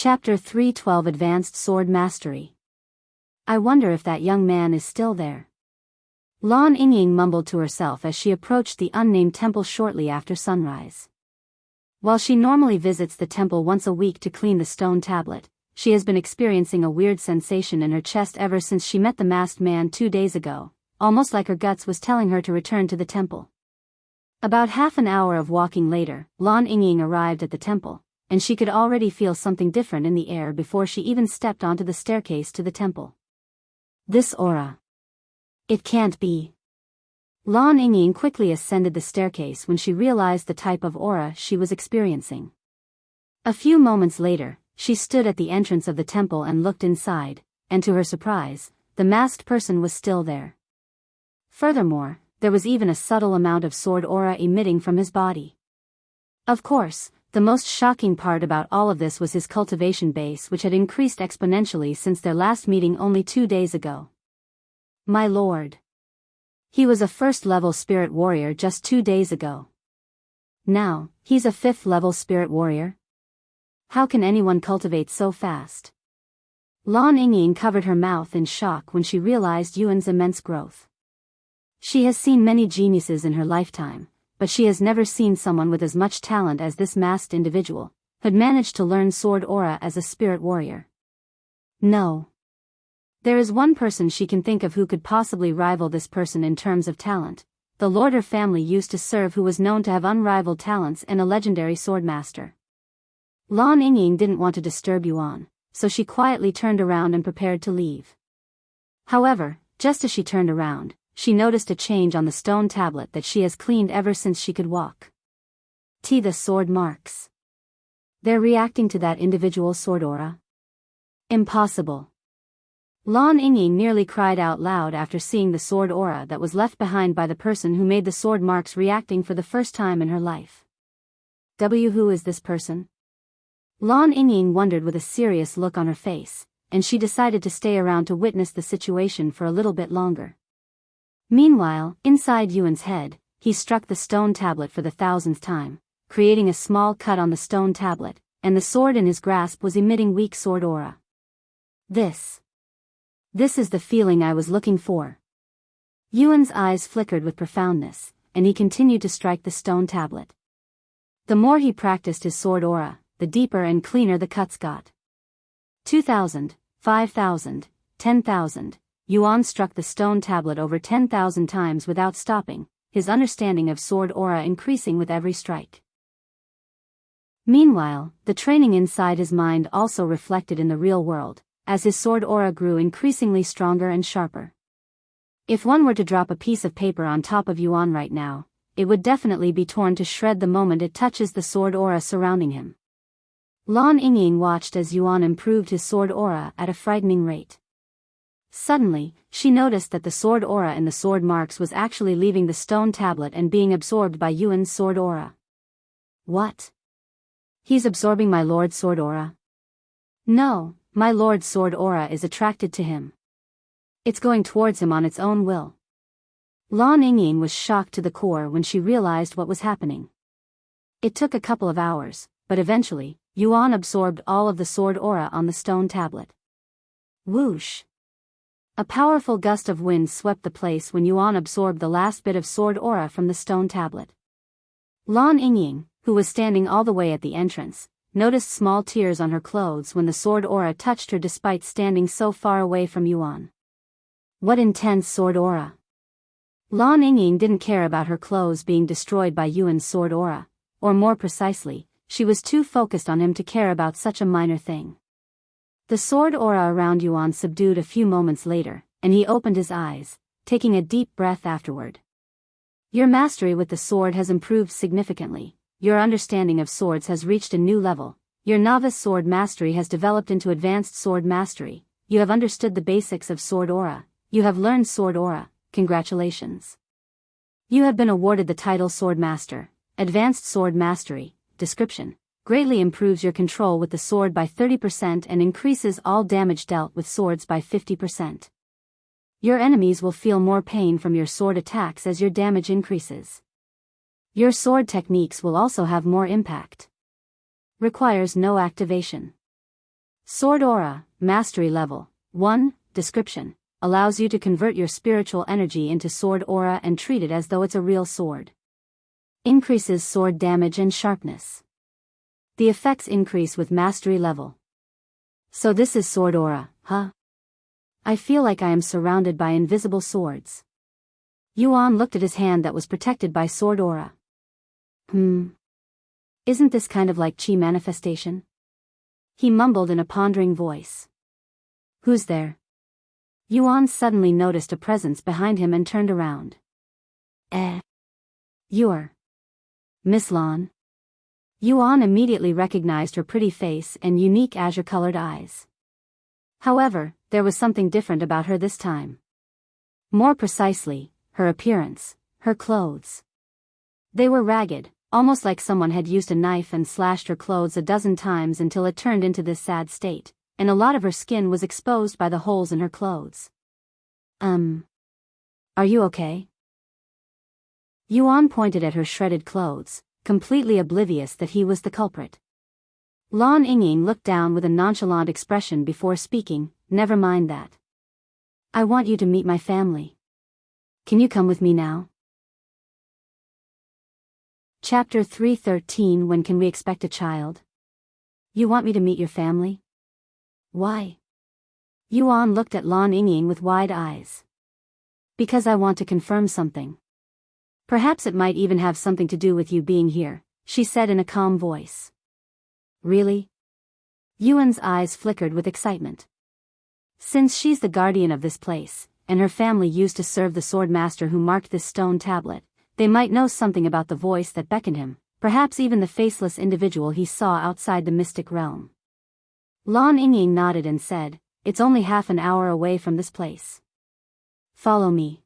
Chapter 312 Advanced Sword Mastery. I wonder if that young man is still there. Lan Yingying mumbled to herself as she approached the unnamed temple shortly after sunrise. While she normally visits the temple once a week to clean the stone tablet, she has been experiencing a weird sensation in her chest ever since she met the masked man 2 days ago, almost like her guts was telling her to return to the temple. About half an hour of walking later, Lan Yingying arrived at the temple, and she could already feel something different in the air before she even stepped onto the staircase to the temple. This aura. It can't be. Lan Yingying quickly ascended the staircase when she realized the type of aura she was experiencing. A few moments later, she stood at the entrance of the temple and looked inside, and to her surprise, the masked person was still there. Furthermore, there was even a subtle amount of sword aura emitting from his body. Of course, the most shocking part about all of this was his cultivation base, which had increased exponentially since their last meeting only 2 days ago. My lord. He was a first-level spirit warrior just 2 days ago. Now, he's a 5th-level spirit warrior? How can anyone cultivate so fast? Lan Yingying covered her mouth in shock when she realized Yuan's immense growth. She has seen many geniuses in her lifetime, but she has never seen someone with as much talent as this masked individual, who had managed to learn sword aura as a spirit warrior. No. There is one person she can think of who could possibly rival this person in terms of talent. The lord her family used to serve, who was known to have unrivaled talents and a legendary sword master. Lan Yingying didn't want to disturb Yuan, so she quietly turned around and prepared to leave. However, just as she turned around, she noticed a change on the stone tablet that she has cleaned ever since she could walk. The sword marks. They're reacting to that individual sword aura? Impossible. Lan Yingying nearly cried out loud after seeing the sword aura that was left behind by the person who made the sword marks reacting for the first time in her life. Who is this person? Lan Yingying wondered with a serious look on her face, and she decided to stay around to witness the situation for a little bit longer. Meanwhile, inside Yuan's head, he struck the stone tablet for the 1000th time, creating a small cut on the stone tablet, and the sword in his grasp was emitting weak sword aura. This is the feeling I was looking for. Yuan's eyes flickered with profoundness, and he continued to strike the stone tablet. The more he practiced his sword aura, the deeper and cleaner the cuts got. 2,000, 5,000, 10,000. Yuan struck the stone tablet over 10,000 times without stopping, his understanding of sword aura increasing with every strike. Meanwhile, the training inside his mind also reflected in the real world, as his sword aura grew increasingly stronger and sharper. If one were to drop a piece of paper on top of Yuan right now, it would definitely be torn to shred the moment it touches the sword aura surrounding him. Lan Yingying watched as Yuan improved his sword aura at a frightening rate. Suddenly, she noticed that the sword aura in the sword marks was actually leaving the stone tablet and being absorbed by Yuan's sword aura. What? He's absorbing my lord's sword aura? No, my lord's sword aura is attracted to him. It's going towards him on its own will. Lan Yingying was shocked to the core when she realized what was happening. It took a couple of hours, but eventually, Yuan absorbed all of the sword aura on the stone tablet. Whoosh! A powerful gust of wind swept the place when Yuan absorbed the last bit of sword aura from the stone tablet. Lan Yingying, who was standing all the way at the entrance, noticed small tears on her clothes when the sword aura touched her despite standing so far away from Yuan. What intense sword aura! Lan Yingying didn't care about her clothes being destroyed by Yuan's sword aura, or more precisely, she was too focused on him to care about such a minor thing. The sword aura around Yuan subdued a few moments later, and he opened his eyes, taking a deep breath afterward. Your mastery with the sword has improved significantly, your understanding of swords has reached a new level, your novice sword mastery has developed into advanced sword mastery, you have understood the basics of sword aura, you have learned sword aura, congratulations. You have been awarded the title Sword Master. Advanced Sword Mastery. Description: greatly improves your control with the sword by 30% and increases all damage dealt with swords by 50%. Your enemies will feel more pain from your sword attacks as your damage increases. Your sword techniques will also have more impact. Requires no activation. Sword Aura, Mastery Level 1, Description. Allows you to convert your spiritual energy into sword aura and treat it as though it's a real sword. Increases sword damage and sharpness. The effects increase with mastery level. So this is sword aura, huh? I feel like I am surrounded by invisible swords. Yuan looked at his hand that was protected by sword aura. Isn't this kind of like chi manifestation? He mumbled in a pondering voice. Who's there? Yuan suddenly noticed a presence behind him and turned around. You're Miss Lan. Yuan immediately recognized her pretty face and unique azure-colored eyes. However, there was something different about her this time. More precisely, her appearance, her clothes. They were ragged, almost like someone had used a knife and slashed her clothes a dozen times until it turned into this sad state, and a lot of her skin was exposed by the holes in her clothes. Are you okay? Yuan pointed at her shredded clothes, completely oblivious that he was the culprit. Lan Yingying looked down with a nonchalant expression before speaking, never mind that. I want you to meet my family. Can you come with me now? Chapter 313. When can we expect a child? You want me to meet your family? Why? Yuan looked at Lan Yingying with wide eyes. Because I want to confirm something. Perhaps it might even have something to do with you being here, she said in a calm voice. Really? Yuan's eyes flickered with excitement. Since she's the guardian of this place, and her family used to serve the sword master who marked this stone tablet, they might know something about the voice that beckoned him, perhaps even the faceless individual he saw outside the mystic realm. Lan Yingying nodded and said, "It's only half an hour away from this place. Follow me."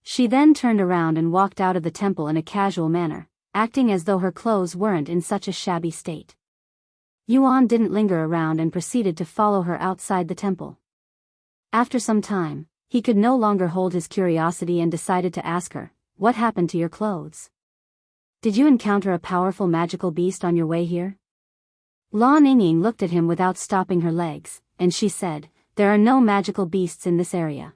She then turned around and walked out of the temple in a casual manner, acting as though her clothes weren't in such a shabby state. Yuan didn't linger around and proceeded to follow her outside the temple. After some time, he could no longer hold his curiosity and decided to ask her, "What happened to your clothes? Did you encounter a powerful magical beast on your way here?" Lan Yingying looked at him without stopping her legs, and she said, "There are no magical beasts in this area."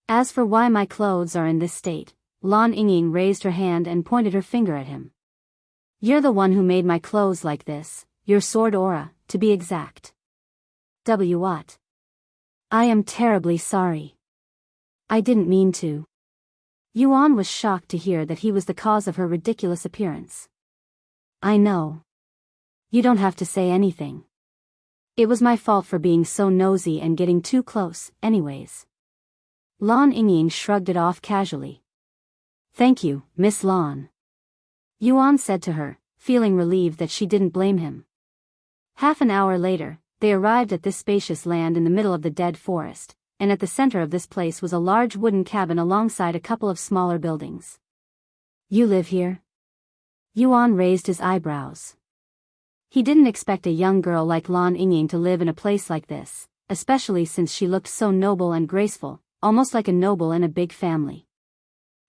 As for why my clothes are in this state, Lan Yingying raised her hand and pointed her finger at him. "You're the one who made my clothes like this, your sword aura, to be exact." What? I am terribly sorry. I didn't mean to. Yuan was shocked to hear that he was the cause of her ridiculous appearance. I know. You don't have to say anything. It was my fault for being so nosy and getting too close, anyways. Lan Yingying shrugged it off casually. Thank you, Miss Lan. Yuan said to her, feeling relieved that she didn't blame him. Half an hour later, they arrived at this spacious land in the middle of the dead forest, and at the center of this place was a large wooden cabin alongside a couple of smaller buildings. You live here? Yuan raised his eyebrows. He didn't expect a young girl like Lan Yingying to live in a place like this, especially since she looked so noble and graceful, almost like a noble in a big family.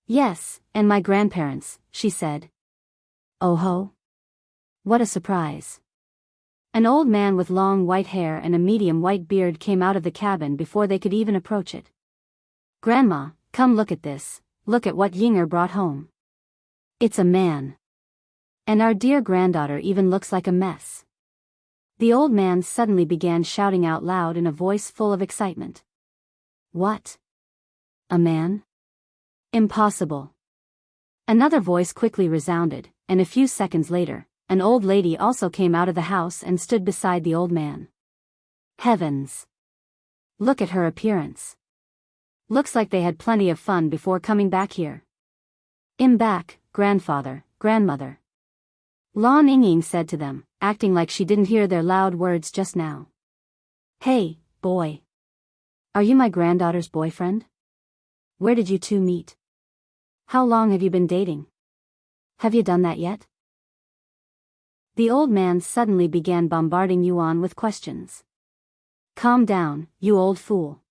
Yes, and my grandparents, she said. Oh ho. What a surprise. An old man with long white hair and a medium white beard came out of the cabin before they could even approach it. Grandma, come look at this, look at what Yingying brought home. It's a man. And our dear granddaughter even looks like a mess. The old man suddenly began shouting out loud in a voice full of excitement. What? A man? Impossible. Another voice quickly resounded, and a few seconds later, an old lady also came out of the house and stood beside the old man. Heavens! Look at her appearance. Looks like they had plenty of fun before coming back here. I'm back, grandfather, grandmother. Lan Yingying said to them, acting like she didn't hear their loud words just now. Hey, boy. Are you my granddaughter's boyfriend? Where did you two meet? How long have you been dating? Have you done that yet? The old man suddenly began bombarding Yuan with questions. Calm down, you old fool.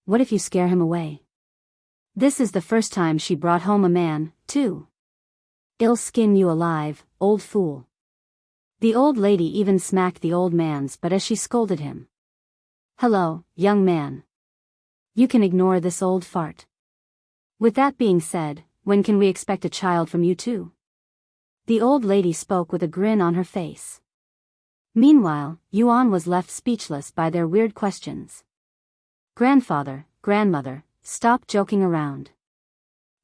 What if you scare him away? This is the first time she brought home a man, too. I'll skin you alive, old fool. The old lady even smacked the old man's butt as she scolded him. "Hello, young man. You can ignore this old fart. With that being said, when can we expect a child from you too?" The old lady spoke with a grin on her face. Meanwhile, Yuan was left speechless by their weird questions. "Grandfather, grandmother, stop joking around.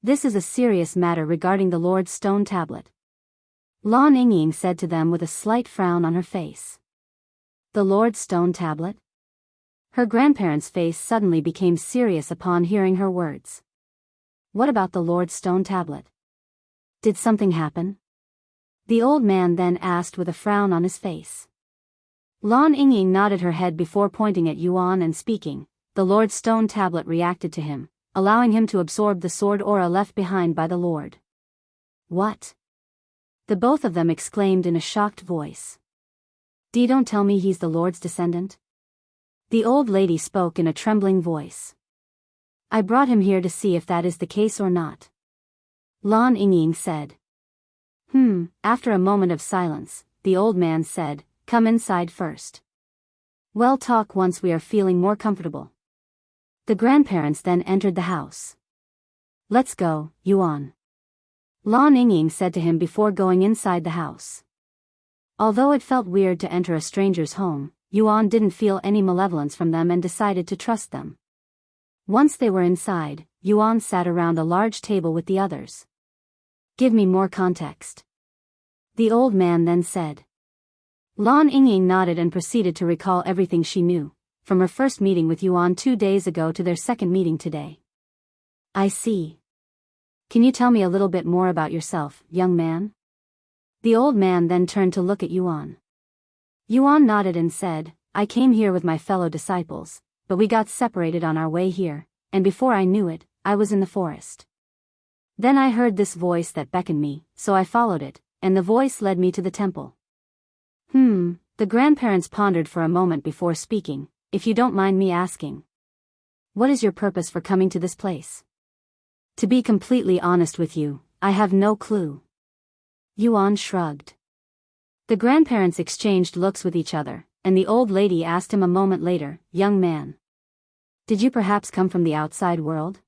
This is a serious matter regarding the Lord's stone tablet," Lan Yingying said to them with a slight frown on her face. "The Lord's stone tablet?" Her grandparents' face suddenly became serious upon hearing her words. "What about the Lord's stone tablet? Did something happen?" The old man then asked with a frown on his face. Lan Yingying nodded her head before pointing at Yuan and speaking. The Lord's stone tablet reacted to him, allowing him to absorb the sword aura left behind by the Lord. "What?" The both of them exclaimed in a shocked voice. Don't tell me he's the Lord's descendant?" The old lady spoke in a trembling voice. "I brought him here to see if that is the case or not," Lan Yingying said. After a moment of silence, the old man said, "Come inside first. We'll talk once we are feeling more comfortable." The grandparents then entered the house. "Let's go, Yuan," Lan Yingying said to him before going inside the house. Although it felt weird to enter a stranger's home, Yuan didn't feel any malevolence from them and decided to trust them. Once they were inside, Yuan sat around a large table with the others. "Give me more context," the old man then said. Lan Yingying nodded and proceeded to recall everything she knew, from her first meeting with Yuan 2 days ago to their second meeting today. "I see. Can you tell me a little bit more about yourself, young man?" The old man then turned to look at Yuan. Yuan nodded and said, "I came here with my fellow disciples, but we got separated on our way here, and before I knew it, I was in the forest. Then I heard this voice that beckoned me, so I followed it, and the voice led me to the temple." The grandparents pondered for a moment before speaking. "If you don't mind me asking, what is your purpose for coming to this place?" "To be completely honest with you, I have no clue." Yuan shrugged. The grandparents exchanged looks with each other, and the old lady asked him a moment later, "Young man, did you perhaps come from the outside world?"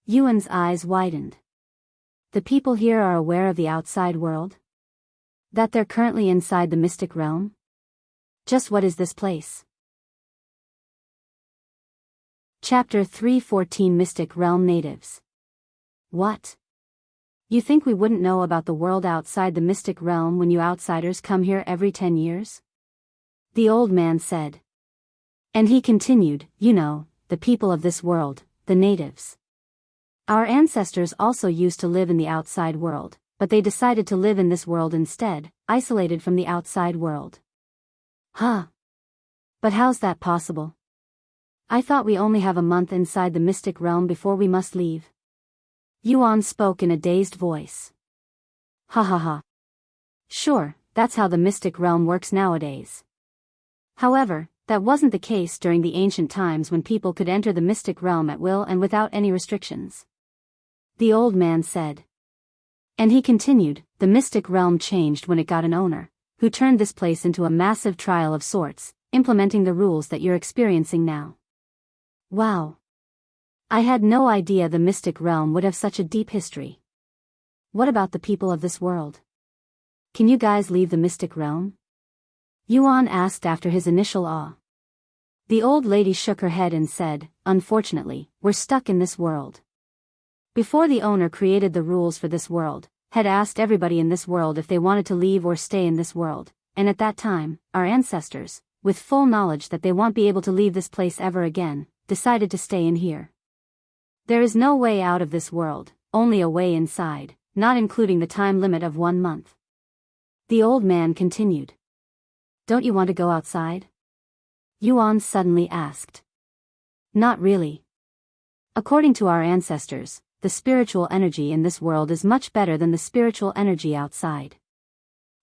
Yuan's eyes widened. "The people here are aware of the outside world? That they're currently inside the mystic realm? Just what is this place?" Chapter 314 Mystic Realm Natives. "What? You think we wouldn't know about the world outside the mystic realm when you outsiders come here every 10 years? The old man said. And he continued, "You know, the people of this world, the natives. Our ancestors also used to live in the outside world, but they decided to live in this world instead, isolated from the outside world." "Huh. But how's that possible? I thought we only have a month inside the mystic realm before we must leave." Yuan spoke in a dazed voice. "Ha ha ha. Sure, that's how the mystic realm works nowadays. However, that wasn't the case during the ancient times when people could enter the mystic realm at will and without any restrictions," the old man said. And he continued, "The mystic realm changed when it got an owner, who turned this place into a massive trial of sorts, implementing the rules that you're experiencing now." Wow. I had no idea the mystic realm would have such a deep history. What about the people of this world? Can you guys leave the mystic realm? Yuan asked after his initial awe. The old lady shook her head and said, "Unfortunately, we're stuck in this world. Before the owner created the rules for this world, had asked everybody in this world if they wanted to leave or stay in this world, and at that time, our ancestors, with full knowledge that they won't be able to leave this place ever again, decided to stay in here. There is no way out of this world, only a way inside, not including the time limit of 1 month." The old man continued. "Don't you want to go outside?" Yuan suddenly asked. "Not really. According to our ancestors, the spiritual energy in this world is much better than the spiritual energy outside.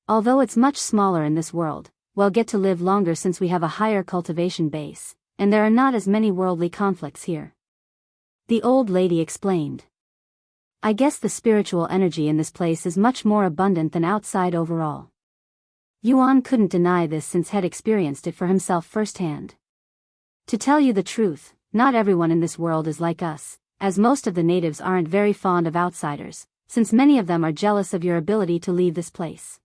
Although it's much smaller in this world, we'll get to live longer since we have a higher cultivation base, and there are not as many worldly conflicts here," the old lady explained. I guess the spiritual energy in this place is much more abundant than outside overall. Yuan couldn't deny this since had experienced it for himself firsthand. To tell you the truth, not everyone in this world is like us, as most of the natives aren't very fond of outsiders, since many of them are jealous of your ability to leave this place.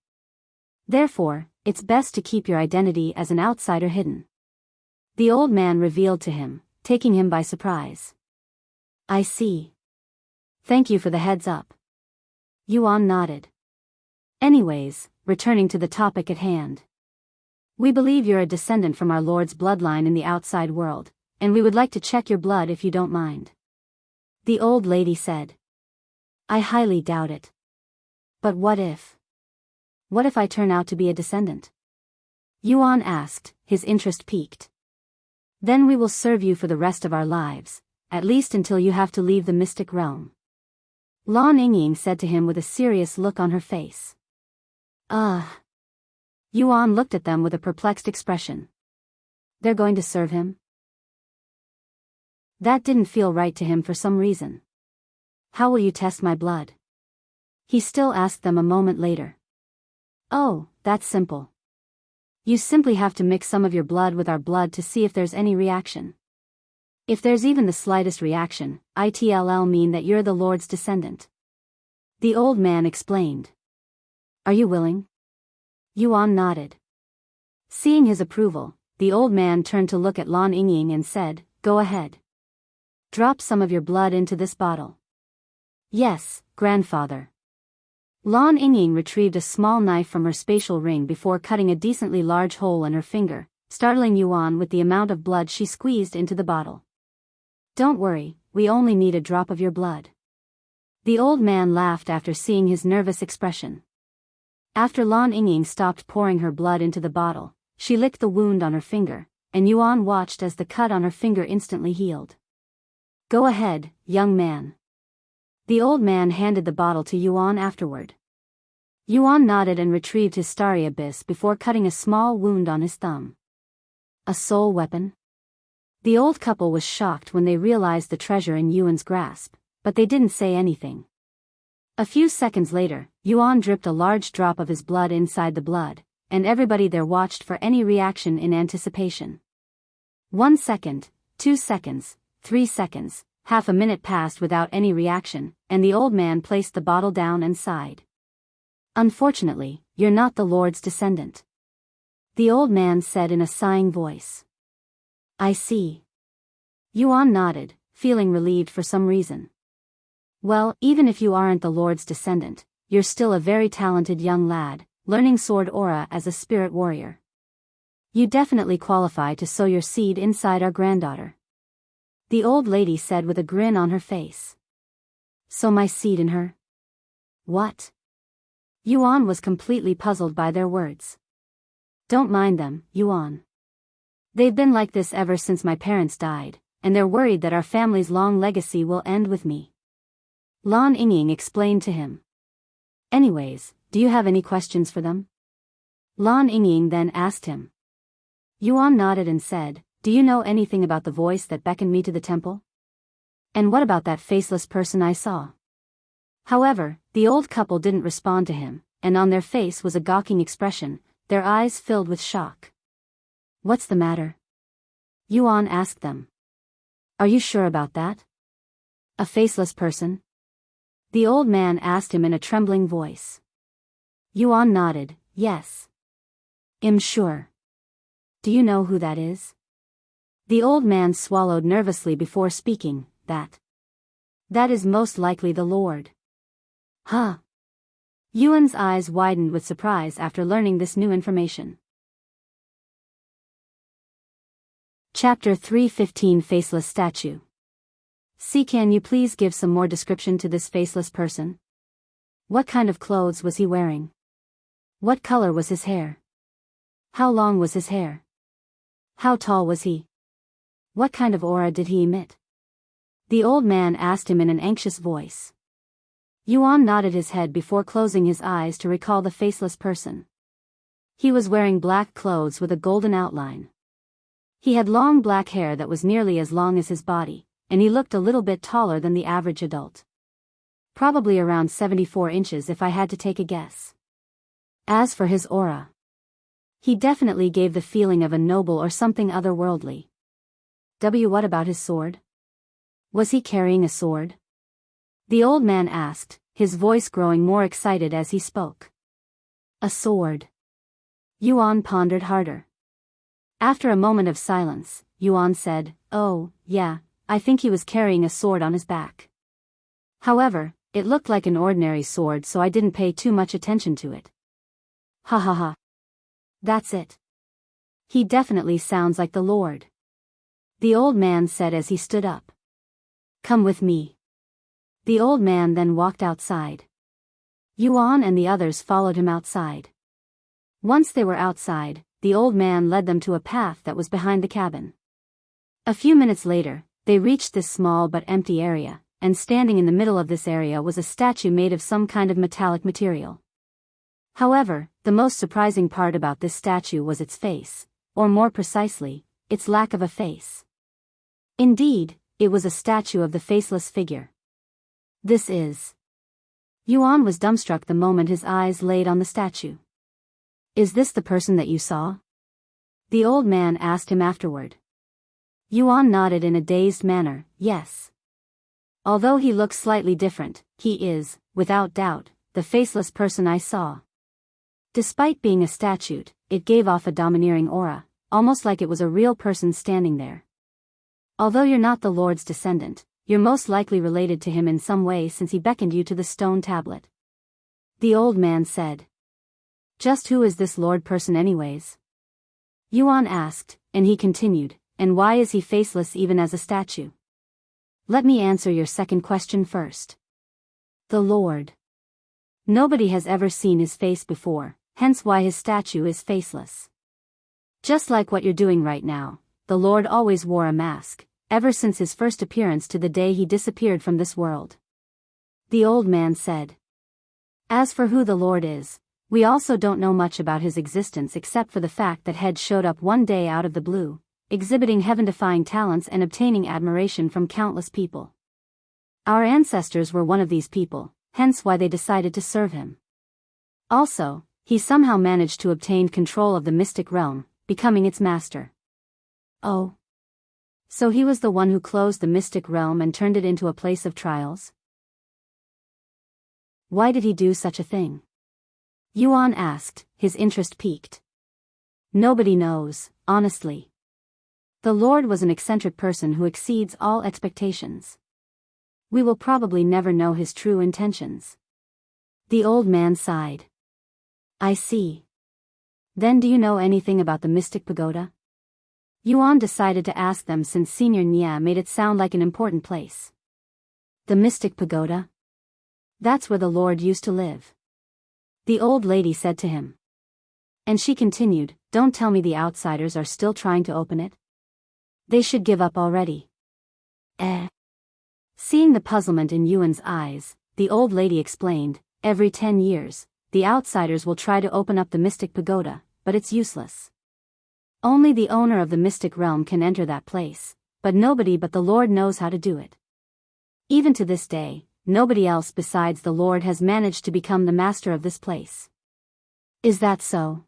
Therefore, it's best to keep your identity as an outsider hidden. The old man revealed to him, taking him by surprise. I see. Thank you for the heads up. Yuan nodded. Anyways, returning to the topic at hand. We believe you're a descendant from our Lord's bloodline in the outside world, and we would like to check your blood if you don't mind. The old lady said. I highly doubt it. But what if? What if I turn out to be a descendant? Yuan asked, his interest piqued. Then we will serve you for the rest of our lives, at least until you have to leave the mystic realm. Lan Yingying said to him with a serious look on her face. Yuan looked at them with a perplexed expression. They're going to serve him? That didn't feel right to him for some reason. How will you test my blood? He still asked them a moment later. Oh, that's simple. You simply have to mix some of your blood with our blood to see if there's any reaction. If there's even the slightest reaction, it'll mean that you're the Lord's descendant. The old man explained. Are you willing? Yuan nodded. Seeing his approval, the old man turned to look at Lan Yingying and said, Go ahead. Drop some of your blood into this bottle. Yes, grandfather. Lan Yingying retrieved a small knife from her spatial ring before cutting a decently large hole in her finger, startling Yuan with the amount of blood she squeezed into the bottle. Don't worry, we only need a drop of your blood. The old man laughed after seeing his nervous expression. After Lan Yingying stopped pouring her blood into the bottle, she licked the wound on her finger, and Yuan watched as the cut on her finger instantly healed. Go ahead, young man. The old man handed the bottle to Yuan afterward. Yuan nodded and retrieved his starry abyss before cutting a small wound on his thumb. A soul weapon? The old couple was shocked when they realized the treasure in Yuan's grasp, but they didn't say anything. A few seconds later, Yuan dripped a large drop of his blood inside the blood, and everybody there watched for any reaction in anticipation. 1 second, 2 seconds, 3 seconds, half a minute passed without any reaction, and the old man placed the bottle down and sighed. Unfortunately, you're not the Lord's descendant. The old man said in a sighing voice. I see. Yuan nodded, feeling relieved for some reason. Well, even if you aren't the Lord's descendant, you're still a very talented young lad, learning sword aura as a spirit warrior. You definitely qualify to sow your seed inside our granddaughter. The old lady said with a grin on her face. Sow my seed in her? What? Yuan was completely puzzled by their words. Don't mind them, Yuan. They've been like this ever since my parents died, and they're worried that our family's long legacy will end with me. Lan Yingying explained to him. Anyways, do you have any questions for them? Lan Yingying then asked him. Yuan nodded and said, Do you know anything about the voice that beckoned me to the temple? And what about that faceless person I saw? However, the old couple didn't respond to him, and on their face was a gawking expression, their eyes filled with shock. What's the matter? Yuan asked them. Are you sure about that? A faceless person? The old man asked him in a trembling voice. Yuan nodded, yes. I'm sure. Do you know who that is? The old man swallowed nervously before speaking, that is most likely the Lord. Huh? Yuan's eyes widened with surprise after learning this new information. Chapter 315 Faceless Statue. See, can you please give some more description to this faceless person? What kind of clothes was he wearing? What color was his hair? How long was his hair? How tall was he? What kind of aura did he emit? The old man asked him in an anxious voice. Yuan nodded his head before closing his eyes to recall the faceless person. He was wearing black clothes with a golden outline. He had long black hair that was nearly as long as his body, and he looked a little bit taller than the average adult. Probably around 74 inches if I had to take a guess. As for his aura, he definitely gave the feeling of a noble or something otherworldly. What about his sword? Was he carrying a sword? The old man asked, his voice growing more excited as he spoke. A sword. Yuan pondered harder. After a moment of silence, Yuan said, "Oh, yeah, I think he was carrying a sword on his back. However, it looked like an ordinary sword, so I didn't pay too much attention to it." Ha ha ha. That's it. He definitely sounds like the Lord. The old man said as he stood up. Come with me. The old man then walked outside. Yuan and the others followed him outside. Once they were outside, the old man led them to a path that was behind the cabin. A few minutes later, they reached this small but empty area, and standing in the middle of this area was a statue made of some kind of metallic material. However, the most surprising part about this statue was its face, or more precisely, its lack of a face. Indeed, it was a statue of the faceless figure. This is... Yuan was dumbstruck the moment his eyes laid on the statue. Is this the person that you saw? The old man asked him afterward. Yuan nodded in a dazed manner, yes. Although he looks slightly different, he is, without doubt, the faceless person I saw. Despite being a statue, it gave off a domineering aura, almost like it was a real person standing there. Although you're not the Lord's descendant, you're most likely related to him in some way since he beckoned you to the stone tablet. The old man said. Just who is this Lord person anyways? Yuan asked, and he continued, and why is he faceless even as a statue? Let me answer your second question first. The Lord. Nobody has ever seen his face before, hence why his statue is faceless. Just like what you're doing right now, the Lord always wore a mask, ever since his first appearance to the day he disappeared from this world. The old man said. As for who the Lord is, we also don't know much about his existence except for the fact that Head showed up one day out of the blue, exhibiting heaven-defying talents and obtaining admiration from countless people. Our ancestors were one of these people, hence why they decided to serve him. Also, he somehow managed to obtain control of the mystic realm, becoming its master. Oh. So he was the one who closed the mystic realm and turned it into a place of trials? Why did he do such a thing? Yuan asked, his interest piqued. Nobody knows, honestly. The Lord was an eccentric person who exceeds all expectations. We will probably never know his true intentions. The old man sighed. I see. Then do you know anything about the mystic pagoda? Yuan decided to ask them since Senior Nia made it sound like an important place. The mystic pagoda? That's where the Lord used to live. The old lady said to him. And she continued, don't tell me the outsiders are still trying to open it. They should give up already. Seeing the puzzlement in Yuan's eyes, the old lady explained, every 10 years, the outsiders will try to open up the mystic pagoda, but it's useless. Only the owner of the mystic realm can enter that place, but nobody but the Lord knows how to do it. Even to this day, nobody else besides the Lord has managed to become the master of this place. Is that so?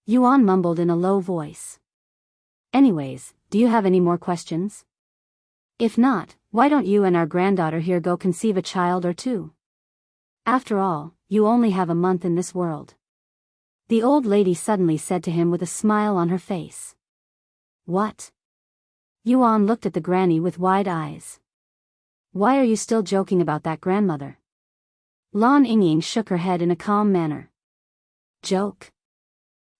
Yuan mumbled in a low voice. Anyways, do you have any more questions? If not, why don't you and our granddaughter here go conceive a child or two? After all, you only have a month in this world. The old lady suddenly said to him with a smile on her face. What? Yuan looked at the granny with wide eyes. Why are you still joking about that, grandmother? Lan Yingying shook her head in a calm manner. Joke?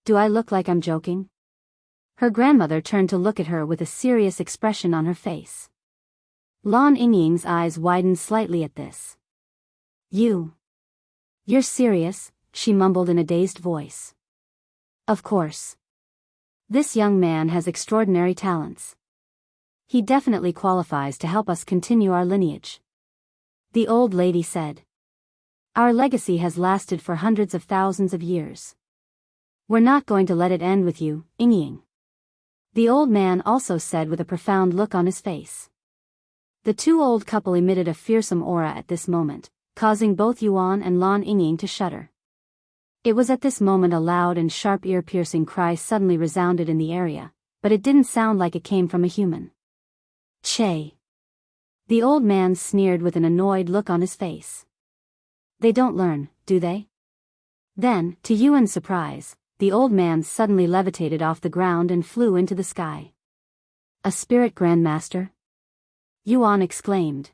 Do I look like I'm joking? Her grandmother turned to look at her with a serious expression on her face. Lan Yingying's eyes widened slightly at this. You're serious? She mumbled in a dazed voice. Of course. This young man has extraordinary talents. He definitely qualifies to help us continue our lineage. The old lady said. Our legacy has lasted for hundreds of thousands of years. We're not going to let it end with you, Yingying. The old man also said with a profound look on his face. The two old couple emitted a fearsome aura at this moment, causing both Yuan and Lan Yingying to shudder. It was at this moment a loud and sharp ear-piercing cry suddenly resounded in the area, but it didn't sound like it came from a human. Che. The old man sneered with an annoyed look on his face. They don't learn, do they? Then, to Yuan's surprise, the old man suddenly levitated off the ground and flew into the sky. A spirit grandmaster? Yuan exclaimed.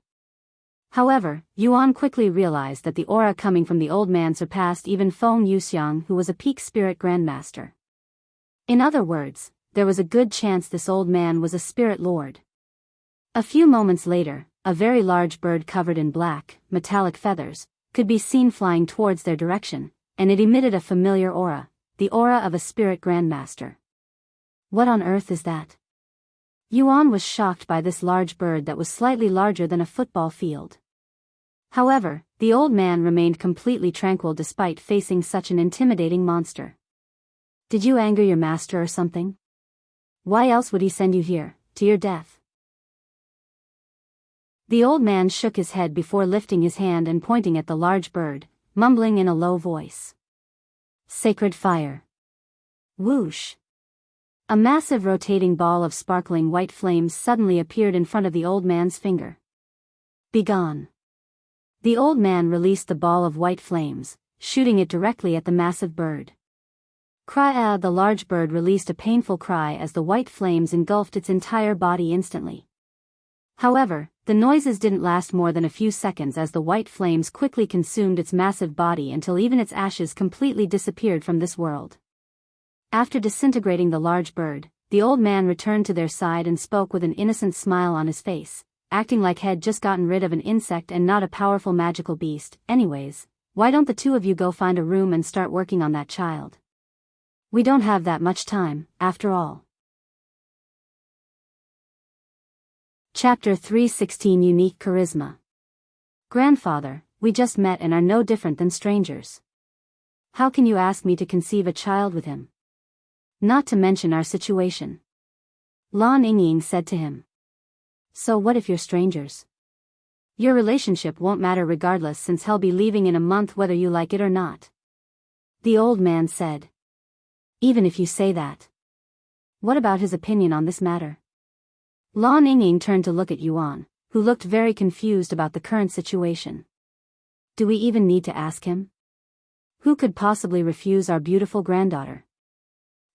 However, Yuan quickly realized that the aura coming from the old man surpassed even Feng Yuxiang, who was a peak spirit grandmaster. In other words, there was a good chance this old man was a spirit lord. A few moments later, a very large bird covered in black, metallic feathers, could be seen flying towards their direction, and it emitted a familiar aura, the aura of a spirit grandmaster. What on earth is that? Yuan was shocked by this large bird that was slightly larger than a football field. However, the old man remained completely tranquil despite facing such an intimidating monster. Did you anger your master or something? Why else would he send you here, to your death? The old man shook his head before lifting his hand and pointing at the large bird, mumbling in a low voice. Sacred fire. Whoosh. A massive rotating ball of sparkling white flames suddenly appeared in front of the old man's finger. Begone. The old man released the ball of white flames, shooting it directly at the massive bird. Cry! The large bird released a painful cry as the white flames engulfed its entire body instantly. However, the noises didn't last more than a few seconds as the white flames quickly consumed its massive body until even its ashes completely disappeared from this world. After disintegrating the large bird, the old man returned to their side and spoke with an innocent smile on his face, acting like he'd just gotten rid of an insect and not a powerful magical beast. Anyways, why don't the two of you go find a room and start working on that child? We don't have that much time, after all. Chapter 316 Unique Charisma. Grandfather, we just met and are no different than strangers. How can you ask me to conceive a child with him? Not to mention our situation. Lan Yingying said to him. So what if you're strangers? Your relationship won't matter regardless since he'll be leaving in a month whether you like it or not. The old man said. Even if you say that. What about his opinion on this matter? Lan Yingying turned to look at Yuan, who looked very confused about the current situation. Do we even need to ask him? Who could possibly refuse our beautiful granddaughter?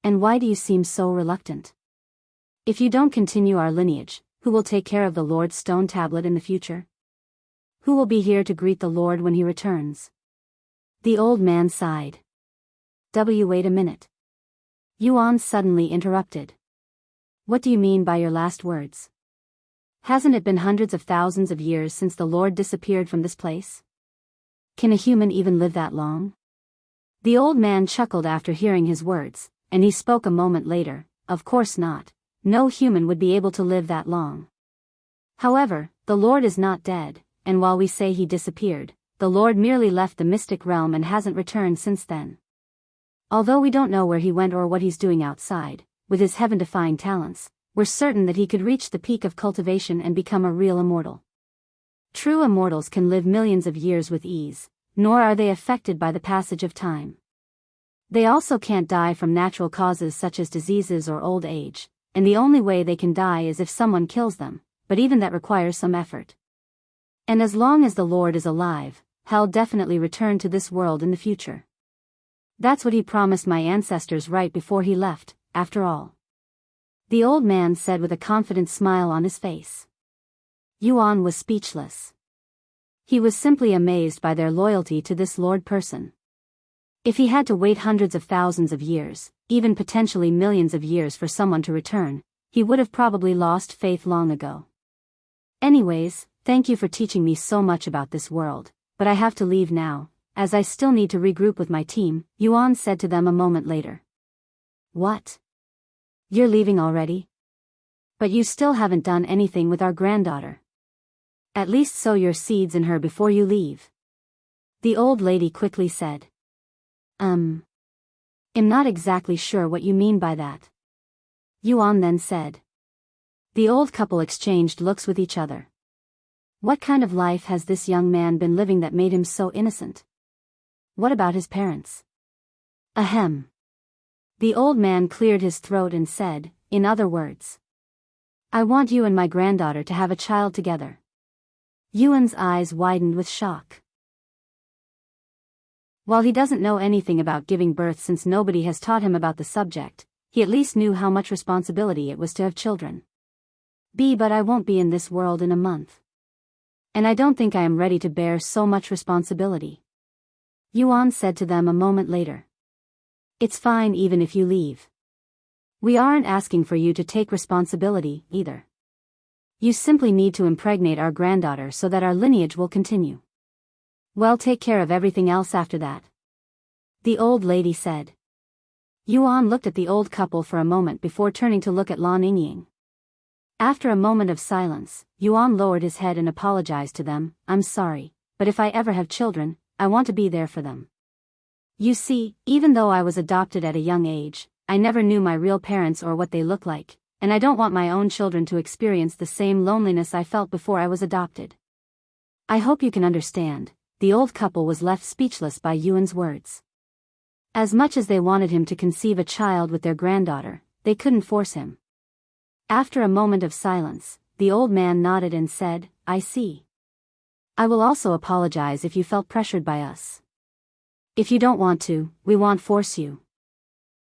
And why do you seem so reluctant? If you don't continue our lineage, who will take care of the Lord's stone tablet in the future? Who will be here to greet the Lord when he returns? The old man sighed. Wait a minute. Yuan suddenly interrupted. What do you mean by your last words? Hasn't it been hundreds of thousands of years since the Lord disappeared from this place? Can a human even live that long? The old man chuckled after hearing his words, and he spoke a moment later. Of course not. No human would be able to live that long. However, the Lord is not dead, and while we say he disappeared, the Lord merely left the mystic realm and hasn't returned since then. Although we don't know where he went or what he's doing outside, with his heaven-defying talents, we're certain that he could reach the peak of cultivation and become a real immortal. True immortals can live millions of years with ease, nor are they affected by the passage of time. They also can't die from natural causes such as diseases or old age, and the only way they can die is if someone kills them, but even that requires some effort. And as long as the Lord is alive, he'll definitely return to this world in the future. That's what he promised my ancestors right before he left, after all. The old man said with a confident smile on his face. Yuan was speechless. He was simply amazed by their loyalty to this Lord person. If he had to wait hundreds of thousands of years, even potentially millions of years for someone to return, he would have probably lost faith long ago. Anyways, thank you for teaching me so much about this world, but I have to leave now, as I still need to regroup with my team, Yuan said to them a moment later. What? You're leaving already? But you still haven't done anything with our granddaughter. At least sow your seeds in her before you leave. The old lady quickly said. I'm not exactly sure what you mean by that. Yuan then said. The old couple exchanged looks with each other. What kind of life has this young man been living that made him so innocent? What about his parents? Ahem. The old man cleared his throat and said, in other words, I want you and my granddaughter to have a child together. Yuan's eyes widened with shock. While he doesn't know anything about giving birth since nobody has taught him about the subject, he at least knew how much responsibility it was to have children. But I won't be in this world in a month. And I don't think I am ready to bear so much responsibility. Yuan said to them a moment later. It's fine even if you leave. We aren't asking for you to take responsibility, either. You simply need to impregnate our granddaughter so that our lineage will continue. We'll take care of everything else after that. The old lady said. Yuan looked at the old couple for a moment before turning to look at Lan Yingying. After a moment of silence, Yuan lowered his head and apologized to them. I'm sorry, but if I ever have children, I want to be there for them. You see, even though I was adopted at a young age, I never knew my real parents or what they look like, and I don't want my own children to experience the same loneliness I felt before I was adopted. I hope you can understand. The old couple was left speechless by Yuan's words. As much as they wanted him to conceive a child with their granddaughter, they couldn't force him. After a moment of silence, the old man nodded and said, I see. I will also apologize if you felt pressured by us. If you don't want to, we won't force you.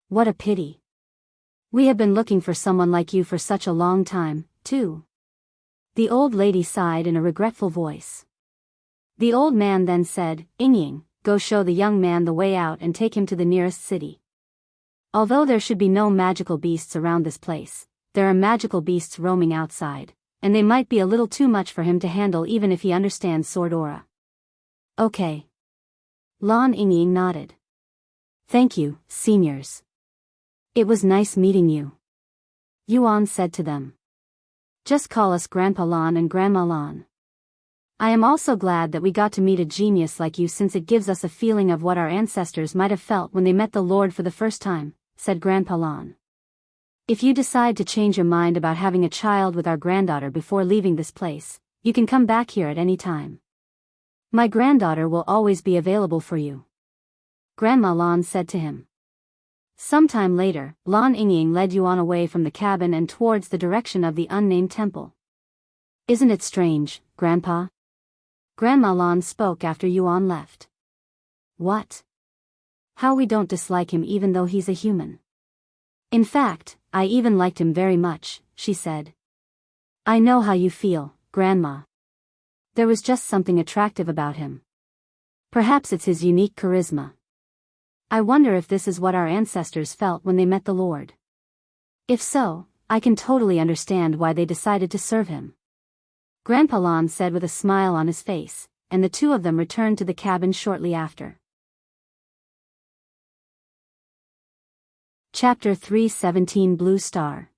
What a pity. We have been looking for someone like you for such a long time, too. The old lady sighed in a regretful voice. The old man then said, Yingying, go show the young man the way out and take him to the nearest city. Although there should be no magical beasts around this place, there are magical beasts roaming outside, and they might be a little too much for him to handle even if he understands sword aura. Okay. Lan Yingying nodded. Thank you, seniors. It was nice meeting you. Yuan said to them. Just call us Grandpa Lan and Grandma Lan. I am also glad that we got to meet a genius like you since it gives us a feeling of what our ancestors might have felt when they met the Lord for the first time, said Grandpa Lan. If you decide to change your mind about having a child with our granddaughter before leaving this place, you can come back here at any time. My granddaughter will always be available for you. Grandma Lan said to him. Sometime later, Lan Yingying led Yuan away from the cabin and towards the direction of the unnamed temple. Isn't it strange, Grandpa? Grandma Lan spoke after Yuan left. What? How we don't dislike him even though he's a human. In fact, I even liked him very much, she said. I know how you feel, Grandma. There was just something attractive about him. Perhaps it's his unique charisma. I wonder if this is what our ancestors felt when they met the Lord. If so, I can totally understand why they decided to serve him. Grandpa Lan said with a smile on his face, and the two of them returned to the cabin shortly after. Chapter 3:17 Blue Star.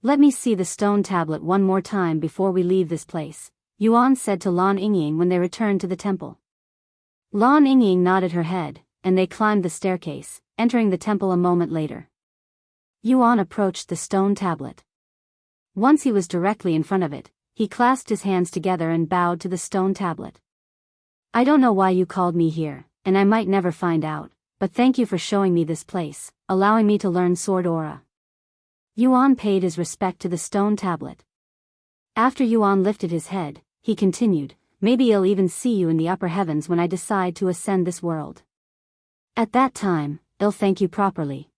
Let me see the stone tablet one more time before we leave this place, Yuan said to Lan Yingying when they returned to the temple. Lan Yingying nodded her head, and they climbed the staircase, entering the temple a moment later. Yuan approached the stone tablet. Once he was directly in front of it, he clasped his hands together and bowed to the stone tablet. I don't know why you called me here, and I might never find out, but thank you for showing me this place, allowing me to learn sword aura. Yuan paid his respect to the stone tablet. After Yuan lifted his head, he continued, maybe I'll even see you in the upper heavens when I decide to ascend this world. At that time, I'll thank you properly.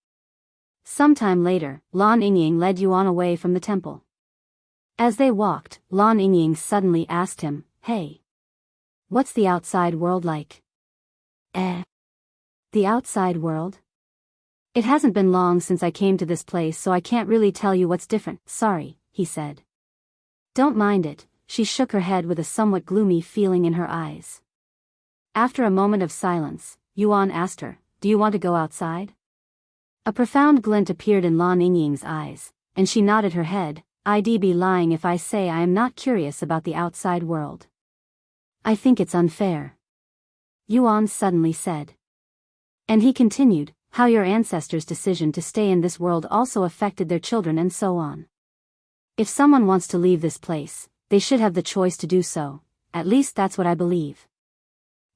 Sometime later, Lan Yingying led Yuan away from the temple. As they walked, Lan Yingying suddenly asked him, Hey. What's the outside world like? The outside world? It hasn't been long since I came to this place so I can't really tell you what's different, sorry, he said. Don't mind it, she shook her head with a somewhat gloomy feeling in her eyes. After a moment of silence, Yuan asked her, Do you want to go outside? A profound glint appeared in Lan Yingying's eyes, and she nodded her head. I'd be lying if I say I am not curious about the outside world. I think it's unfair. Yuan suddenly said. And he continued, how your ancestors' decision to stay in this world also affected their children and so on. If someone wants to leave this place, they should have the choice to do so, at least that's what I believe.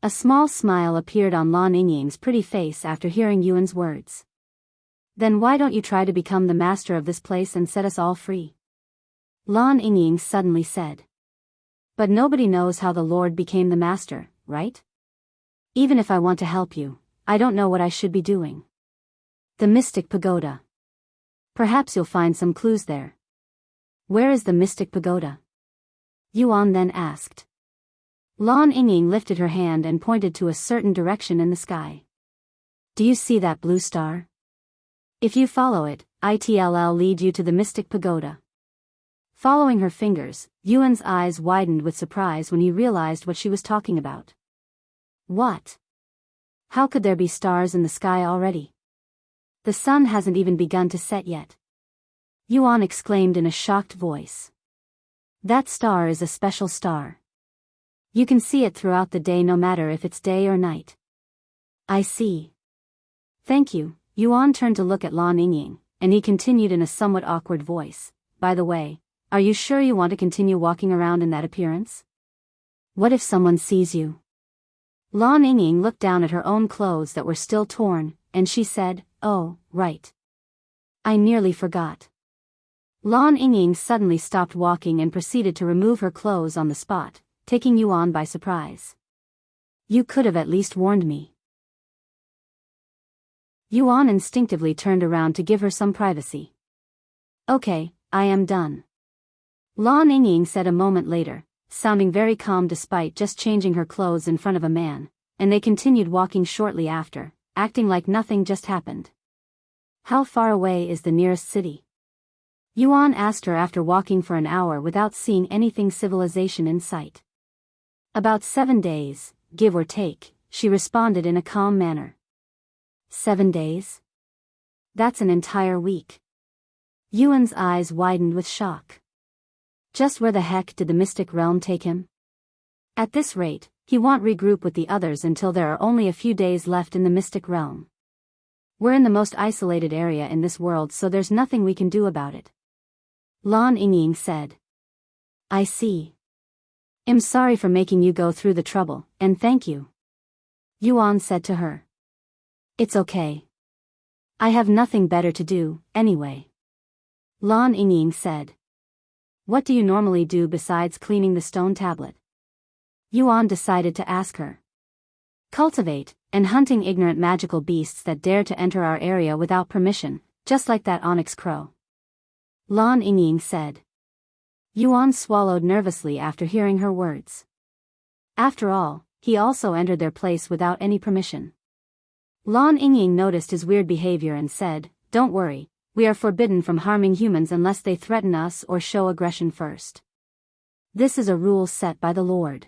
A small smile appeared on Lan Yingying's pretty face after hearing Yuan's words. Then why don't you try to become the master of this place and set us all free? Lan Yingying suddenly said. But nobody knows how the Lord became the master, right? Even if I want to help you, I don't know what I should be doing. The Mystic Pagoda. Perhaps you'll find some clues there. Where is the Mystic Pagoda? Yuan then asked. Lan Yingying lifted her hand and pointed to a certain direction in the sky. Do you see that blue star? If you follow it, it'll lead you to the Mystic Pagoda. Following her fingers, Yuan's eyes widened with surprise when he realized what she was talking about. What? How could there be stars in the sky already? The sun hasn't even begun to set yet. Yuan exclaimed in a shocked voice. That star is a special star. You can see it throughout the day no matter if it's day or night. I see. Thank you. Yuan turned to look at Lan Yingying, and he continued in a somewhat awkward voice. By the way, are you sure you want to continue walking around in that appearance? What if someone sees you? Lan Yingying looked down at her own clothes that were still torn, and she said, Oh, right. I nearly forgot. Lan Yingying suddenly stopped walking and proceeded to remove her clothes on the spot, taking Yuan by surprise. You could have at least warned me. Yuan instinctively turned around to give her some privacy. Okay, I am done. Lan Yingying said a moment later, sounding very calm despite just changing her clothes in front of a man, and they continued walking shortly after, acting like nothing just happened. How far away is the nearest city? Yuan asked her after walking for an hour without seeing anything civilization in sight. About 7 days, give or take, she responded in a calm manner. 7 days? That's an entire week. Yuan's eyes widened with shock. Just where the heck did the mystic realm take him? At this rate, he won't regroup with the others until there are only a few days left in the mystic realm. We're in the most isolated area in this world, so there's nothing we can do about it. Lan Yingying said. I see. I'm sorry for making you go through the trouble, and thank you. Yuan said to her. It's okay. I have nothing better to do, anyway. Lan Yingying said. What do you normally do besides cleaning the stone tablet? Yuan decided to ask her. Cultivate, and hunting ignorant magical beasts that dare to enter our area without permission, just like that onyx crow. Lan Yingying said. Yuan swallowed nervously after hearing her words. After all, he also entered their place without any permission. Lan Yingying noticed his weird behavior and said, Don't worry, we are forbidden from harming humans unless they threaten us or show aggression first. This is a rule set by the Lord.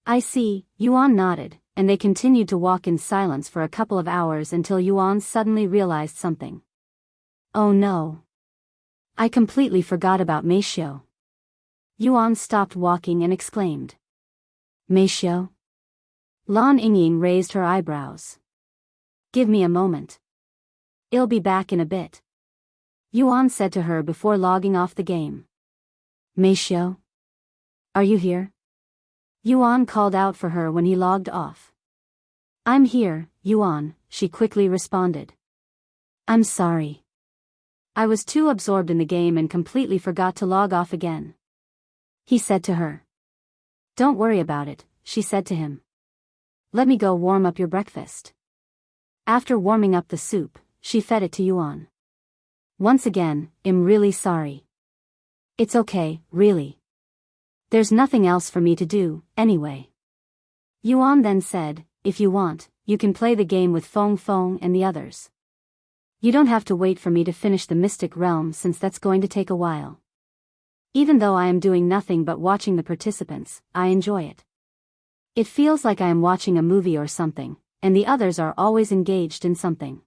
I see, Yuan nodded, and they continued to walk in silence for a couple of hours until Yuan suddenly realized something. Oh no. I completely forgot about Meishio. Yuan stopped walking and exclaimed. Meishio? Lan Yingying raised her eyebrows. Give me a moment. I'll be back in a bit. Yuan said to her before logging off the game. Meishio? Are you here? Yuan called out for her when he logged off. I'm here, Yuan, she quickly responded. I'm sorry. I was too absorbed in the game and completely forgot to log off again. He said to her. Don't worry about it, she said to him. Let me go warm up your breakfast. After warming up the soup, she fed it to Yuan. Once again, I'm really sorry. It's okay, really. There's nothing else for me to do, anyway. Yuan then said, if you want, you can play the game with Feng Feng and the others. You don't have to wait for me to finish the Mystic Realm since that's going to take a while. Even though I am doing nothing but watching the participants, I enjoy it. It feels like I am watching a movie or something, and the others are always engaged in something.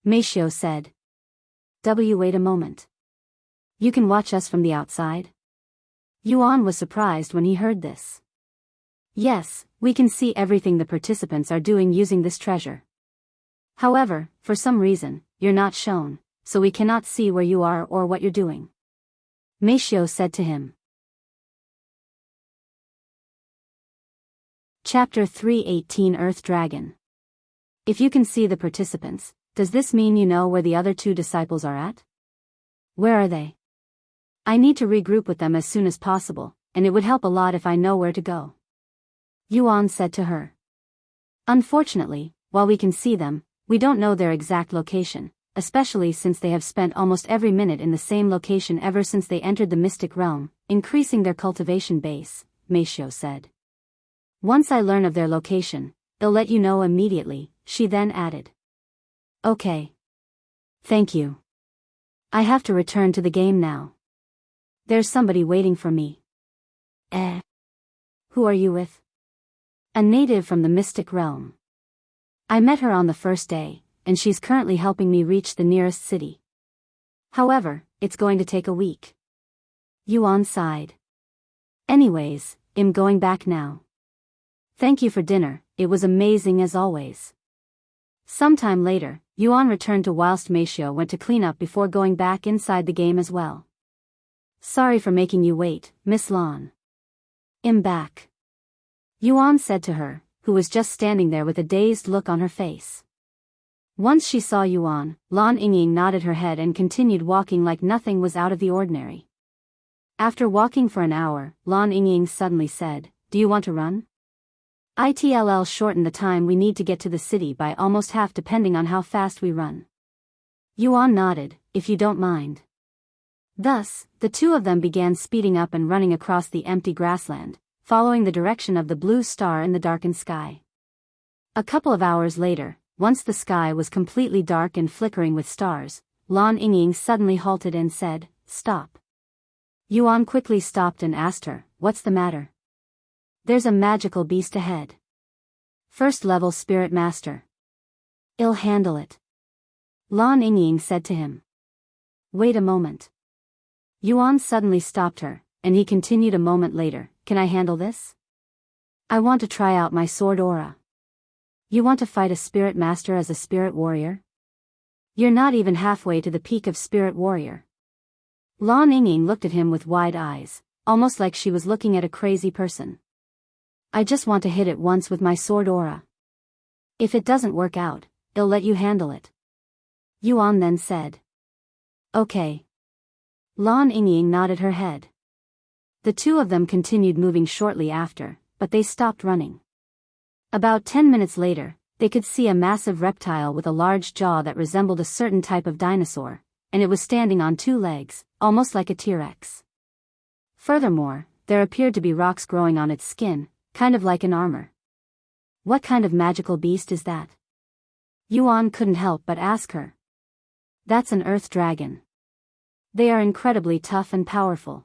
Meishio said. Wait a moment. You can watch us from the outside? Yuan was surprised when he heard this. Yes, we can see everything the participants are doing using this treasure. However, for some reason, you're not shown, so we cannot see where you are or what you're doing. Meishio said to him. Chapter 318 Earth Dragon. If you can see the participants, does this mean you know where the other 2 disciples are at? Where are they? I need to regroup with them as soon as possible, and it would help a lot if I know where to go. Yuan said to her. Unfortunately, while we can see them, we don't know their exact location, especially since they have spent almost every minute in the same location ever since they entered the mystic realm, increasing their cultivation base, Meishio said. Once I learn of their location, I'll let you know immediately, she then added. Okay. Thank you. I have to return to the game now. There's somebody waiting for me. Who are you with? A native from the mystic realm. I met her on the first day, and she's currently helping me reach the nearest city. However, it's going to take a week. Yuan sighed. Anyways, I'm going back now. Thank you for dinner, it was amazing as always. Sometime later, Yuan returned to whilst Meishio went to clean up before going back inside the game as well. Sorry for making you wait, Miss Lan. I'm back. Yuan said to her, who was just standing there with a dazed look on her face. Once she saw Yuan, Lan Yingying nodded her head and continued walking like nothing was out of the ordinary. After walking for an hour, Lan Yingying suddenly said, Do you want to run? It'll shorten the time we need to get to the city by almost half depending on how fast we run. Yuan nodded, if you don't mind. Thus, the 2 of them began speeding up and running across the empty grassland, following the direction of the blue star in the darkened sky. A couple of hours later, once the sky was completely dark and flickering with stars, Lan Yingying suddenly halted and said, Stop. Yuan quickly stopped and asked her, What's the matter? There's a magical beast ahead. First level Spirit Master. I'll handle it. Lan Yingying said to him. Wait a moment. Yuan suddenly stopped her, and he continued a moment later, Can I handle this? I want to try out my sword aura. You want to fight a Spirit Master as a Spirit Warrior? You're not even halfway to the peak of Spirit Warrior. Lan Yingying looked at him with wide eyes, almost like she was looking at a crazy person. I just want to hit it once with my sword aura. If it doesn't work out, I'll let you handle it. Yuan then said. Okay. Lan Yingying nodded her head. The 2 of them continued moving shortly after, but they stopped running. About 10 minutes later, they could see a massive reptile with a large jaw that resembled a certain type of dinosaur, and it was standing on 2 legs, almost like a T-Rex. Furthermore, there appeared to be rocks growing on its skin, kind of like an armor. What kind of magical beast is that? Yuan couldn't help but ask her. That's an earth dragon. They are incredibly tough and powerful.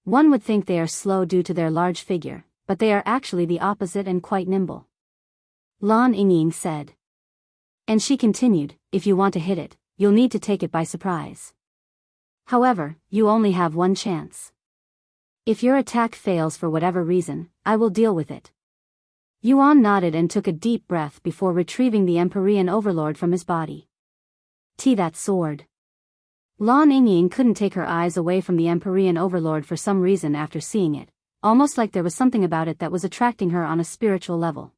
One would think they are slow due to their large figure, but they are actually the opposite and quite nimble. Lan Yingying said. And she continued, if you want to hit it, you'll need to take it by surprise. However, you only have one chance. If your attack fails for whatever reason, I will deal with it. Yuan nodded and took a deep breath before retrieving the Empyrean Overlord from his body. That sword. Lan Yingying couldn't take her eyes away from the Empyrean Overlord for some reason after seeing it, almost like there was something about it that was attracting her on a spiritual level.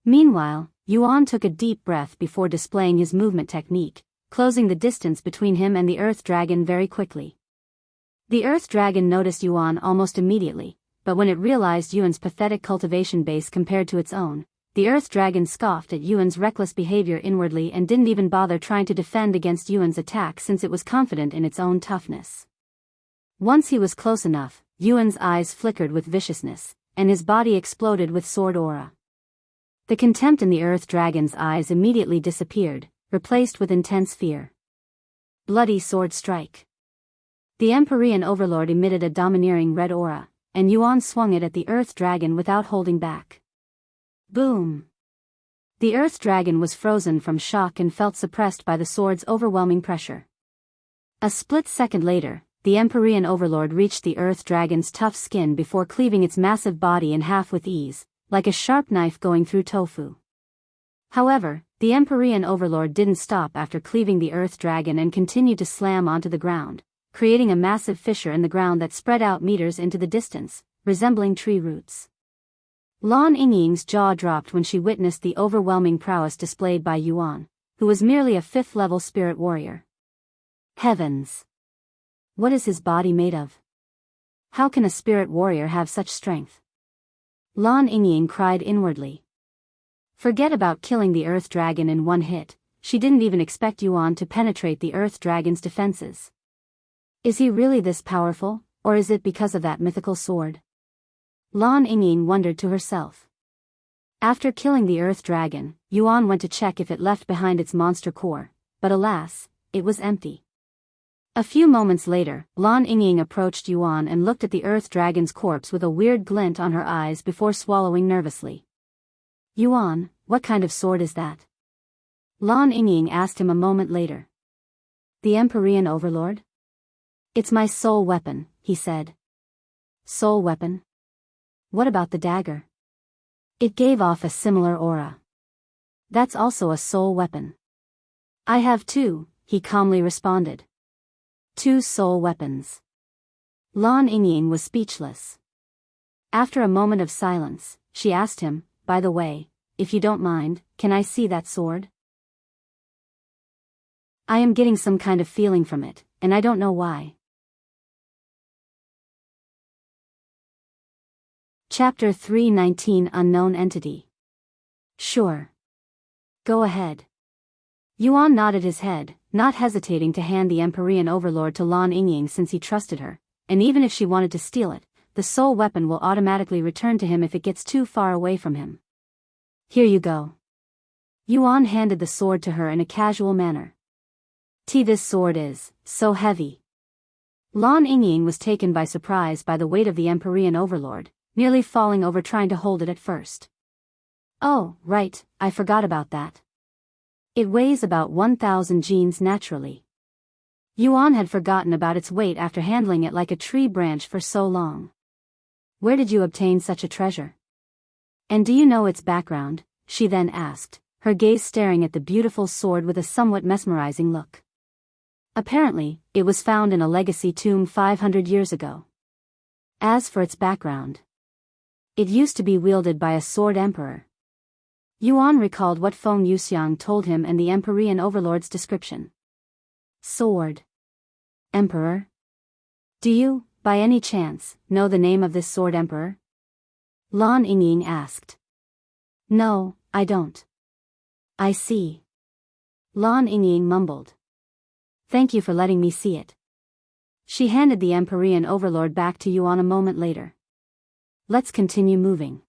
Meanwhile, Yuan took a deep breath before displaying his movement technique, closing the distance between him and the Earth Dragon very quickly. The Earth Dragon noticed Yuan almost immediately, but when it realized Yuan's pathetic cultivation base compared to its own, the Earth Dragon scoffed at Yuan's reckless behavior inwardly and didn't even bother trying to defend against Yuan's attack since it was confident in its own toughness. Once he was close enough, Yuan's eyes flickered with viciousness, and his body exploded with sword aura. The contempt in the Earth Dragon's eyes immediately disappeared, replaced with intense fear. Bloody sword strike. The Empyrean Overlord emitted a domineering red aura, and Yuan swung it at the Earth Dragon without holding back. Boom! The Earth Dragon was frozen from shock and felt suppressed by the sword's overwhelming pressure. A split second later, the Empyrean Overlord reached the Earth Dragon's tough skin before cleaving its massive body in half with ease, like a sharp knife going through tofu. However, the Empyrean Overlord didn't stop after cleaving the Earth Dragon and continued to slam onto the ground, creating a massive fissure in the ground that spread out meters into the distance, resembling tree roots. Lan Yingying's jaw dropped when she witnessed the overwhelming prowess displayed by Yuan, who was merely a 5th-level spirit warrior. Heavens! What is his body made of? How can a spirit warrior have such strength? Lan Yingying cried inwardly. Forget about killing the Earth Dragon in one hit, she didn't even expect Yuan to penetrate the Earth Dragon's defenses. Is he really this powerful, or is it because of that mythical sword? Lan Yingying wondered to herself. After killing the Earth Dragon, Yuan went to check if it left behind its monster core, but alas, it was empty. A few moments later, Lan Yingying approached Yuan and looked at the Earth Dragon's corpse with a weird glint on her eyes before swallowing nervously. Yuan, what kind of sword is that? Lan Yingying asked him a moment later. The Empyrean Overlord? It's my soul weapon, he said. Soul weapon? What about the dagger? It gave off a similar aura. That's also a soul weapon. I have two, he calmly responded. 2 soul weapons. Lan Yingying was speechless. After a moment of silence, she asked him, by the way, if you don't mind, can I see that sword? I am getting some kind of feeling from it, and I don't know why. Chapter 319 Unknown Entity. Sure. Go ahead. Yuan nodded his head, not hesitating to hand the Empyrean Overlord to Lan Yingying since he trusted her, and even if she wanted to steal it, the soul weapon will automatically return to him if it gets too far away from him. Here you go. Yuan handed the sword to her in a casual manner. This sword is so heavy. Lan Yingying was taken by surprise by the weight of the Empyrean Overlord, nearly falling over trying to hold it at first. Oh, right, I forgot about that. It weighs about 1,000 genes naturally. Yuan had forgotten about its weight after handling it like a tree branch for so long. Where did you obtain such a treasure? And do you know its background? She then asked, her gaze staring at the beautiful sword with a somewhat mesmerizing look. Apparently, it was found in a legacy tomb 500 years ago. As for its background, it used to be wielded by a sword emperor. Yuan recalled what Feng Yuxiang told him and the Empyrean Overlord's description. Sword. Emperor? Do you, by any chance, know the name of this sword emperor? Lan Yingying asked. No, I don't. I see. Lan Yingying mumbled. Thank you for letting me see it. She handed the Empyrean Overlord back to Yuan a moment later. Let's continue moving.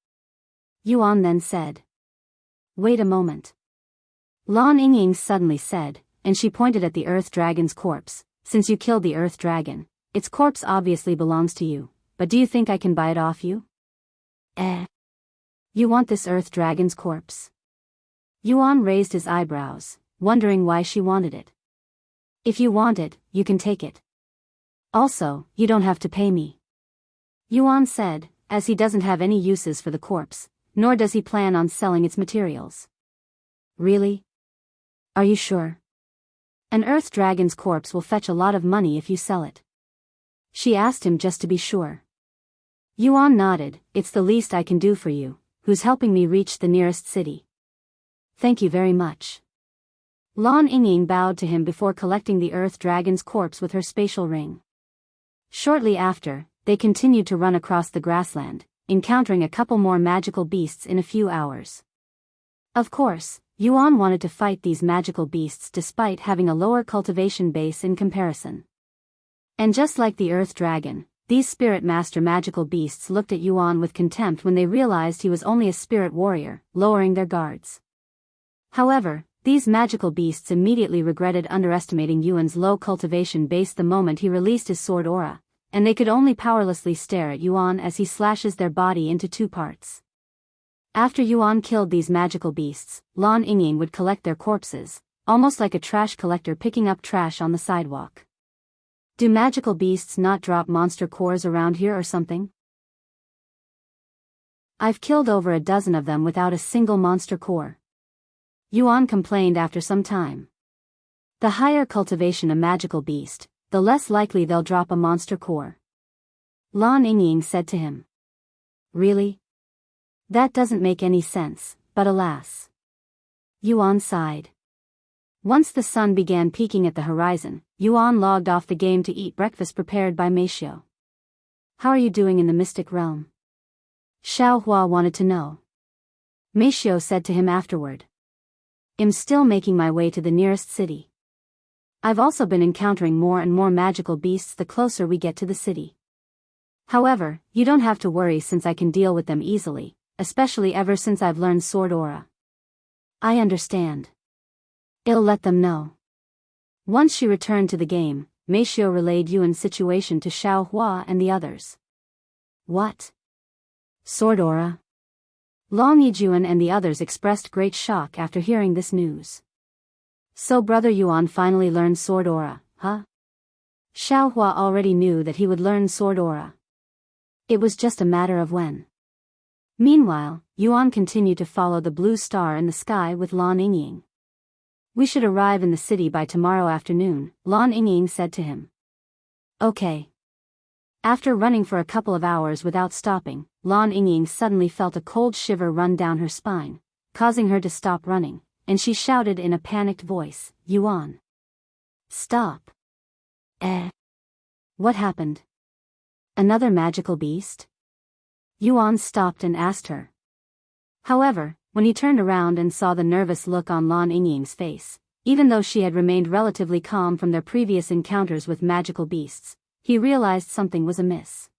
Yuan then said. Wait a moment. Lan Yingying suddenly said, and she pointed at the Earth Dragon's corpse. Since you killed the Earth Dragon, its corpse obviously belongs to you, but do you think I can buy it off you? You want this Earth Dragon's corpse? Yuan raised his eyebrows, wondering why she wanted it. If you want it, you can take it. Also, you don't have to pay me. Yuan said, as he doesn't have any uses for the corpse, nor does he plan on selling its materials. Really? Are you sure? An Earth Dragon's corpse will fetch a lot of money if you sell it. She asked him just to be sure. Yuan nodded, it's the least I can do for you, who's helping me reach the nearest city. Thank you very much. Lan Yingying bowed to him before collecting the Earth Dragon's corpse with her spatial ring. Shortly after, they continued to run across the grassland, encountering a couple more magical beasts in a few hours. Of course, Yuan wanted to fight these magical beasts despite having a lower cultivation base in comparison. And just like the Earth Dragon, these Spirit Master magical beasts looked at Yuan with contempt when they realized he was only a spirit warrior, lowering their guards. However, these magical beasts immediately regretted underestimating Yuan's low cultivation base the moment he released his sword aura, and they could only powerlessly stare at Yuan as he slashes their body into 2 parts. After Yuan killed these magical beasts, Lan Yingying would collect their corpses, almost like a trash collector picking up trash on the sidewalk. Do magical beasts not drop monster cores around here or something? I've killed over a dozen of them without a single monster core. Yuan complained after some time. The higher cultivation a magical beast, the less likely they'll drop a monster core. Lan Yingying said to him. Really? That doesn't make any sense, but alas. Yuan sighed. Once the sun began peeking at the horizon, Yuan logged off the game to eat breakfast prepared by Meishio. How are you doing in the mystic realm? Xiaohua wanted to know. Meishio said to him afterward. I'm still making my way to the nearest city. I've also been encountering more and more magical beasts the closer we get to the city. However, you don't have to worry since I can deal with them easily, especially ever since I've learned Sword Aura. I understand. I'll let them know. Once she returned to the game, Meishio relayed Yuan's situation to Xiaohua and the others. What? Sword Aura? Long Yijuan and the others expressed great shock after hearing this news. So Brother Yuan finally learned Sword Aura, huh? Xiaohua already knew that he would learn Sword Aura. It was just a matter of when. Meanwhile, Yuan continued to follow the blue star in the sky with Lan Yingying. We should arrive in the city by tomorrow afternoon, Lan Yingying said to him. Okay. After running for a couple of hours without stopping, Lan Yingying suddenly felt a cold shiver run down her spine, causing her to stop running, and she shouted in a panicked voice, Yuan. Stop. What happened? Another magical beast? Yuan stopped and asked her. However, when he turned around and saw the nervous look on Lan Yingying's face, even though she had remained relatively calm from their previous encounters with magical beasts, he realized something was amiss.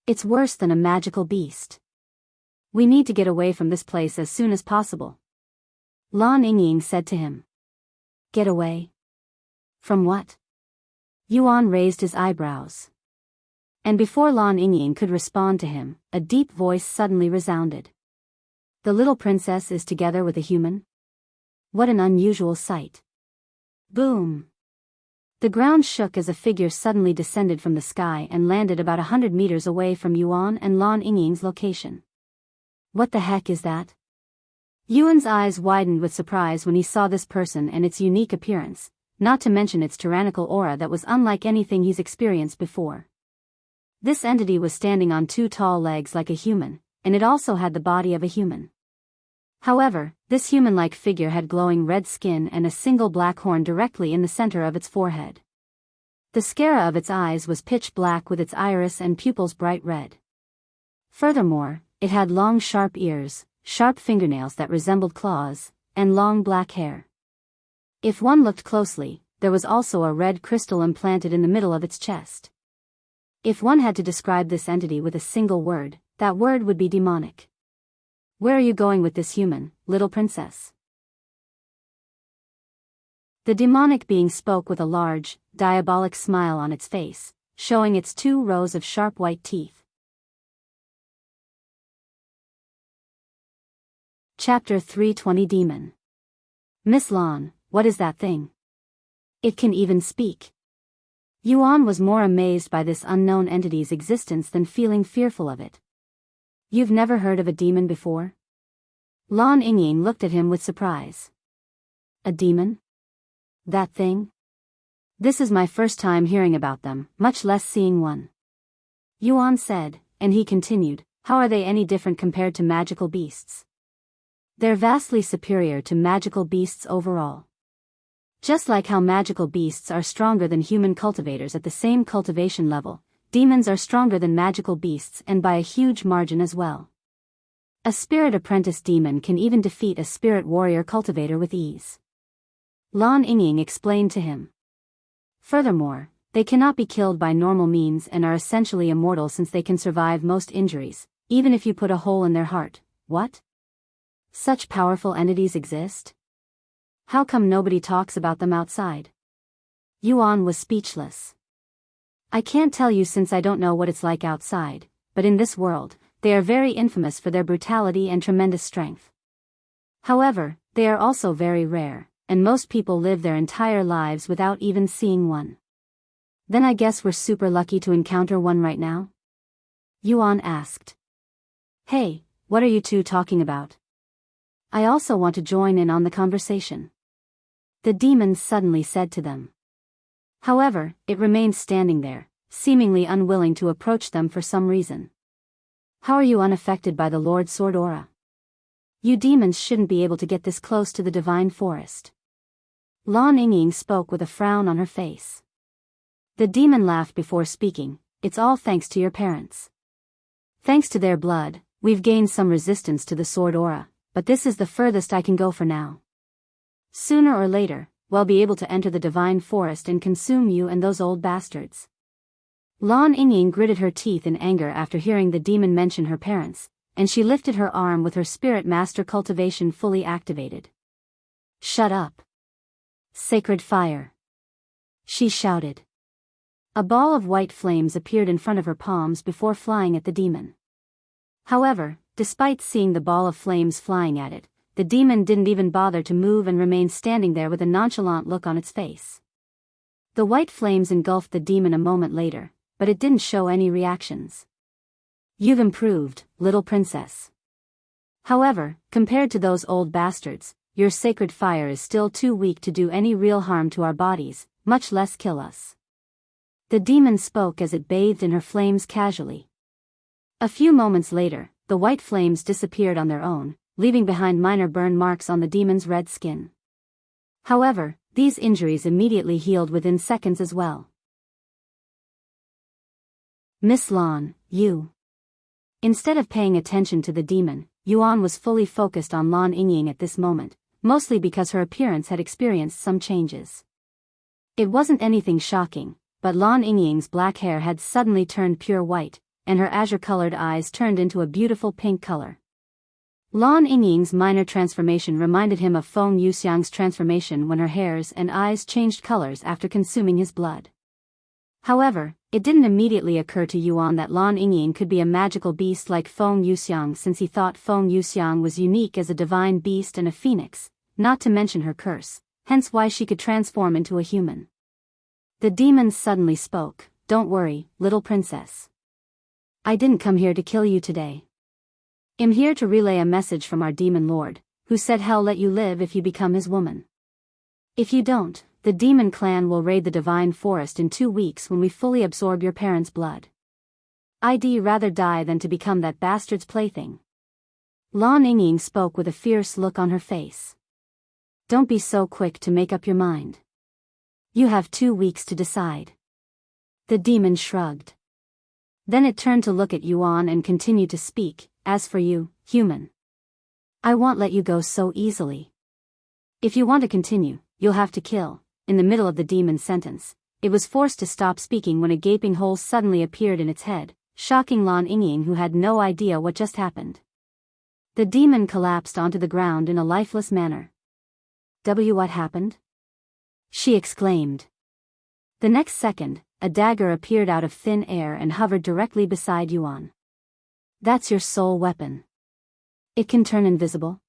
It's worse than a magical beast. We need to get away from this place as soon as possible. Lan Yingying said to him. Get away? From what? Yuan raised his eyebrows. And before Lan Yingying could respond to him, a deep voice suddenly resounded. The little princess is together with a human? What an unusual sight. Boom! The ground shook as a figure suddenly descended from the sky and landed about 100 meters away from Yuan and Lan Yingying's location. What the heck is that? Yuan's eyes widened with surprise when he saw this person and its unique appearance, not to mention its tyrannical aura that was unlike anything he's experienced before. This entity was standing on two tall legs like a human, and it also had the body of a human. However, this human-like figure had glowing red skin and a single black horn directly in the center of its forehead. The sclera of its eyes was pitch black with its iris and pupils bright red. Furthermore, it had long sharp ears, sharp fingernails that resembled claws, and long black hair. If one looked closely, there was also a red crystal implanted in the middle of its chest. If one had to describe this entity with a single word, that word would be demonic. Where are you going with this human, little princess? The demonic being spoke with a large, diabolic smile on its face, showing its 2 rows of sharp white teeth. Chapter 320 Demon. Miss Lan, what is that thing? It can even speak. Yuan was more amazed by this unknown entity's existence than feeling fearful of it. You've never heard of a demon before? Lan Yingying looked at him with surprise. A demon? That thing? This is my first time hearing about them, much less seeing one. Yuan said, and he continued, how are they any different compared to magical beasts? They're vastly superior to magical beasts overall. Just like how magical beasts are stronger than human cultivators at the same cultivation level, demons are stronger than magical beasts and by a huge margin as well. A spirit apprentice demon can even defeat a spirit warrior cultivator with ease. Lan Yingying explained to him. Furthermore, they cannot be killed by normal means and are essentially immortal since they can survive most injuries, even if you put a hole in their heart. What? Such powerful entities exist? How come nobody talks about them outside? Yuan was speechless. I can't tell you since I don't know what it's like outside, but in this world, they are very infamous for their brutality and tremendous strength. However, they are also very rare, and most people live their entire lives without even seeing one. Then I guess we're super lucky to encounter one right now? Yuan asked. Hey, what are you two talking about? I also want to join in on the conversation. The demon suddenly said to them. However, it remained standing there, seemingly unwilling to approach them for some reason. How are you unaffected by the Lord's sword aura? You demons shouldn't be able to get this close to the divine forest. Lan Yingying spoke with a frown on her face. The demon laughed before speaking. It's all thanks to your parents. Thanks to their blood, we've gained some resistance to the sword aura, but this is the furthest I can go for now. Sooner or later, we'll be able to enter the divine forest and consume you and those old bastards. Lan Yingying gritted her teeth in anger after hearing the demon mention her parents, and she lifted her arm with her spirit master cultivation fully activated. Shut up. Sacred fire. She shouted. A ball of white flames appeared in front of her palms before flying at the demon. However, despite seeing the ball of flames flying at it, the demon didn't even bother to move and remained standing there with a nonchalant look on its face. The white flames engulfed the demon a moment later, but it didn't show any reactions. You've improved, little princess. However, compared to those old bastards, your sacred fire is still too weak to do any real harm to our bodies, much less kill us. The demon spoke as it bathed in her flames casually. A few moments later, the white flames disappeared on their own, leaving behind minor burn marks on the demon's red skin. However, these injuries immediately healed within seconds as well. Miss Lan, you. Instead of paying attention to the demon, Yuan was fully focused on Lan Yingying at this moment, mostly because her appearance had experienced some changes. It wasn't anything shocking, but Lan Yingying's black hair had suddenly turned pure white, and her azure-colored eyes turned into a beautiful pink color. Lan Yingying's minor transformation reminded him of Feng Yuxiang's transformation when her hairs and eyes changed colors after consuming his blood. However, it didn't immediately occur to Yuan that Lan Yingying could be a magical beast like Feng Yuxiang, since he thought Feng Yuxiang was unique as a divine beast and a phoenix, not to mention her curse, hence why she could transform into a human. The demon suddenly spoke. Don't worry, little princess. I didn't come here to kill you today. I'm here to relay a message from our demon lord, who said he'll let you live if you become his woman. If you don't, the demon clan will raid the divine forest in 2 weeks when we fully absorb your parents' blood. I'd rather die than to become that bastard's plaything. Lan Yingying spoke with a fierce look on her face. Don't be so quick to make up your mind. You have 2 weeks to decide. The demon shrugged. Then it turned to look at Yuan and continued to speak. As for you, human, I won't let you go so easily. If you want to continue, you'll have to kill. In the middle of the demon's sentence, it was forced to stop speaking when a gaping hole suddenly appeared in its head, shocking Lan Yingying, who had no idea what just happened. The demon collapsed onto the ground in a lifeless manner. What happened? She exclaimed. The next second, a dagger appeared out of thin air and hovered directly beside Yuan. That's your soul weapon. It can turn invisible?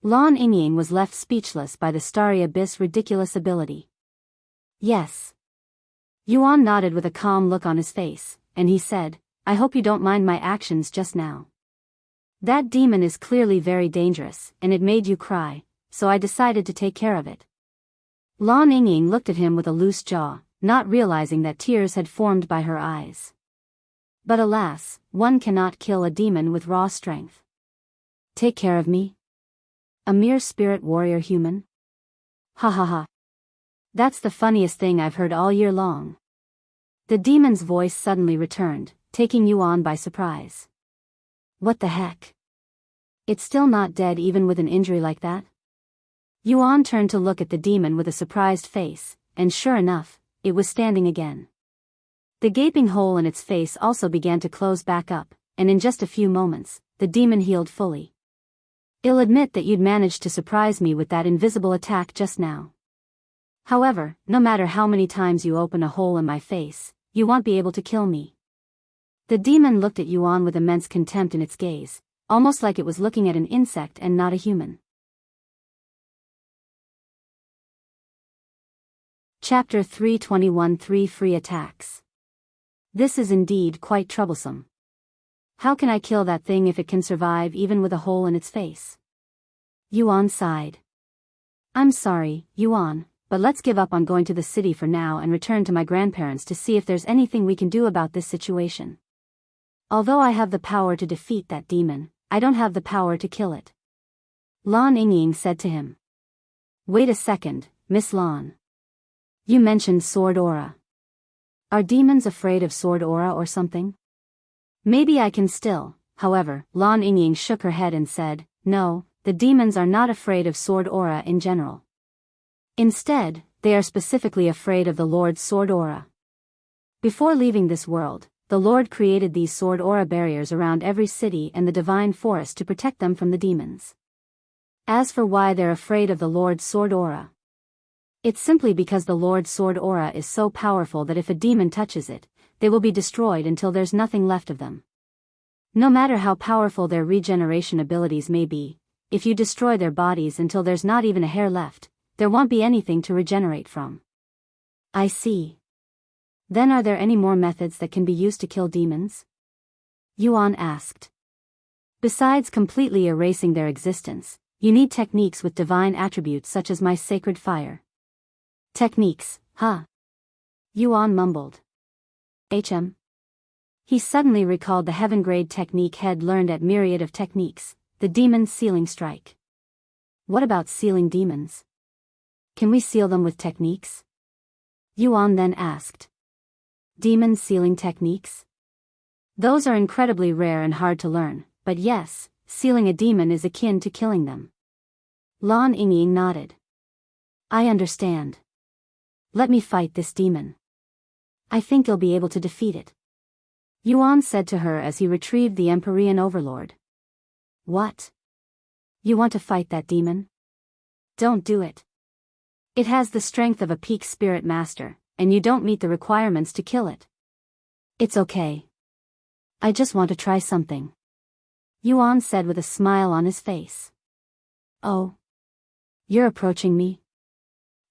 Lan Yingying was left speechless by the starry abyss' ridiculous ability. Yes. Yuan nodded with a calm look on his face, and he said, I hope you don't mind my actions just now. That demon is clearly very dangerous, and it made you cry, so I decided to take care of it. Lan Yingying looked at him with a loose jaw, not realizing that tears had formed by her eyes. But alas, one cannot kill a demon with raw strength. Take care of me? A mere spirit warrior human? Ha ha ha. That's the funniest thing I've heard all year long. The demon's voice suddenly returned, taking Yuan by surprise. What the heck? It's still not dead even with an injury like that? Yuan turned to look at the demon with a surprised face, and sure enough, it was standing again. The gaping hole in its face also began to close back up, and in just a few moments, the demon healed fully. I'll admit that you'd managed to surprise me with that invisible attack just now. However, no matter how many times you open a hole in my face, you won't be able to kill me. The demon looked at Yuan with immense contempt in its gaze, almost like it was looking at an insect and not a human. Chapter 321 3 Free Attacks. This is indeed quite troublesome. How can I kill that thing if it can survive even with a hole in its face? Yuan sighed. I'm sorry, Yuan, but let's give up on going to the city for now and return to my grandparents to see if there's anything we can do about this situation. Although I have the power to defeat that demon, I don't have the power to kill it. Lan Yingying said to him. Wait a second, Miss Lan. You mentioned sword aura. Are demons afraid of sword aura or something? Maybe I can still, however, Lan Yingying shook her head and said, no, the demons are not afraid of sword aura in general. Instead, they are specifically afraid of the Lord's sword aura. Before leaving this world, the Lord created these sword aura barriers around every city and the divine forest to protect them from the demons. As for why they're afraid of the Lord's sword aura, it's simply because the Lord's sword aura is so powerful that if a demon touches it, they will be destroyed until there's nothing left of them. No matter how powerful their regeneration abilities may be, if you destroy their bodies until there's not even a hair left, there won't be anything to regenerate from. I see. Then are there any more methods that can be used to kill demons? Yuan asked. Besides completely erasing their existence, you need techniques with divine attributes such as my sacred fire. Techniques, huh? Yuan mumbled. He suddenly recalled the heaven-grade technique he'd learned at Myriad of Techniques, the demon's sealing strike. What about sealing demons? Can we seal them with techniques? Yuan then asked. Demon sealing techniques? Those are incredibly rare and hard to learn, but yes, sealing a demon is akin to killing them. Lan Yingying nodded. I understand. Let me fight this demon. I think you'll be able to defeat it. Yuan said to her as he retrieved the Empyrean Overlord. What? You want to fight that demon? Don't do it. It has the strength of a peak spirit master, and you don't meet the requirements to kill it. It's okay. I just want to try something. Yuan said with a smile on his face. Oh. You're approaching me?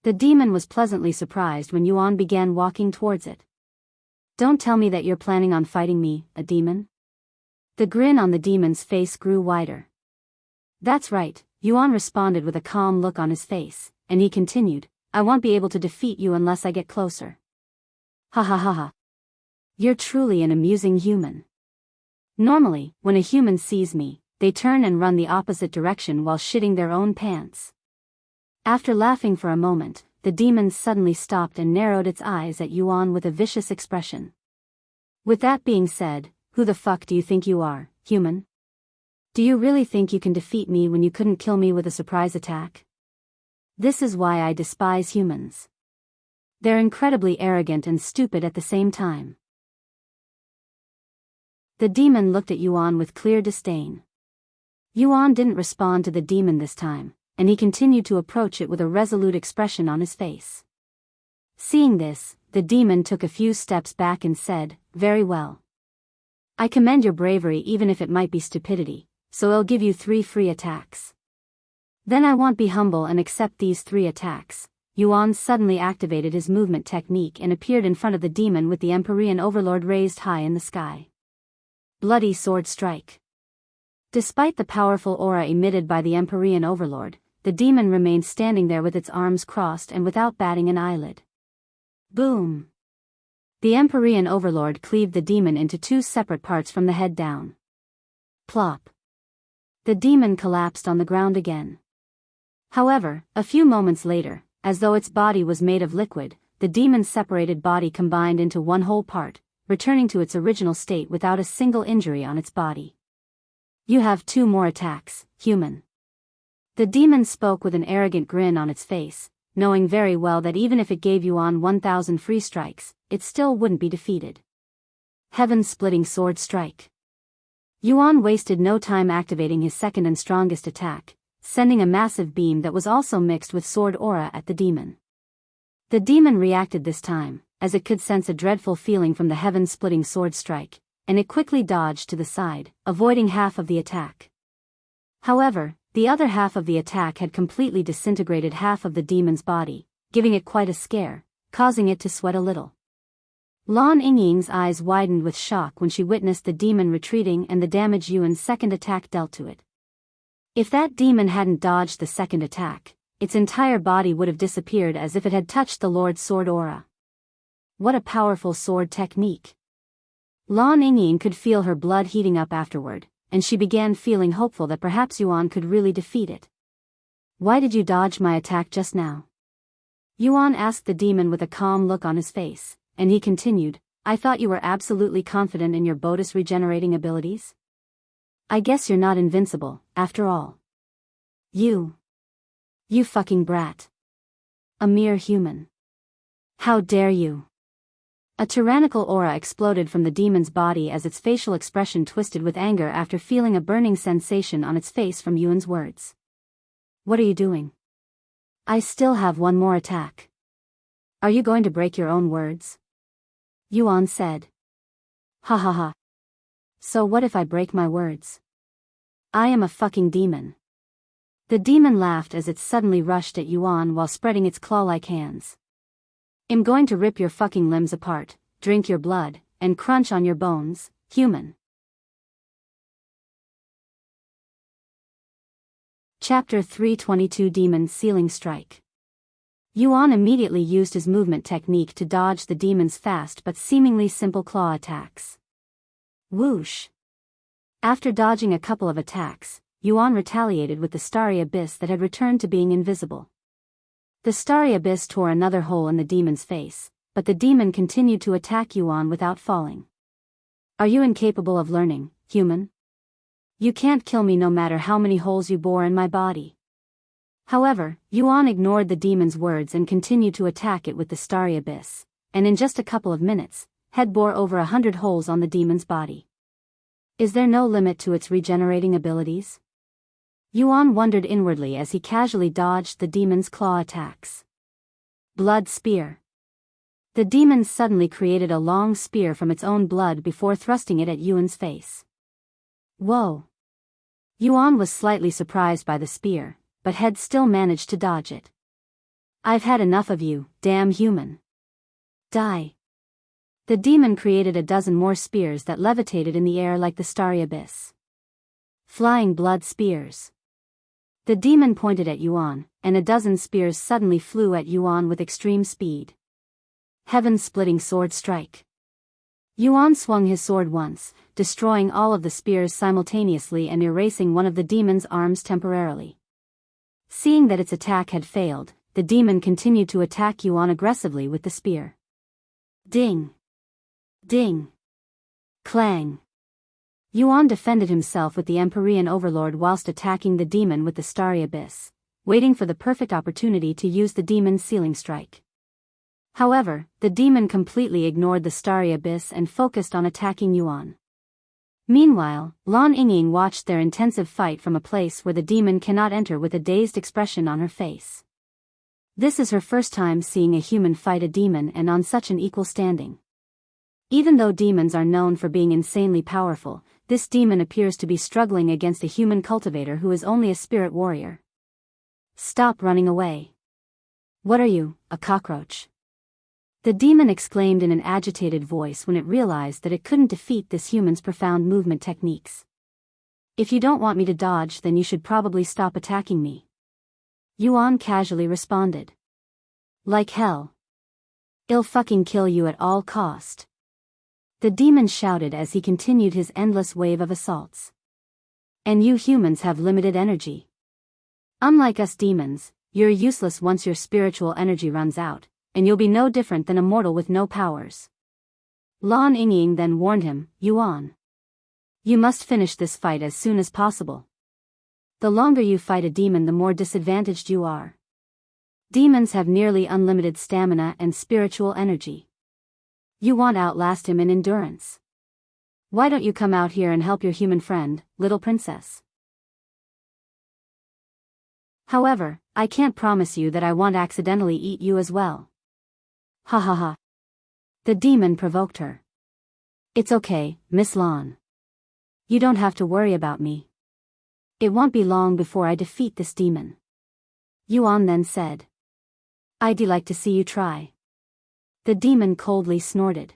The demon was pleasantly surprised when Yuan began walking towards it. Don't tell me that you're planning on fighting me, a demon? The grin on the demon's face grew wider. That's right, Yuan responded with a calm look on his face, and he continued, I won't be able to defeat you unless I get closer. Ha ha ha ha. You're truly an amusing human. Normally, when a human sees me, they turn and run the opposite direction while shitting their own pants. After laughing for a moment, the demon suddenly stopped and narrowed its eyes at Yuan with a vicious expression. With that being said, who the fuck do you think you are, human? Do you really think you can defeat me when you couldn't kill me with a surprise attack? This is why I despise humans. They're incredibly arrogant and stupid at the same time. The demon looked at Yuan with clear disdain. Yuan didn't respond to the demon this time, and he continued to approach it with a resolute expression on his face. Seeing this, the demon took a few steps back and said, Very well. I commend your bravery even if it might be stupidity, so I'll give you 3 free attacks. Then I won't be humble and accept these 3 attacks. Yuan suddenly activated his movement technique and appeared in front of the demon with the Empyrean Overlord raised high in the sky. Bloody Sword Strike. Despite the powerful aura emitted by the Empyrean Overlord, the demon remained standing there with its arms crossed and without batting an eyelid. Boom! The Empyrean Overlord cleaved the demon into 2 separate parts from the head down. Plop! The demon collapsed on the ground again. However, a few moments later, as though its body was made of liquid, the demon's separated body combined into one whole part, returning to its original state without a single injury on its body. You have 2 more attacks, human. The demon spoke with an arrogant grin on its face, knowing very well that even if it gave Yuan 1,000 free strikes, it still wouldn't be defeated. Heaven-splitting sword strike. Yuan wasted no time activating his second and strongest attack, sending a massive beam that was also mixed with sword aura at the demon. The demon reacted this time, as it could sense a dreadful feeling from the heaven-splitting sword strike, and it quickly dodged to the side, avoiding half of the attack. However, the other half of the attack had completely disintegrated half of the demon's body, giving it quite a scare, causing it to sweat a little. Lan Yingying's eyes widened with shock when she witnessed the demon retreating and the damage Yuan's second attack dealt to it. If that demon hadn't dodged the second attack, its entire body would have disappeared as if it had touched the Lord's sword aura. What a powerful sword technique! Lan Yingying could feel her blood heating up afterward, and she began feeling hopeful that perhaps Yuan could really defeat it. Why did you dodge my attack just now? Yuan asked the demon with a calm look on his face, and he continued, I thought you were absolutely confident in your bonus regenerating abilities? I guess you're not invincible, after all. You fucking brat. A mere human. How dare you? A tyrannical aura exploded from the demon's body as its facial expression twisted with anger after feeling a burning sensation on its face from Yuan's words. What are you doing? I still have one more attack. Are you going to break your own words? Yuan said. Ha ha ha. So what if I break my words? I am a fucking demon. The demon laughed as it suddenly rushed at Yuan while spreading its claw-like hands. I'm going to rip your fucking limbs apart, drink your blood, and crunch on your bones, human. Chapter 322 Demon's Sealing Strike. Yuan immediately used his movement technique to dodge the demon's fast but seemingly simple claw attacks. Whoosh! After dodging a couple of attacks, Yuan retaliated with the starry abyss that had returned to being invisible. The starry abyss tore another hole in the demon's face, but the demon continued to attack Yuan without falling. Are you incapable of learning, human? You can't kill me no matter how many holes you bore in my body. However, Yuan ignored the demon's words and continued to attack it with the starry abyss, and in just a couple of minutes, had bore over 100 holes on the demon's body. Is there no limit to its regenerating abilities? Yuan wondered inwardly as he casually dodged the demon's claw attacks. Blood spear. The demon suddenly created a long spear from its own blood before thrusting it at Yuan's face. Whoa! Yuan was slightly surprised by the spear, but had still managed to dodge it. I've had enough of you, damn human. Die. The demon created a dozen more spears that levitated in the air like the starry abyss. Flying blood spears. The demon pointed at Yuan, and a dozen spears suddenly flew at Yuan with extreme speed. Heaven-splitting sword strike. Yuan swung his sword once, destroying all of the spears simultaneously and erasing one of the demon's arms temporarily. Seeing that its attack had failed, the demon continued to attack Yuan aggressively with the spear. Ding! Ding! Clang! Yuan defended himself with the Empyrean Overlord whilst attacking the demon with the starry abyss, waiting for the perfect opportunity to use the demon's sealing strike. However, the demon completely ignored the starry abyss and focused on attacking Yuan. Meanwhile, Lan Yingying watched their intensive fight from a place where the demon cannot enter with a dazed expression on her face. This is her first time seeing a human fight a demon and on such an equal standing. Even though demons are known for being insanely powerful, this demon appears to be struggling against a human cultivator who is only a spirit warrior. Stop running away. What are you, a cockroach? The demon exclaimed in an agitated voice when it realized that it couldn't defeat this human's profound movement techniques. If you don't want me to dodge, then you should probably stop attacking me. Yuan casually responded. Like hell. I'll fucking kill you at all cost. The demon shouted as he continued his endless wave of assaults. And you humans have limited energy. Unlike us demons, you're useless once your spiritual energy runs out, and you'll be no different than a mortal with no powers. Lan Yingying then warned him, Yuan. You must finish this fight as soon as possible. The longer you fight a demon, the more disadvantaged you are. Demons have nearly unlimited stamina and spiritual energy. You won't outlast him in endurance. Why don't you come out here and help your human friend, little princess? However, I can't promise you that I won't accidentally eat you as well. Ha ha ha. The demon provoked her. It's okay, Miss Lan. You don't have to worry about me. It won't be long before I defeat this demon. Yuan then said. I'd like to see you try. The demon coldly snorted.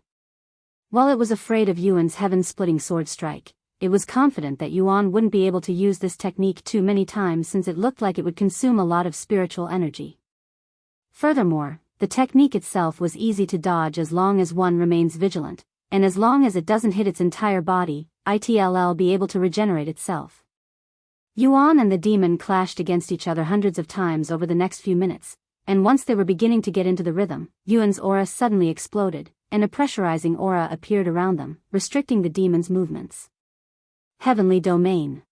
While it was afraid of Yuan's heaven-splitting sword strike, it was confident that Yuan wouldn't be able to use this technique too many times since it looked like it would consume a lot of spiritual energy. Furthermore, the technique itself was easy to dodge as long as one remains vigilant, and as long as it doesn't hit its entire body, it'll be able to regenerate itself. Yuan and the demon clashed against each other hundreds of times over the next few minutes, and once they were beginning to get into the rhythm, Yuan's aura suddenly exploded, and a pressurizing aura appeared around them, restricting the demon's movements. Heavenly Domain.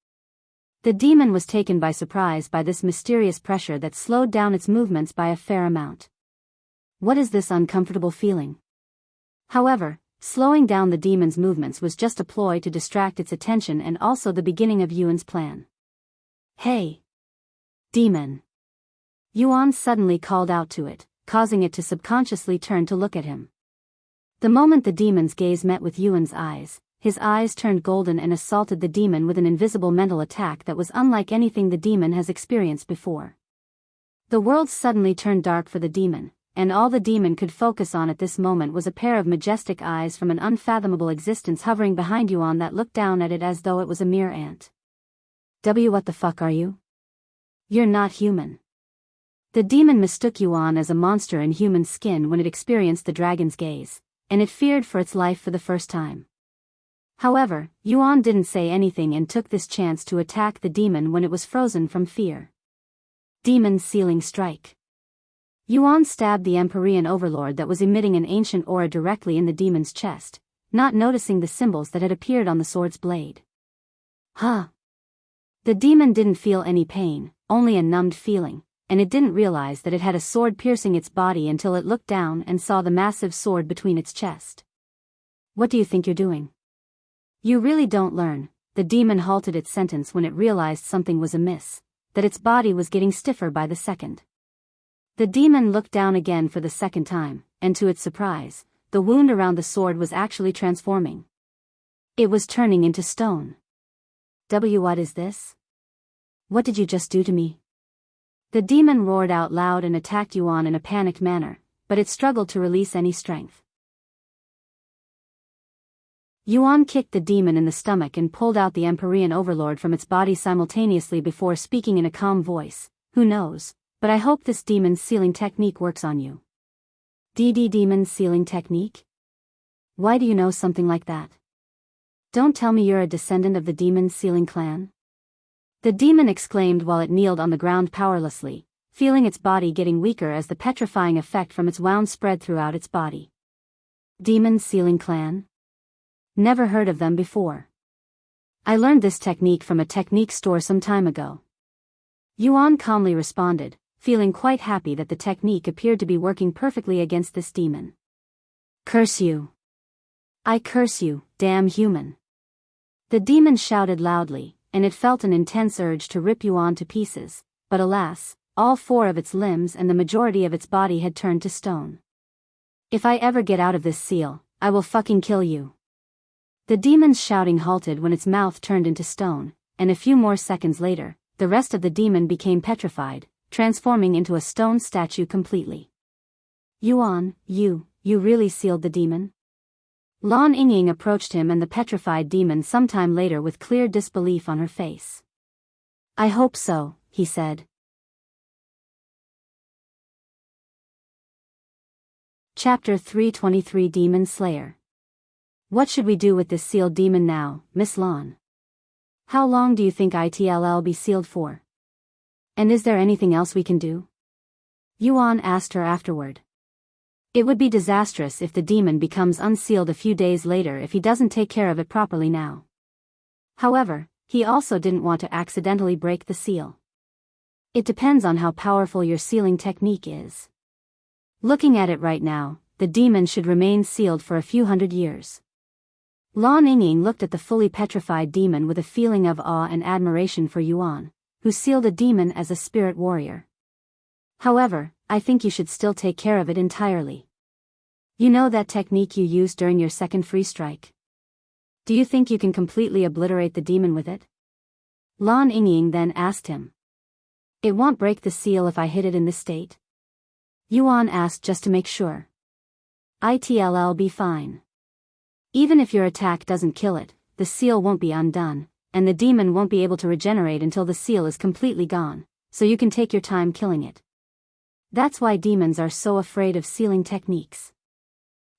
The demon was taken by surprise by this mysterious pressure that slowed down its movements by a fair amount. What is this uncomfortable feeling? However, slowing down the demon's movements was just a ploy to distract its attention and also the beginning of Yuan's plan. Hey! Demon! Yuan suddenly called out to it, causing it to subconsciously turn to look at him. The moment the demon's gaze met with Yuan's eyes, his eyes turned golden and assaulted the demon with an invisible mental attack that was unlike anything the demon has experienced before. The world suddenly turned dark for the demon, and all the demon could focus on at this moment was a pair of majestic eyes from an unfathomable existence hovering behind Yuan that looked down at it as though it was a mere ant. What the fuck are you? You're not human. The demon mistook Yuan as a monster in human skin when it experienced the dragon's gaze, and it feared for its life for the first time. However, Yuan didn't say anything and took this chance to attack the demon when it was frozen from fear. Demon Sealing Strike. Yuan stabbed the Empyrean overlord that was emitting an ancient aura directly in the demon's chest, not noticing the symbols that had appeared on the sword's blade. Huh. The demon didn't feel any pain, only a numbed feeling, and it didn't realize that it had a sword piercing its body until it looked down and saw the massive sword between its chest. What do you think you're doing? You really don't learn. The demon halted its sentence when it realized something was amiss, that its body was getting stiffer by the second. The demon looked down again for the second time, and to its surprise, the wound around the sword was actually transforming. It was turning into stone. What is this? What did you just do to me? The demon roared out loud and attacked Yuan in a panicked manner, but it struggled to release any strength. Yuan kicked the demon in the stomach and pulled out the Empyrean overlord from its body simultaneously before speaking in a calm voice. Who knows, but I hope this demon sealing technique works on you. Demon sealing technique? Why do you know something like that? Don't tell me you're a descendant of the demon sealing clan? The demon exclaimed while it kneeled on the ground powerlessly, feeling its body getting weaker as the petrifying effect from its wound spread throughout its body. Demon sealing clan? Never heard of them before. I learned this technique from a technique store some time ago. Yuan calmly responded, feeling quite happy that the technique appeared to be working perfectly against this demon. Curse you! I curse you, damn human! The demon shouted loudly, and it felt an intense urge to rip Yuan to pieces, but alas, all four of its limbs and the majority of its body had turned to stone. If I ever get out of this seal, I will fucking kill you. The demon's shouting halted when its mouth turned into stone, and a few more seconds later, the rest of the demon became petrified, transforming into a stone statue completely. Yuan, you really sealed the demon? Lan Yingying approached him and the petrified demon sometime later with clear disbelief on her face. I hope so, he said. Chapter 323 Demon Slayer. What should we do with this sealed demon now, Miss Lan? How long do you think it'll be sealed for? And is there anything else we can do? Yuan asked her afterward. It would be disastrous if the demon becomes unsealed a few days later if he doesn't take care of it properly now. However, he also didn't want to accidentally break the seal. It depends on how powerful your sealing technique is. Looking at it right now, the demon should remain sealed for a few hundred years. Lan Yingying looked at the fully petrified demon with a feeling of awe and admiration for Yuan, who sealed a demon as a spirit warrior. However, I think you should still take care of it entirely. You know that technique you used during your second free strike? Do you think you can completely obliterate the demon with it? Lan Yingying then asked him. It won't break the seal if I hit it in this state? Yuan asked just to make sure. It'll be fine. Even if your attack doesn't kill it, the seal won't be undone, and the demon won't be able to regenerate until the seal is completely gone, so you can take your time killing it. That's why demons are so afraid of sealing techniques.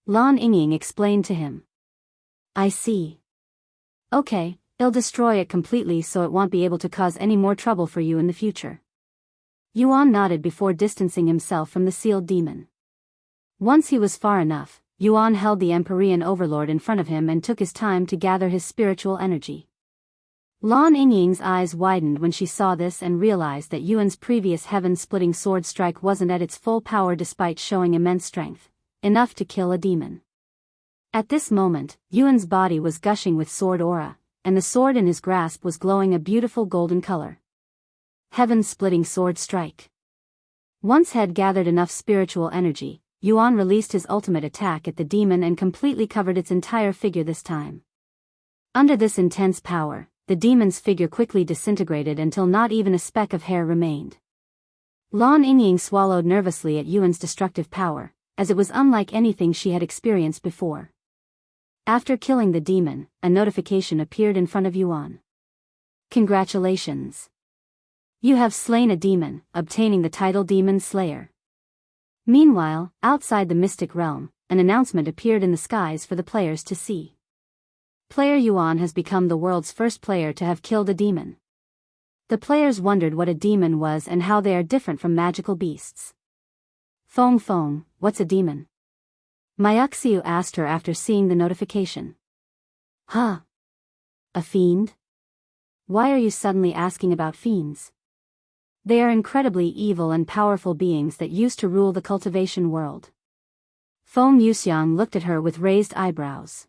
Lan Yingying explained to him. I see. Okay, I'll destroy it completely so it won't be able to cause any more trouble for you in the future. Yuan nodded before distancing himself from the sealed demon. Once he was far enough, Yuan held the Empyrean overlord in front of him and took his time to gather his spiritual energy. Lan Yingying's eyes widened when she saw this and realized that Yuan's previous heaven-splitting sword strike wasn't at its full power despite showing immense strength, enough to kill a demon. At this moment, Yuan's body was gushing with sword aura, and the sword in his grasp was glowing a beautiful golden color. Heaven-splitting sword strike. Once had gathered enough spiritual energy, Yuan released his ultimate attack at the demon and completely covered its entire figure this time. Under this intense power, the demon's figure quickly disintegrated until not even a speck of hair remained. Lan Yingying swallowed nervously at Yuan's destructive power, as it was unlike anything she had experienced before. After killing the demon, a notification appeared in front of Yuan. Congratulations! You have slain a demon, obtaining the title Demon Slayer. Meanwhile, outside the mystic realm, an announcement appeared in the skies for the players to see. Player Yuan has become the world's first player to have killed a demon. The players wondered what a demon was and how they are different from magical beasts. Feng, what's a demon? Wuxia asked her after seeing the notification. Huh? A fiend? Why are you suddenly asking about fiends? They are incredibly evil and powerful beings that used to rule the cultivation world. Feng Yuxiang looked at her with raised eyebrows.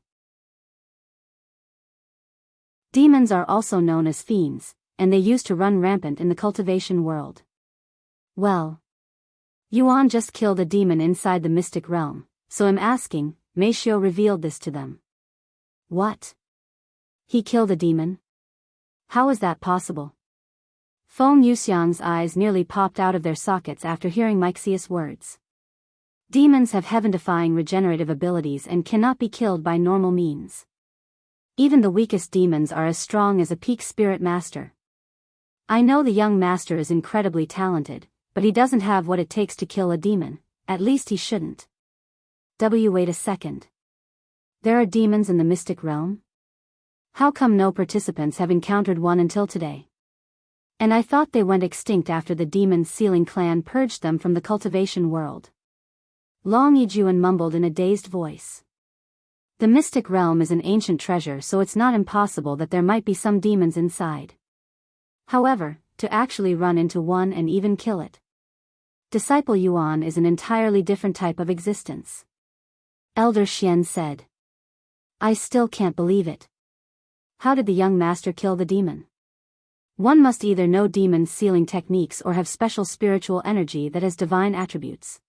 Demons are also known as fiends, and they used to run rampant in the cultivation world. Well, Yuan just killed a demon inside the mystic realm, so I'm asking, Meishio revealed this to them. What? He killed a demon? How is that possible? Feng Yuxiang's eyes nearly popped out of their sockets after hearing Wuxia's words. Demons have heaven-defying regenerative abilities and cannot be killed by normal means. Even the weakest demons are as strong as a peak spirit master. I know the young master is incredibly talented, but he doesn't have what it takes to kill a demon, at least he shouldn't. Wait a second. There are demons in the mystic realm? How come no participants have encountered one until today? And I thought they went extinct after the demon sealing clan purged them from the cultivation world. Long Yijuan mumbled in a dazed voice. The mystic realm is an ancient treasure, so it's not impossible that there might be some demons inside. However, to actually run into one and even kill it. Disciple Yuan is an entirely different type of existence. Elder Xian said. I still can't believe it. How did the young master kill the demon? One must either know demon sealing techniques or have special spiritual energy that has divine attributes.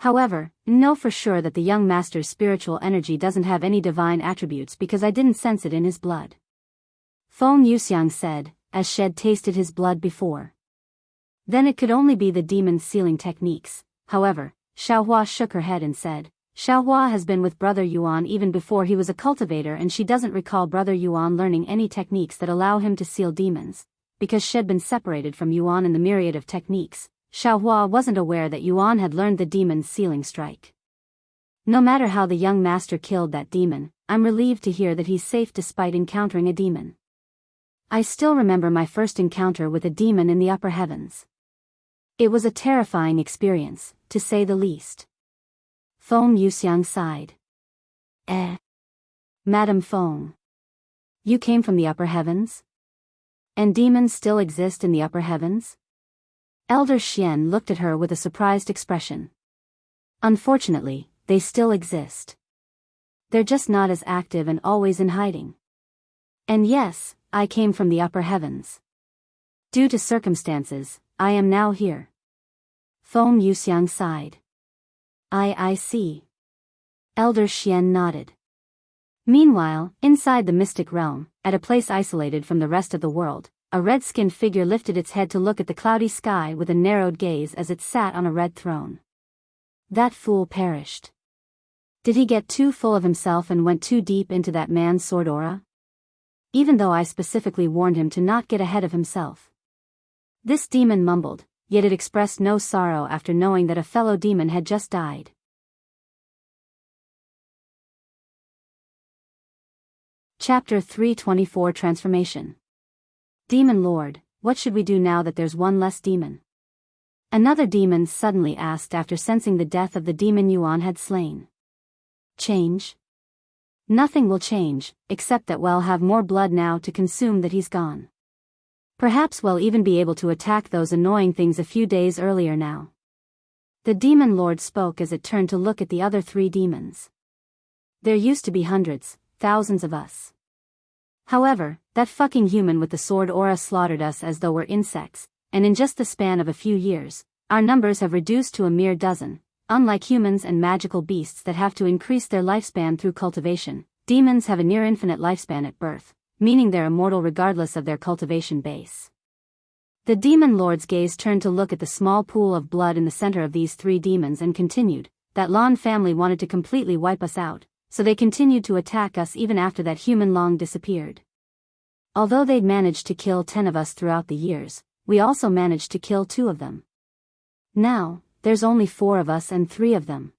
However, know for sure that the young master's spiritual energy doesn't have any divine attributes because I didn't sense it in his blood. Feng Yuxiang said, as Shed tasted his blood before. Then it could only be the demon sealing techniques. However, Xiaohua shook her head and said, Xiaohua has been with Brother Yuan even before he was a cultivator, and she doesn't recall Brother Yuan learning any techniques that allow him to seal demons, because she'd been separated from Yuan in the myriad of techniques. Xiaohua wasn't aware that Yuan had learned the demon sealing strike. No matter how the young master killed that demon, I'm relieved to hear that he's safe despite encountering a demon. I still remember my first encounter with a demon in the upper heavens. It was a terrifying experience, to say the least. Feng Yuxiang sighed. Madam Feng. You came from the upper heavens? And demons still exist in the upper heavens? Elder Xian looked at her with a surprised expression. Unfortunately, they still exist. They're just not as active and always in hiding. And yes, I came from the upper heavens. Due to circumstances, I am now here. Feng Yuxiang sighed. I see. Elder Xian nodded. Meanwhile, inside the mystic realm, at a place isolated from the rest of the world, a red-skinned figure lifted its head to look at the cloudy sky with a narrowed gaze as it sat on a red throne. That fool perished. Did he get too full of himself and went too deep into that man's sword aura? Even though I specifically warned him to not get ahead of himself. This demon mumbled, yet it expressed no sorrow after knowing that a fellow demon had just died. Chapter 324 Transformation. Demon Lord, what should we do now that there's one less demon? Another demon suddenly asked after sensing the death of the demon Yuan had slain. Change? Nothing will change, except that we'll have more blood now to consume that he's gone. Perhaps we'll even be able to attack those annoying things a few days earlier now. The Demon Lord spoke as it turned to look at the other 3 demons. There used to be hundreds, thousands of us. However, that fucking human with the sword aura slaughtered us as though we're insects, and in just the span of a few years, our numbers have reduced to a mere dozen. Unlike humans and magical beasts that have to increase their lifespan through cultivation, demons have a near-infinite lifespan at birth, meaning they're immortal regardless of their cultivation base. The Demon Lord's gaze turned to look at the small pool of blood in the center of these 3 demons and continued, that Lan family wanted to completely wipe us out, so they continued to attack us even after that human long disappeared. Although they'd managed to kill 10 of us throughout the years, we also managed to kill 2 of them. Now, there's only 4 of us and 3 of them.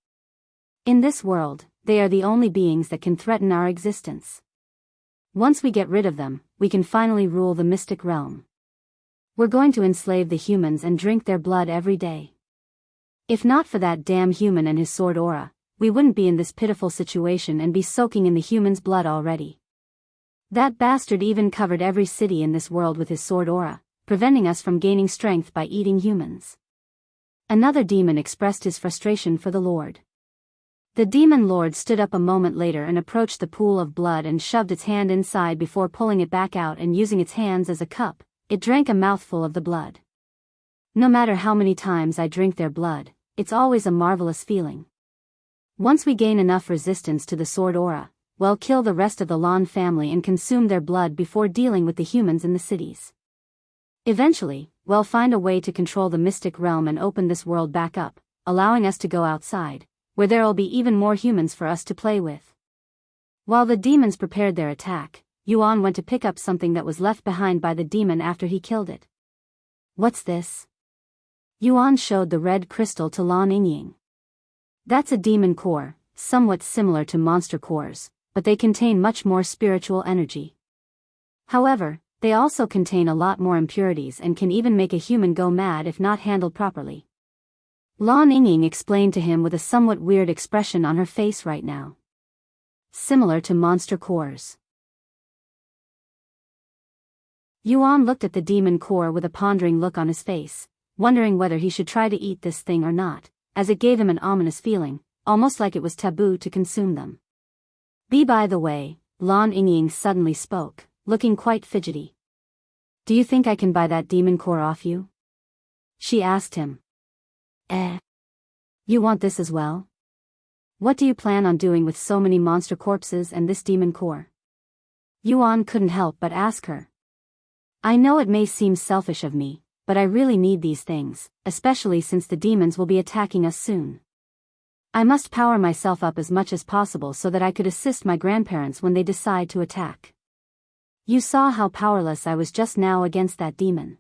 In this world, they are the only beings that can threaten our existence. Once we get rid of them, we can finally rule the mystic realm. We're going to enslave the humans and drink their blood every day. If not for that damn human and his sword aura, we wouldn't be in this pitiful situation and be soaking in the humans' blood already. That bastard even covered every city in this world with his sword aura, preventing us from gaining strength by eating humans. Another demon expressed his frustration for the Lord. The Demon Lord stood up a moment later and approached the pool of blood and shoved its hand inside before pulling it back out and using its hands as a cup. It drank a mouthful of the blood. No matter how many times I drink their blood, it's always a marvelous feeling. Once we gain enough resistance to the sword aura, we'll kill the rest of the Lan family and consume their blood before dealing with the humans in the cities. Eventually, we'll find a way to control the mystic realm and open this world back up, allowing us to go outside, where there'll be even more humans for us to play with. While the demons prepared their attack, Yuan went to pick up something that was left behind by the demon after he killed it. What's this? Yuan showed the red crystal to Lan Yingying. That's a demon core, somewhat similar to monster cores, but they contain much more spiritual energy. However, they also contain a lot more impurities and can even make a human go mad if not handled properly. Lan Yingying explained to him with a somewhat weird expression on her face right now. Similar to monster cores. Yuan looked at the demon core with a pondering look on his face, wondering whether he should try to eat this thing or not, as it gave him an ominous feeling, almost like it was taboo to consume them. By the way, Lan Yingying suddenly spoke, looking quite fidgety. Do you think I can buy that demon core off you? She asked him. You want this as well? What do you plan on doing with so many monster corpses and this demon core? Yuan couldn't help but ask her. I know it may seem selfish of me, but I really need these things, especially since the demons will be attacking us soon. I must power myself up as much as possible so that I could assist my grandparents when they decide to attack. You saw how powerless I was just now against that demon.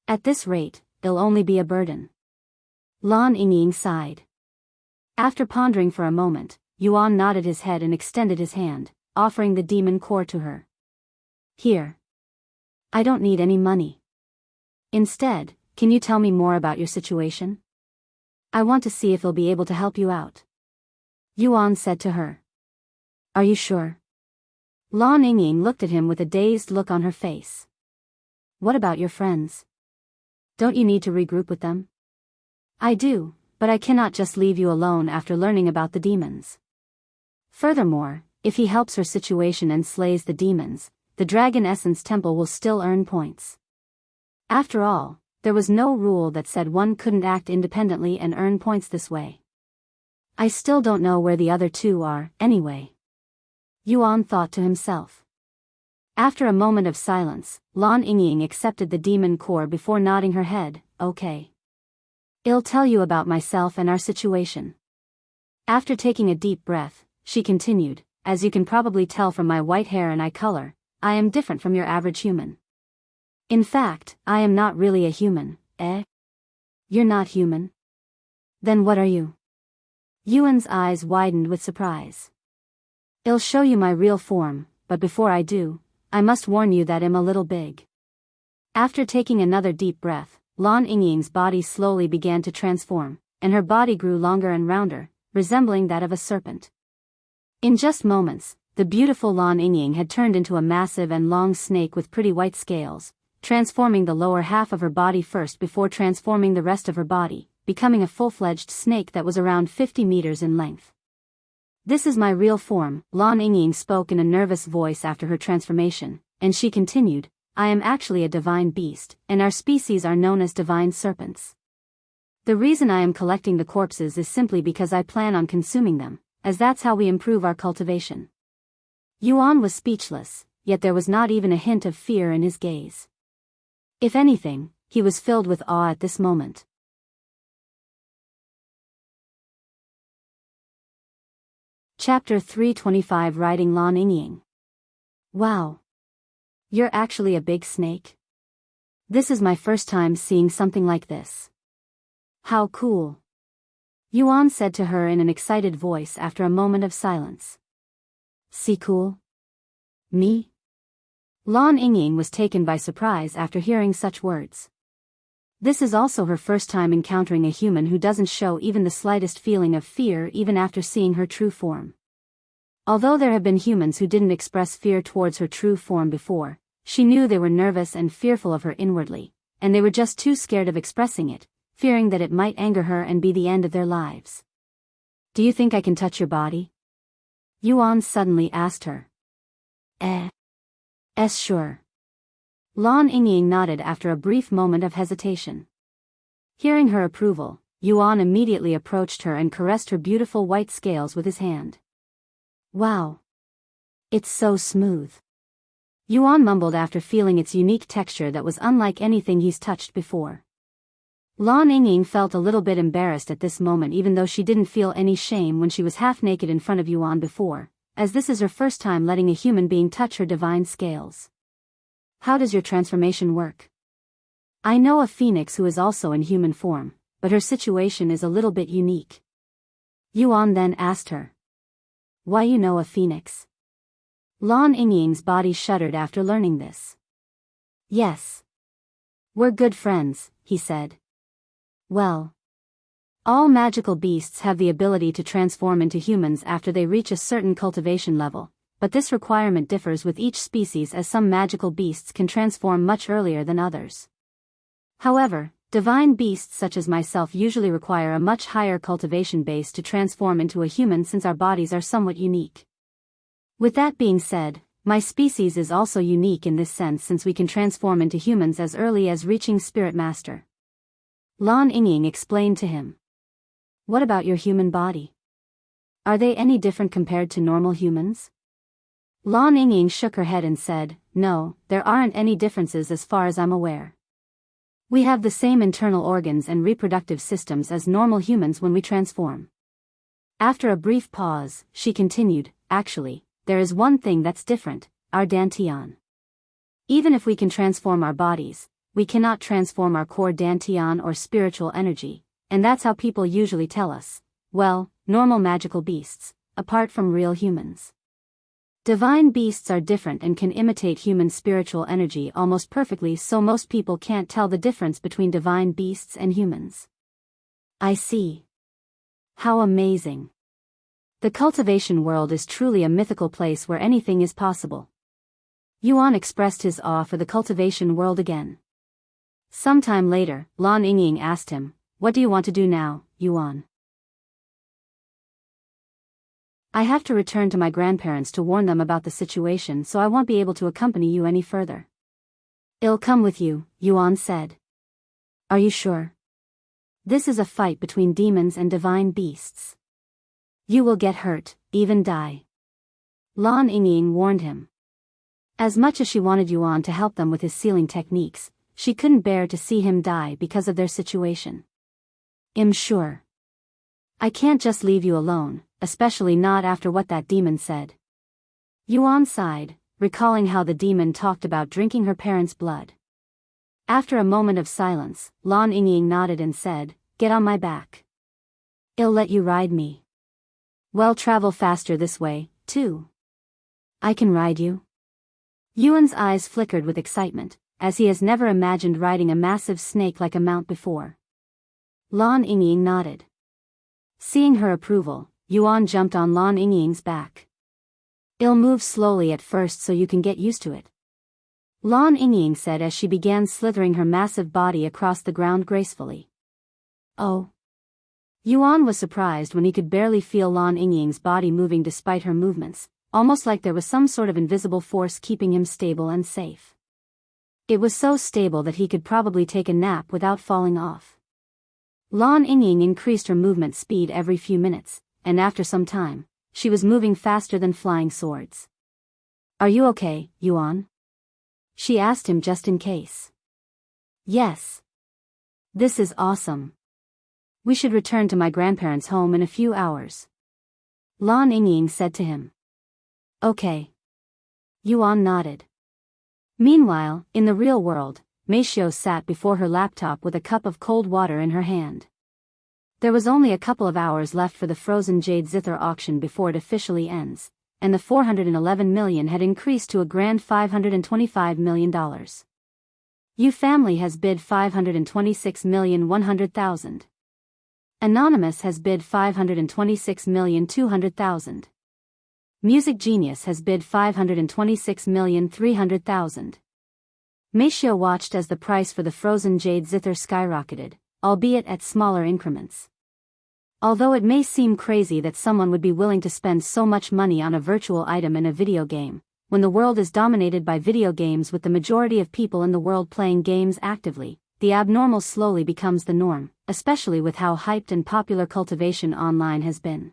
At this rate, it'll only be a burden. Lan Yingying sighed. After pondering for a moment, Yuan nodded his head and extended his hand, offering the demon core to her. Here. I don't need any money. Instead, can you tell me more about your situation? I want to see if he'll be able to help you out. Yuan said to her. Are you sure? Lan Yingying looked at him with a dazed look on her face. What about your friends? Don't you need to regroup with them? I do, but I cannot just leave you alone after learning about the demons. Furthermore, if he helps her situation and slays the demons, the Dragon Essence Temple will still earn points. After all, there was no rule that said one couldn't act independently and earn points this way. I still don't know where the other 2 are, anyway. Yuan thought to himself. After a moment of silence, Lan Yingying accepted the demon core before nodding her head. Okay. I'll tell you about myself and our situation. After taking a deep breath, she continued, as you can probably tell from my white hair and eye color, I am different from your average human. In fact, I am not really a human, You're not human? Then what are you? Yuan's eyes widened with surprise. I'll show you my real form, but before I do, I must warn you that I'm a little big. After taking another deep breath, Lan Yingying's body slowly began to transform, and her body grew longer and rounder, resembling that of a serpent. In just moments, the beautiful Lan Yingying had turned into a massive and long snake with pretty white scales, transforming the lower half of her body first before transforming the rest of her body, becoming a full-fledged snake that was around 50 meters in length. This is my real form, Lan Yingying spoke in a nervous voice after her transformation, and she continued, I am actually a divine beast, and our species are known as divine serpents. The reason I am collecting the corpses is simply because I plan on consuming them, as that's how we improve our cultivation. Yuan was speechless, yet there was not even a hint of fear in his gaze. If anything, he was filled with awe at this moment. Chapter 325 Riding Lan Yingying. Wow. You're actually a big snake? This is my first time seeing something like this. How cool. Yuan said to her in an excited voice after a moment of silence. See cool? Me? Lan Yingying was taken by surprise after hearing such words. This is also her first time encountering a human who doesn't show even the slightest feeling of fear even after seeing her true form. Although there have been humans who didn't express fear towards her true form before, she knew they were nervous and fearful of her inwardly, and they were just too scared of expressing it, fearing that it might anger her and be the end of their lives. Do you think I can touch your body? Yuan suddenly asked her. Sure. Lan Yingying nodded after a brief moment of hesitation. Hearing her approval, Yuan immediately approached her and caressed her beautiful white scales with his hand. Wow. It's so smooth. Yuan mumbled after feeling its unique texture that was unlike anything he's touched before. Lan Yingying felt a little bit embarrassed at this moment even though she didn't feel any shame when she was half naked in front of Yuan before, as this is her first time letting a human being touch her divine scales. How does your transformation work? I know a phoenix who is also in human form, but her situation is a little bit unique. Yuan then asked her. Why you know a phoenix? Lan Yingying's body shuddered after learning this. Yes. We're good friends, he said. Well. All magical beasts have the ability to transform into humans after they reach a certain cultivation level, but this requirement differs with each species as some magical beasts can transform much earlier than others. However, divine beasts such as myself usually require a much higher cultivation base to transform into a human since our bodies are somewhat unique. With that being said, my species is also unique in this sense since we can transform into humans as early as reaching Spirit Master. Lan Yingying explained to him. What about your human body? Are they any different compared to normal humans? Lan Yingying shook her head and said, No, there aren't any differences as far as I'm aware. We have the same internal organs and reproductive systems as normal humans when we transform. After a brief pause, she continued, Actually, there is one thing that's different, our dantian. Even if we can transform our bodies, we cannot transform our core dantian or spiritual energy, and that's how people usually tell us, well, normal magical beasts, apart from real humans. Divine beasts are different and can imitate human spiritual energy almost perfectly, so most people can't tell the difference between divine beasts and humans. I see. How amazing. The cultivation world is truly a mythical place where anything is possible. Yuan expressed his awe for the cultivation world again. Sometime later, Lan Yingying asked him, What do you want to do now, Yuan? I have to return to my grandparents to warn them about the situation, so I won't be able to accompany you any further. I'll come with you, Yuan said. Are you sure? This is a fight between demons and divine beasts. You will get hurt, even die. Lan Yingying warned him. As much as she wanted Yuan to help them with his sealing techniques, she couldn't bear to see him die because of their situation. I'm sure. I can't just leave you alone, especially not after what that demon said. Yuan sighed, recalling how the demon talked about drinking her parents' blood. After a moment of silence, Lan Yingying nodded and said, Get on my back. I'll let you ride me. Well, travel faster this way, too. I can ride you? Yuan's eyes flickered with excitement, as he has never imagined riding a massive snake like a mount before. Lan Yingying nodded. Seeing her approval, Yuan jumped on Lan Yingying's back. I'll move slowly at first so you can get used to it. Lan Yingying said as she began slithering her massive body across the ground gracefully. Oh. Yuan was surprised when he could barely feel Lan Yingying's body moving despite her movements, almost like there was some sort of invisible force keeping him stable and safe. It was so stable that he could probably take a nap without falling off. Lan Yingying increased her movement speed every few minutes, and after some time, she was moving faster than flying swords. Are you okay, Yuan? She asked him just in case. Yes. This is awesome. We should return to my grandparents' home in a few hours. Lan Yingying said to him. Okay. Yuan nodded. Meanwhile, in the real world, Meishio sat before her laptop with a cup of cold water in her hand. There was only a couple of hours left for the frozen Jade Zither auction before it officially ends, and the 411 million had increased to a grand $525 million. Yu family has bid 526,100,000. Anonymous has bid 526,200,000. Music Genius has bid 526,300,000. Meishio watched as the price for the frozen Jade Zither skyrocketed, albeit at smaller increments. Although it may seem crazy that someone would be willing to spend so much money on a virtual item in a video game, when the world is dominated by video games with the majority of people in the world playing games actively, the abnormal slowly becomes the norm, especially with how hyped and popular Cultivation Online has been.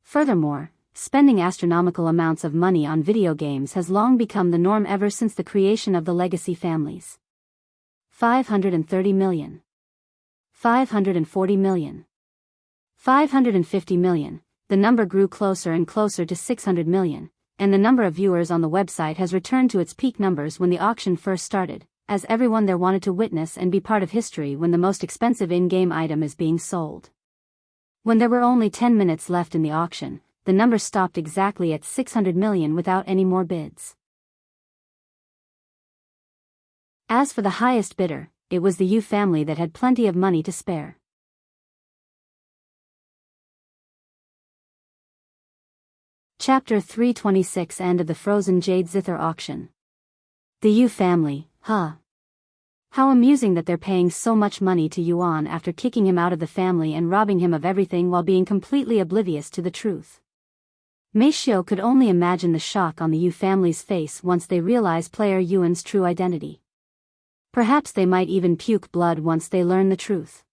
Furthermore, spending astronomical amounts of money on video games has long become the norm ever since the creation of the legacy families. 530 million. 540 million. 550 million, the number grew closer and closer to 600 million, and the number of viewers on the website has returned to its peak numbers when the auction first started, as everyone there wanted to witness and be part of history when the most expensive in-game item is being sold. When there were only 10 minutes left in the auction, the number stopped exactly at 600 million without any more bids. As for the highest bidder, it was the Yu family that had plenty of money to spare. Chapter 326 End of the Frozen Jade Zither Auction. The Yu family, huh? How amusing that they're paying so much money to Yuan after kicking him out of the family and robbing him of everything while being completely oblivious to the truth. Meishio could only imagine the shock on the Yu family's face once they realized player Yuan's true identity. Perhaps they might even puke blood once they learn the truth.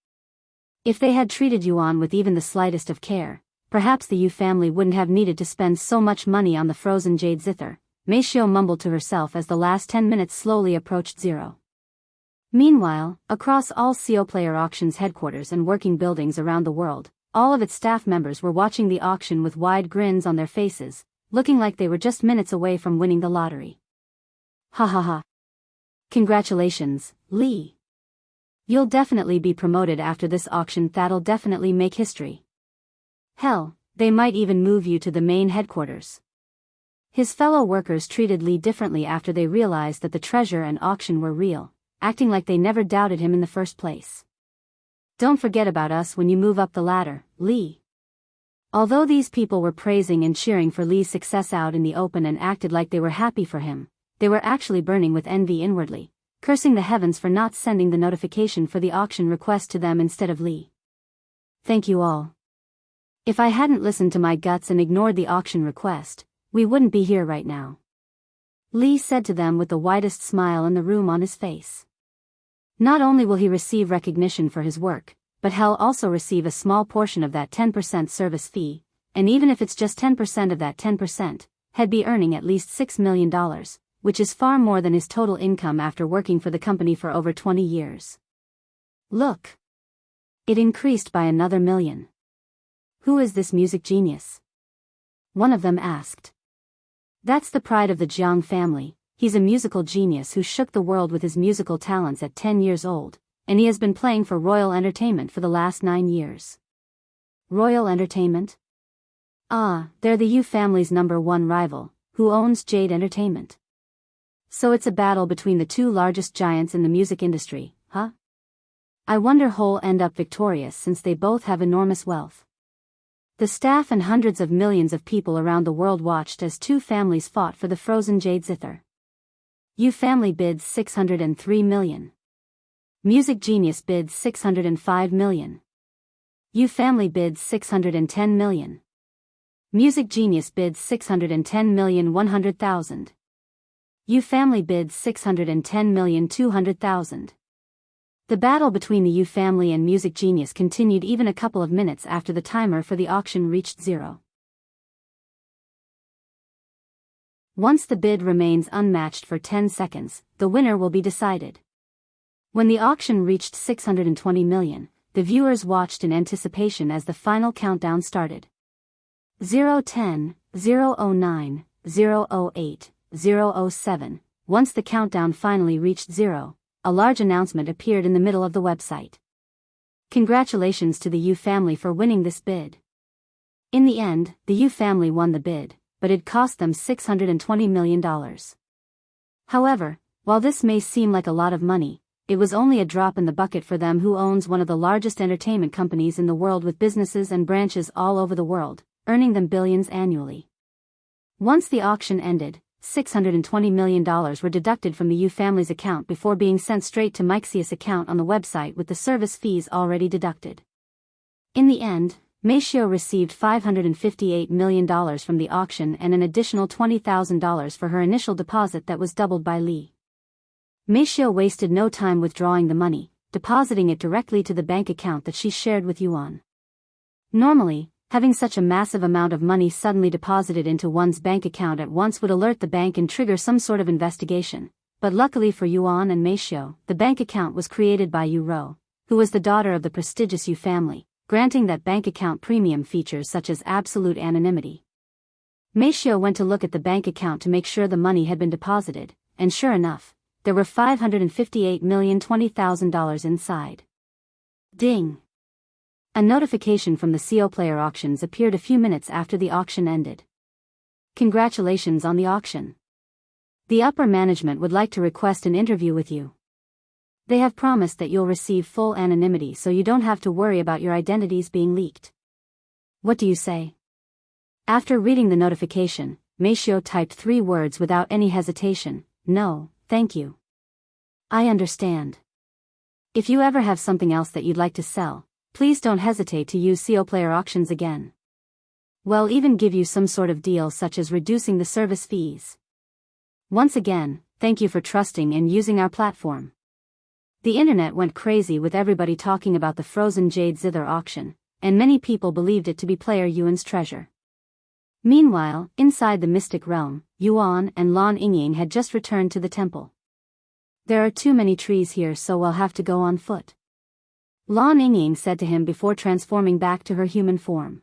If they had treated Yuan with even the slightest of care, perhaps the Yu family wouldn't have needed to spend so much money on the frozen Jade Zither, Meishio mumbled to herself as the last 10 minutes slowly approached zero. Meanwhile, across all CO Player Auctions headquarters and working buildings around the world, all of its staff members were watching the auction with wide grins on their faces, looking like they were just minutes away from winning the lottery. Ha ha ha. Congratulations, Lee. You'll definitely be promoted after this auction. That'll definitely make history. Hell, they might even move you to the main headquarters. His fellow workers treated Lee differently after they realized that the treasure and auction were real, acting like they never doubted him in the first place. Don't forget about us when you move up the ladder, Lee. Although these people were praising and cheering for Lee's success out in the open and acted like they were happy for him, they were actually burning with envy inwardly, cursing the heavens for not sending the notification for the auction request to them instead of Lee. Thank you all. If I hadn't listened to my guts and ignored the auction request, we wouldn't be here right now. Lee said to them with the widest smile in the room on his face. Not only will he receive recognition for his work, but he'll also receive a small portion of that 10% service fee, and even if it's just 10% of that 10%, he'd be earning at least $6 million, which is far more than his total income after working for the company for over 20 years. Look! It increased by another million. Who is this music genius? One of them asked. That's the pride of the Jiang family. He's a musical genius who shook the world with his musical talents at 10 years old, and he has been playing for Royal Entertainment for the last 9 years. Royal Entertainment? Ah, they're the Yu family's #1 rival, who owns Jade Entertainment. So it's a battle between the two largest giants in the music industry, huh? I wonder who'll end up victorious since they both have enormous wealth. The staff and hundreds of millions of people around the world watched as two families fought for the frozen Jade Zither. U family bids 603 million. Music Genius bids 605 million. U family bids 610 million. Music Genius bids 610,100,000. U family bids 610,200,000. The battle between the U family and Music Genius continued even a couple of minutes after the timer for the auction reached 0. Once the bid remains unmatched for 10 seconds, the winner will be decided. When the auction reached 620 million, the viewers watched in anticipation as the final countdown started. 010, 009, 008, 007. Once the countdown finally reached 0, a large announcement appeared in the middle of the website. Congratulations to the U family for winning this bid. In the end, the U family won the bid, but it cost them $620 million. However, while this may seem like a lot of money, it was only a drop in the bucket for them who owns one of the largest entertainment companies in the world with businesses and branches all over the world, earning them billions annually. Once the auction ended, $620 million were deducted from the U family's account before being sent straight to Wuxia's account on the website with the service fees already deducted. In the end, Wuxia received $558 million from the auction and an additional $20,000 for her initial deposit that was doubled by Li. Wuxia wasted no time withdrawing the money, depositing it directly to the bank account that she shared with Yuan. Normally, having such a massive amount of money suddenly deposited into one's bank account at once would alert the bank and trigger some sort of investigation, but luckily for Yuan and Wuxia, the bank account was created by Yu Rou, who was the daughter of the prestigious Yu family, granting that bank account premium features such as absolute anonymity. Wuxia went to look at the bank account to make sure the money had been deposited, and sure enough, there were $558,020,000 inside. Ding! A notification from the CO Player Auctions appeared a few minutes after the auction ended. Congratulations on the auction. The upper management would like to request an interview with you. They have promised that you'll receive full anonymity so you don't have to worry about your identities being leaked. What do you say? After reading the notification, Wuxia typed 3 words without any hesitation: no, thank you. I understand. If you ever have something else that you'd like to sell, please don't hesitate to use CO Player Auctions again. We'll even give you some sort of deal such as reducing the service fees. Once again, thank you for trusting and using our platform. The internet went crazy with everybody talking about the frozen Jade Zither auction, and many people believed it to be player Yuan's treasure. Meanwhile, inside the mystic realm, Yuan and Lan Yingying had just returned to the temple. There are too many trees here, so we'll have to go on foot, Lan Yingying said to him before transforming back to her human form.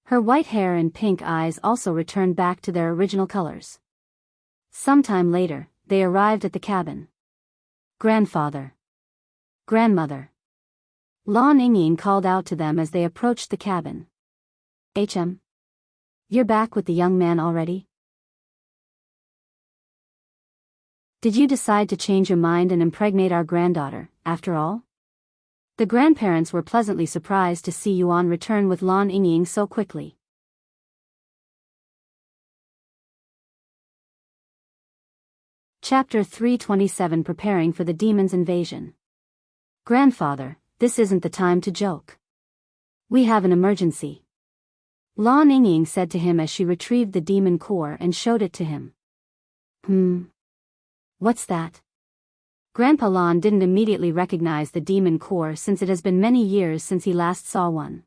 Her white hair and pink eyes also returned back to their original colors. Sometime later, they arrived at the cabin. Grandfather. Grandmother. Lan Yingying called out to them as they approached the cabin. HM. You're back with the young man already? Did you decide to change your mind and impregnate our granddaughter, after all? The grandparents were pleasantly surprised to see Yuan return with Lan Yingying so quickly. Chapter 327 Preparing for the Demon's Invasion. Grandfather, this isn't the time to joke. We have an emergency. Lan Yingying said to him as she retrieved the demon core and showed it to him. What's that? Grandpa Lan didn't immediately recognize the demon core since it has been many years since he last saw one.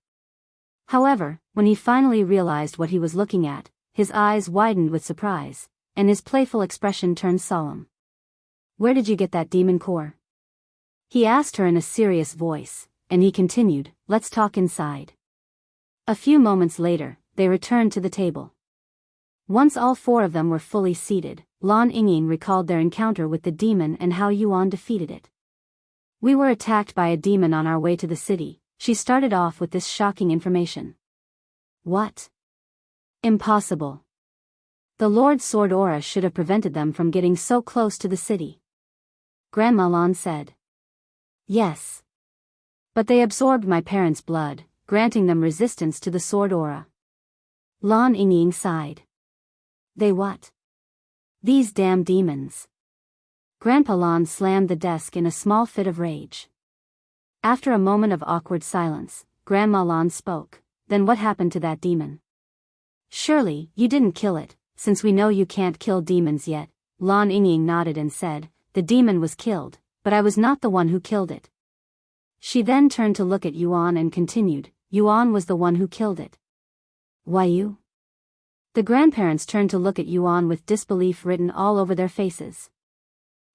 However, when he finally realized what he was looking at, his eyes widened with surprise, and his playful expression turned solemn. Where did you get that demon core? He asked her in a serious voice, and he continued, let's talk inside. A few moments later, they returned to the table. Once all 4 of them were fully seated, Lan Yingying recalled their encounter with the demon and how Yuan defeated it. We were attacked by a demon on our way to the city. She started off with this shocking information. What? Impossible. The Lord's sword aura should have prevented them from getting so close to the city. Grandma Lan said. Yes. But they absorbed my parents' blood, granting them resistance to the sword aura. Lan Yingying sighed. They what? These damn demons. Grandpa Lan slammed the desk in a small fit of rage. After a moment of awkward silence, Grandma Lan spoke. Then what happened to that demon? Surely, you didn't kill it, since we know you can't kill demons yet. Lan Yingying nodded and said, the demon was killed, but I was not the one who killed it. She then turned to look at Yuan and continued, Yuan was the one who killed it. Why you? The grandparents turned to look at Yuan with disbelief written all over their faces.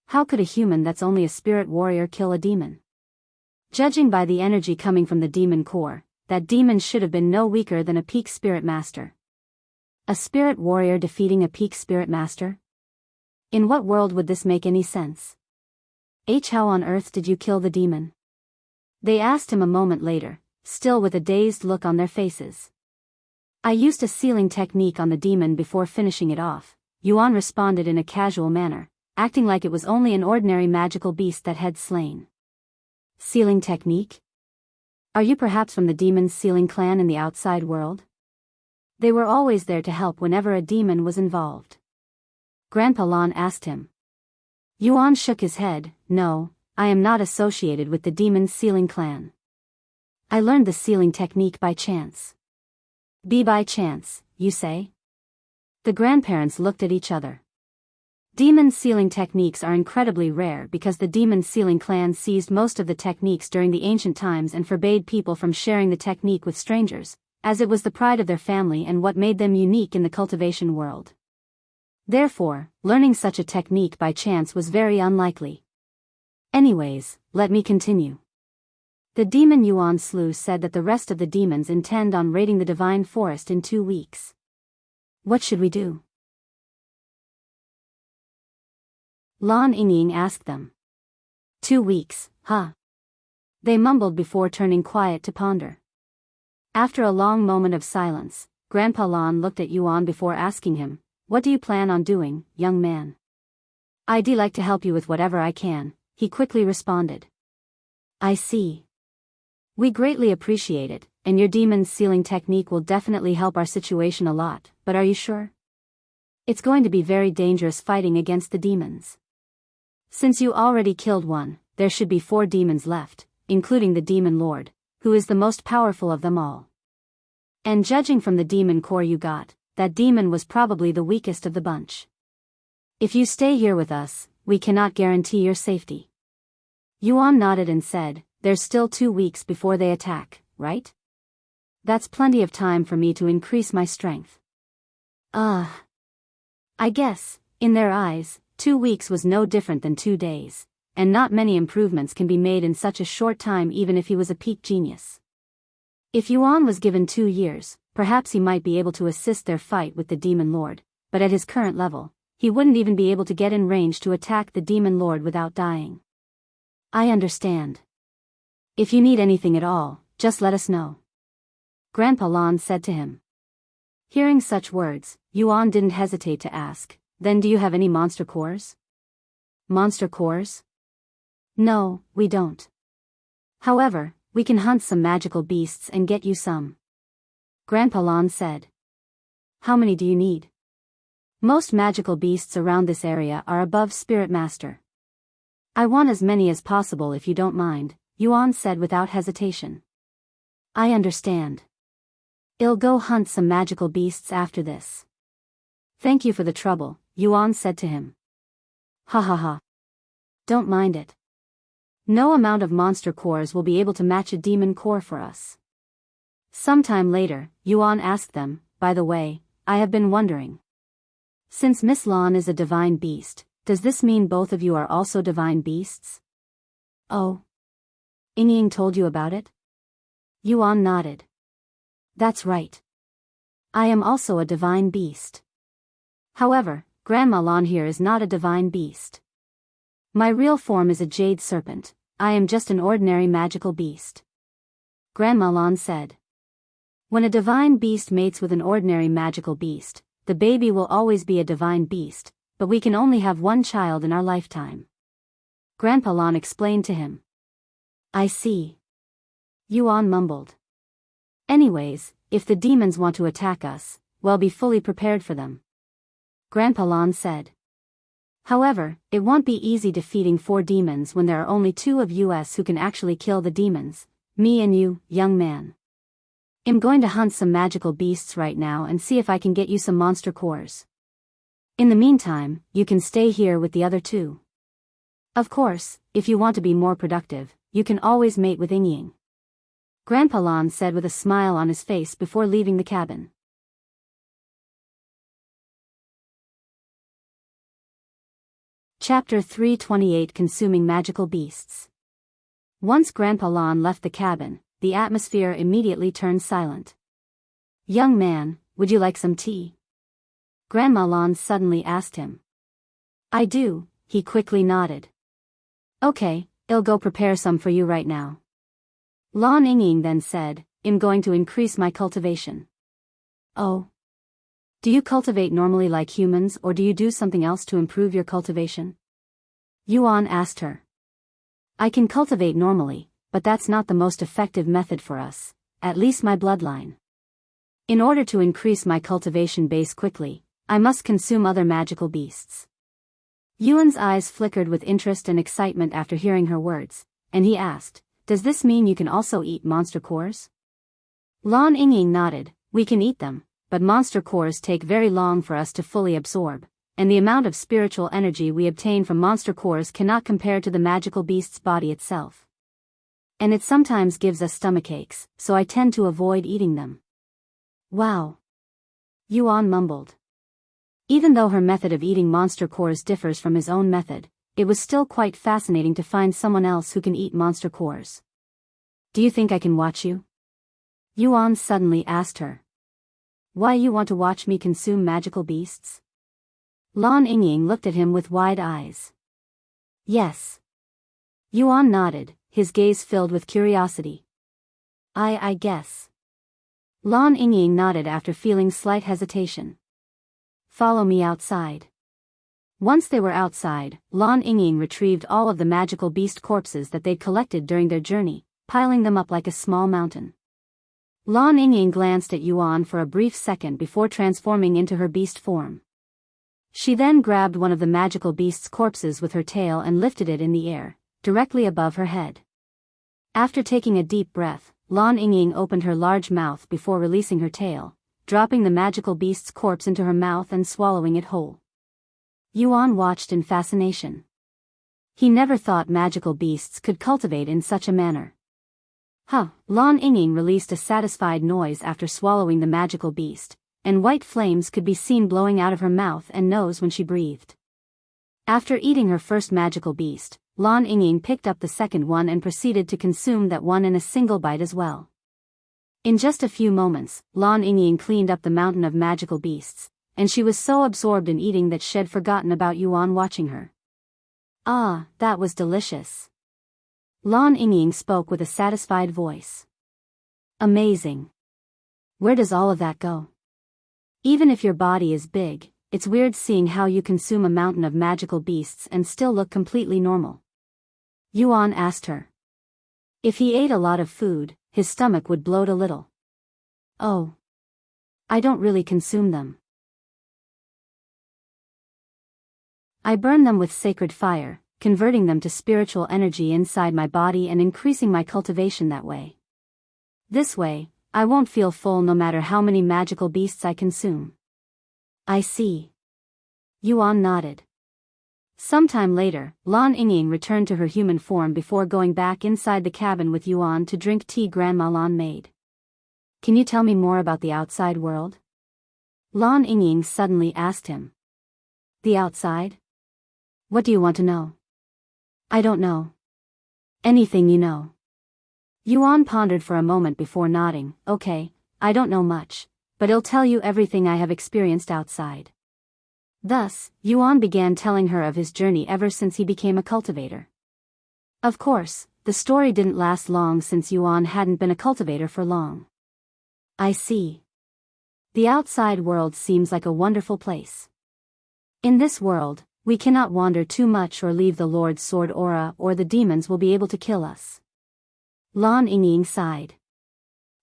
How could a human that's only a spirit warrior kill a demon? Judging by the energy coming from the demon core, that demon should have been no weaker than a peak spirit master. A spirit warrior defeating a peak spirit master? In what world would this make any sense? How on earth did you kill the demon? They asked him a moment later, still with a dazed look on their faces. I used a sealing technique on the demon before finishing it off, Yuan responded in a casual manner, acting like it was only an ordinary magical beast that had slain. Sealing technique? Are you perhaps from the demon's sealing clan in the outside world? They were always there to help whenever a demon was involved. Grandpa Lan asked him. Yuan shook his head, no, I am not associated with the demon's sealing clan. I learned the sealing technique by chance. By chance, you say? The grandparents looked at each other. Demon sealing techniques are incredibly rare because the demon sealing clan seized most of the techniques during the ancient times and forbade people from sharing the technique with strangers, as it was the pride of their family and what made them unique in the cultivation world. Therefore, learning such a technique by chance was very unlikely. Anyways, let me continue. The demon Yuan slew said that the rest of the demons intend on raiding the divine forest in 2 weeks. What should we do? Lan Yingying asked them. 2 weeks, huh? They mumbled before turning quiet to ponder. After a long moment of silence, Grandpa Lan looked at Yuan before asking him, what do you plan on doing, young man? I'd like to help you with whatever I can, he quickly responded. I see. We greatly appreciate it, and your demon's sealing technique will definitely help our situation a lot, but are you sure? It's going to be very dangerous fighting against the demons. Since you already killed one, there should be 4 demons left, including the demon lord, who is the most powerful of them all. And judging from the demon core you got, that demon was probably the weakest of the bunch. If you stay here with us, we cannot guarantee your safety. Yuan nodded and said, there's still 2 weeks before they attack, right? That's plenty of time for me to increase my strength. I guess, in their eyes, 2 weeks was no different than 2 days, and not many improvements can be made in such a short time even if he was a peak genius. If Yuan was given 2 years, perhaps he might be able to assist their fight with the Demon Lord, but at his current level, he wouldn't even be able to get in range to attack the Demon Lord without dying. I understand. If you need anything at all, just let us know. Grandpa Lan said to him. Hearing such words, Yuan didn't hesitate to ask, then do you have any monster cores? Monster cores? No, we don't. However, we can hunt some magical beasts and get you some. Grandpa Lan said. How many do you need? Most magical beasts around this area are above Spirit Master. I want as many as possible if you don't mind, Yuan said without hesitation. I understand. I'll go hunt some magical beasts after this. Thank you for the trouble, Yuan said to him. Ha ha ha. Don't mind it. No amount of monster cores will be able to match a demon core for us. Sometime later, Yuan asked them, by the way, I have been wondering. Since Miss Lan is a divine beast, does this mean both of you are also divine beasts? Oh. Yingying told you about it? Yuan nodded. That's right. I am also a divine beast. However, Grandma Lan here is not a divine beast. My real form is a jade serpent, I am just an ordinary magical beast. Grandma Lan said. When a divine beast mates with an ordinary magical beast, the baby will always be a divine beast, but we can only have one child in our lifetime. Grandpa Lon explained to him. I see. Yuan mumbled. Anyways, if the demons want to attack us, we'll be fully prepared for them. Grandpa Lon said. However, it won't be easy defeating 4 demons when there are only 2 of us who can actually kill the demons, me and you, young man. I'm going to hunt some magical beasts right now and see if I can get you some monster cores. In the meantime, you can stay here with the other 2. Of course, if you want to be more productive, you can always mate with Yingying. Grandpa Lon said with a smile on his face before leaving the cabin. Chapter 328 Consuming Magical Beasts. Once Grandpa Lon left the cabin, the atmosphere immediately turned silent. Young man, would you like some tea? Grandma Lon suddenly asked him. I do, he quickly nodded. Okay, I'll go prepare some for you right now. Lon Yingying then said, I'm going to increase my cultivation. Oh. Do you cultivate normally like humans or do you do something else to improve your cultivation? Yuan asked her. I can cultivate normally, but that's not the most effective method for us, at least my bloodline. In order to increase my cultivation base quickly, I must consume other magical beasts. Yuan's eyes flickered with interest and excitement after hearing her words, and he asked, does this mean you can also eat monster cores? Lon Yingying nodded, we can eat them, but monster cores take very long for us to fully absorb, and the amount of spiritual energy we obtain from monster cores cannot compare to the magical beast's body itself. And it sometimes gives us stomachaches, so I tend to avoid eating them. Wow. Yuan mumbled. Even though her method of eating monster cores differs from his own method, it was still quite fascinating to find someone else who can eat monster cores. Do you think I can watch you? Yuan suddenly asked her. Why you want to watch me consume magical beasts? Lon Yingying looked at him with wide eyes. Yes. Yuan nodded, his gaze filled with curiosity. I guess. Lon Yingying nodded after feeling slight hesitation. Follow me outside. Once they were outside, Lon Yingying retrieved all of the magical beast corpses that they'd collected during their journey, piling them up like a small mountain. Lon Yingying glanced at Yuan for a brief second before transforming into her beast form. She then grabbed one of the magical beast's corpses with her tail and lifted it in the air, directly above her head. After taking a deep breath, Lon Yingying opened her large mouth before releasing her tail, dropping the magical beast's corpse into her mouth and swallowing it whole. Yuan watched in fascination. He never thought magical beasts could cultivate in such a manner. Lon Yingying released a satisfied noise after swallowing the magical beast, and white flames could be seen blowing out of her mouth and nose when she breathed. After eating her first magical beast, Lon Yingying picked up the second one and proceeded to consume that one in a single bite as well. In just a few moments, Lon Yingying cleaned up the mountain of magical beasts, and she was so absorbed in eating that she'd forgotten about Yuan watching her. Ah, that was delicious. Lon Yingying spoke with a satisfied voice. Amazing. Where does all of that go? Even if your body is big, it's weird seeing how you consume a mountain of magical beasts and still look completely normal. Yuan asked her. If he ate a lot of food, his stomach would bloat a little. Oh. I don't really consume them. I burn them with sacred fire, converting them to spiritual energy inside my body and increasing my cultivation that way. This way, I won't feel full no matter how many magical beasts I consume. I see. Yuan nodded. Sometime later, Lon Yingying returned to her human form before going back inside the cabin with Yuan to drink tea Grandma Lon made. Can you tell me more about the outside world? Lon Yingying suddenly asked him. The outside? What do you want to know? I don't know. Anything you know. Yuan pondered for a moment before nodding. Okay, I don't know much, but I'll tell you everything I have experienced outside. Thus, Yuan began telling her of his journey ever since he became a cultivator. Of course, the story didn't last long since Yuan hadn't been a cultivator for long. I see. The outside world seems like a wonderful place. In this world, we cannot wander too much or leave the Lord's sword aura or the demons will be able to kill us. Lan Yingying sighed.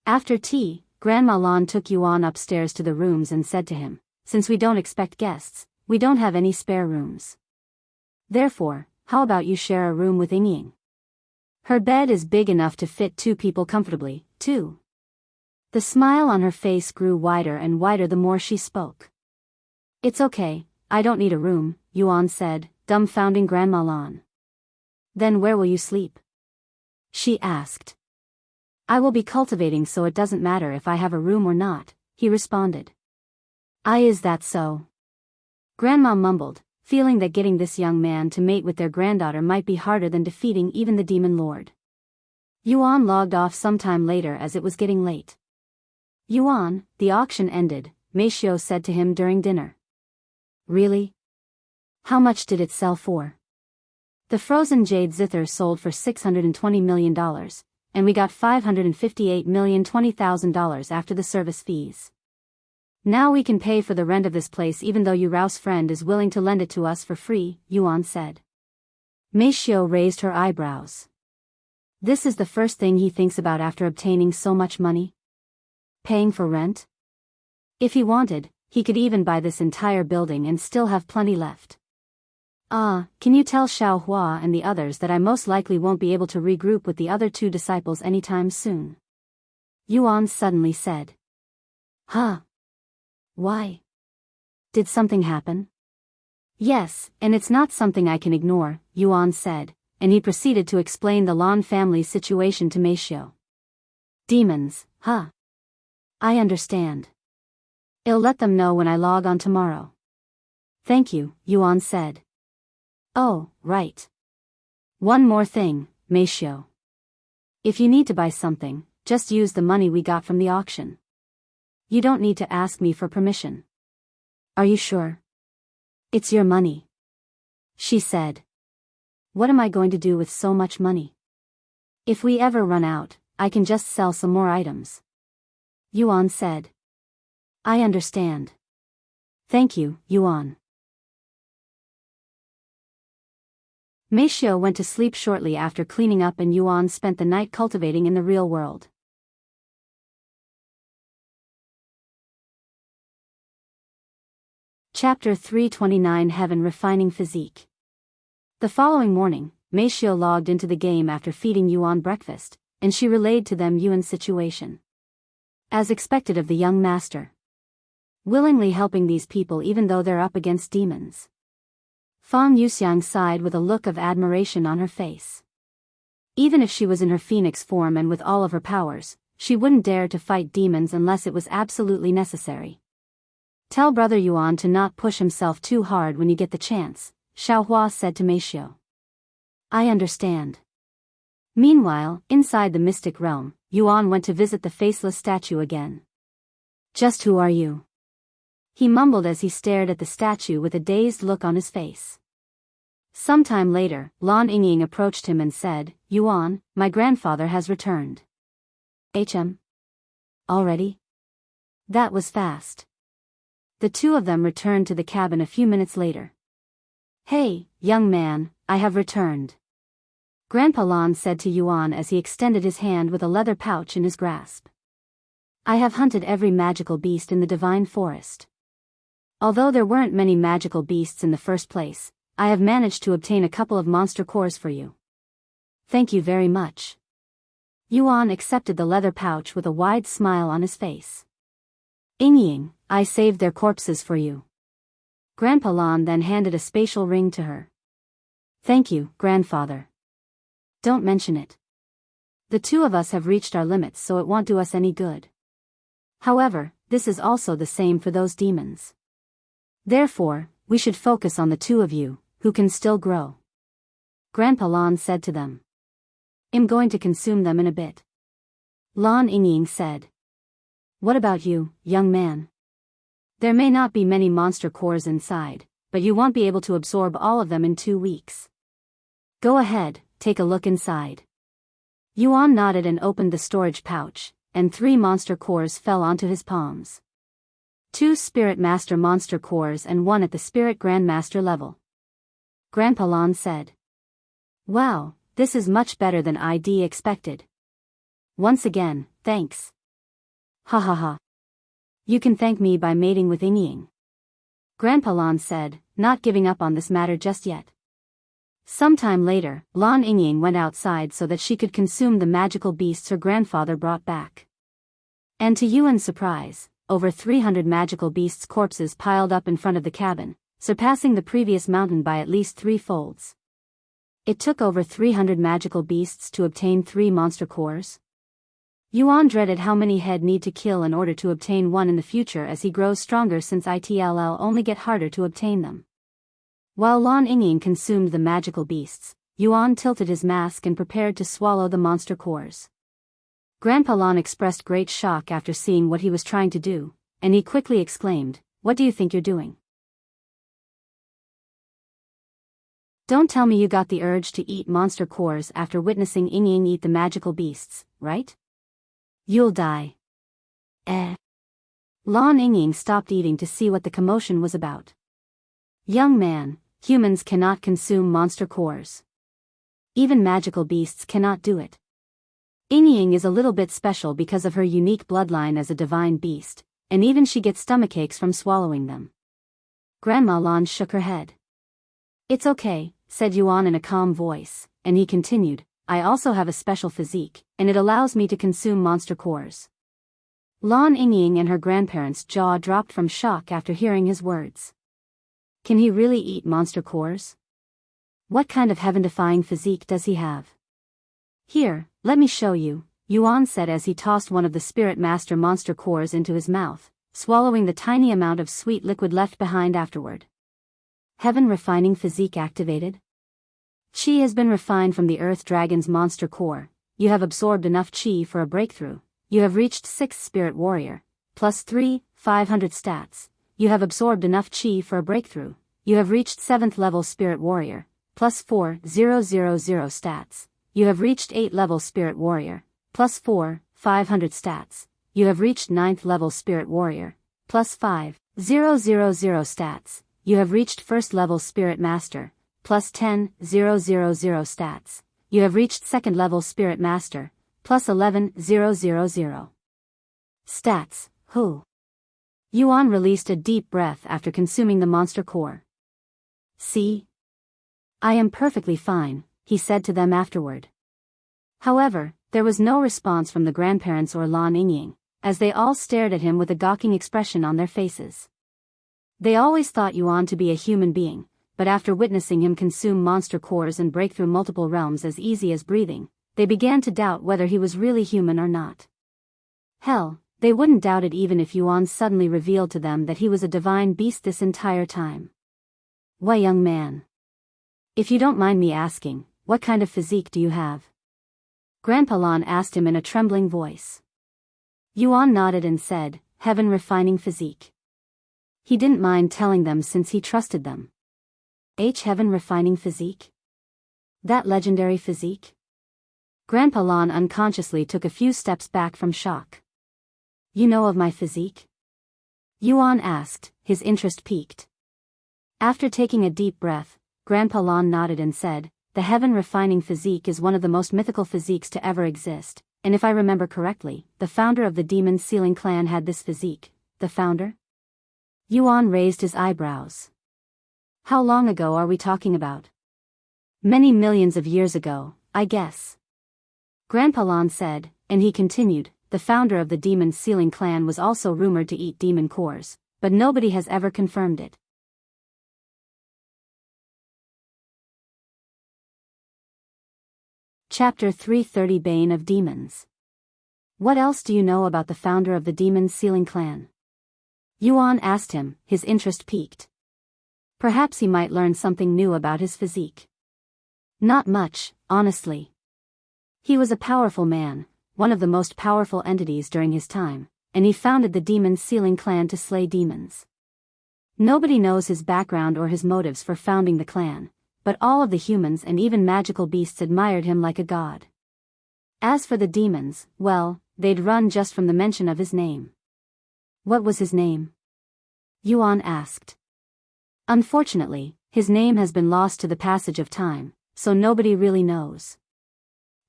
After tea, Grandma Lan took Yuan upstairs to the rooms and said to him, "Since we don't expect guests, we don't have any spare rooms. Therefore, how about you share a room with Yingying? Her bed is big enough to fit 2 people comfortably, too." The smile on her face grew wider and wider the more she spoke. "It's okay, I don't need a room," Yuan said, dumbfounding Grandma Lan. "Then where will you sleep?" she asked. "I will be cultivating, so it doesn't matter if I have a room or not," he responded. Is that so?" Grandma mumbled, feeling that getting this young man to mate with their granddaughter might be harder than defeating even the demon lord. Yuan logged off sometime later as it was getting late. "Yuan, the auction ended," Meishio said to him during dinner. "Really? How much did it sell for?" "The frozen jade Zither sold for $620 million, and we got $558,020,000 after the service fees. Now we can pay for the rent of this place even though Rouse friend is willing to lend it to us for free," Yuan said. Meishio raised her eyebrows. This is the first thing he thinks about after obtaining so much money? Paying for rent? If he wanted, he could even buy this entire building and still have plenty left. Can you tell Xiaohua and the others that I most likely won't be able to regroup with the other 2 disciples anytime soon?" Yuan suddenly said. "Huh? Why? Did something happen?" "Yes, and it's not something I can ignore," Yuan said, and he proceeded to explain the Lan family's situation to Meishio. "Demons, huh? I understand. I'll let them know when I log on tomorrow." "Thank you," Yuan said. "Oh, right. One more thing, Meishio. If you need to buy something, just use the money we got from the auction. You don't need to ask me for permission." "Are you sure? It's your money," she said. "What am I going to do with so much money? If we ever run out, I can just sell some more items." Yuan said. "I understand. Thank you, Yuan." Meishio went to sleep shortly after cleaning up and Yuan spent the night cultivating in the real world. Chapter 329 Heaven Refining Physique. The following morning, Meishio logged into the game after feeding Yuan breakfast, and she relayed to them Yuan's situation. As expected of the young master. Willingly helping these people even though they're up against demons. Fang Yuxiang sighed with a look of admiration on her face. Even if she was in her phoenix form and with all of her powers, she wouldn't dare to fight demons unless it was absolutely necessary. "Tell Brother Yuan to not push himself too hard when you get the chance," Xiaohua said to Meishio. "I understand." Meanwhile, inside the mystic realm, Yuan went to visit the Faceless statue again. "Just who are you?" he mumbled as he stared at the statue with a dazed look on his face. Sometime later, Lan Yingying approached him and said, "Yuan, my grandfather has returned." Already? That was fast. The 2 of them returned to the cabin a few minutes later. "Hey, young man, I have returned," Grandpa Lan said to Yuan as he extended his hand with a leather pouch in his grasp. "I have hunted every magical beast in the divine forest. Although there weren't many magical beasts in the first place, I have managed to obtain a couple of monster cores for you." "Thank you very much." Yuan accepted the leather pouch with a wide smile on his face. "Yingying, I saved their corpses for you." Grandpa Lan then handed a spatial ring to her. "Thank you, grandfather. Don't mention it. The 2 of us have reached our limits, so it won't do us any good. However, this is also the same for those demons. Therefore, we should focus on the 2 of you, who can still grow." Grandpa Lan said to them. "I'm going to consume them in a bit." Lan Yingying said. "What about you, young man? There may not be many monster cores inside, but you won't be able to absorb all of them in 2 weeks. Go ahead, take a look inside." Yuan nodded and opened the storage pouch, and 3 monster cores fell onto his palms. 2 Spirit Master Monster Cores and 1 at the Spirit Grandmaster level. Grandpa Lon said. Wow, this is much better than I'd expected. Once again, thanks. Ha ha ha. You can thank me by mating with Yingying. Grandpa Lon said, not giving up on this matter just yet. Sometime later, Lan Yingying went outside so that she could consume the magical beasts her grandfather brought back. And to Yuan's surprise, over 300 magical beasts' corpses piled up in front of the cabin, surpassing the previous mountain by at least 3 folds. It took over 300 magical beasts to obtain 3 monster cores. Yuan dreaded how many he'd need to kill in order to obtain one in the future as he grows stronger, since it'll only get harder to obtain them. While Lan Yingying consumed the magical beasts, Yuan tilted his mask and prepared to swallow the monster cores. Grandpa Lan expressed great shock after seeing what he was trying to do, and he quickly exclaimed, "What do you think you're doing? Don't tell me you got the urge to eat monster cores after witnessing Yingying eat the magical beasts, right? You'll die." Lan Yingying stopped eating to see what the commotion was about. "Young man, humans cannot consume monster cores. Even magical beasts cannot do it. Yingying is a little bit special because of her unique bloodline as a divine beast, and even she gets stomachaches from swallowing them." Grandma Lan shook her head. "It's okay," said Yuan in a calm voice, and he continued, "I also have a special physique, and it allows me to consume monster cores." Lan Yingying and her grandparents' jaw dropped from shock after hearing his words. Can he really eat monster cores? What kind of heaven-defying physique does he have? "Here, let me show you," Yuan said as he tossed one of the Spirit Master monster cores into his mouth, swallowing the tiny amount of sweet liquid left behind afterward. Heaven-refining physique activated? Qi has been refined from the Earth Dragon's monster core. You have absorbed enough Qi for a breakthrough. You have reached 6th Spirit Warrior, plus 3, 500 stats. You have absorbed enough Qi for a breakthrough. You have reached 7th level Spirit Warrior, plus 4,000 stats. You have reached 8th level Spirit Warrior, plus 4, 500 stats. You have reached 9th level Spirit Warrior, plus 5,000 stats. You have reached 1st level Spirit Master, plus 10,000 stats. You have reached 2nd level Spirit Master, plus 11,000 stats. Who? Yuan released a deep breath after consuming the monster core. "See? I am perfectly fine," he said to them afterward. However, there was no response from the grandparents or Lan Yingying, as they all stared at him with a gawking expression on their faces. They always thought Yuan to be a human being, but after witnessing him consume monster cores and break through multiple realms as easy as breathing, they began to doubt whether he was really human or not. Hell, they wouldn't doubt it even if Yuan suddenly revealed to them that he was a divine beast this entire time. "Why, young man? If you don't mind me asking, what kind of physique do you have?" Grandpa Lan asked him in a trembling voice. Yuan nodded and said, "Heaven-refining physique." He didn't mind telling them since he trusted them. Heaven-refining physique? That legendary physique? Grandpa Lan unconsciously took a few steps back from shock. "You know of my physique?" Yuan asked, his interest piqued. After taking a deep breath, Grandpa Lan nodded and said, "The heaven-refining physique is one of the most mythical physiques to ever exist, and if I remember correctly, the founder of the Demon Sealing clan had this physique." "The founder?" Yuan raised his eyebrows. "How long ago are we talking about?" "Many millions of years ago, I guess." Grandpa Lan said, and he continued, "The founder of the Demon Sealing clan was also rumored to eat demon cores, but nobody has ever confirmed it." Chapter 330 Bane of Demons. "What else do you know about the founder of the Demon Sealing clan?" Yuan asked him, his interest piqued. Perhaps he might learn something new about his physique. "Not much, honestly. He was a powerful man, one of the most powerful entities during his time, and he founded the Demon Sealing clan to slay demons. Nobody knows his background or his motives for founding the clan, but all of the humans and even magical beasts admired him like a god. As for the demons, well, they'd run just from the mention of his name." "What was his name?" Yuan asked. Unfortunately, his name has been lost to the passage of time, so nobody really knows.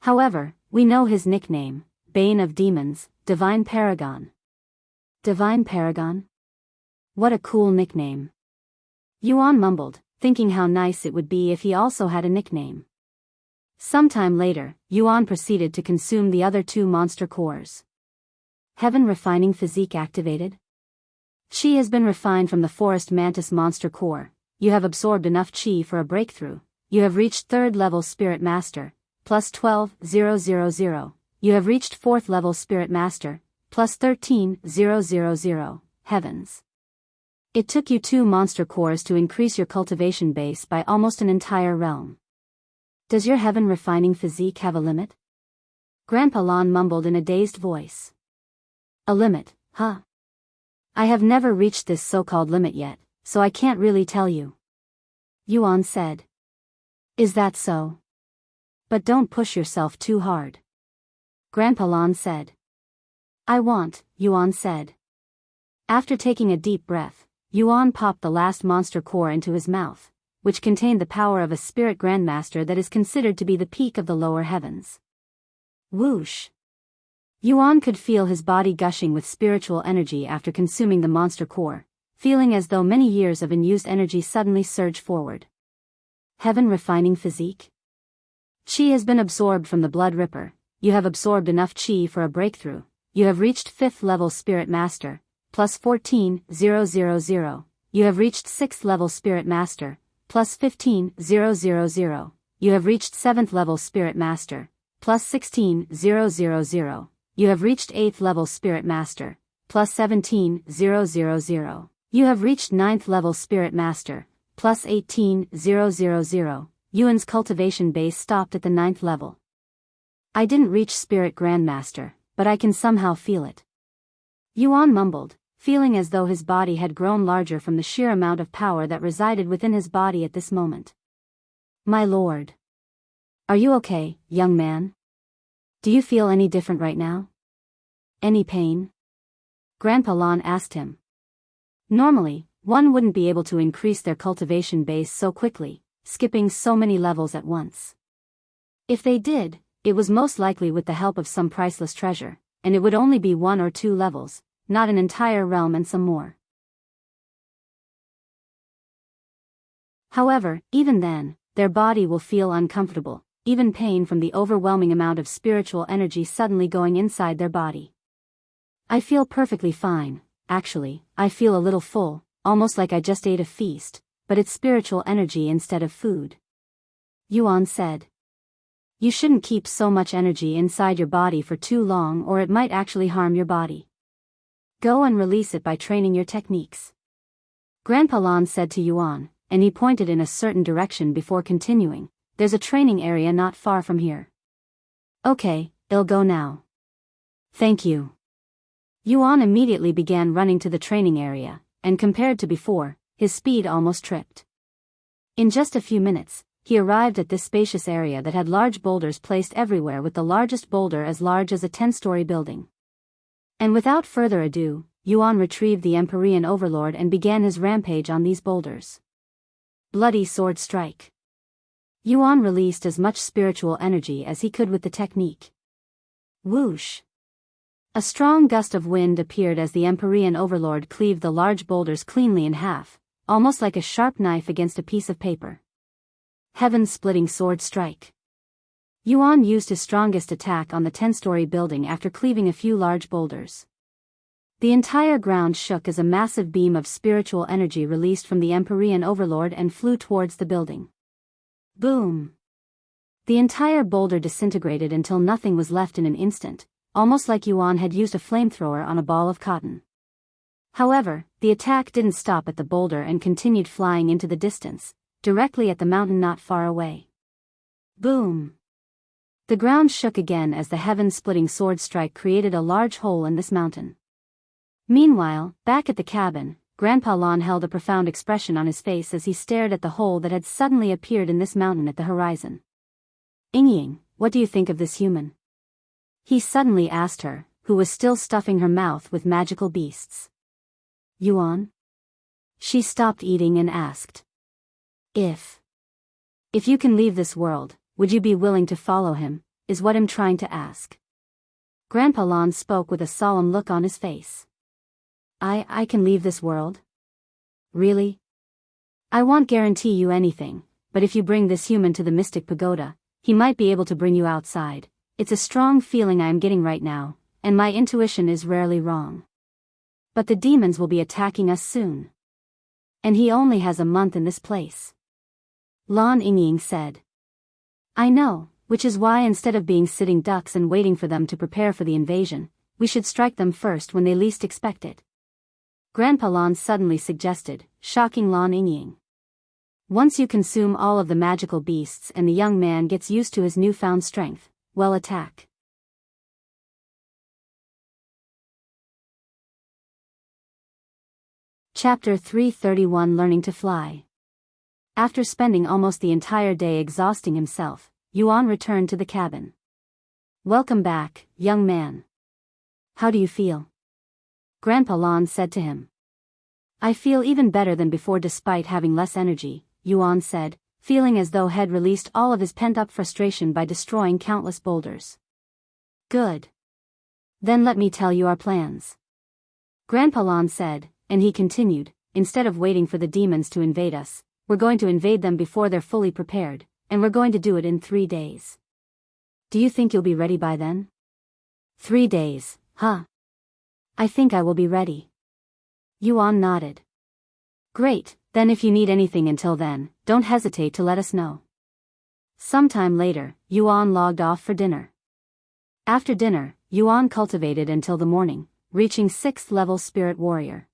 However, we know his nickname, Bane of Demons, Divine Paragon. Divine Paragon? What a cool nickname. Yuan mumbled, thinking how nice it would be if he also had a nickname. Sometime later, Yuan proceeded to consume the other 2 monster cores. Heaven Refining Physique activated? Qi has been refined from the Forest Mantis monster core. You have absorbed enough qi for a breakthrough. You have reached 3rd level Spirit Master, plus 12,000. You have reached 4th level Spirit Master, plus 13,000. Heavens. It took you 2 monster cores to increase your cultivation base by almost an entire realm. Does your Heaven Refining Physique have a limit? Grandpa Lon mumbled in a dazed voice. A limit, huh? I have never reached this so-called limit yet, so I can't really tell you. Yuan said. Is that so? But don't push yourself too hard. Grandpa Lon said. I won't, Yuan said. After taking a deep breath, Yuan popped the last monster core into his mouth, which contained the power of a spirit grandmaster that is considered to be the peak of the lower heavens. Whoosh! Yuan could feel his body gushing with spiritual energy after consuming the monster core, feeling as though many years of unused energy suddenly surged forward. Heaven Refining Physique? Qi has been absorbed from the Blood Ripper. You have absorbed enough qi for a breakthrough. You have reached 5th level Spirit Master, plus 14,000. You have reached 6th level Spirit Master, plus 15,000. You have reached 7th level Spirit Master, plus 16,000. You have reached 8th level Spirit Master, plus 17,000. You have reached 9th level Spirit Master, plus 18,000. Yuan's cultivation base stopped at the 9th level. I didn't reach Spirit Grandmaster, but I can somehow feel it. Yuan mumbled, feeling as though his body had grown larger from the sheer amount of power that resided within his body at this moment. My lord. Are you okay, young man? Do you feel any different right now? Any pain? Grandpa Lon asked him. Normally, one wouldn't be able to increase their cultivation base so quickly, skipping so many levels at once. If they did, it was most likely with the help of some priceless treasure, and it would only be 1 or 2 levels, not an entire realm and some more. However, even then, their body will feel uncomfortable, even pain from the overwhelming amount of spiritual energy suddenly going inside their body. I feel perfectly fine, actually, I feel a little full, almost like I just ate a feast, but it's spiritual energy instead of food. Yuan said. You shouldn't keep so much energy inside your body for too long or it might actually harm your body. Go and release it by training your techniques. Grandpa Lon said to Yuan, and he pointed in a certain direction before continuing. There's a training area not far from here. Okay, I'll go now. Thank you. Yuan immediately began running to the training area, and compared to before, his speed almost tripped. In just a few minutes, he arrived at this spacious area that had large boulders placed everywhere with the largest boulder as large as a 10-story building. And without further ado, Yuan retrieved the Empyrean Overlord and began his rampage on these boulders. Bloody Sword Strike. Yuan released as much spiritual energy as he could with the technique. Whoosh! A strong gust of wind appeared as the Empyrean Overlord cleaved the large boulders cleanly in half, almost like a sharp knife against a piece of paper. Heaven-splitting sword strike. Yuan used his strongest attack on the 10-story building after cleaving a few large boulders. The entire ground shook as a massive beam of spiritual energy released from the Empyrean Overlord and flew towards the building. Boom! The entire boulder disintegrated until nothing was left in an instant, almost like Yuan had used a flamethrower on a ball of cotton. However, the attack didn't stop at the boulder and continued flying into the distance, directly at the mountain not far away. Boom! The ground shook again as the heaven-splitting sword strike created a large hole in this mountain. Meanwhile, back at the cabin, Grandpa Lon held a profound expression on his face as he stared at the hole that had suddenly appeared in this mountain at the horizon. Yingying, what do you think of this human? He suddenly asked her, who was still stuffing her mouth with magical beasts. Yuan? She stopped eating and asked. If you can leave this world, would you be willing to follow him, is what I'm trying to ask. Grandpa Lon spoke with a solemn look on his face. I can leave this world? Really? I won't guarantee you anything, but if you bring this human to the Mystic Pagoda, he might be able to bring you outside. It's a strong feeling I am getting right now, and my intuition is rarely wrong. But the demons will be attacking us soon. And he only has a month in this place. Lon Yingying said. I know, which is why instead of being sitting ducks and waiting for them to prepare for the invasion, we should strike them first when they least expect it. Grandpa Lon suddenly suggested, shocking Lon Yingying. Once you consume all of the magical beasts and the young man gets used to his newfound strength, well, attack. Chapter 331 Learning to Fly. After spending almost the entire day exhausting himself, Yuan returned to the cabin. Welcome back, young man. How do you feel? Grandpa Lon said to him. I feel even better than before despite having less energy, Yuan said, feeling as though he'd released all of his pent-up frustration by destroying countless boulders. Good. Then let me tell you our plans. Grandpa Lon said, and he continued, instead of waiting for the demons to invade us, we're going to invade them before they're fully prepared, and we're going to do it in 3 days. Do you think you'll be ready by then? 3 days, huh? I think I will be ready. Yuan nodded. Great, then if you need anything until then, don't hesitate to let us know. Sometime later, Yuan logged off for dinner. After dinner, Yuan cultivated until the morning, reaching 6th level Spirit Warrior.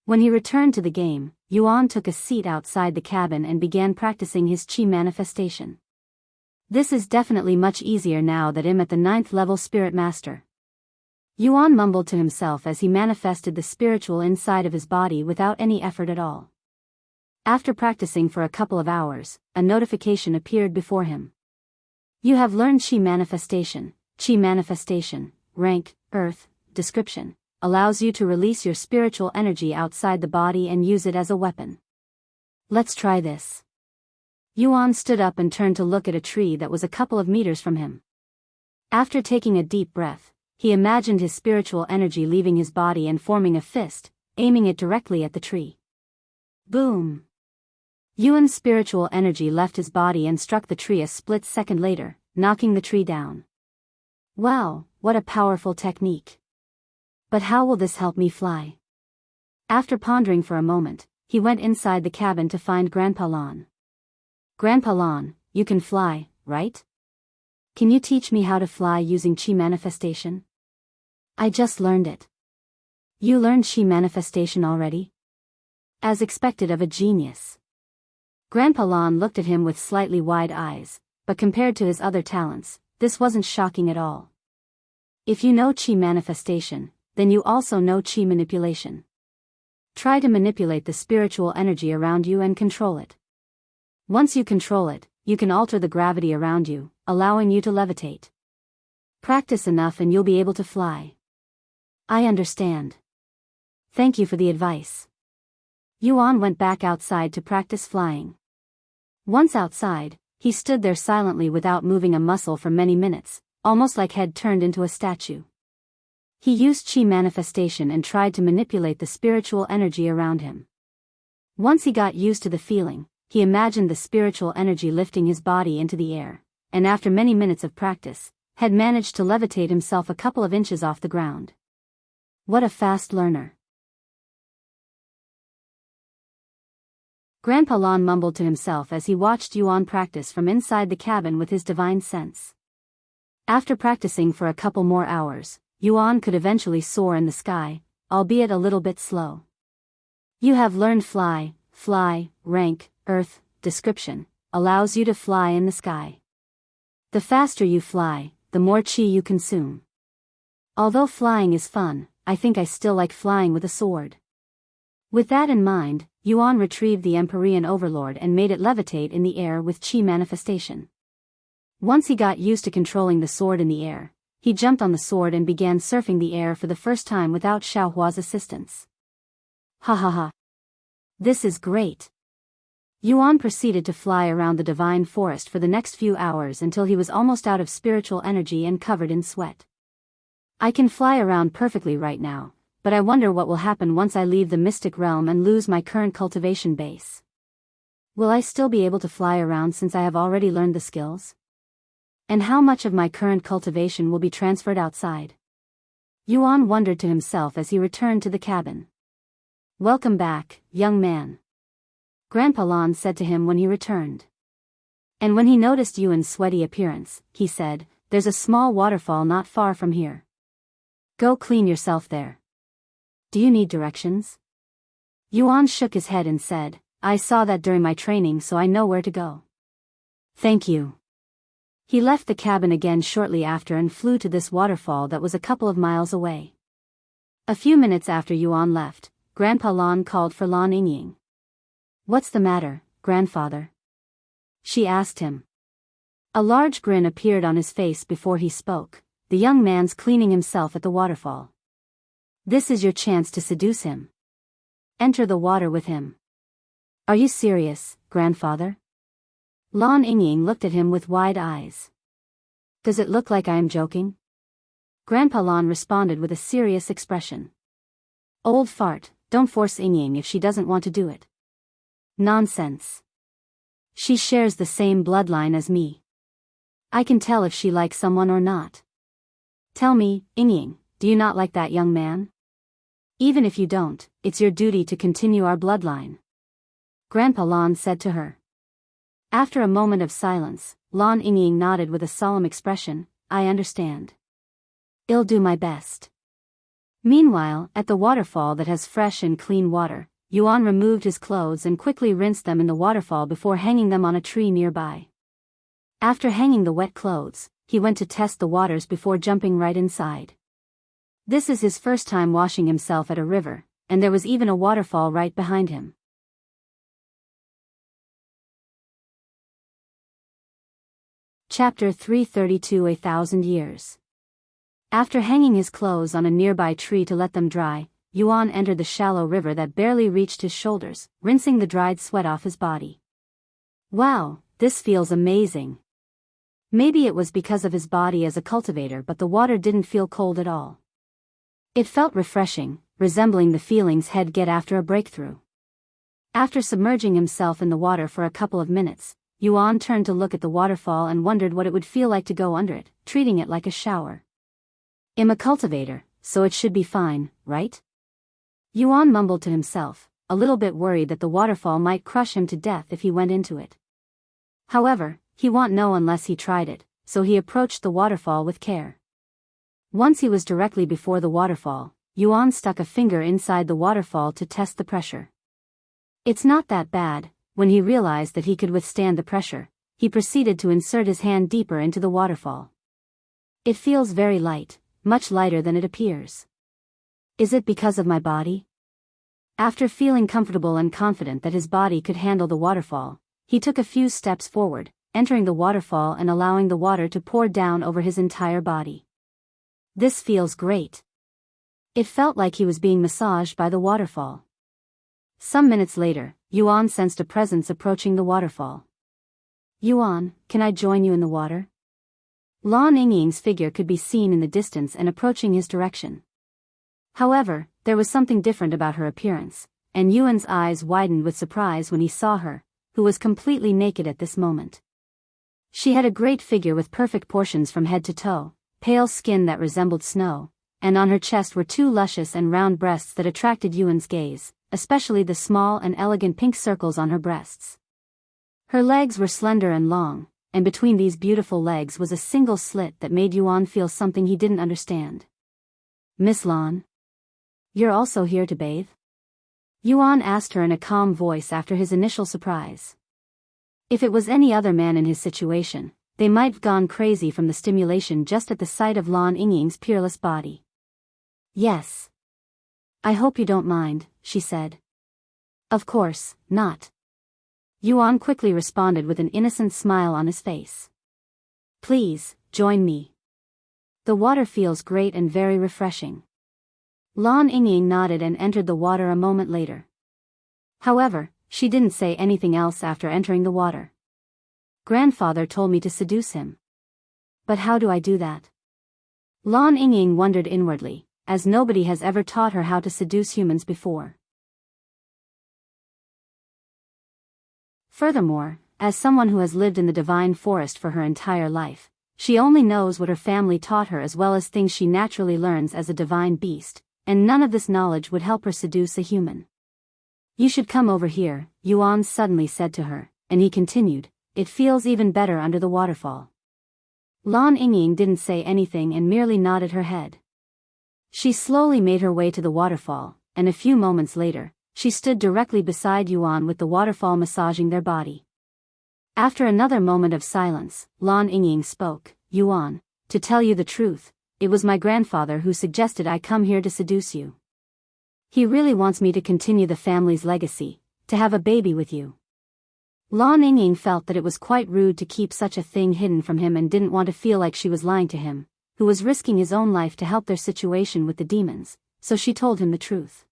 When he returned to the game, Yuan took a seat outside the cabin and began practicing his chi manifestation. This is definitely much easier now that I'm at the 9th level Spirit Master. Yuan mumbled to himself as he manifested the spiritual inside of his body without any effort at all. After practicing for a couple of hours, a notification appeared before him. You have learned Chi Manifestation. Chi Manifestation, rank, Earth, description, allows you to release your spiritual energy outside the body and use it as a weapon. Let's try this. Yuan stood up and turned to look at a tree that was a couple of meters from him. After taking a deep breath, he imagined his spiritual energy leaving his body and forming a fist, aiming it directly at the tree. Boom! Yuan's spiritual energy left his body and struck the tree a split second later, knocking the tree down. Wow, what a powerful technique. But how will this help me fly? After pondering for a moment, he went inside the cabin to find Grandpa Lon. Grandpa Lon, you can fly, right? Can you teach me how to fly using Chi Manifestation? I just learned it. You learned Chi Manifestation already? As expected of a genius. Grandpa Lon looked at him with slightly wide eyes, but compared to his other talents, this wasn't shocking at all. If you know Chi Manifestation, then you also know Chi Manipulation. Try to manipulate the spiritual energy around you and control it. Once you control it, you can alter the gravity around you, allowing you to levitate. Practice enough and you'll be able to fly. I understand. Thank you for the advice. Yuan went back outside to practice flying. Once outside, he stood there silently without moving a muscle for many minutes, almost like head turned into a statue. He used Chi Manifestation and tried to manipulate the spiritual energy around him. Once he got used to the feeling, he imagined the spiritual energy lifting his body into the air, and after many minutes of practice, had managed to levitate himself a couple of inches off the ground. What a fast learner. Grandpa Lon mumbled to himself as he watched Yuan practice from inside the cabin with his divine sense. After practicing for a couple more hours, Yuan could eventually soar in the sky, albeit a little bit slow. You have learned fly, rank, Earth, description, allows you to fly in the sky. The faster you fly, the more chi you consume. Although flying is fun, I think I still like flying with a sword. With that in mind, Yuan retrieved the Empyrean Overlord and made it levitate in the air with Chi Manifestation. Once he got used to controlling the sword in the air, he jumped on the sword and began surfing the air for the first time without Xiaohua's assistance. Ha ha ha. This is great. Yuan proceeded to fly around the divine forest for the next few hours until he was almost out of spiritual energy and covered in sweat. I can fly around perfectly right now, but I wonder what will happen once I leave the mystic realm and lose my current cultivation base. Will I still be able to fly around since I have already learned the skills? And how much of my current cultivation will be transferred outside? Yuan wondered to himself as he returned to the cabin. Welcome back, young man. Grandpa Lan said to him when he returned. And when he noticed Yuan's sweaty appearance, he said, there's a small waterfall not far from here. Go clean yourself there. Do you need directions? Yuan shook his head and said, I saw that during my training, so I know where to go. Thank you. He left the cabin again shortly after and flew to this waterfall that was a couple of miles away. A few minutes after Yuan left, Grandpa Lan called for Lan Yingying. What's the matter, grandfather? She asked him. A large grin appeared on his face before he spoke. The young man's cleaning himself at the waterfall. This is your chance to seduce him. Enter the water with him. Are you serious, grandfather? Lan Yingying looked at him with wide eyes. Does it look like I am joking? Grandpa Lan responded with a serious expression. Old fart, don't force Yingying if she doesn't want to do it. Nonsense. She shares the same bloodline as me. I can tell if she likes someone or not. Tell me, Yingying, do you not like that young man? Even if you don't, it's your duty to continue our bloodline. Grandpa Lan said to her. After a moment of silence, Lan Yingying nodded with a solemn expression, I understand. I'll do my best. Meanwhile, at the waterfall that has fresh and clean water, Yuan removed his clothes and quickly rinsed them in the waterfall before hanging them on a tree nearby. After hanging the wet clothes, he went to test the waters before jumping right inside. This is his first time washing himself at a river, and there was even a waterfall right behind him. Chapter 332 1,000 Years. After hanging his clothes on a nearby tree to let them dry, Yuan entered the shallow river that barely reached his shoulders, rinsing the dried sweat off his body. Wow, this feels amazing. Maybe it was because of his body as a cultivator, but the water didn't feel cold at all. It felt refreshing, resembling the feelings he'd get after a breakthrough. After submerging himself in the water for a couple of minutes, Yuan turned to look at the waterfall and wondered what it would feel like to go under it, treating it like a shower. I'm a cultivator, so it should be fine, right? Yuan mumbled to himself, a little bit worried that the waterfall might crush him to death if he went into it. However, he won't know unless he tried it, so he approached the waterfall with care. Once he was directly before the waterfall, Yuan stuck a finger inside the waterfall to test the pressure. It's not that bad. When he realized that he could withstand the pressure, he proceeded to insert his hand deeper into the waterfall. It feels very light, much lighter than it appears. Is it because of my body? After feeling comfortable and confident that his body could handle the waterfall, he took a few steps forward, entering the waterfall and allowing the water to pour down over his entire body. This feels great. It felt like he was being massaged by the waterfall. Some minutes later, Yuan sensed a presence approaching the waterfall. Yuan, can I join you in the water? Lan Yingying's figure could be seen in the distance and approaching his direction. However, there was something different about her appearance, and Yuan's eyes widened with surprise when he saw her, who was completely naked at this moment. She had a great figure with perfect portions from head to toe, pale skin that resembled snow, and on her chest were two luscious and round breasts that attracted Yuan's gaze, especially the small and elegant pink circles on her breasts. Her legs were slender and long, and between these beautiful legs was a single slit that made Yuan feel something he didn't understand. Miss Lan? You're also here to bathe? Yuan asked her in a calm voice after his initial surprise. If it was any other man in his situation, they might have gone crazy from the stimulation just at the sight of Lan Yingying's peerless body. Yes. I hope you don't mind, she said. Of course, not. Yuan quickly responded with an innocent smile on his face. Please, join me. The water feels great and very refreshing. Lan Yingying nodded and entered the water a moment later. However, she didn't say anything else after entering the water. Grandfather told me to seduce him. But how do I do that? Lan Yingying wondered inwardly, as nobody has ever taught her how to seduce humans before. Furthermore, as someone who has lived in the divine forest for her entire life, she only knows what her family taught her as well as things she naturally learns as a divine beast, and none of this knowledge would help her seduce a human. You should come over here, Yuan suddenly said to her, and he continued, it feels even better under the waterfall. Lan Yingying didn't say anything and merely nodded her head. She slowly made her way to the waterfall, and a few moments later, she stood directly beside Yuan with the waterfall massaging their body. After another moment of silence, Lan Yingying spoke, Yuan, to tell you the truth, it was my grandfather who suggested I come here to seduce you. He really wants me to continue the family's legacy, to have a baby with you. Lan Yingying felt that it was quite rude to keep such a thing hidden from him and didn't want to feel like she was lying to him, who was risking his own life to help their situation with the demons, so she told him the truth.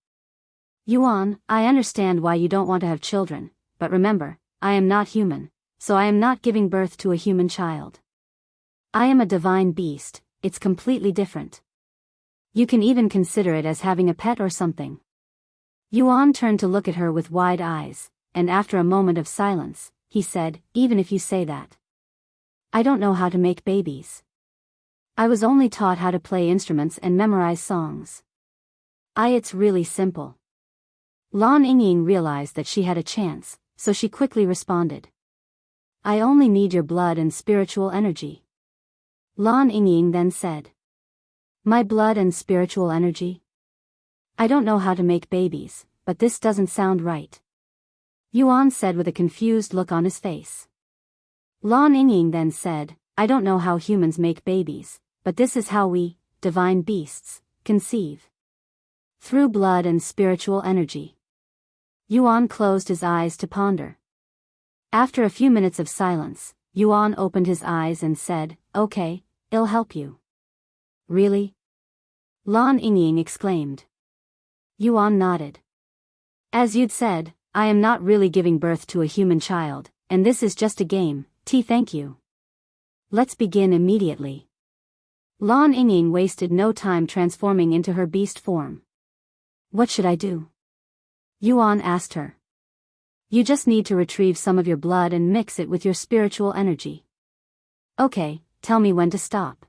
Yuan, I understand why you don't want to have children, but remember, I am not human, so I am not giving birth to a human child. I am a divine beast, it's completely different. You can even consider it as having a pet or something. Yuan turned to look at her with wide eyes, and after a moment of silence, he said, even if you say that. I don't know how to make babies. I was only taught how to play instruments and memorize songs. It's really simple. Lan Yingying realized that she had a chance, so she quickly responded. I only need your blood and spiritual energy. Lan Yingying then said. My blood and spiritual energy? I don't know how to make babies, but this doesn't sound right. Yuan said with a confused look on his face. Lan Yingying then said, I don't know how humans make babies, but this is how we, divine beasts, conceive. Through blood and spiritual energy. Yuan closed his eyes to ponder. After a few minutes of silence, Yuan opened his eyes and said, okay, I'll help you. Really? Lan Yingying exclaimed. Yuan nodded. As you'd said, I am not really giving birth to a human child, and this is just a game, thank you. Let's begin immediately. Lan Yingying wasted no time transforming into her beast form. What should I do? Yuan asked her. You just need to retrieve some of your blood and mix it with your spiritual energy. Okay, tell me when to stop.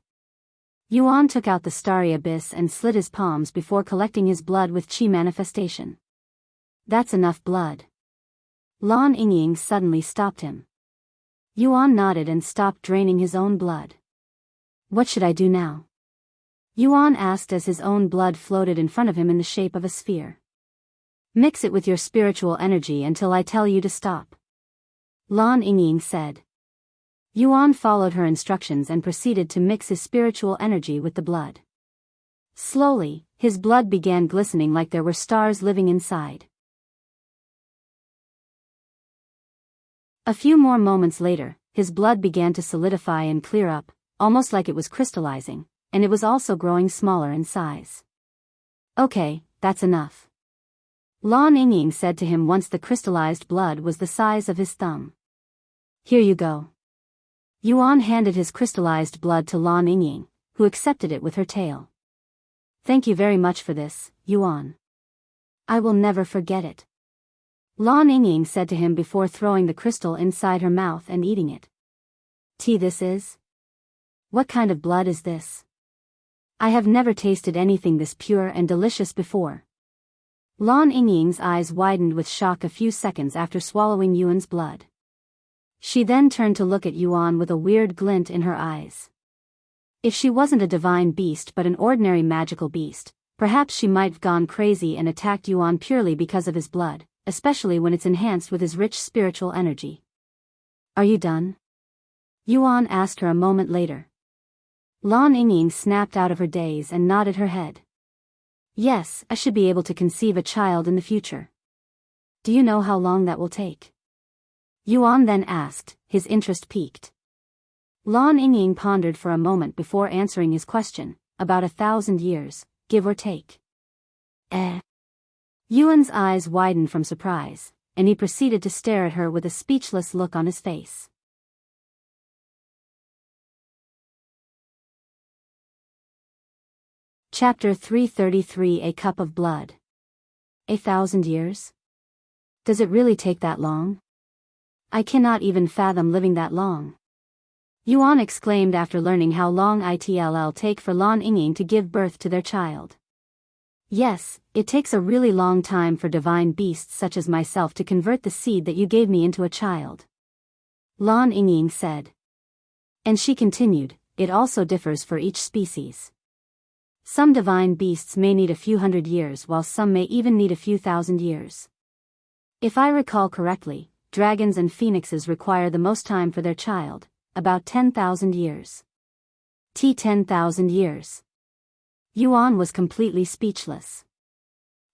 Yuan took out the starry abyss and slit his palms before collecting his blood with chi manifestation. That's enough blood. Lan Yingying suddenly stopped him. Yuan nodded and stopped draining his own blood. What should I do now? Yuan asked as his own blood floated in front of him in the shape of a sphere. Mix it with your spiritual energy until I tell you to stop. Lan Yingying said. Yuan followed her instructions and proceeded to mix his spiritual energy with the blood. Slowly, his blood began glistening like there were stars living inside. A few more moments later, his blood began to solidify and clear up, almost like it was crystallizing, and it was also growing smaller in size. Okay, that's enough. Lan Yingying said to him once the crystallized blood was the size of his thumb. Here you go. Yuan handed his crystallized blood to Lan Yingying, who accepted it with her tail. Thank you very much for this, Yuan. I will never forget it. Lan Yingying said to him before throwing the crystal inside her mouth and eating it. This is? What kind of blood is this? I have never tasted anything this pure and delicious before. Lan Yingying's eyes widened with shock a few seconds after swallowing Yuan's blood. She then turned to look at Yuan with a weird glint in her eyes. If she wasn't a divine beast but an ordinary magical beast, perhaps she might have gone crazy and attacked Yuan purely because of his blood, especially when it's enhanced with his rich spiritual energy. Are you done? Yuan asked her a moment later. Lan Yingying snapped out of her daze and nodded her head. Yes, I should be able to conceive a child in the future. Do you know how long that will take? Yuan then asked, his interest piqued. Lan Yingying pondered for a moment before answering his question, about 1,000 years, give or take. Yuan's eyes widened from surprise, and he proceeded to stare at her with a speechless look on his face. Chapter 333 A Cup of Blood. 1,000 years? Does it really take that long? I cannot even fathom living that long. Yuan exclaimed after learning how long it'll take for Lan Yingying to give birth to their child. Yes, it takes a really long time for divine beasts such as myself to convert the seed that you gave me into a child. Lan Yingying said. And she continued, it also differs for each species. Some divine beasts may need a few hundred years while some may even need a few thousand years. If I recall correctly, dragons and phoenixes require the most time for their child, about 10,000 years. 10,000 years. Yuan was completely speechless.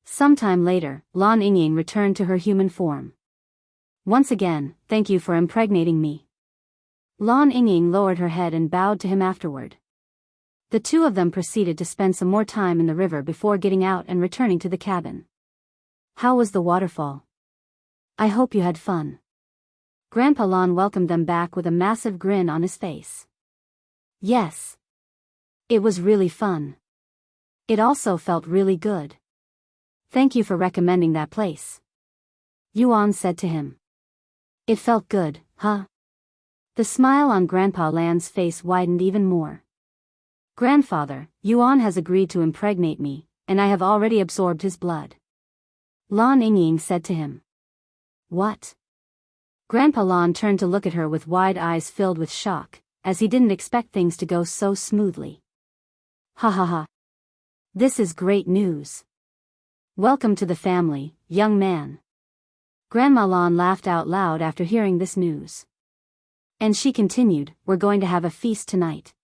Sometime later, Lan Yingying returned to her human form. Once again, thank you for impregnating me. Lan Yingying lowered her head and bowed to him afterward. The two of them proceeded to spend some more time in the river before getting out and returning to the cabin. How was the waterfall? I hope you had fun. Grandpa Lan welcomed them back with a massive grin on his face. Yes. It was really fun. It also felt really good. Thank you for recommending that place. Yuan said to him. It felt good, huh? The smile on Grandpa Lan's face widened even more. Grandfather, Yuan has agreed to impregnate me, and I have already absorbed his blood. Lan Yingying said to him. What? Grandpa Lan turned to look at her with wide eyes filled with shock, as he didn't expect things to go so smoothly. Ha ha ha. This is great news. Welcome to the family, young man. Grandma Lan laughed out loud after hearing this news. And she continued, we're going to have a feast tonight.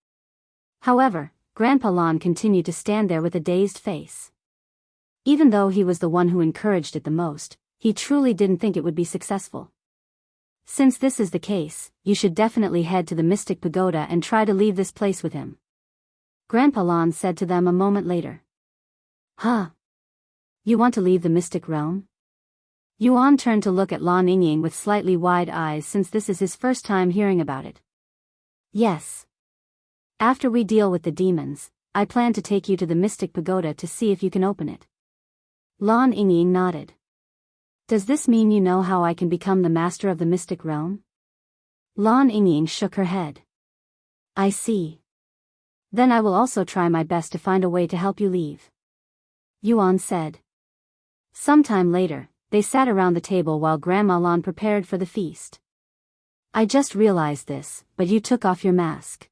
However, Grandpa Lan continued to stand there with a dazed face. Even though he was the one who encouraged it the most, he truly didn't think it would be successful. Since this is the case, you should definitely head to the Mystic Pagoda and try to leave this place with him. Grandpa Lan said to them a moment later. Huh? You want to leave the Mystic Realm? Yuan turned to look at Lan Yingying with slightly wide eyes since this is his first time hearing about it. Yes. After we deal with the demons, I plan to take you to the Mystic Pagoda to see if you can open it. Lan Yingying nodded. Does this mean you know how I can become the master of the Mystic Realm? Lan Yingying shook her head. I see. Then I will also try my best to find a way to help you leave. Yuan said. Sometime later, they sat around the table while Grandma Lan prepared for the feast. I just realized this, but you took off your mask.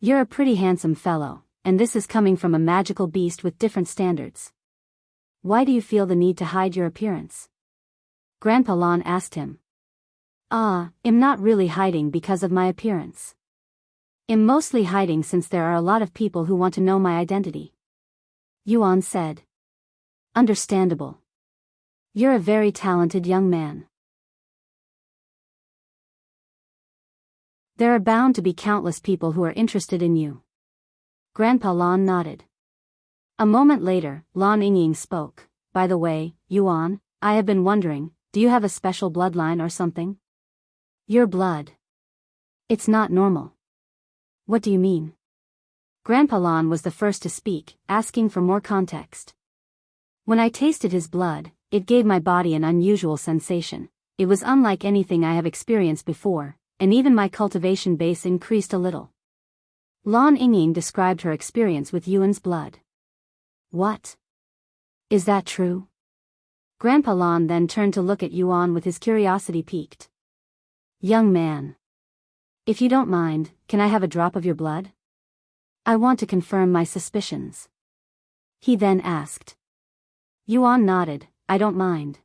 You're a pretty handsome fellow, and this is coming from a magical beast with different standards. Why do you feel the need to hide your appearance? Grandpa Lan asked him. I'm not really hiding because of my appearance. I'm mostly hiding since there are a lot of people who want to know my identity. Yuan said. Understandable. You're a very talented young man. There are bound to be countless people who are interested in you. Grandpa Lan nodded. A moment later, Lan Yingying spoke. By the way, Yuan, I have been wondering, do you have a special bloodline or something? Your blood. It's not normal. What do you mean? Grandpa Lan was the first to speak, asking for more context. When I tasted his blood, it gave my body an unusual sensation. It was unlike anything I have experienced before, and even my cultivation base increased a little. Lan Yingying described her experience with Yuan's blood. What? Is that true? Grandpa Lan then turned to look at Yuan with his curiosity piqued. Young man. If you don't mind, can I have a drop of your blood? I want to confirm my suspicions. He then asked. Yuan nodded, I don't mind.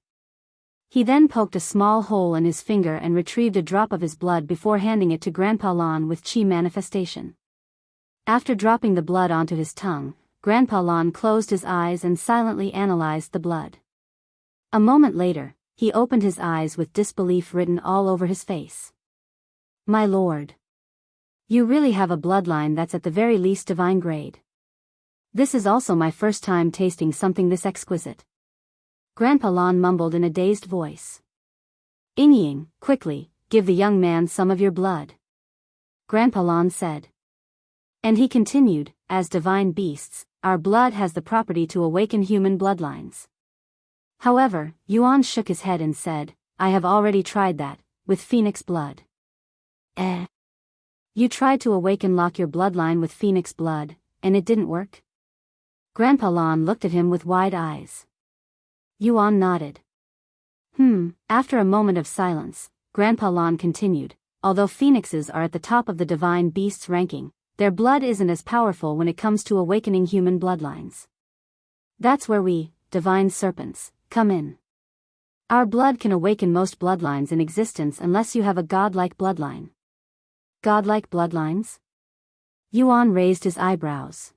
He then poked a small hole in his finger and retrieved a drop of his blood before handing it to Grandpa Lan with chi manifestation. After dropping the blood onto his tongue, Grandpa Lan closed his eyes and silently analyzed the blood. A moment later, he opened his eyes with disbelief written all over his face. My lord. You really have a bloodline that's at the very least divine grade. This is also my first time tasting something this exquisite. Grandpa Lan mumbled in a dazed voice. Yingying, quickly, give the young man some of your blood. Grandpa Lan said. And he continued, as divine beasts, our blood has the property to awaken human bloodlines. However, Yuan shook his head and said, I have already tried that, with phoenix blood. You tried to awaken lock your bloodline with phoenix blood, and it didn't work? Grandpa Lan looked at him with wide eyes. Yuan nodded. After a moment of silence, Grandpa Lan continued, although phoenixes are at the top of the divine beasts ranking, their blood isn't as powerful when it comes to awakening human bloodlines. That's where we, divine serpents, come in. Our blood can awaken most bloodlines in existence unless you have a godlike bloodline. Godlike bloodlines? Yuan raised his eyebrows.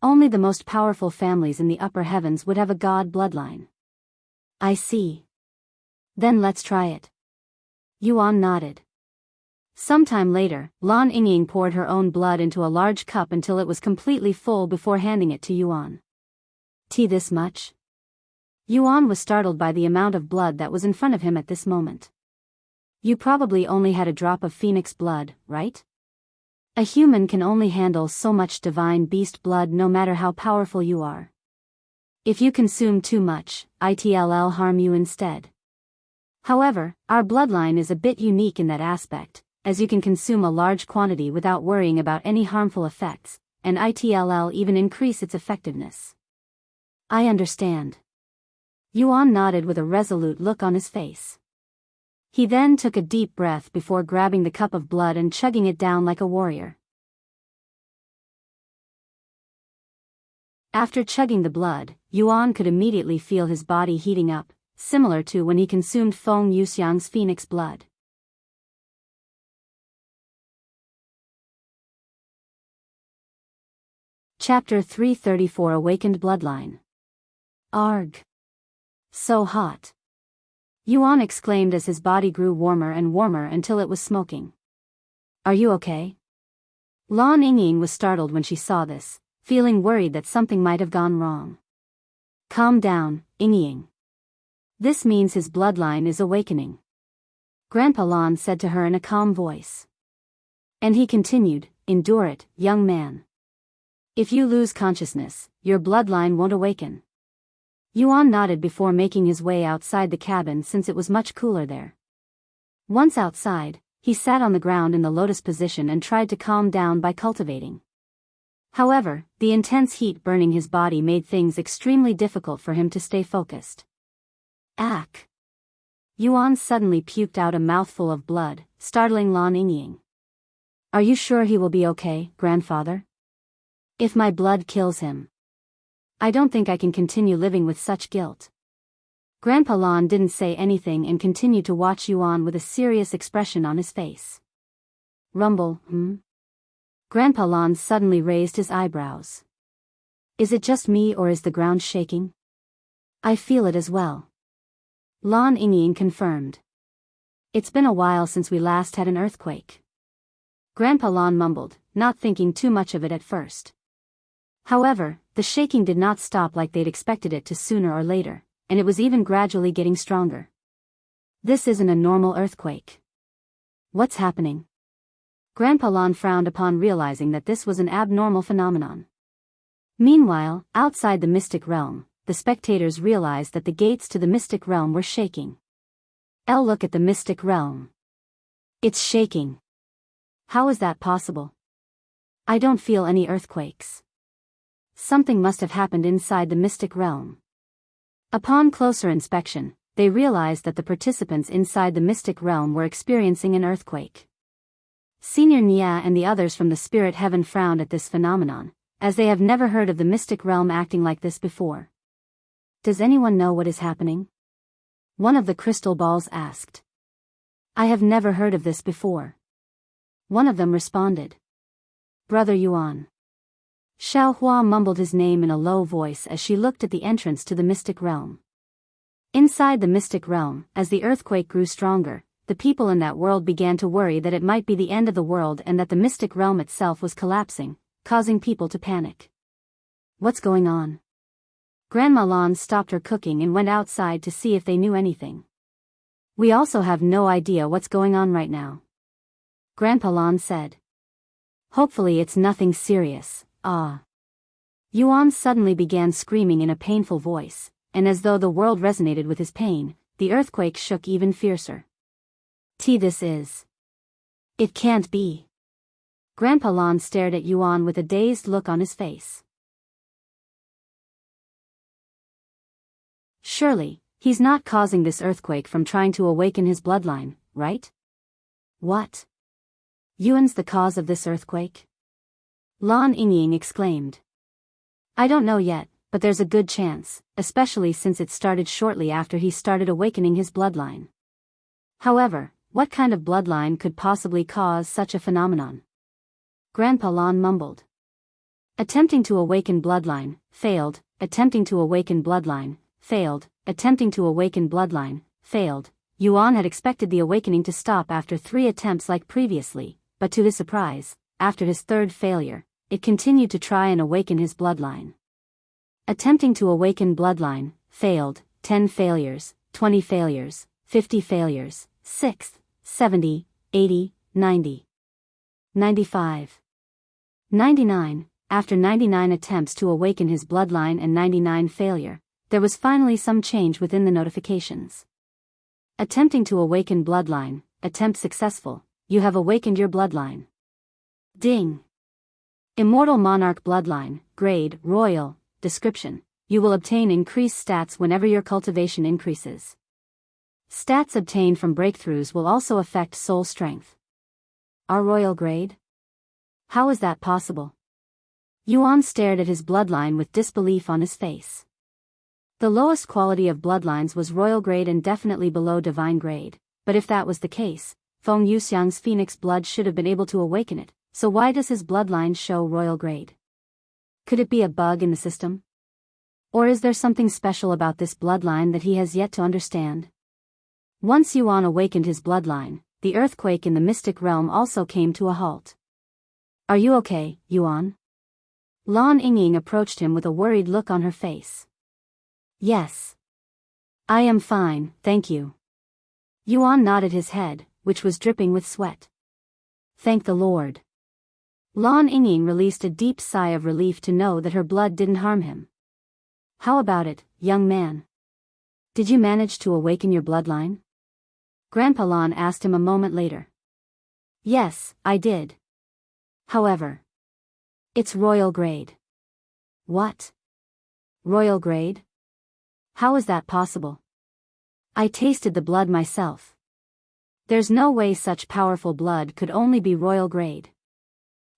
Only the most powerful families in the upper heavens would have a god bloodline. I see. Then let's try it. Yuan nodded. Sometime later, Lan Yingying poured her own blood into a large cup until it was completely full before handing it to Yuan. Tea this much? Yuan was startled by the amount of blood that was in front of him at this moment. You probably only had a drop of phoenix blood, right? A human can only handle so much divine beast blood no matter how powerful you are. If you consume too much, it'll harm you instead. However, our bloodline is a bit unique in that aspect, as you can consume a large quantity without worrying about any harmful effects, and it'll even increase its effectiveness. I understand. Yuan nodded with a resolute look on his face. He then took a deep breath before grabbing the cup of blood and chugging it down like a warrior. After chugging the blood, Yuan could immediately feel his body heating up, similar to when he consumed Feng Yuxiang's phoenix blood. Chapter 334 Awakened Bloodline. Arg. So hot. Yuan exclaimed as his body grew warmer and warmer until it was smoking. Are you okay? Lan Yingying was startled when she saw this, feeling worried that something might have gone wrong. Calm down, Yingying. This means his bloodline is awakening. Grandpa Lan said to her in a calm voice. And he continued, endure it, young man. If you lose consciousness, your bloodline won't awaken. Yuan nodded before making his way outside the cabin since it was much cooler there. Once outside, he sat on the ground in the lotus position and tried to calm down by cultivating. However, the intense heat burning his body made things extremely difficult for him to stay focused. Ack! Yuan suddenly puked out a mouthful of blood, startling Lan Yingying. Are you sure he will be okay, grandfather? If my blood kills him, I don't think I can continue living with such guilt. Grandpa Lan didn't say anything and continued to watch Yuan with a serious expression on his face. Rumble, Grandpa Lan suddenly raised his eyebrows. Is it just me or is the ground shaking? I feel it as well. Lan Yingying confirmed. It's been a while since we last had an earthquake. Grandpa Lan mumbled, not thinking too much of it at first. However, the shaking did not stop like they'd expected it to sooner or later, and it was even gradually getting stronger. This isn't a normal earthquake. What's happening? Grandpa Lan frowned upon realizing that this was an abnormal phenomenon. Meanwhile, outside the mystic realm, the spectators realized that the gates to the mystic realm were shaking. Look at the mystic realm. It's shaking. How is that possible? I don't feel any earthquakes. Something must have happened inside the mystic realm. Upon closer inspection, they realized that the participants inside the mystic realm were experiencing an earthquake. Senior Nia and the others from the spirit heaven frowned at this phenomenon, as they have never heard of the mystic realm acting like this before. Does anyone know what is happening? One of the crystal balls asked. I have never heard of this before. One of them responded. Brother Yuan. Xiaohua mumbled his name in a low voice as she looked at the entrance to the mystic realm. Inside the mystic realm, as the earthquake grew stronger, the people in that world began to worry that it might be the end of the world and that the mystic realm itself was collapsing, causing people to panic. What's going on? Grandma Lan stopped her cooking and went outside to see if they knew anything. We also have no idea what's going on right now, Grandpa Lan said. Hopefully it's nothing serious. Yuan suddenly began screaming in a painful voice, and as though the world resonated with his pain, the earthquake shook even fiercer. This is... It can't be. Grandpa Lan stared at Yuan with a dazed look on his face. Surely, he's not causing this earthquake from trying to awaken his bloodline, right? What? Yuan's the cause of this earthquake? Lan Yingying exclaimed. I don't know yet, but there's a good chance, especially since it started shortly after he started awakening his bloodline. However, what kind of bloodline could possibly cause such a phenomenon? Grandpa Lan mumbled. Attempting to awaken bloodline, failed, attempting to awaken bloodline, failed, attempting to awaken bloodline, failed. Yuan had expected the awakening to stop after 3 attempts like previously, but to his surprise, after his 3rd failure, it continued to try and awaken his bloodline. Attempting to awaken bloodline, failed, 10 failures, 20 failures, 50 failures, 6th, 70, 80, 90. 95. 99. After 99 attempts to awaken his bloodline and 99 failure, there was finally some change within the notifications. Attempting to awaken bloodline, attempt successful, you have awakened your bloodline. Ding. Immortal Monarch Bloodline, Grade, Royal, Description. You will obtain increased stats whenever your cultivation increases. Stats obtained from breakthroughs will also affect soul strength. Our royal grade? How is that possible? Yuan stared at his bloodline with disbelief on his face. The lowest quality of bloodlines was royal grade and definitely below divine grade, but if that was the case, Feng Yuxiang's phoenix blood should have been able to awaken it, so why does his bloodline show royal grade? Could it be a bug in the system? Or is there something special about this bloodline that he has yet to understand? Once Yuan awakened his bloodline, the earthquake in the mystic realm also came to a halt. Are you okay, Yuan? Lan Yingying approached him with a worried look on her face. Yes. I am fine, thank you. Yuan nodded his head, which was dripping with sweat. Thank the Lord. Lan Yingying released a deep sigh of relief to know that her blood didn't harm him. How about it, young man? Did you manage to awaken your bloodline? Grandpa Lan asked him a moment later. Yes, I did. However, it's royal grade. What? Royal grade? How is that possible? I tasted the blood myself. There's no way such powerful blood could only be royal grade.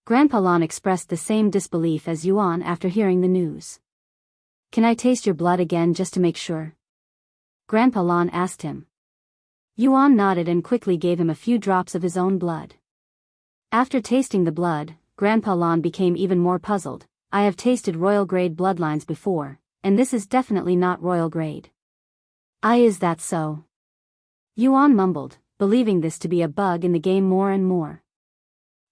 Grandpa Lan expressed the same disbelief as Yuan after hearing the news. Can I taste your blood again just to make sure? Grandpa Lan asked him. Yuan nodded and quickly gave him a few drops of his own blood. After tasting the blood, Grandpa Lan became even more puzzled. I have tasted royal grade bloodlines before, and this is definitely not royal grade. Is that so? Yuan mumbled, believing this to be a bug in the game more and more.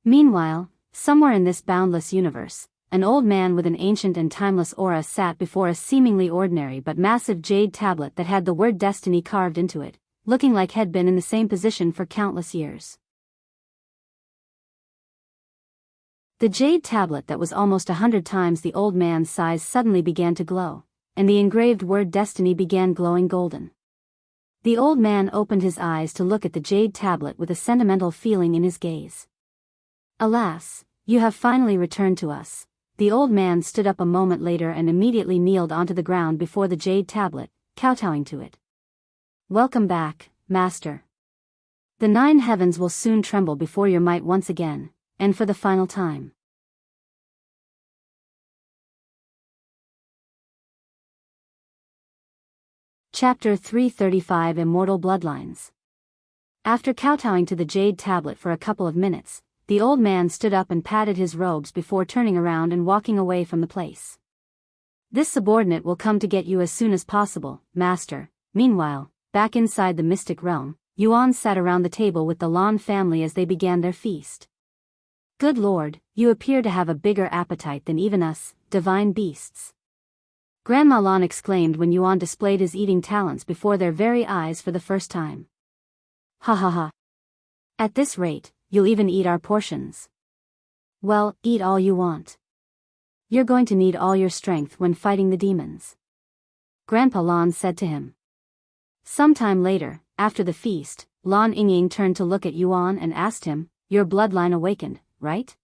Meanwhile, somewhere in this boundless universe, an old man with an ancient and timeless aura sat before a seemingly ordinary but massive jade tablet that had the word destiny carved into it, looking like had been in the same position for countless years. The jade tablet that was almost 100 times the old man's size suddenly began to glow, and the engraved word destiny began glowing golden. The old man opened his eyes to look at the jade tablet with a sentimental feeling in his gaze. Alas, you have finally returned to us. The old man stood up a moment later and immediately kneeled onto the ground before the jade tablet, kowtowing to it. Welcome back, Master. The 9 heavens will soon tremble before your might once again, and for the final time. Chapter 335 Immortal Bloodlines. After kowtowing to the jade tablet for a couple of minutes, the old man stood up and patted his robes before turning around and walking away from the place. This subordinate will come to get you as soon as possible, Master. Meanwhile, back inside the mystic realm, Yuan sat around the table with the Lan family as they began their feast. Good Lord, you appear to have a bigger appetite than even us, divine beasts. Grandma Lan exclaimed when Yuan displayed his eating talents before their very eyes for the first time. Ha ha ha. At this rate, you'll even eat our portions. Well, eat all you want. You're going to need all your strength when fighting the demons. Grandpa Lan said to him. Sometime later, after the feast, Lan Yingying turned to look at Yuan and asked him, "Your bloodline awakened, right?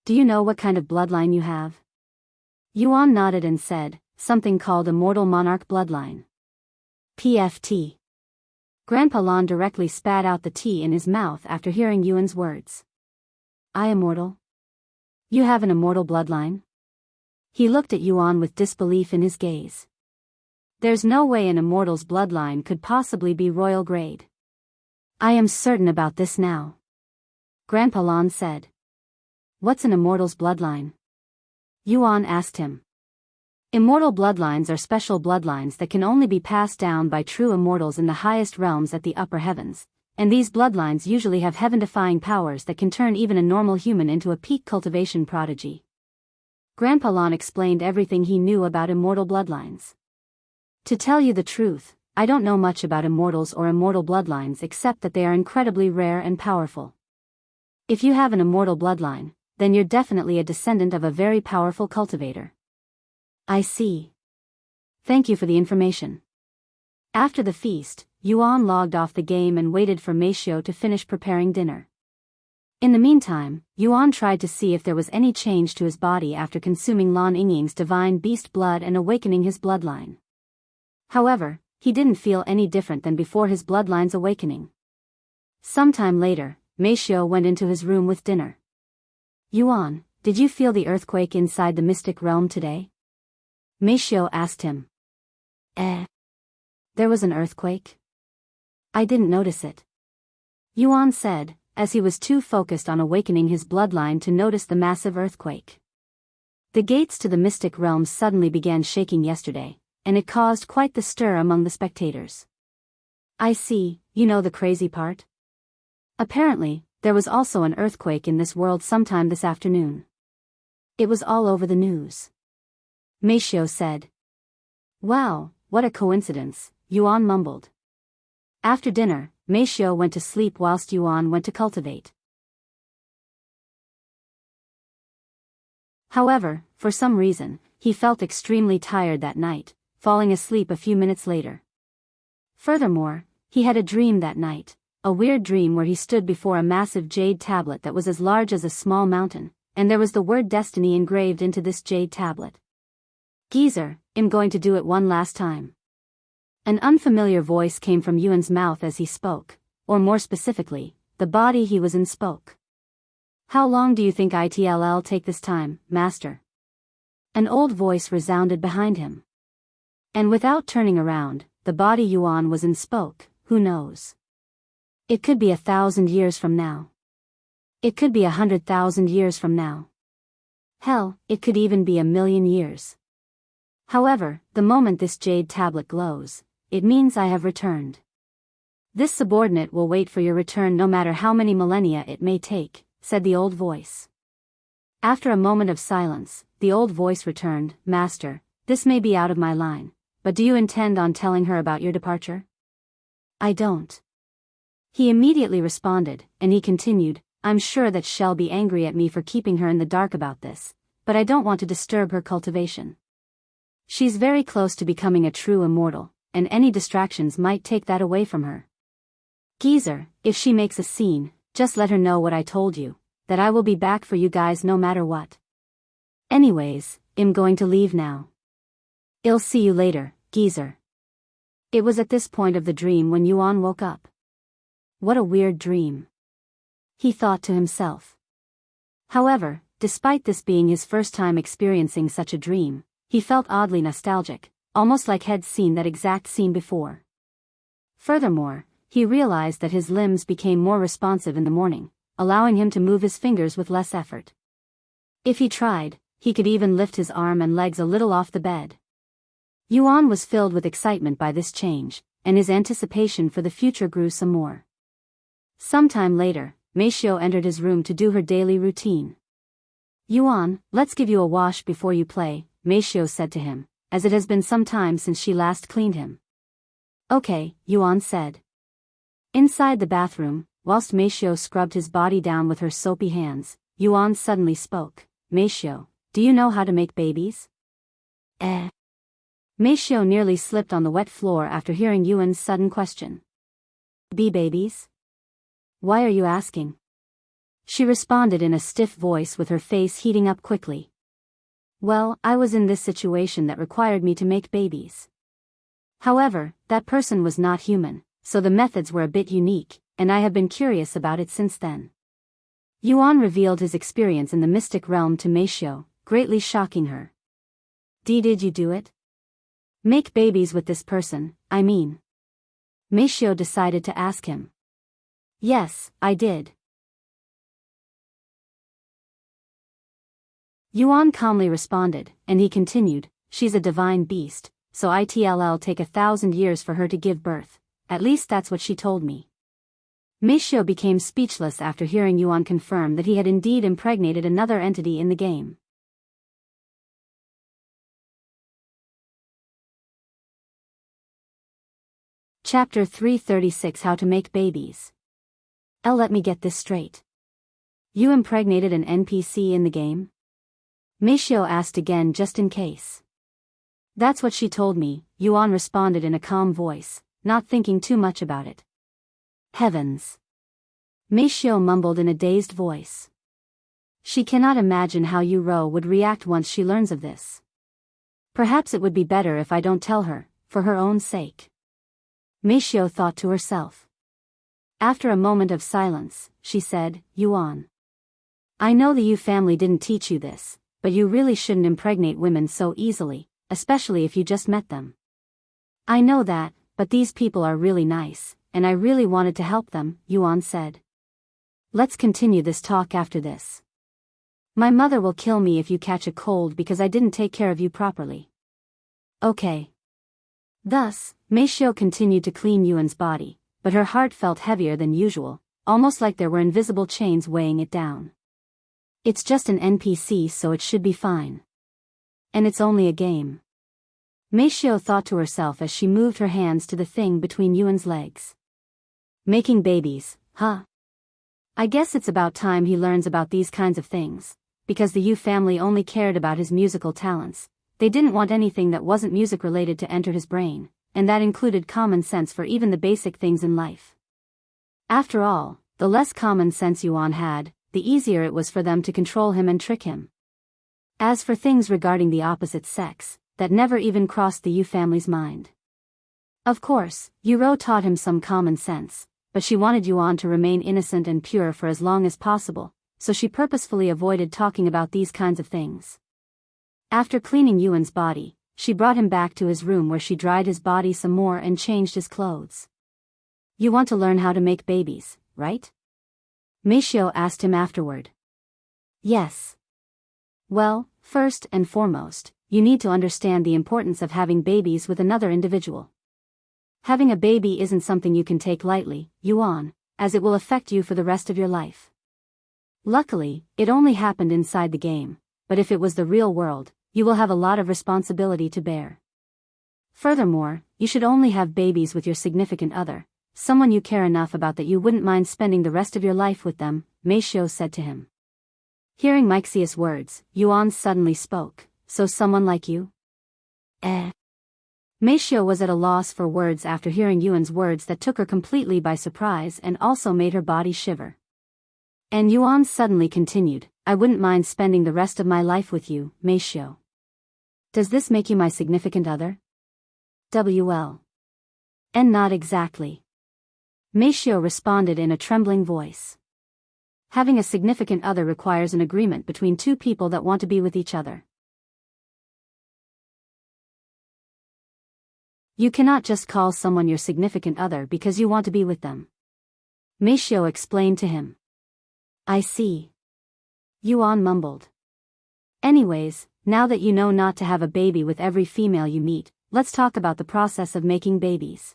Do you know what kind of bloodline you have?" Yuan nodded and said, "Something called Immortal Monarch Bloodline. PFT. Grandpa Lan directly spat out the tea in his mouth after hearing Yuan's words. "I immortal? You have an immortal bloodline?" He looked at Yuan with disbelief in his gaze. There's no way an immortal's bloodline could possibly be royal grade. "I am certain about this now," Grandpa Lan said. "What's an immortal's bloodline?" Yuan asked him. Immortal bloodlines are special bloodlines that can only be passed down by true immortals in the highest realms at the upper heavens, and these bloodlines usually have heaven-defying powers that can turn even a normal human into a peak cultivation prodigy. Grandpa Lan explained everything he knew about immortal bloodlines. To tell you the truth, I don't know much about immortals or immortal bloodlines except that they are incredibly rare and powerful. If you have an immortal bloodline, then you're definitely a descendant of a very powerful cultivator. I see. Thank you for the information. After the feast, Yuan logged off the game and waited for Meishio to finish preparing dinner. In the meantime, Yuan tried to see if there was any change to his body after consuming Lan Yingying's divine beast blood and awakening his bloodline. However, he didn't feel any different than before his bloodline's awakening. Sometime later, Meishio went into his room with dinner. "Yuan, did you feel the earthquake inside the mystic realm today?" Meishio asked him. There was an earthquake? I didn't notice it," Yuan said, as he was too focused on awakening his bloodline to notice the massive earthquake. The gates to the mystic realms suddenly began shaking yesterday, and it caused quite the stir among the spectators. "I see, you know the crazy part? Apparently, there was also an earthquake in this world sometime this afternoon. It was all over the news," Meishio said. "Wow, what a coincidence," Yuan mumbled. After dinner, Meishio went to sleep whilst Yuan went to cultivate. However, for some reason, he felt extremely tired that night, falling asleep a few minutes later. Furthermore, he had a dream that night, a weird dream where he stood before a massive jade tablet that was as large as a small mountain, and there was the word destiny engraved into this jade tablet. "Geezer, I'm going to do it one last time." An unfamiliar voice came from Yuan's mouth as he spoke, or more specifically, the body he was in spoke. "How long do you think it'll take this time, Master?" An old voice resounded behind him. And without turning around, the body Yuan was in spoke, "Who knows? It could be 1,000 years from now. It could be 100,000 years from now. Hell, it could even be 1,000,000 years. However, the moment this jade tablet glows, it means I have returned. This subordinate will wait for your return no matter how many millennia it may take," said the old voice. After a moment of silence, the old voice returned, "Master, this may be out of my line, but do you intend on telling her about your departure?" "I don't." He immediately responded, and he continued, "I'm sure that she'll be angry at me for keeping her in the dark about this, but I don't want to disturb her cultivation. She's very close to becoming a true immortal, and any distractions might take that away from her. Geezer, if she makes a scene, just let her know what I told you, that I will be back for you guys no matter what. Anyways, I'm going to leave now. I'll see you later, Geezer." It was at this point of the dream when Yuan woke up. What a weird dream, he thought to himself. However, despite this being his first time experiencing such a dream, he felt oddly nostalgic, almost like he'd seen that exact scene before. Furthermore, he realized that his limbs became more responsive in the morning, allowing him to move his fingers with less effort. If he tried, he could even lift his arm and legs a little off the bed. Yuan was filled with excitement by this change, and his anticipation for the future grew some more. Sometime later, Meishio entered his room to do her daily routine. "Yuan, let's give you a wash before you play," Meishio said to him, as it has been some time since she last cleaned him. Okay, Yuan said. Inside the bathroom, whilst Meishio scrubbed his body down with her soapy hands, Yuan suddenly spoke. Meishio, do you know how to make babies? Meishio nearly slipped on the wet floor after hearing Yuan's sudden question. Bee babies? Why are you asking? She responded in a stiff voice with her face heating up quickly. Well, I was in this situation that required me to make babies. However, that person was not human, so the methods were a bit unique, and I have been curious about it since then. Yuan revealed his experience in the mystic realm to Meishio, greatly shocking her. Did you do it? Make babies with this person, I mean. Meishio decided to ask him. Yes, I did. Yuan calmly responded, and he continued, she's a divine beast, so it'll take 1,000 years for her to give birth, at least that's what she told me. Meishio became speechless after hearing Yuan confirm that he had indeed impregnated another entity in the game. Chapter 336 How to Make Babies. Let me get this straight. You impregnated an NPC in the game? Meishio asked again just in case. That's what she told me, Yuan responded in a calm voice, not thinking too much about it. Heavens! Meishio mumbled in a dazed voice. She cannot imagine how Yuro would react once she learns of this. Perhaps it would be better if I don't tell her, for her own sake. Meishio thought to herself. After a moment of silence, she said, Yuan. I know the Yu family didn't teach you this, but you really shouldn't impregnate women so easily, especially if you just met them. I know that, but these people are really nice, and I really wanted to help them, Yuan said. Let's continue this talk after this. My mother will kill me if you catch a cold because I didn't take care of you properly. Okay. Thus, Meishio continued to clean Yuan's body, but her heart felt heavier than usual, almost like there were invisible chains weighing it down. It's just an NPC, so it should be fine. And it's only a game. Meishio thought to herself as she moved her hands to the thing between Yuan's legs. Making babies, huh? I guess it's about time he learns about these kinds of things, because the Yu family only cared about his musical talents. They didn't want anything that wasn't music-related to enter his brain, and that included common sense for even the basic things in life. After all, the less common sense Yuan had, the easier it was for them to control him and trick him. As for things regarding the opposite sex, that never even crossed the Yu family's mind. Of course, Yuro taught him some common sense, but she wanted Yuan to remain innocent and pure for as long as possible, so she purposefully avoided talking about these kinds of things. After cleaning Yuan's body, she brought him back to his room where she dried his body some more and changed his clothes. You want to learn how to make babies, right? Meishio asked him afterward. Yes. Well, first and foremost, you need to understand the importance of having babies with another individual. Having a baby isn't something you can take lightly, Yuan, as it will affect you for the rest of your life. Luckily, it only happened inside the game, but if it was the real world, you will have a lot of responsibility to bear. Furthermore, you should only have babies with your significant other, someone you care enough about that you wouldn't mind spending the rest of your life with them, Meishio said to him. Hearing Meixia's words, Yuan suddenly spoke, so someone like you? Meishio was at a loss for words after hearing Yuan's words that took her completely by surprise and also made her body shiver. And Yuan suddenly continued, I wouldn't mind spending the rest of my life with you, Meishio. Does this make you my significant other? WL. And not exactly. Meishio responded in a trembling voice. Having a significant other requires an agreement between two people that want to be with each other. You cannot just call someone your significant other because you want to be with them. Meishio explained to him. I see. Yuan mumbled. Anyways, now that you know not to have a baby with every female you meet, let's talk about the process of making babies.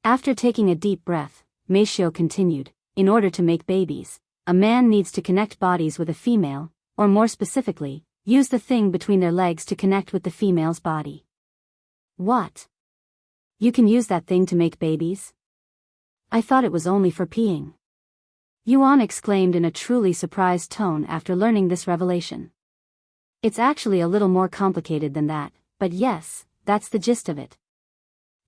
After taking a deep breath, Meishio continued, in order to make babies, a man needs to connect bodies with a female, or more specifically, use the thing between their legs to connect with the female's body. What? You can use that thing to make babies? I thought it was only for peeing. Yuan exclaimed in a truly surprised tone after learning this revelation. It's actually a little more complicated than that, but yes, that's the gist of it.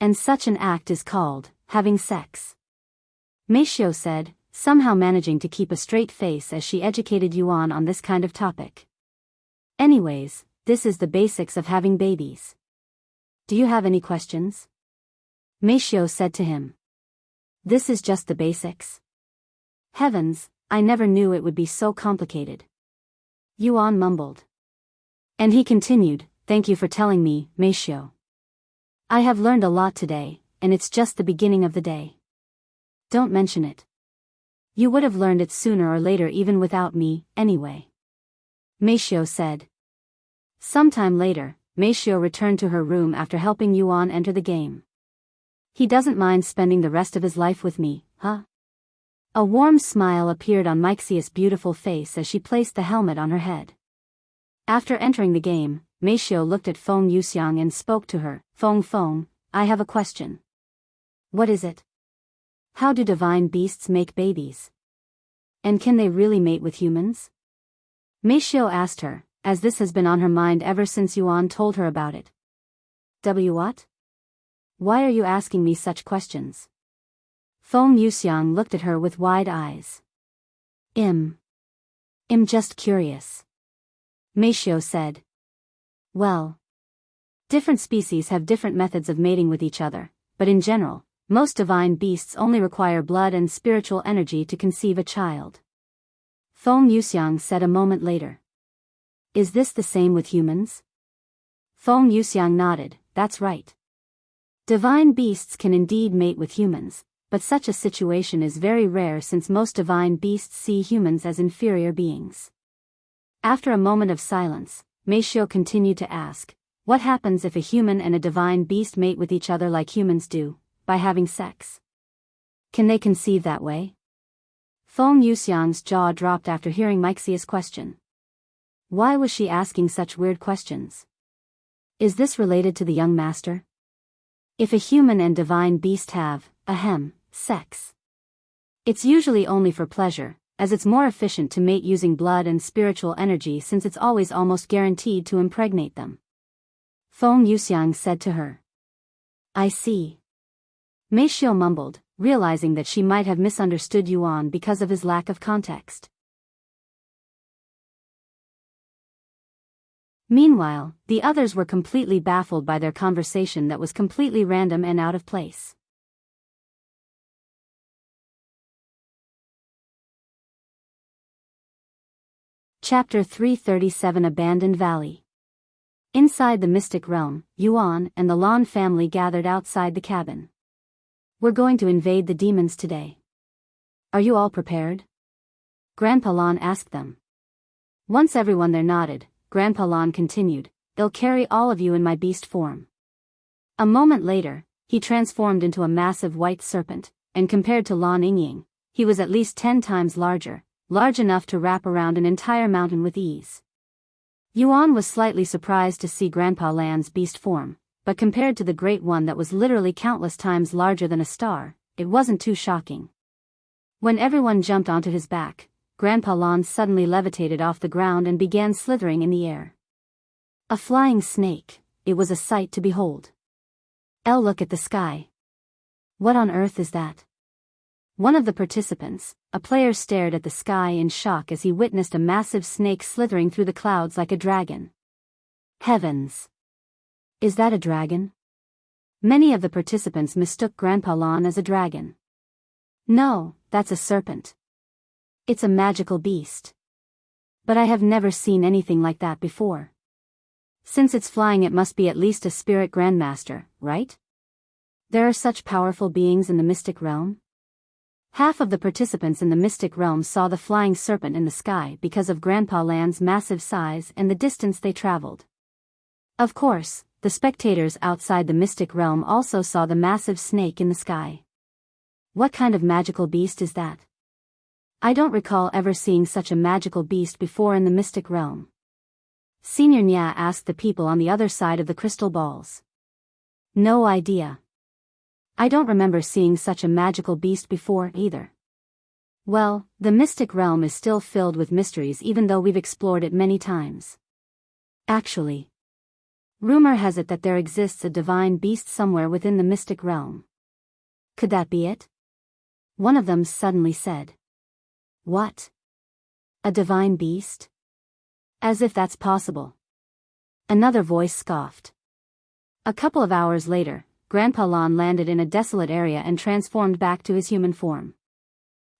And such an act is called having sex. Meishio said, somehow managing to keep a straight face as she educated Yuan on this kind of topic. Anyways, this is the basics of having babies. Do you have any questions? Meishio said to him. This is just the basics? Heavens, I never knew it would be so complicated. Yuan mumbled. And he continued, thank you for telling me, Meishio. I have learned a lot today, and it's just the beginning of the day. Don't mention it. You would have learned it sooner or later even without me, anyway. Meishio said. Sometime later, Meishio returned to her room after helping Yuan enter the game. He doesn't mind spending the rest of his life with me, huh? A warm smile appeared on Meixia's beautiful face as she placed the helmet on her head. After entering the game, Meishio looked at Feng Yuxiang and spoke to her. Feng, I have a question. What is it? How do divine beasts make babies? And can they really mate with humans? Meishio asked her, as this has been on her mind ever since Yuan told her about it. What? Why are you asking me such questions? Feng Yuxiang looked at her with wide eyes. I'm just curious. Meishio said. Well, different species have different methods of mating with each other, but in general, most divine beasts only require blood and spiritual energy to conceive a child. Feng Yuxiang said a moment later. Is this the same with humans? Feng Yuxiang nodded, that's right. Divine beasts can indeed mate with humans, but such a situation is very rare since most divine beasts see humans as inferior beings. After a moment of silence, Meishio continued to ask, what happens if a human and a divine beast mate with each other like humans do, by having sex? Can they conceive that way? Feng Yuxiang's jaw dropped after hearing Meixia's question. Why was she asking such weird questions? Is this related to the young master? If a human and divine beast have, sex, it's usually only for pleasure, as it's more efficient to mate using blood and spiritual energy since it's always almost guaranteed to impregnate them. Feng Yuxiang said to her. I see. Meishio mumbled, realizing that she might have misunderstood Yuan because of his lack of context. Meanwhile, the others were completely baffled by their conversation that was completely random and out of place. Chapter 337 Abandoned Valley. Inside the Mystic Realm, Yuan and the Lan family gathered outside the cabin. We're going to invade the demons today. Are you all prepared? Grandpa Lan asked them. Once everyone there nodded, Grandpa Lan continued, they'll carry all of you in my beast form. A moment later, he transformed into a massive white serpent, and compared to Lan Yingying, he was at least 10 times larger, large enough to wrap around an entire mountain with ease. Yuan was slightly surprised to see Grandpa Lan's beast form, but compared to the great one that was literally countless times larger than a star, it wasn't too shocking. When everyone jumped onto his back, Grandpa Lan suddenly levitated off the ground and began slithering in the air. A flying snake, it was a sight to behold. Look at the sky. What on earth is that? One of the participants, a player, stared at the sky in shock as he witnessed a massive snake slithering through the clouds like a dragon. Heavens! Is that a dragon? Many of the participants mistook Grandpa Lan as a dragon. No, that's a serpent. It's a magical beast. But I have never seen anything like that before. Since it's flying, it must be at least a spirit grandmaster, right? There are such powerful beings in the mystic realm? Half of the participants in the mystic realm saw the flying serpent in the sky because of Grandpa Lan's massive size and the distance they traveled. Of course, the spectators outside the mystic realm also saw the massive snake in the sky. What kind of magical beast is that? I don't recall ever seeing such a magical beast before in the mystic realm. Senior Nya asked the people on the other side of the crystal balls. No idea. I don't remember seeing such a magical beast before, either. Well, the mystic realm is still filled with mysteries even though we've explored it many times. Actually, rumor has it that there exists a divine beast somewhere within the mystic realm. Could that be it? One of them suddenly said. What? A divine beast? As if that's possible. Another voice scoffed. A couple of hours later, Grandpa Lon landed in a desolate area and transformed back to his human form.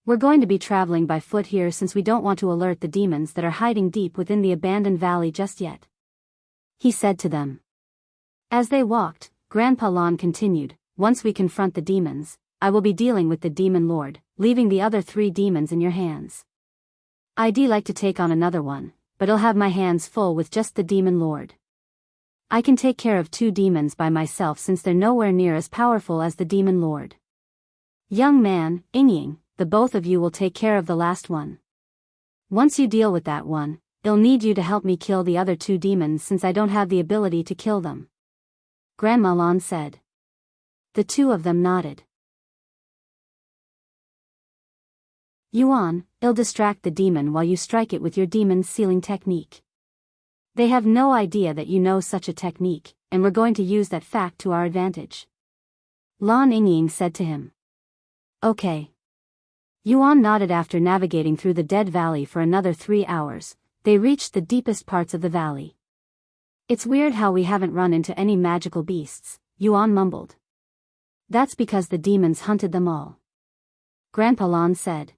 We're going to be traveling by foot here since we don't want to alert the demons that are hiding deep within the abandoned valley just yet, he said to them. As they walked, Grandpa Lon continued, once we confront the demons, I will be dealing with the demon lord, leaving the other 3 demons in your hands. I'd like to take on another one, but I'll have my hands full with just the demon lord. I can take care of 2 demons by myself since they're nowhere near as powerful as the demon lord. Young man, Yingying, the both of you will take care of the last one. Once you deal with that one, I'll need you to help me kill the other 2 demons since I don't have the ability to kill them. Grandma Lon said. The 2 of them nodded. Yuan, I'll distract the demon while you strike it with your demon's sealing technique. They have no idea that you know such a technique, and we're going to use that fact to our advantage. Lon Yingying said to him. Okay. Yuan nodded. After navigating through the dead valley for another 3 hours, they reached the deepest parts of the valley. It's weird how we haven't run into any magical beasts, Yuan mumbled. That's because the demons hunted them all. Grandpa Lon said.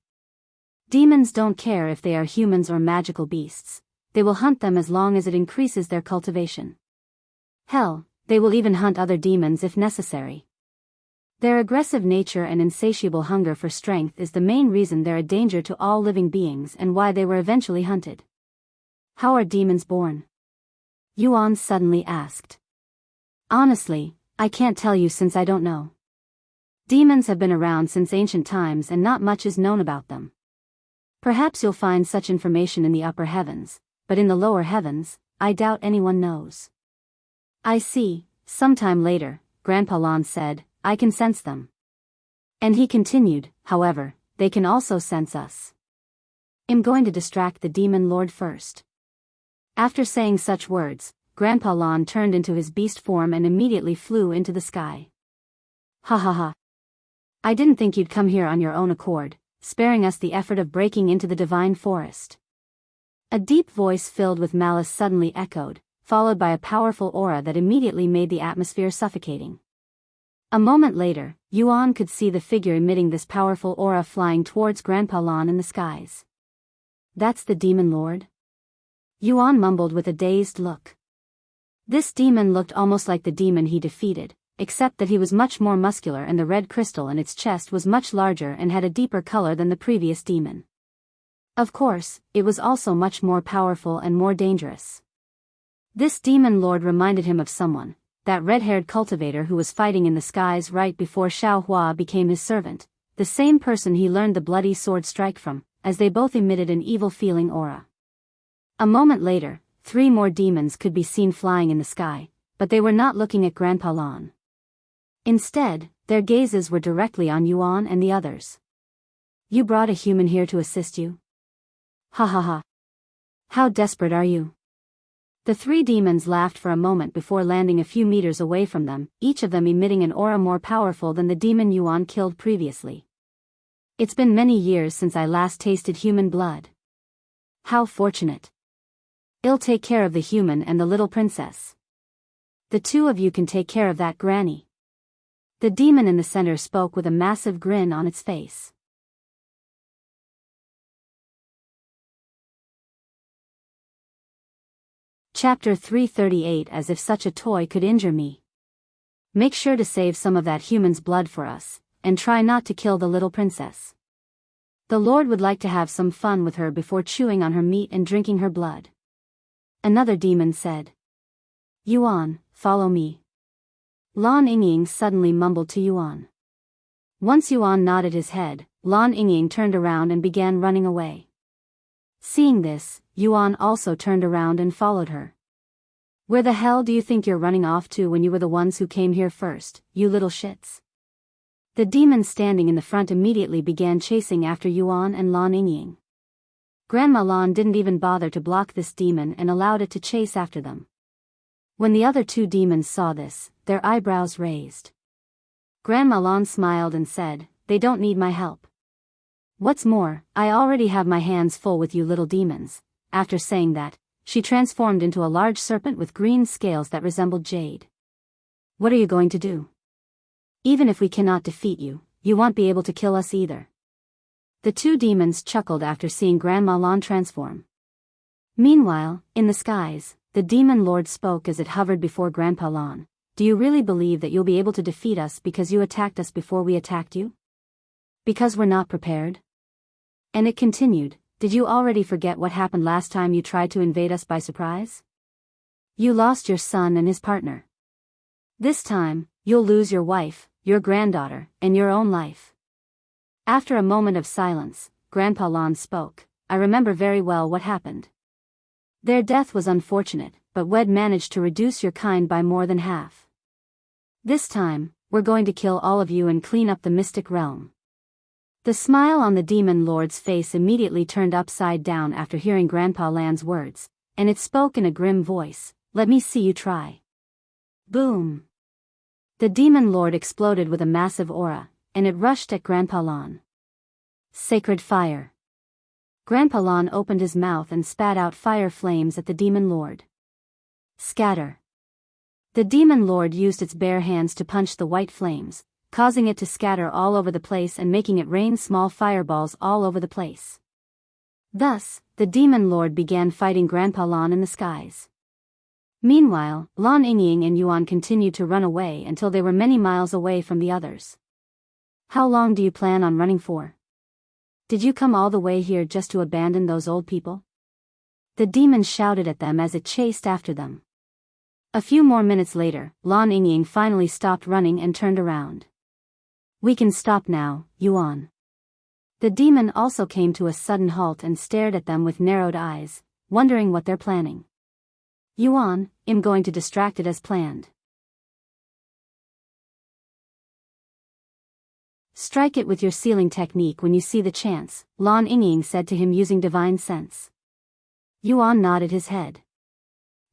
Demons don't care if they are humans or magical beasts, they will hunt them as long as it increases their cultivation. Hell, they will even hunt other demons if necessary. Their aggressive nature and insatiable hunger for strength is the main reason they're a danger to all living beings and why they were eventually hunted. How are demons born? Yuan suddenly asked. Honestly, I can't tell you since I don't know. Demons have been around since ancient times and not much is known about them. Perhaps you'll find such information in the upper heavens, but in the lower heavens, I doubt anyone knows. I see, sometime later, Grandpa Lon said, I can sense them. And he continued, however, they can also sense us. I'm going to distract the demon lord first. After saying such words, Grandpa Lon turned into his beast form and immediately flew into the sky. Ha ha ha. I didn't think you'd come here on your own accord, sparing us the effort of breaking into the divine forest. A deep voice filled with malice suddenly echoed, followed by a powerful aura that immediately made the atmosphere suffocating. A moment later, Yuan could see the figure emitting this powerful aura flying towards Grandpa Lon in the skies. That's the demon lord? Yuan mumbled with a dazed look. This demon looked almost like the demon he defeated, except that he was much more muscular and the red crystal in its chest was much larger and had a deeper color than the previous demon. Of course, it was also much more powerful and more dangerous. This demon lord reminded him of someone, that red-haired cultivator who was fighting in the skies right before Xianxia became his servant, the same person he learned the bloody sword strike from, as they both emitted an evil-feeling aura. A moment later, 3 more demons could be seen flying in the sky, but they were not looking at Grandpa Lon. Instead, their gazes were directly on Yuan and the others. You brought a human here to assist you? Ha ha ha. How desperate are you? The 3 demons laughed for a moment before landing a few meters away from them, each of them emitting an aura more powerful than the demon Yuan killed previously. It's been many years since I last tasted human blood. How fortunate. I'll take care of the human and the little princess. The 2 of you can take care of that granny. The demon in the center spoke with a massive grin on its face. Chapter 338. As if such a toy could injure me. Make sure to save some of that human's blood for us, and try not to kill the little princess. The Lord would like to have some fun with her before chewing on her meat and drinking her blood. Another demon said. Yuan, follow me. Lon Yingying suddenly mumbled to Yuan. Once Yuan nodded his head, Lon Yingying turned around and began running away. Seeing this, Yuan also turned around and followed her. Where the hell do you think you're running off to when you were the ones who came here first, you little shits? The demon standing in the front immediately began chasing after Yuan and Lan Yingying. Grandma Lan didn't even bother to block this demon and allowed it to chase after them. When the other two demons saw this, their eyebrows raised. Grandma Lan smiled and said, "They don't need my help. What's more, I already have my hands full with you little demons." After saying that, she transformed into a large serpent with green scales that resembled Jade. "What are you going to do? Even if we cannot defeat you, you won't be able to kill us either." The two demons chuckled after seeing Grandma Lan transform. Meanwhile, in the skies, the demon lord spoke as it hovered before Grandpa Lan. "Do you really believe that you'll be able to defeat us because you attacked us before we attacked you? Because we're not prepared?" And it continued, "Did you already forget what happened last time you tried to invade us by surprise? You lost your son and his partner. This time, you'll lose your wife, your granddaughter, and your own life." After a moment of silence, Grandpa Lan spoke, "I remember very well what happened. Their death was unfortunate, but Wed managed to reduce your kind by more than half. This time, we're going to kill all of you and clean up the mystic realm." The smile on the demon lord's face immediately turned upside down after hearing Grandpa Lan's words, and it spoke in a grim voice, "Let me see you try." Boom! The demon lord exploded with a massive aura, and it rushed at Grandpa Lan. Sacred fire. Grandpa Lan opened his mouth and spat out fire flames at the demon lord. Scatter. The demon lord used its bare hands to punch the white flames, causing it to scatter all over the place and making it rain small fireballs all over the place. Thus, the demon lord began fighting Grandpa Lan in the skies. Meanwhile, Lan Yingying and Yuan continued to run away until they were many miles away from the others. "How long do you plan on running for? Did you come all the way here just to abandon those old people?" The demon shouted at them as it chased after them. A few more minutes later, Lan Yingying finally stopped running and turned around. "We can stop now, Yuan." The demon also came to a sudden halt and stared at them with narrowed eyes, wondering what they're planning. "Yuan, I'm going to distract it as planned. Strike it with your sealing technique when you see the chance," Lan Yingying said to him using divine sense. Yuan nodded his head.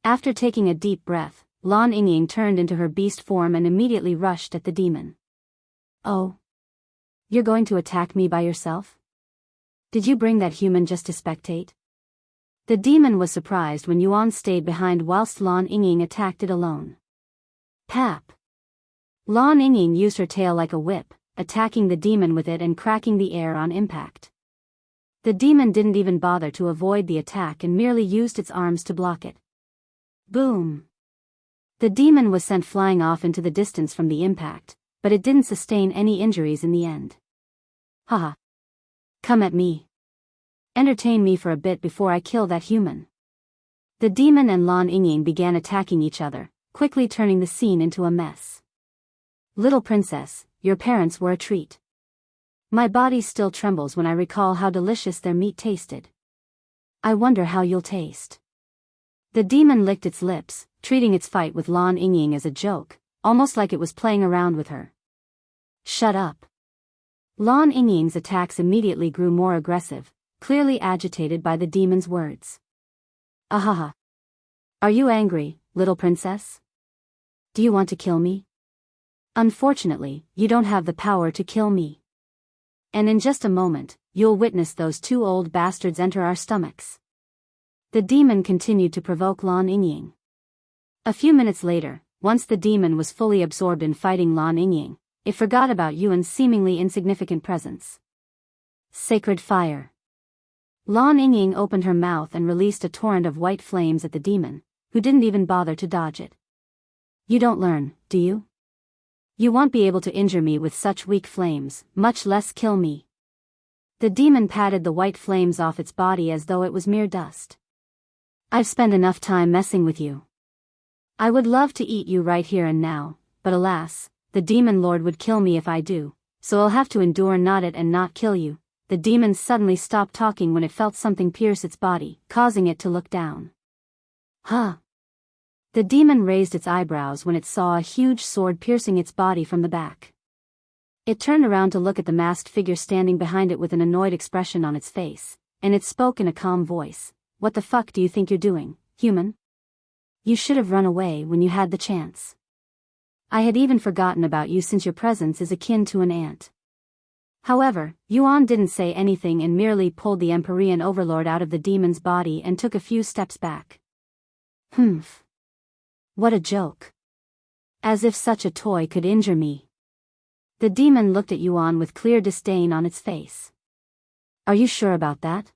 After taking a deep breath, Lan Yingying turned into her beast form and immediately rushed at the demon. "Oh? You're going to attack me by yourself? Did you bring that human just to spectate?" The demon was surprised when Yuan stayed behind whilst Lan Yingying attacked it alone. Pap! Lan Yingying used her tail like a whip, attacking the demon with it and cracking the air on impact. The demon didn't even bother to avoid the attack and merely used its arms to block it. Boom! The demon was sent flying off into the distance from the impact, but it didn't sustain any injuries in the end. Haha! Come at me. Entertain me for a bit before I kill that human. The demon and Lan Yingying began attacking each other, quickly turning the scene into a mess. "Little princess, your parents were a treat. My body still trembles when I recall how delicious their meat tasted. I wonder how you'll taste." The demon licked its lips, treating its fight with Lan Yingying as a joke, almost like it was playing around with her. "Shut up." Lan Yingying's attacks immediately grew more aggressive, clearly agitated by the demon's words. "Ahaha. Are you angry, little princess? Do you want to kill me? Unfortunately, you don't have the power to kill me. And in just a moment, you'll witness those two old bastards enter our stomachs." The demon continued to provoke Lan Yingying. A few minutes later, once the demon was fully absorbed in fighting Lan Yingying, it forgot about Yuan's seemingly insignificant presence. Sacred fire. Lan Yingying opened her mouth and released a torrent of white flames at the demon, who didn't even bother to dodge it. "You don't learn, do you? You won't be able to injure me with such weak flames, much less kill me." The demon patted the white flames off its body as though it was mere dust. "I've spent enough time messing with you. I would love to eat you right here and now, but alas, the demon lord would kill me if I do, so I'll have to endure not it and not kill you." The demon suddenly stopped talking when it felt something pierce its body, causing it to look down. Huh! The demon raised its eyebrows when it saw a huge sword piercing its body from the back. It turned around to look at the masked figure standing behind it with an annoyed expression on its face, and it spoke in a calm voice. "What the fuck do you think you're doing, human? You should have run away when you had the chance. I had even forgotten about you since your presence is akin to an ant." However, Yuan didn't say anything and merely pulled the Empyrean overlord out of the demon's body and took a few steps back. "Humph. What a joke. As if such a toy could injure me." The demon looked at Yuan with clear disdain on its face. "Are you sure about that?"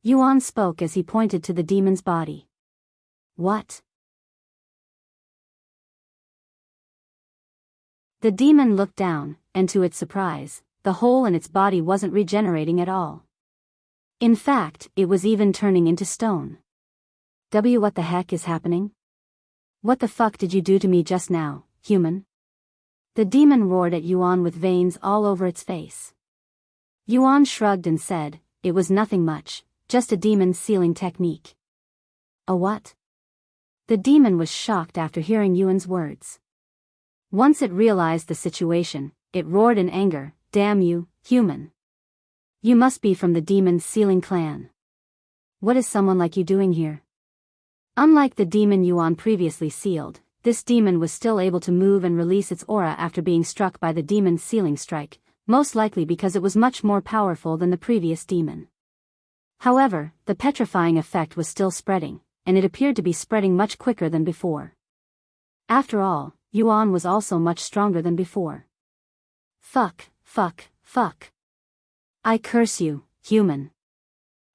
Yuan spoke as he pointed to the demon's body. "What?" The demon looked down, and to its surprise, the hole in its body wasn't regenerating at all. In fact, it was even turning into stone. What the heck is happening? What the fuck did you do to me just now, human?" The demon roared at Yuan with veins all over its face. Yuan shrugged and said, "It was nothing much, just a demon sealing technique." "A what?" The demon was shocked after hearing Yuan's words. Once it realized the situation, it roared in anger, "Damn you, human! You must be from the demon sealing clan. What is someone like you doing here?" Unlike the demon Yuan previously sealed, this demon was still able to move and release its aura after being struck by the demon's sealing strike, most likely because it was much more powerful than the previous demon. However, the petrifying effect was still spreading, and it appeared to be spreading much quicker than before. After all, Yuan was also much stronger than before. Fuck. I curse you, human.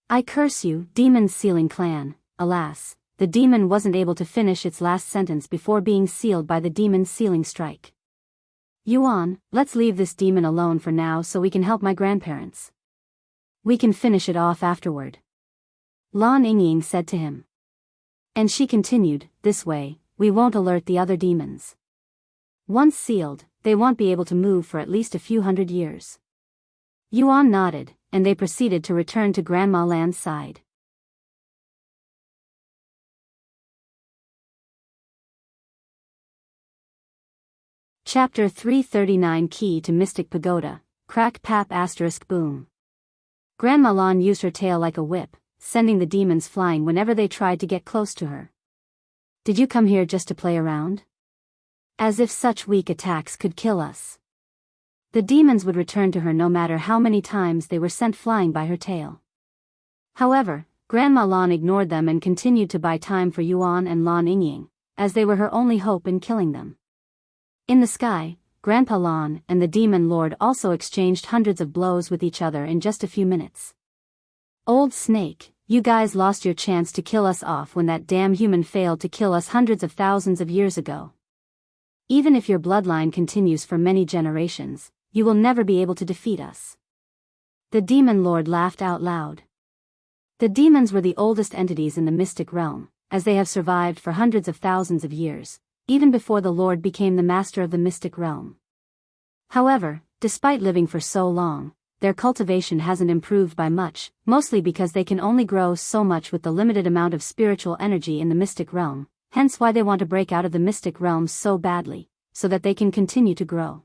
I curse you, demon sealing clan." Alas, the demon wasn't able to finish its last sentence before being sealed by the demon's sealing strike. "Yuan, let's leave this demon alone for now so we can help my grandparents. We can finish it off afterward," Lan Yingying said to him. And she continued, "This way, we won't alert the other demons. Once sealed, they won't be able to move for at least a few hundred years." Yuan nodded, and they proceeded to return to Grandma Lan's side. Chapter 339 Key to Mystic Pagoda, Crack Pap ** Boom. Grandma Lan used her tail like a whip, sending the demons flying whenever they tried to get close to her. "Did you come here just to play around? As if such weak attacks could kill us." The demons would return to her no matter how many times they were sent flying by her tail. However, Grandma Lan ignored them and continued to buy time for Yuan and Lan Yingying, as they were her only hope in killing them. In the sky, Grandpa Lan and the demon lord also exchanged hundreds of blows with each other in just a few minutes. "Old snake, you guys lost your chance to kill us off when that damn human failed to kill us hundreds of thousands of years ago. Even if your bloodline continues for many generations, you will never be able to defeat us." The demon lord laughed out loud. The demons were the oldest entities in the mystic realm, as they have survived for hundreds of thousands of years, even before the lord became the master of the mystic realm. However, despite living for so long, their cultivation hasn't improved by much, mostly because they can only grow so much with the limited amount of spiritual energy in the mystic realm, hence why they want to break out of the mystic realm so badly, so that they can continue to grow.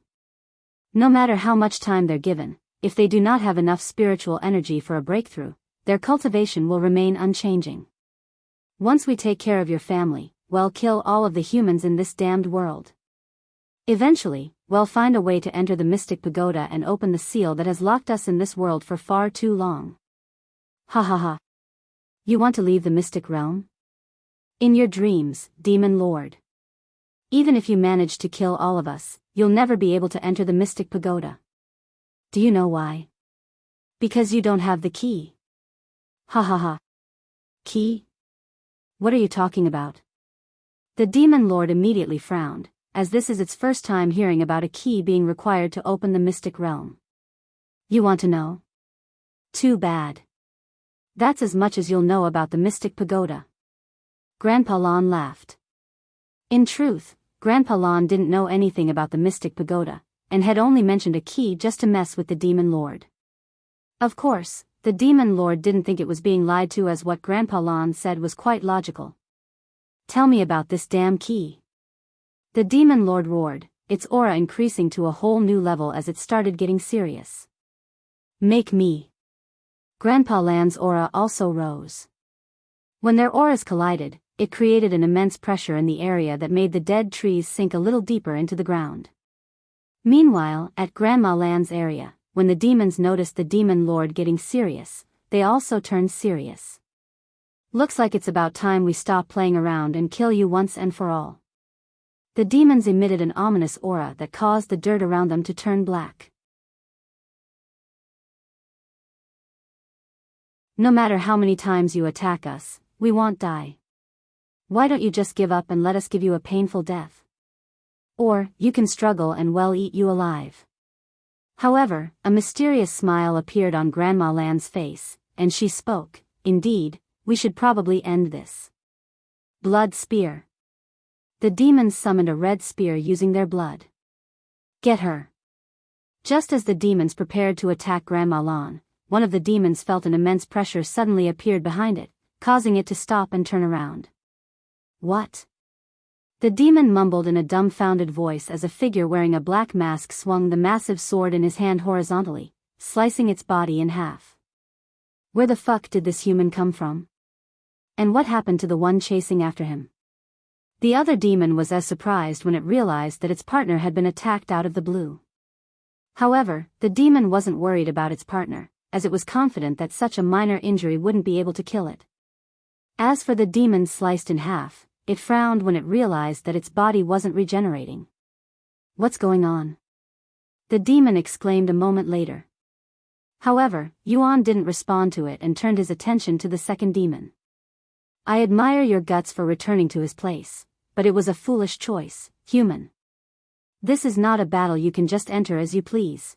No matter how much time they're given, if they do not have enough spiritual energy for a breakthrough, their cultivation will remain unchanging. "Once we take care of your family, we'll kill all of the humans in this damned world. Eventually, we'll find a way to enter the Mystic Pagoda and open the seal that has locked us in this world for far too long." Ha ha ha. You want to leave the mystic realm? In your dreams, Demon Lord. Even if you manage to kill all of us, you'll never be able to enter the Mystic Pagoda. Do you know why? Because you don't have the key. Ha ha ha. Key? What are you talking about? The Demon Lord immediately frowned, as this is its first time hearing about a key being required to open the mystic realm. You want to know? Too bad. That's as much as you'll know about the Mystic Pagoda. Grandpa Lan laughed. In truth, Grandpa Lan didn't know anything about the Mystic Pagoda, and had only mentioned a key just to mess with the Demon Lord. Of course, the Demon Lord didn't think it was being lied to, as what Grandpa Lan said was quite logical. Tell me about this damn key. The demon lord roared, its aura increasing to a whole new level as it started getting serious. Make me. Grandpa Lan's aura also rose. When their auras collided, it created an immense pressure in the area that made the dead trees sink a little deeper into the ground. Meanwhile, at Grandma Lan's area, when the demons noticed the demon lord getting serious, they also turned serious. Looks like it's about time we stop playing around and kill you once and for all. The demons emitted an ominous aura that caused the dirt around them to turn black. No matter how many times you attack us, we won't die. Why don't you just give up and let us give you a painful death? Or, you can struggle and we'll eat you alive. However, a mysterious smile appeared on Grandma Lan's face, and she spoke, indeed, we should probably end this. Blood spear. The demons summoned a red spear using their blood. Get her. Just as the demons prepared to attack Grandma Lan, one of the demons felt an immense pressure suddenly appeared behind it, causing it to stop and turn around. What? The demon mumbled in a dumbfounded voice as a figure wearing a black mask swung the massive sword in his hand horizontally, slicing its body in half. Where the fuck did this human come from? And what happened to the one chasing after him? The other demon was as surprised when it realized that its partner had been attacked out of the blue. However, the demon wasn't worried about its partner, as it was confident that such a minor injury wouldn't be able to kill it. As for the demon sliced in half, it frowned when it realized that its body wasn't regenerating. What's going on? The demon exclaimed a moment later. However, Yuan didn't respond to it and turned his attention to the second demon. I admire your guts for returning to his place, but it was a foolish choice, human. This is not a battle you can just enter as you please.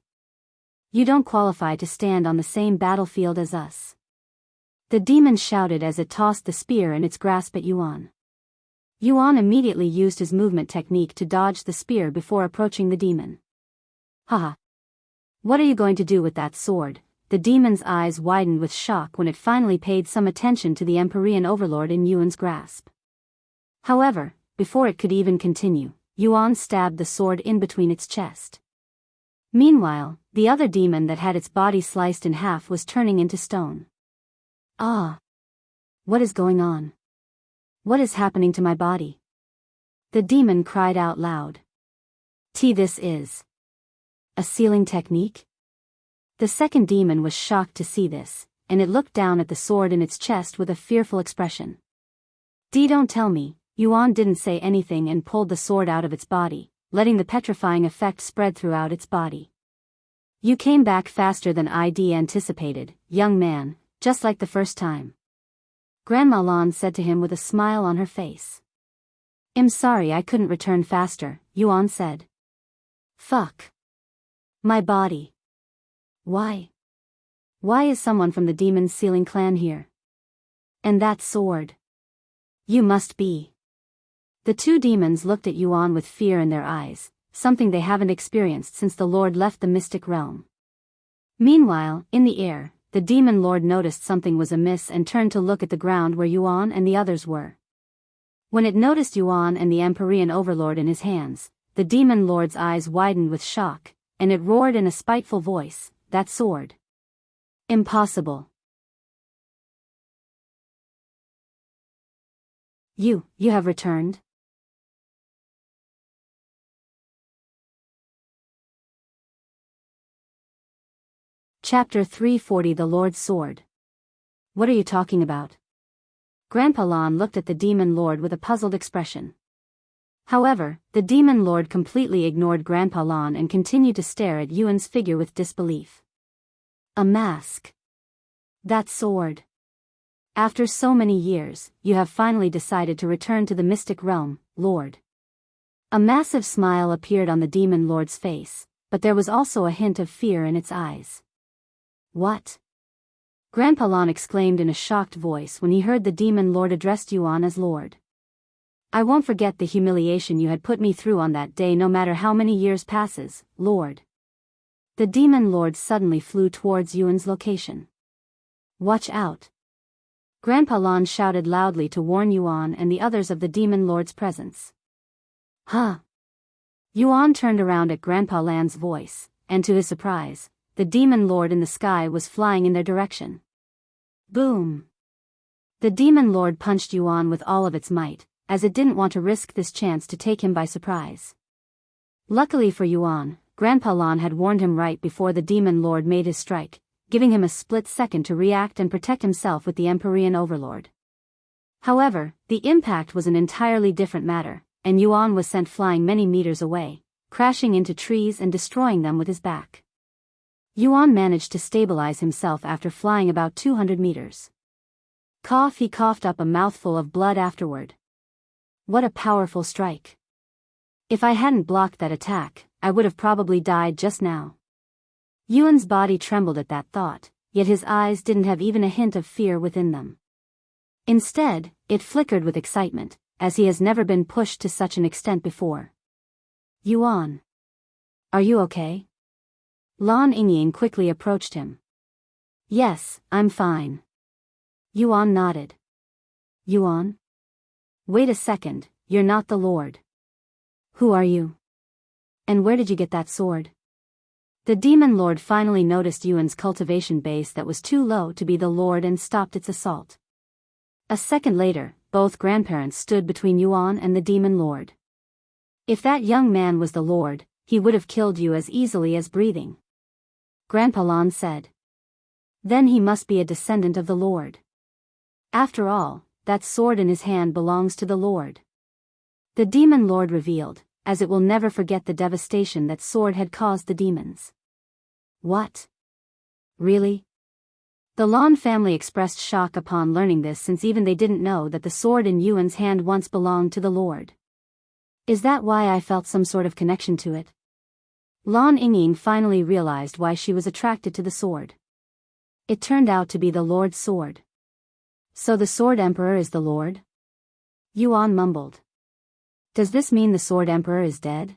You don't qualify to stand on the same battlefield as us. The demon shouted as it tossed the spear in its grasp at Yuan. Yuan immediately used his movement technique to dodge the spear before approaching the demon. Haha. What are you going to do with that sword? The demon's eyes widened with shock when it finally paid some attention to the Empyrean overlord in Yuan's grasp. However, before it could even continue, Yuan stabbed the sword in between its chest. Meanwhile, the other demon that had its body sliced in half was turning into stone. Ah! What is going on? What is happening to my body? The demon cried out loud. This is a sealing technique? The second demon was shocked to see this, and it looked down at the sword in its chest with a fearful expression. Don't tell me. Yuan didn't say anything and pulled the sword out of its body, letting the petrifying effect spread throughout its body. You came back faster than I'd anticipated, young man, just like the first time. Grandma Lan said to him with a smile on her face. I'm sorry I couldn't return faster, Yuan said. Fuck. My body. Why? Why is someone from the Demon Sealing clan here? And that sword. You must be. The two demons looked at Yuan with fear in their eyes, something they haven't experienced since the Lord left the mystic realm. Meanwhile, in the air, the demon lord noticed something was amiss and turned to look at the ground where Yuan and the others were. When it noticed Yuan and the Empyrean overlord in his hands, the demon lord's eyes widened with shock, and it roared in a spiteful voice, that sword. Impossible. You have returned? Chapter 340 The Lord's Sword. What are you talking about? Grandpa Lan looked at the demon lord with a puzzled expression. However, the demon lord completely ignored Grandpa Lan and continued to stare at Yuan's figure with disbelief. A mask. That sword. After so many years, you have finally decided to return to the mystic realm, Lord. A massive smile appeared on the demon lord's face, but there was also a hint of fear in its eyes. What? Grandpa Lan exclaimed in a shocked voice when he heard the demon lord addressed Yuan as Lord. I won't forget the humiliation you had put me through on that day no matter how many years passes, Lord. The demon lord suddenly flew towards Yuan's location. Watch out. Grandpa Lan shouted loudly to warn Yuan and the others of the Demon Lord's presence. Huh? Yuan turned around at Grandpa Lan's voice, and to his surprise, the Demon Lord in the sky was flying in their direction. Boom! The Demon Lord punched Yuan with all of its might, as it didn't want to risk this chance to take him by surprise. Luckily for Yuan, Grandpa Lan had warned him right before the Demon Lord made his strike, giving him a split second to react and protect himself with the Empyrean Overlord. However, the impact was an entirely different matter, and Yuan was sent flying many meters away, crashing into trees and destroying them with his back. Yuan managed to stabilize himself after flying about 200 meters. He coughed up a mouthful of blood afterward. What a powerful strike. If I hadn't blocked that attack, I would have probably died just now. Yuan's body trembled at that thought, yet his eyes didn't have even a hint of fear within them. Instead, it flickered with excitement, as he has never been pushed to such an extent before. Yuan. Are you okay? Lan Yingying quickly approached him. Yes, I'm fine. Yuan nodded. Yuan? Wait a second, you're not the Lord. Who are you? And where did you get that sword? The Demon Lord finally noticed Yuan's cultivation base that was too low to be the Lord and stopped its assault. A second later, both grandparents stood between Yuan and the Demon Lord. If that young man was the Lord, he would have killed you as easily as breathing. Grandpa Lan said. Then he must be a descendant of the Lord. After all, that sword in his hand belongs to the Lord. The Demon Lord revealed, as it will never forget the devastation that sword had caused the demons. What? Really? The Lan family expressed shock upon learning this, since even they didn't know that the sword in Yuan's hand once belonged to the Lord. Is that why I felt some sort of connection to it? Lan Yingying finally realized why she was attracted to the sword. It turned out to be the Lord's sword. So the Sword Emperor is the Lord? Yuan mumbled. Does this mean the Sword Emperor is dead?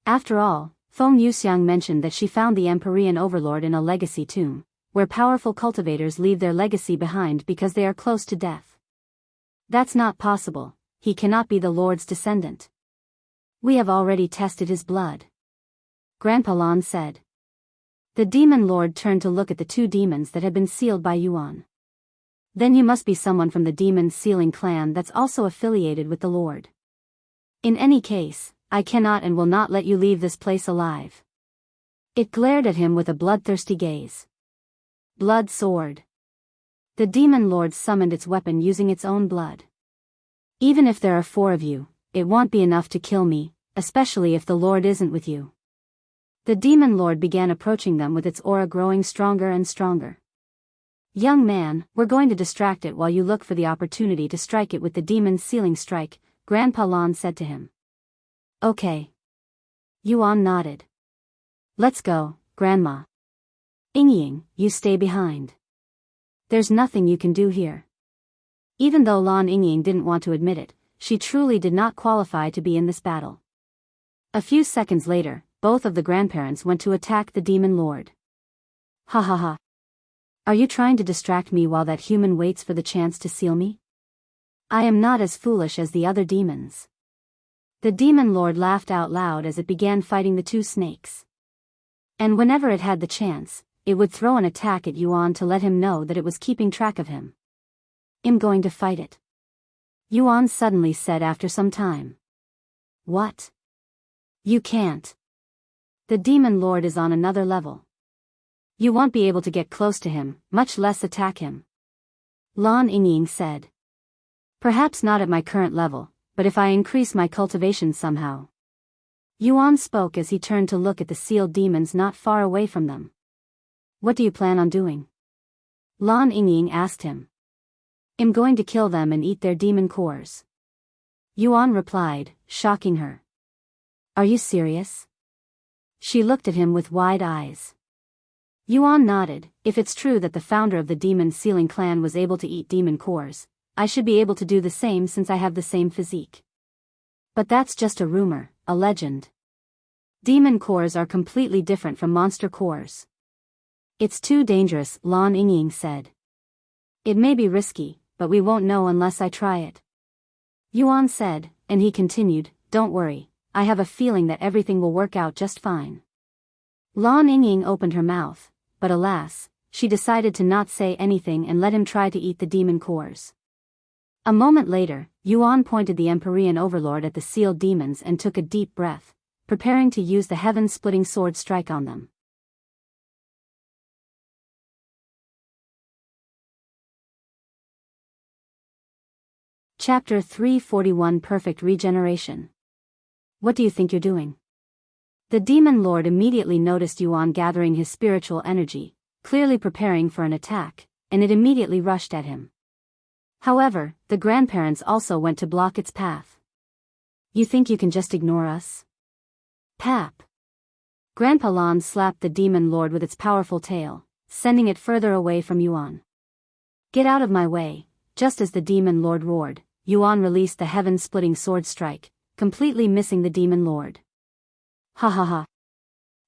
After all, Feng Yuxiang mentioned that she found the Empyrean Overlord in a legacy tomb, where powerful cultivators leave their legacy behind because they are close to death. That's not possible, he cannot be the Lord's descendant. We have already tested his blood. Grandpa Lan said. The Demon Lord turned to look at the two demons that had been sealed by Yuan. Then you must be someone from the demon sealing clan that's also affiliated with the Lord. In any case, I cannot and will not let you leave this place alive. It glared at him with a bloodthirsty gaze. Blood sword. The Demon Lord summoned its weapon using its own blood. Even if there are 4 of you, it won't be enough to kill me, especially if the Lord isn't with you. The Demon Lord began approaching them with its aura growing stronger and stronger. Young man, we're going to distract it while you look for the opportunity to strike it with the demon sealing strike, Grandpa Lan said to him. Okay. Yuan nodded. Let's go, Grandma. Yingying, you stay behind. There's nothing you can do here. Even though Lan Yingying didn't want to admit it, she truly did not qualify to be in this battle. A few seconds later, both of the grandparents went to attack the Demon Lord. Ha ha ha. Are you trying to distract me while that human waits for the chance to seal me? I am not as foolish as the other demons. The Demon Lord laughed out loud as it began fighting the 2 snakes. And whenever it had the chance, it would throw an attack at Yuan to let him know that it was keeping track of him. I'm going to fight it. Yuan suddenly said after some time. What? You can't. The Demon Lord is on another level. You won't be able to get close to him, much less attack him. Lan Yingying said. Perhaps not at my current level, but if I increase my cultivation somehow. Yuan spoke as he turned to look at the sealed demons not far away from them. What do you plan on doing? Lan Yingying asked him. I'm going to kill them and eat their demon cores. Yuan replied, shocking her. Are you serious? She looked at him with wide eyes. Yuan nodded. If it's true that the founder of the demon sealing clan was able to eat demon cores, I should be able to do the same since I have the same physique. But that's just a rumor, a legend. Demon cores are completely different from monster cores. It's too dangerous, Lan Yingying said. It may be risky, but we won't know unless I try it. Yuan said, and he continued, don't worry, I have a feeling that everything will work out just fine. Lan Yingying opened her mouth, but alas, she decided to not say anything and let him try to eat the demon cores. A moment later, Yuan pointed the Empyrean Overlord at the sealed demons and took a deep breath, preparing to use the heaven-splitting sword strike on them. Chapter 341 Perfect Regeneration. What do you think you're doing? The Demon Lord immediately noticed Yuan gathering his spiritual energy, clearly preparing for an attack, and it immediately rushed at him. However, the grandparents also went to block its path. You think you can just ignore us? Pap! Grandpa Lan slapped the Demon Lord with its powerful tail, sending it further away from Yuan. Get out of my way! Just as the Demon Lord roared, Yuan released the heaven-splitting sword strike, completely missing the Demon Lord. Ha ha ha!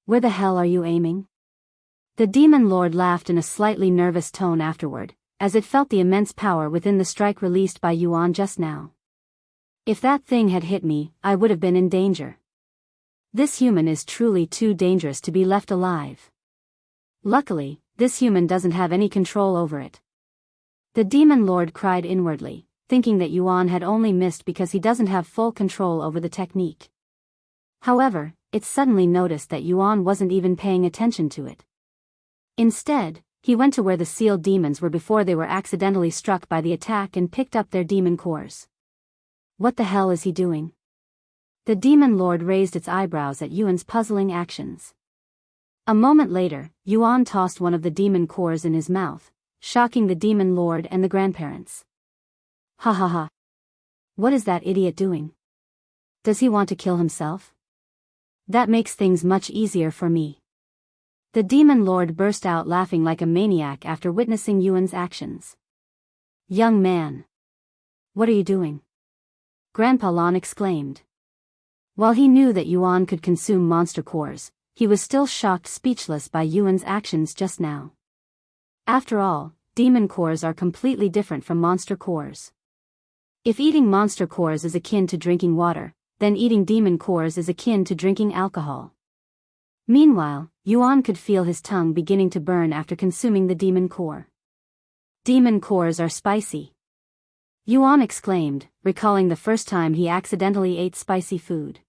Where the hell are you aiming? The Demon Lord laughed in a slightly nervous tone afterward, as it felt the immense power within the strike released by Yuan just now. If that thing had hit me, I would have been in danger. This human is truly too dangerous to be left alive. Luckily, this human doesn't have any control over it. The Demon Lord cried inwardly, thinking that Yuan had only missed because he doesn't have full control over the technique. However, it suddenly noticed that Yuan wasn't even paying attention to it. Instead, he went to where the sealed demons were before they were accidentally struck by the attack and picked up their demon cores. What the hell is he doing? The Demon Lord raised its eyebrows at Yuan's puzzling actions. A moment later, Yuan tossed one of the demon cores in his mouth, shocking the Demon Lord and the grandparents. Ha ha ha. What is that idiot doing? Does he want to kill himself? That makes things much easier for me. The Demon Lord burst out laughing like a maniac after witnessing Yuan's actions. Young man. What are you doing? Grandpa Lan exclaimed. While he knew that Yuan could consume monster cores, he was still shocked speechless by Yuan's actions just now. After all, demon cores are completely different from monster cores. If eating monster cores is akin to drinking water, then eating demon cores is akin to drinking alcohol. Meanwhile, Yuan could feel his tongue beginning to burn after consuming the demon core. Demon cores are spicy. Yuan exclaimed, recalling the first time he accidentally ate spicy food.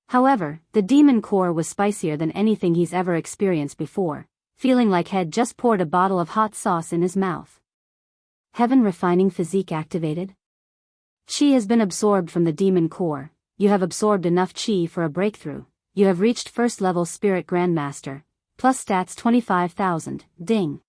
However, the demon core was spicier than anything he's ever experienced before, feeling like he'd just poured a bottle of hot sauce in his mouth. Heaven refining physique activated? Qi has been absorbed from the demon core. You have absorbed enough qi for a breakthrough. You have reached first level Spirit Grandmaster, plus stats 25,000, ding.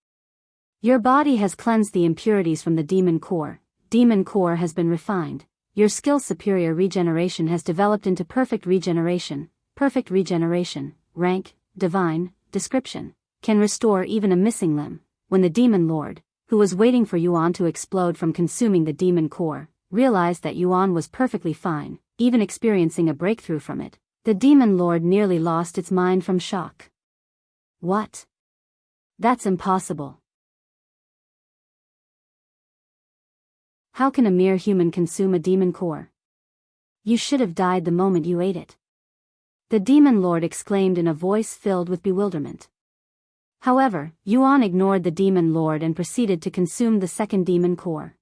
Your body has cleansed the impurities from the demon core. Demon core has been refined. Your skill superior regeneration has developed into perfect regeneration. Perfect regeneration, rank, divine, description, can restore even a missing limb. When the Demon Lord, who was waiting for Yuan to explode from consuming the demon core, realized that Yuan was perfectly fine, even experiencing a breakthrough from it, the Demon Lord nearly lost its mind from shock. What? That's impossible. How can a mere human consume a demon core? You should have died the moment you ate it. The Demon Lord exclaimed in a voice filled with bewilderment. However, Yuan ignored the Demon Lord and proceeded to consume the second demon core.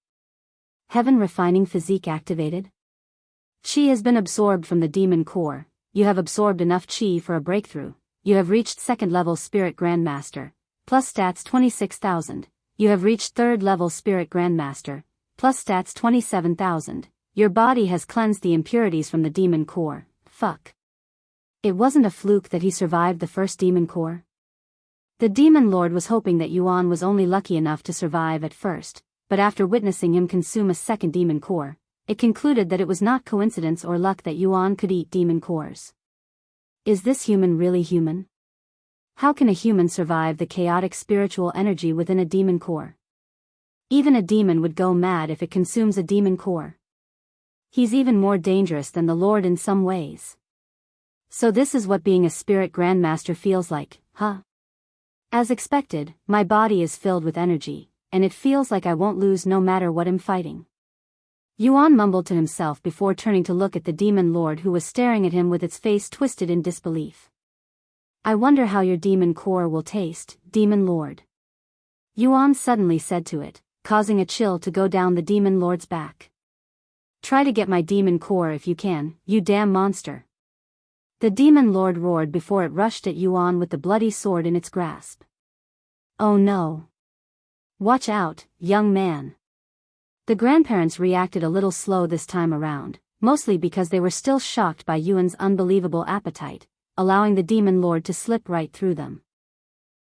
Heaven refining physique activated? Qi has been absorbed from the demon core. You have absorbed enough qi for a breakthrough. You have reached second level Spirit Grandmaster, plus stats 26,000. You have reached third level Spirit Grandmaster, plus stats 27,000. Your body has cleansed the impurities from the demon core. Fuck. It wasn't a fluke that he survived the first demon core. The Demon Lord was hoping that Yuan was only lucky enough to survive at first, but after witnessing him consume a second demon core, it concluded that it was not coincidence or luck that Yuan could eat demon cores. Is this human really human? How can a human survive the chaotic spiritual energy within a demon core? Even a demon would go mad if it consumes a demon core. He's even more dangerous than the Lord in some ways. So this is what being a Spirit Grandmaster feels like, huh? As expected, my body is filled with energy, and it feels like I won't lose no matter what I'm fighting. Yuan mumbled to himself before turning to look at the demon lord who was staring at him with its face twisted in disbelief. I wonder how your demon core will taste, demon lord. Yuan suddenly said to it, causing a chill to go down the demon lord's back. Try to get my demon core if you can, you damn monster. The demon lord roared before it rushed at Yuan with the bloody sword in its grasp. Oh no. Watch out, young man. The grandparents reacted a little slow this time around, mostly because they were still shocked by Yuan's unbelievable appetite, allowing the demon lord to slip right through them.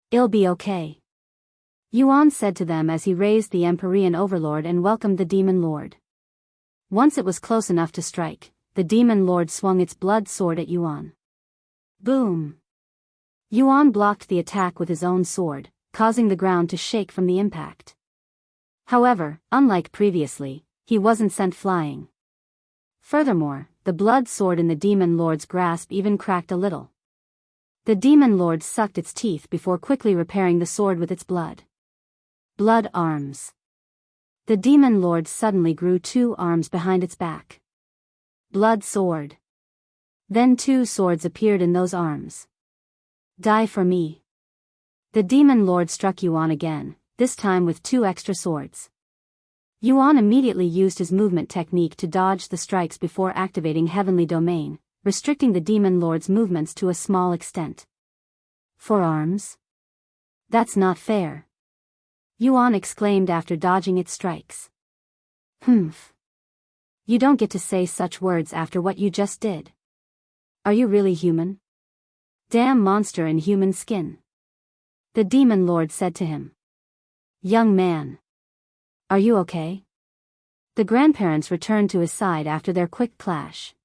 It'll be okay. Yuan said to them as he raised the Empyrean Overlord and welcomed the demon lord. Once it was close enough to strike, the demon lord swung its blood sword at Yuan. Boom! Yuan blocked the attack with his own sword, causing the ground to shake from the impact. However, unlike previously, he wasn't sent flying. Furthermore, the blood sword in the demon lord's grasp even cracked a little. The demon lord sucked its teeth before quickly repairing the sword with its blood. Blood arms. The demon lord suddenly grew 2 arms behind its back. Blood sword. Then 2 swords appeared in those arms. Die for me. The demon lord struck Yuan again, this time with 2 extra swords. Yuan immediately used his movement technique to dodge the strikes before activating Heavenly Domain, restricting the demon lord's movements to a small extent. Forearms? That's not fair. Yuan exclaimed after dodging its strikes. Humph. You don't get to say such words after what you just did. Are you really human? Damn monster in human skin. The demon lord said to him. Young man. Are you okay? The grandparents returned to his side after their quick clash.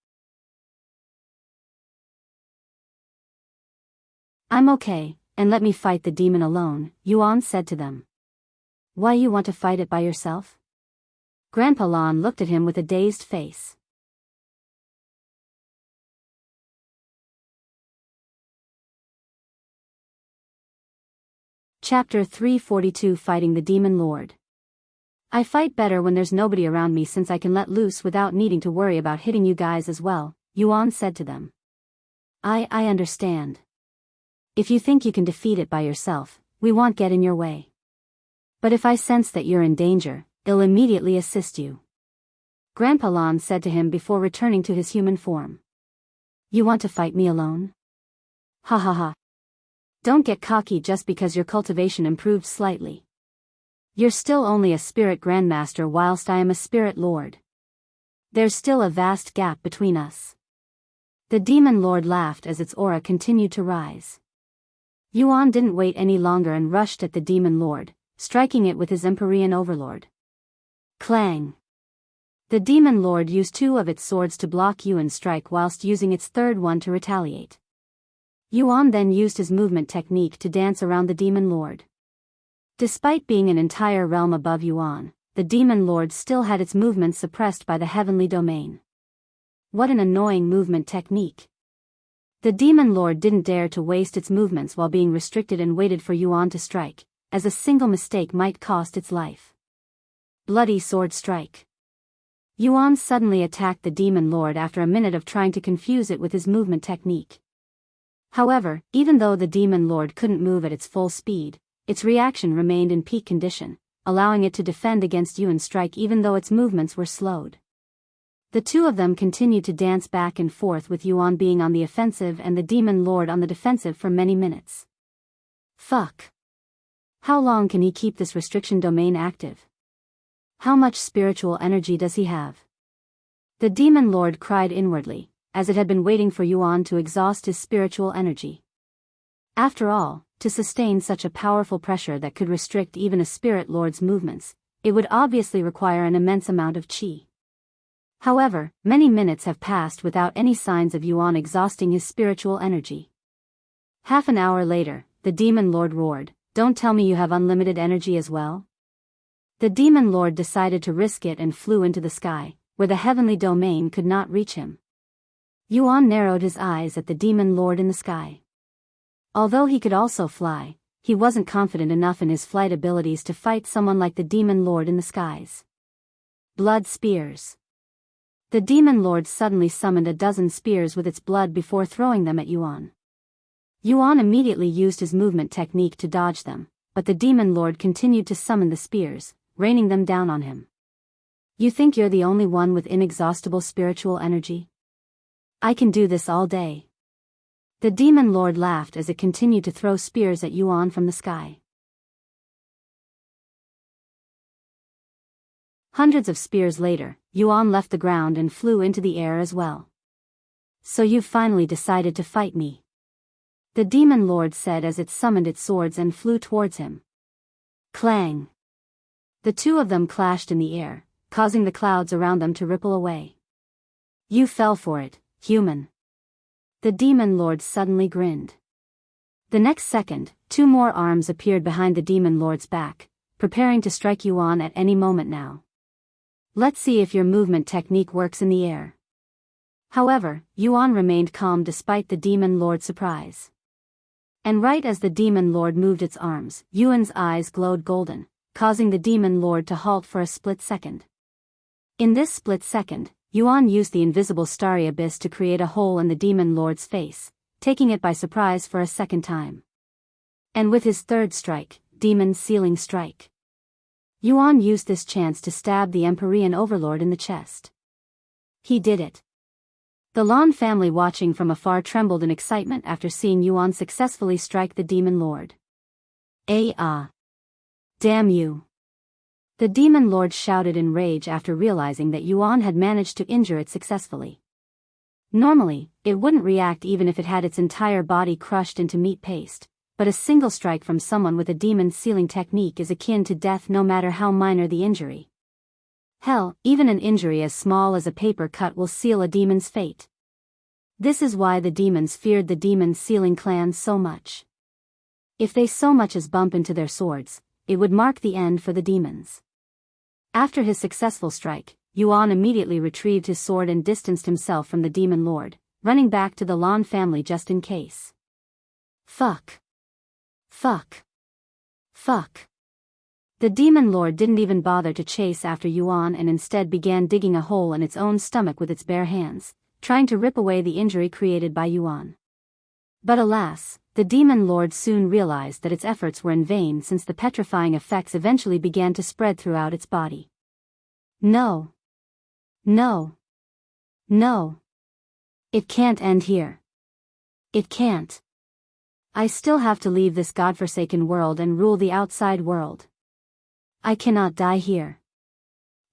I'm okay, and let me fight the demon alone, Yuan said to them. Why you want to fight it by yourself? Grandpa Lan looked at him with a dazed face. Chapter 342 Fighting the Demon Lord. I fight better when there's nobody around me since I can let loose without needing to worry about hitting you guys as well, Yuan said to them. I understand. If you think you can defeat it by yourself, we won't get in your way. But if I sense that you're in danger, I'll immediately assist you. Grandpa Lan said to him before returning to his human form. You want to fight me alone? Ha ha ha. Don't get cocky just because your cultivation improved slightly. You're still only a spirit grandmaster whilst I am a spirit lord. There's still a vast gap between us. The demon lord laughed as its aura continued to rise. Yuan didn't wait any longer and rushed at the demon lord, striking it with his Empyrean Overlord. Clang! The demon lord used 2 of its swords to block Yuan's strike whilst using its third one to retaliate. Yuan then used his movement technique to dance around the demon lord. Despite being an entire realm above Yuan, the demon lord still had its movements suppressed by the heavenly domain. What an annoying movement technique. The demon lord didn't dare to waste its movements while being restricted and waited for Yuan to strike, as a single mistake might cost its life. Bloody sword strike. Yuan suddenly attacked the demon lord after a minute of trying to confuse it with his movement technique. However, even though the demon lord couldn't move at its full speed, its reaction remained in peak condition, allowing it to defend against Yuan's strike even though its movements were slowed. The 2 of them continued to dance back and forth with Yuan being on the offensive and the demon lord on the defensive for many minutes. Fuck. How long can he keep this restriction domain active? How much spiritual energy does he have? The demon lord cried inwardly, as it had been waiting for Yuan to exhaust his spiritual energy. After all, to sustain such a powerful pressure that could restrict even a spirit lord's movements, it would obviously require an immense amount of qi. However, many minutes have passed without any signs of Yuan exhausting his spiritual energy. Half an hour later, the demon lord roared, "Don't tell me you have unlimited energy as well?" The demon lord decided to risk it and flew into the sky, where the heavenly domain could not reach him. Yuan narrowed his eyes at the demon lord in the sky. Although he could also fly, he wasn't confident enough in his flight abilities to fight someone like the Demon Lord in the skies. Blood spears. The Demon Lord suddenly summoned a dozen spears with its blood before throwing them at Yuan. Yuan immediately used his movement technique to dodge them, but the Demon Lord continued to summon the spears, raining them down on him. You think you're the only one with inexhaustible spiritual energy? I can do this all day. The Demon Lord laughed as it continued to throw spears at Yuan from the sky. Hundreds of spears later, Yuan left the ground and flew into the air as well. So you've finally decided to fight me? The Demon Lord said as it summoned its swords and flew towards him. Clang! The two of them clashed in the air, causing the clouds around them to ripple away. You fell for it, human. The Demon Lord suddenly grinned. The next second, two more arms appeared behind the Demon Lord's back, preparing to strike Yuan at any moment now. Let's see if your movement technique works in the air. However, Yuan remained calm despite the Demon Lord's surprise. And right as the Demon Lord moved its arms, Yuan's eyes glowed golden, causing the Demon Lord to halt for a split second. In this split second, Yuan used the invisible starry abyss to create a hole in the Demon Lord's face, taking it by surprise for a second time. And with his third strike, Demon Sealing Strike, Yuan used this chance to stab the Empyrean Overlord in the chest. He did it. The Lan family watching from afar trembled in excitement after seeing Yuan successfully strike the Demon Lord. Damn you! The Demon Lord shouted in rage after realizing that Yuan had managed to injure it successfully. Normally, it wouldn't react even if it had its entire body crushed into meat paste, but a single strike from someone with a demon sealing technique is akin to death no matter how minor the injury. Hell, even an injury as small as a paper cut will seal a demon's fate. This is why the demons feared the demon sealing clan so much. If they so much as bump into their swords, it would mark the end for the demons. After his successful strike, Yuan immediately retrieved his sword and distanced himself from the Demon Lord, running back to the Lan family just in case. Fuck. The Demon Lord didn't even bother to chase after Yuan and instead began digging a hole in its own stomach with its bare hands, trying to rip away the injury created by Yuan. But alas, the Demon Lord soon realized that its efforts were in vain since the petrifying effects eventually began to spread throughout its body. No. It can't end here. It can't. I still have to leave this godforsaken world and rule the outside world. I cannot die here.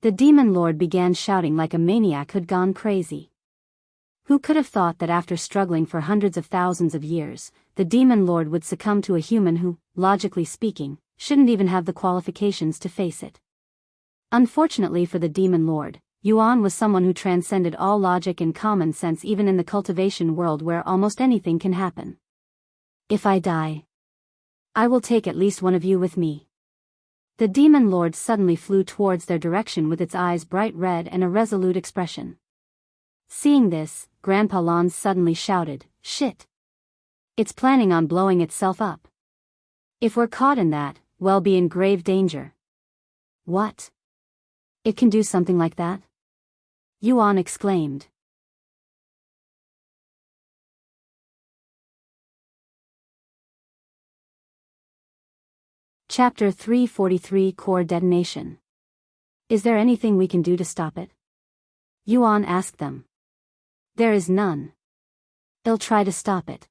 The Demon Lord began shouting like a maniac who'd gone crazy. Who could have thought that after struggling for hundreds of thousands of years, the Demon Lord would succumb to a human who, logically speaking, shouldn't even have the qualifications to face it? Unfortunately for the Demon Lord, Yuan was someone who transcended all logic and common sense even in the cultivation world where almost anything can happen. If I die, I will take at least one of you with me. The Demon Lord suddenly flew towards their direction with its eyes bright red and a resolute expression. Seeing this, Grandpa Lan suddenly shouted, "Shit! It's planning on blowing itself up. If we're caught in that, we'll be in grave danger." What? It can do something like that? Yuan exclaimed. Chapter 343 Core Detonation. Is there anything we can do to stop it? Yuan asked them. There is none. I'll try to stop it.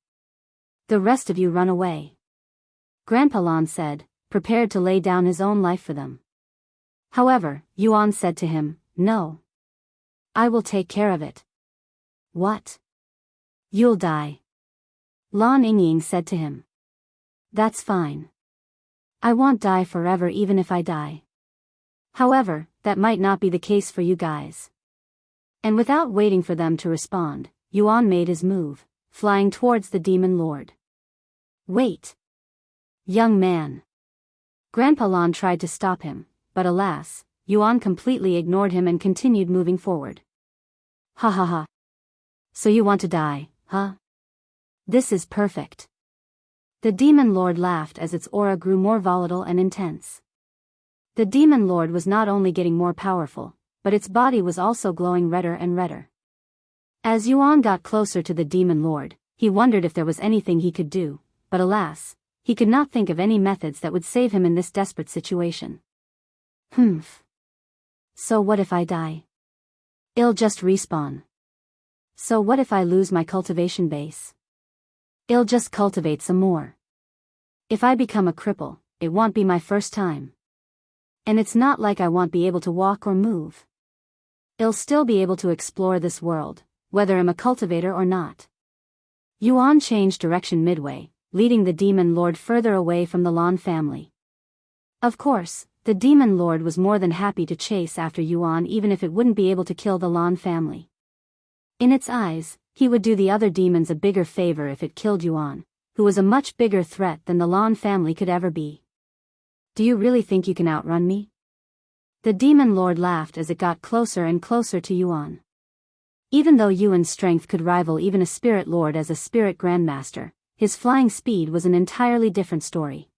The rest of you run away. Grandpa Lan said, prepared to lay down his own life for them. However, Yuan said to him, "No. I will take care of it." What? You'll die. Lan Yingying said to him. That's fine. I won't die forever even if I die. However, that might not be the case for you guys. And without waiting for them to respond, Yuan made his move, flying towards the Demon Lord. Wait! Young man! Grandpa Lan tried to stop him, but alas, Yuan completely ignored him and continued moving forward. Ha ha ha. So you want to die, huh? This is perfect. The Demon Lord laughed as its aura grew more volatile and intense. The Demon Lord was not only getting more powerful, but its body was also glowing redder and redder. As Yuan got closer to the Demon Lord, he wondered if there was anything he could do, but alas, he could not think of any methods that would save him in this desperate situation. Humph. So what if I die? I'll just respawn. So what if I lose my cultivation base? I'll just cultivate some more. If I become a cripple, it won't be my first time. And it's not like I won't be able to walk or move. I'll still be able to explore this world, whether I'm a cultivator or not. Yuan changed direction midway, leading the Demon Lord further away from the Lan family. Of course, the Demon Lord was more than happy to chase after Yuan even if it wouldn't be able to kill the Lan family. In its eyes, he would do the other demons a bigger favor if it killed Yuan, who was a much bigger threat than the Lan family could ever be. Do you really think you can outrun me? The Demon Lord laughed as it got closer and closer to Yuan. Even though Yuan's strength could rival even a Spirit Lord as a Spirit Grandmaster, his flying speed was an entirely different story.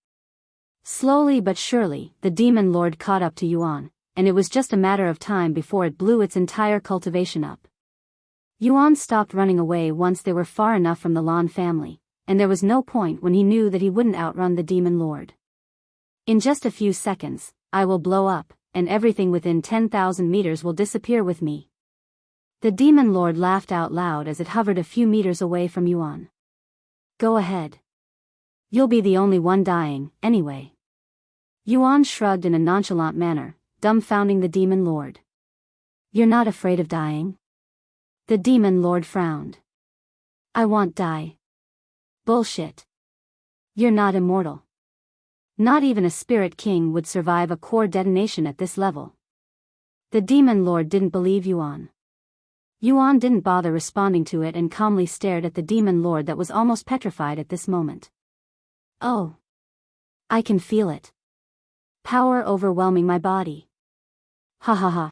Slowly but surely, the Demon Lord caught up to Yuan, and it was just a matter of time before it blew its entire cultivation up. Yuan stopped running away once they were far enough from the Lan family, and there was no point when he knew that he wouldn't outrun the Demon Lord. In just a few seconds, I will blow up, and everything within 10,000 meters will disappear with me. The Demon Lord laughed out loud as it hovered a few meters away from Yuan. Go ahead. You'll be the only one dying, anyway. Yuan shrugged in a nonchalant manner, dumbfounding the Demon Lord. You're not afraid of dying? The Demon Lord frowned. I won't die. Bullshit. You're not immortal. Not even a Spirit King would survive a core detonation at this level. The Demon Lord didn't believe Yuan. Yuan didn't bother responding to it and calmly stared at the Demon Lord that was almost petrified at this moment. Oh. I can feel it. Power overwhelming my body. Ha ha ha.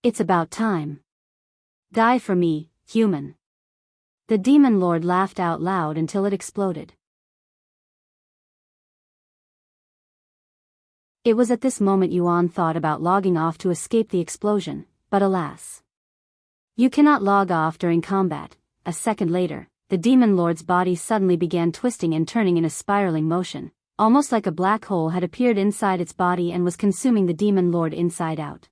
It's about time. Die for me, human. The Demon Lord laughed out loud until it exploded. It was at this moment Yuan thought about logging off to escape the explosion, but alas. You cannot log off during combat. A second later, the Demon Lord's body suddenly began twisting and turning in a spiraling motion, almost like a black hole had appeared inside its body and was consuming the Demon Lord inside out.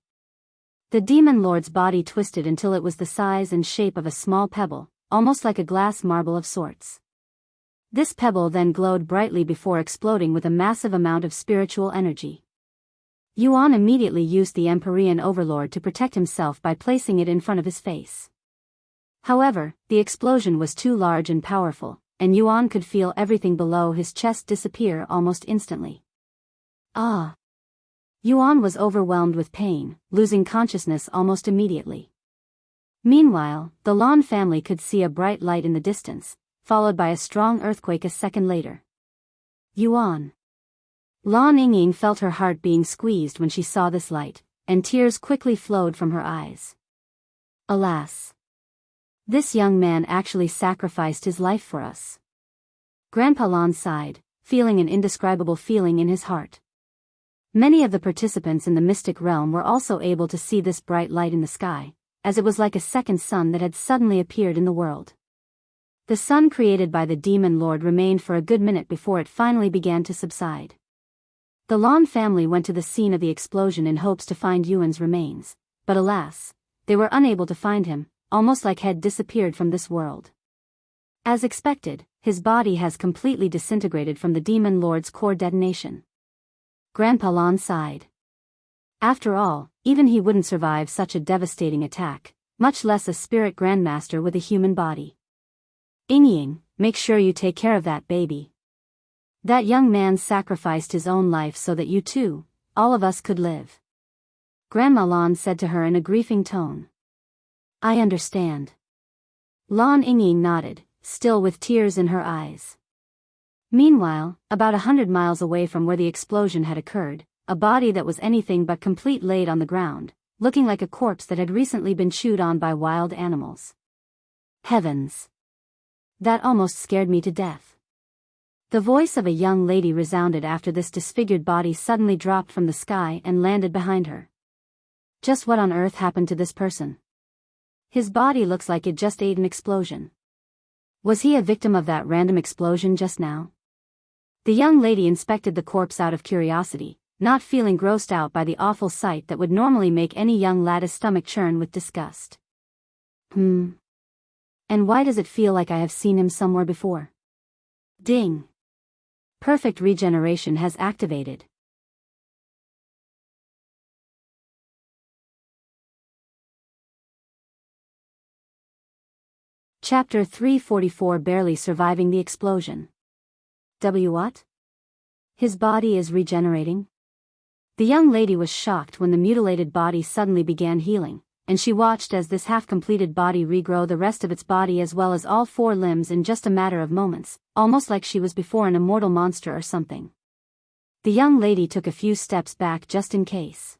The Demon Lord's body twisted until it was the size and shape of a small pebble, almost like a glass marble of sorts. This pebble then glowed brightly before exploding with a massive amount of spiritual energy. Yuan immediately used the Empyrean Overlord to protect himself by placing it in front of his face. However, the explosion was too large and powerful, and Yuan could feel everything below his chest disappear almost instantly. Ah! Yuan was overwhelmed with pain, losing consciousness almost immediately. Meanwhile, the Lan family could see a bright light in the distance, followed by a strong earthquake a second later. Yuan. Lan Yingying felt her heart being squeezed when she saw this light, and tears quickly flowed from her eyes. Alas! This young man actually sacrificed his life for us. Grandpa Lan sighed, feeling an indescribable feeling in his heart. Many of the participants in the mystic realm were also able to see this bright light in the sky, as it was like a second sun that had suddenly appeared in the world. The sun created by the Demon Lord remained for a good minute before it finally began to subside. The Lan family went to the scene of the explosion in hopes to find Yuan's remains, but alas, they were unable to find him, almost like he had disappeared from this world. As expected, his body has completely disintegrated from the Demon Lord's core detonation. Grandpa Lan sighed. After all, even he wouldn't survive such a devastating attack, much less a Spirit Grandmaster with a human body. Yingying, make sure you take care of that baby. That young man sacrificed his own life so that you too, all of us could live. Grandma Lan said to her in a grieving tone. I understand. Lan Yingying nodded, still with tears in her eyes. Meanwhile, about 100 miles away from where the explosion had occurred, a body that was anything but complete laid on the ground, looking like a corpse that had recently been chewed on by wild animals. Heavens! That almost scared me to death. The voice of a young lady resounded after this disfigured body suddenly dropped from the sky and landed behind her. Just what on earth happened to this person? His body looks like it just ate an explosion. Was he a victim of that random explosion just now? The young lady inspected the corpse out of curiosity, not feeling grossed out by the awful sight that would normally make any young lad's stomach churn with disgust. And why does it feel like I have seen him somewhere before? Ding! Perfect regeneration has activated. Chapter 344 Barely Surviving the Explosion. What? His body is regenerating? The young lady was shocked when the mutilated body suddenly began healing, and she watched as this half-completed body regrow the rest of its body as well as all 4 limbs in just a matter of moments, almost like she was before an immortal monster or something. The young lady took a few steps back just in case.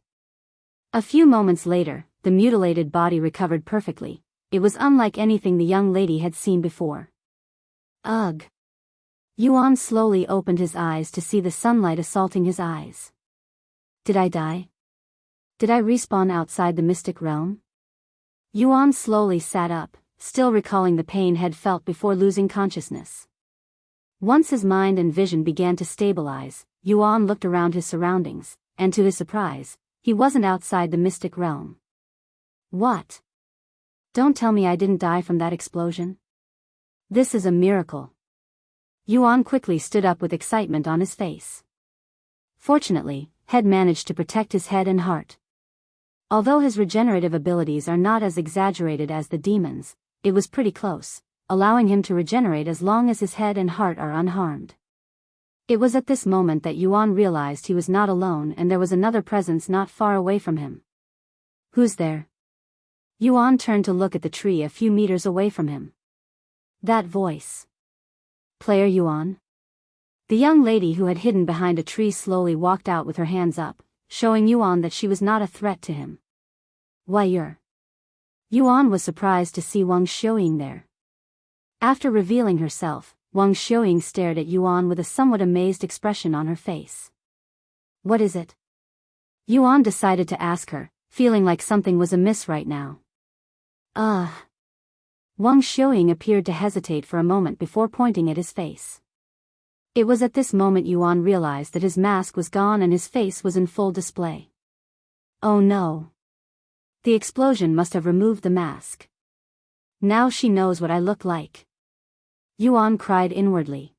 A few moments later, the mutilated body recovered perfectly. It was unlike anything the young lady had seen before. Ugh! Yuan slowly opened his eyes to see the sunlight assaulting his eyes. Did I die? Did I respawn outside the mystic realm? Yuan slowly sat up, still recalling the pain he'd felt before losing consciousness. Once his mind and vision began to stabilize, Yuan looked around his surroundings, and to his surprise, he wasn't outside the mystic realm. What? Don't tell me I didn't die from that explosion. This is a miracle. Yuan quickly stood up with excitement on his face. Fortunately, had managed to protect his head and heart. Although his regenerative abilities are not as exaggerated as the demons, it was pretty close, allowing him to regenerate as long as his head and heart are unharmed. It was at this moment that Yuan realized he was not alone and there was another presence not far away from him. Who's there? Yuan turned to look at the tree a few meters away from him. That voice. Player Yuan? The young lady who had hidden behind a tree slowly walked out with her hands up, showing Yuan that she was not a threat to him. Why you're... Yuan was surprised to see Wang Xiuying there. After revealing herself, Wang Xiuying stared at Yuan with a somewhat amazed expression on her face. What is it? Yuan decided to ask her, feeling like something was amiss right now. Wang Xiuying appeared to hesitate for a moment before pointing at his face. It was at this moment Yuan realized that his mask was gone and his face was in full display. Oh no. The explosion must have removed the mask. Now she knows what I look like. Yuan cried inwardly.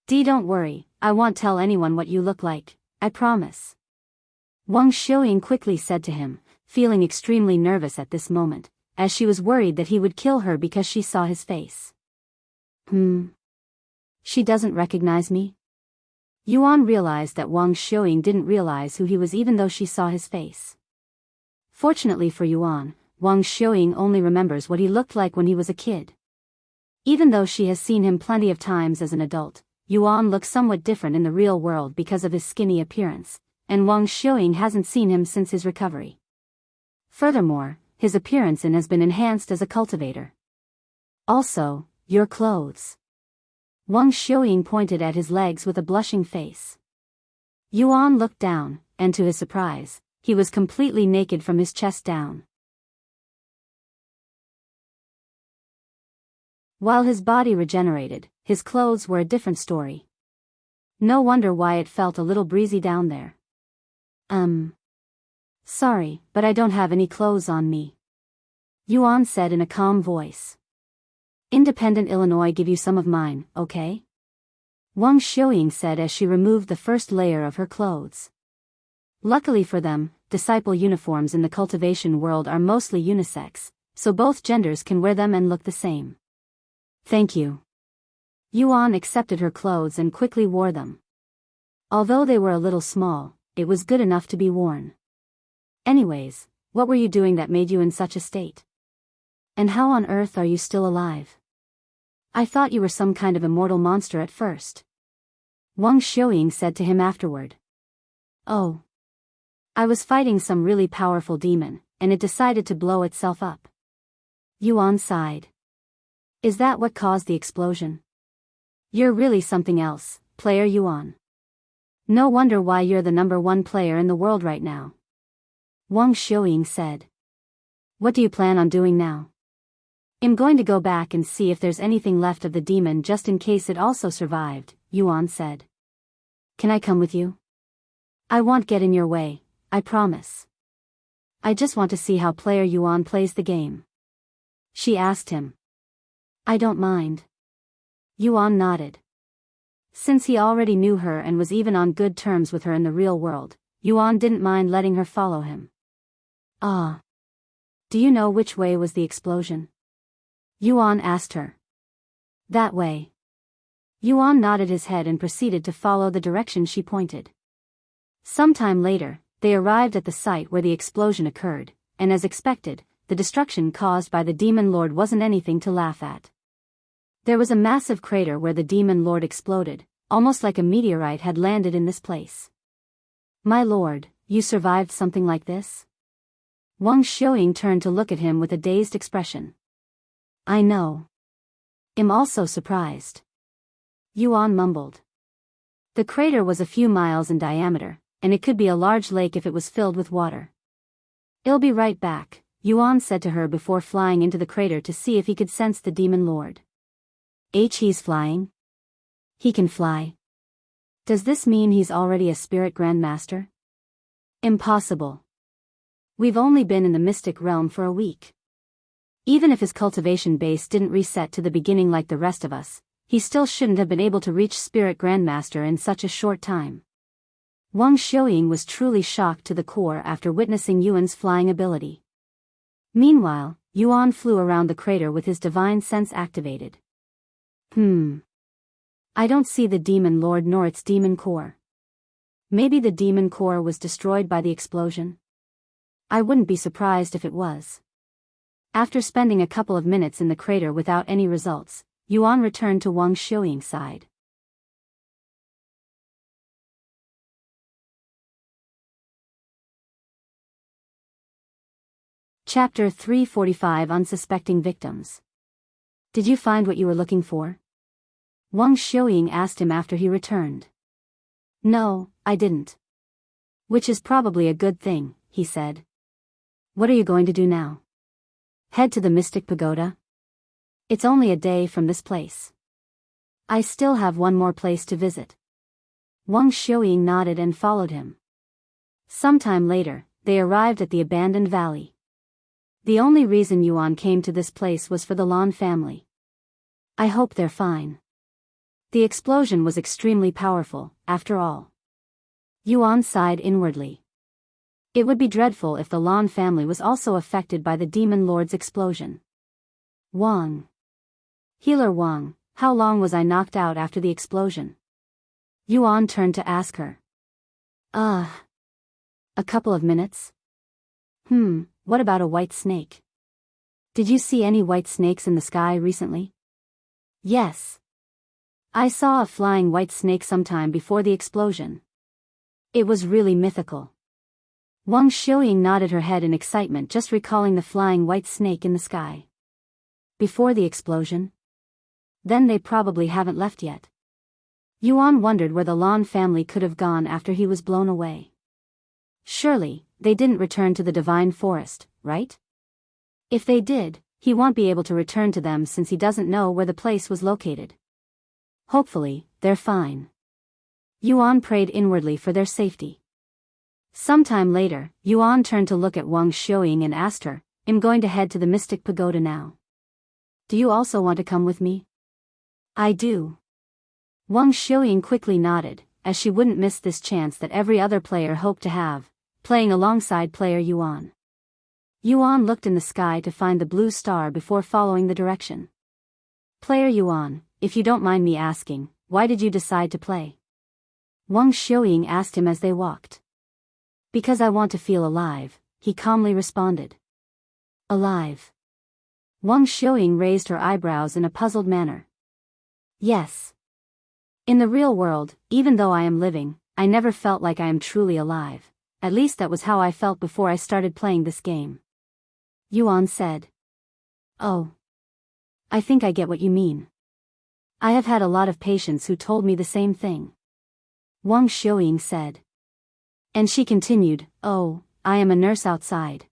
Don't worry, I won't tell anyone what you look like, I promise. Wang Xiuying quickly said to him, feeling extremely nervous at this moment, as she was worried that he would kill her because she saw his face. She doesn't recognize me? Yuan realized that Wang Xiuying didn't realize who he was even though she saw his face. Fortunately for Yuan, Wang Xiuying only remembers what he looked like when he was a kid. Even though she has seen him plenty of times as an adult, Yuan looks somewhat different in the real world because of his skinny appearance, and Wang Xiuying hasn't seen him since his recovery. Furthermore, his appearance has been enhanced as a cultivator. Also, your clothes. Wang Xiuying pointed at his legs with a blushing face. Yuan looked down, and to his surprise, he was completely naked from his chest down. While his body regenerated, his clothes were a different story. No wonder why it felt a little breezy down there. Sorry, but I don't have any clothes on me. Yuan said in a calm voice. Independent Illinois give you some of mine, okay? Wang Xiuying said as she removed the first layer of her clothes. Luckily for them, disciple uniforms in the cultivation world are mostly unisex, so both genders can wear them and look the same. Thank you. Yuan accepted her clothes and quickly wore them. Although they were a little small, it was good enough to be worn. Anyways, what were you doing that made you in such a state? And how on earth are you still alive? I thought you were some kind of immortal monster at first. Wang Xiuying said to him afterward. Oh. I was fighting some really powerful demon, and it decided to blow itself up. Yuan sighed. Is that what caused the explosion? You're really something else, player Yuan. No wonder why you're the #1 player in the world right now. Wuxia said. What do you plan on doing now? I'm going to go back and see if there's anything left of the demon just in case it also survived, Yuan said. Can I come with you? I won't get in your way, I promise. I just want to see how player Yuan plays the game. She asked him. I don't mind. Yuan nodded. Since he already knew her and was even on good terms with her in the real world, Yuan didn't mind letting her follow him. Ah. Do you know which way was the explosion? Yuan asked her. That way. Yuan nodded his head and proceeded to follow the direction she pointed. Sometime later, they arrived at the site where the explosion occurred, and as expected, the destruction caused by the Demon Lord wasn't anything to laugh at. There was a massive crater where the Demon Lord exploded, almost like a meteorite had landed in this place. My lord, you survived something like this? Wuxia turned to look at him with a dazed expression. I know. I'm also surprised. Yuan mumbled. The crater was a few miles in diameter, and it could be a large lake if it was filled with water. I'll be right back, Yuan said to her before flying into the crater to see if he could sense the Demon Lord. He's flying? He can fly. Does this mean he's already a spirit grandmaster? Impossible. We've only been in the mystic realm for a week. Even if his cultivation base didn't reset to the beginning like the rest of us, he still shouldn't have been able to reach Spirit Grandmaster in such a short time. Wuxia was truly shocked to the core after witnessing Yuan's flying ability. Meanwhile, Yuan flew around the crater with his divine sense activated. I don't see the Demon Lord nor its demon core. Maybe the demon core was destroyed by the explosion? I wouldn't be surprised if it was. After spending a couple of minutes in the crater without any results, Yuan returned to Wuxia's side. Chapter 345 Unsuspecting Victims. Did you find what you were looking for? Wuxia asked him after he returned. No, I didn't. Which is probably a good thing, he said. What are you going to do now? Head to the Mystic Pagoda? It's only a day from this place. I still have one more place to visit. Wuxia nodded and followed him. Sometime later, they arrived at the abandoned valley. The only reason Yuan came to this place was for the Lan family. I hope they're fine. The explosion was extremely powerful, after all. Yuan sighed inwardly. It would be dreadful if the Lan family was also affected by the Demon Lord's explosion. Wang. Healer Wang, how long was I knocked out after the explosion? Yuan turned to ask her. A couple of minutes? What about a white snake? Did you see any white snakes in the sky recently? Yes. I saw a flying white snake sometime before the explosion. It was really mythical. Wuxia nodded her head in excitement just recalling the flying white snake in the sky. Before the explosion? Then they probably haven't left yet. Yuan wondered where the Lan family could have gone after he was blown away. Surely, they didn't return to the Divine Forest, right? If they did, he won't be able to return to them since he doesn't know where the place was located. Hopefully, they're fine. Yuan prayed inwardly for their safety. Sometime later, Yuan turned to look at Wuxia and asked her, I'm going to head to the Mystic Pagoda now. Do you also want to come with me? I do. Wuxia quickly nodded, as she wouldn't miss this chance that every other player hoped to have, playing alongside player Yuan. Yuan looked in the sky to find the blue star before following the direction. Player Yuan, if you don't mind me asking, why did you decide to play? Wuxia asked him as they walked. Because I want to feel alive, he calmly responded. Alive? Wuxia raised her eyebrows in a puzzled manner. Yes. In the real world, even though I am living, I never felt like I am truly alive. At least that was how I felt before I started playing this game. Yuan said. Oh. I think I get what you mean. I have had a lot of patients who told me the same thing. Wang Xiuying said. And she continued, oh, I am a nurse outside.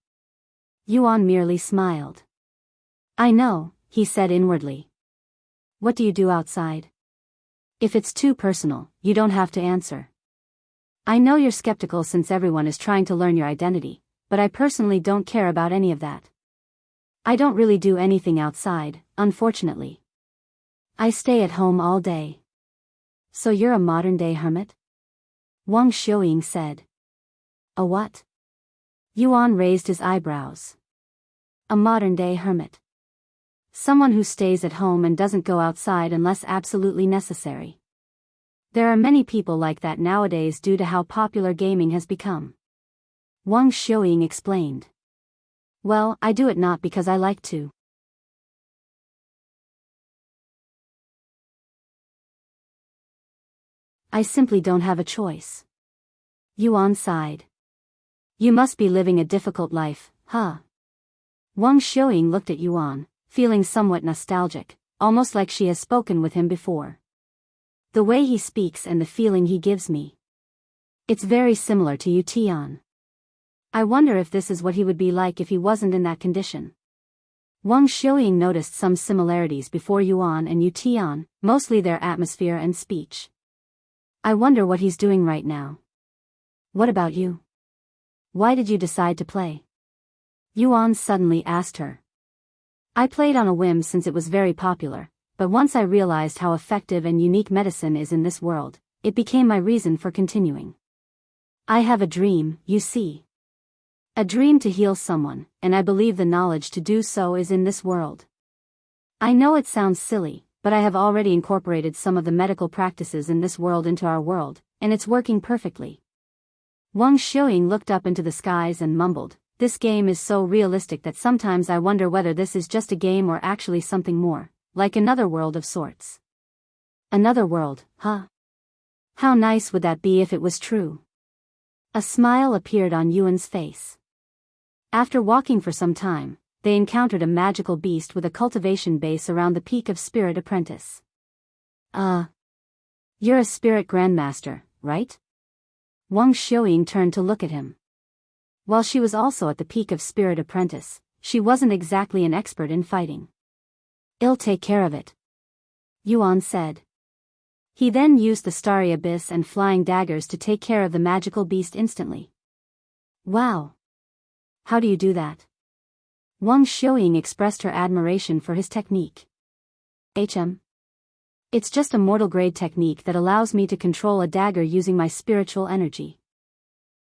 Yuan merely smiled. I know, he said inwardly. What do you do outside? If it's too personal, you don't have to answer. I know you're skeptical since everyone is trying to learn your identity, but I personally don't care about any of that. I don't really do anything outside, unfortunately. I stay at home all day. So you're a modern-day hermit? Wang Xiuying said. A what? Yuan raised his eyebrows. A modern-day hermit. Someone who stays at home and doesn't go outside unless absolutely necessary. There are many people like that nowadays due to how popular gaming has become. Wang Xiuying explained. Well, I do it not because I like to. I simply don't have a choice. Yuan sighed. You must be living a difficult life, huh? Wang Xiuying looked at Yuan, feeling somewhat nostalgic, almost like she has spoken with him before. The way he speaks and the feeling he gives me. It's very similar to Tian. I wonder if this is what he would be like if he wasn't in that condition. Wang Xiuying noticed some similarities before Yuan and Tian, mostly their atmosphere and speech. I wonder what he's doing right now. What about you? Why did you decide to play? Yuan suddenly asked her. I played on a whim since it was very popular, but once I realized how effective and unique medicine is in this world, it became my reason for continuing. I have a dream, you see. A dream to heal someone, and I believe the knowledge to do so is in this world. I know it sounds silly, but I have already incorporated some of the medical practices in this world into our world, and it's working perfectly. Wang Xiuying looked up into the skies and mumbled, this game is so realistic that sometimes I wonder whether this is just a game or actually something more, like another world of sorts. Another world, huh? How nice would that be if it was true? A smile appeared on Yuan's face. After walking for some time, they encountered a magical beast with a cultivation base around the peak of Spirit Apprentice. You're a Spirit Grandmaster, right? Wang Xiuying turned to look at him. While she was also at the peak of Spirit Apprentice, she wasn't exactly an expert in fighting. I'll take care of it. Yuan said. He then used the Starry Abyss and Flying Daggers to take care of the magical beast instantly. Wow! How do you do that? Wang Xiuying expressed her admiration for his technique. It's just a mortal grade technique that allows me to control a dagger using my spiritual energy.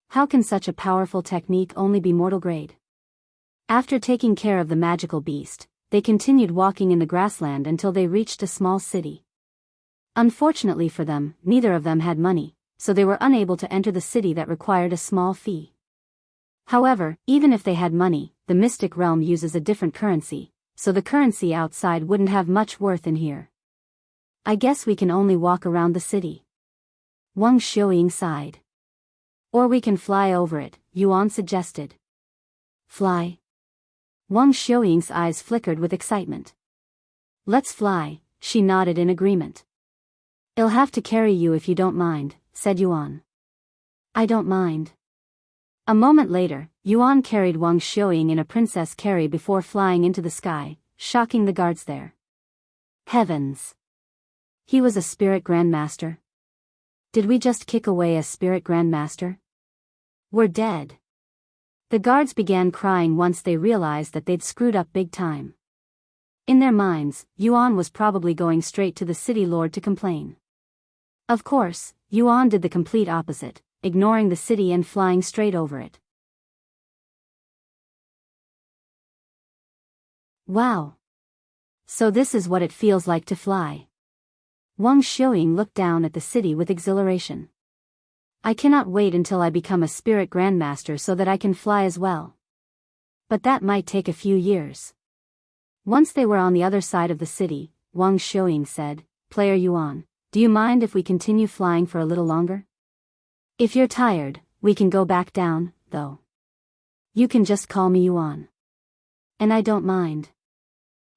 How can such a powerful technique only be mortal grade? After taking care of the magical beast, they continued walking in the grassland until they reached a small city. Unfortunately for them, neither of them had money, so they were unable to enter the city that required a small fee. However, even if they had money, the mystic realm uses a different currency, so the currency outside wouldn't have much worth in here. I guess we can only walk around the city. Wang Xiuying sighed. Or we can fly over it, Yuan suggested. Fly? Wang Xiuying's eyes flickered with excitement. Let's fly, she nodded in agreement. I'll have to carry you if you don't mind, said Yuan. I don't mind. A moment later, Yuan carried Wang Xiuying in a princess carry before flying into the sky, shocking the guards there. Heavens! He was a Spirit Grandmaster? Did we just kick away a Spirit Grandmaster? We're dead. The guards began crying once they realized that they'd screwed up big time. In their minds, Yuan was probably going straight to the city lord to complain. Of course, Yuan did the complete opposite, ignoring the city and flying straight over it. Wow! So this is what it feels like to fly. Wang Xiuying looked down at the city with exhilaration. I cannot wait until I become a Spirit Grandmaster so that I can fly as well. But that might take a few years. Once they were on the other side of the city, Wang Xiuying said, Player Yuan, do you mind if we continue flying for a little longer? If you're tired, we can go back down, though. You can just call me Yuan. And I don't mind.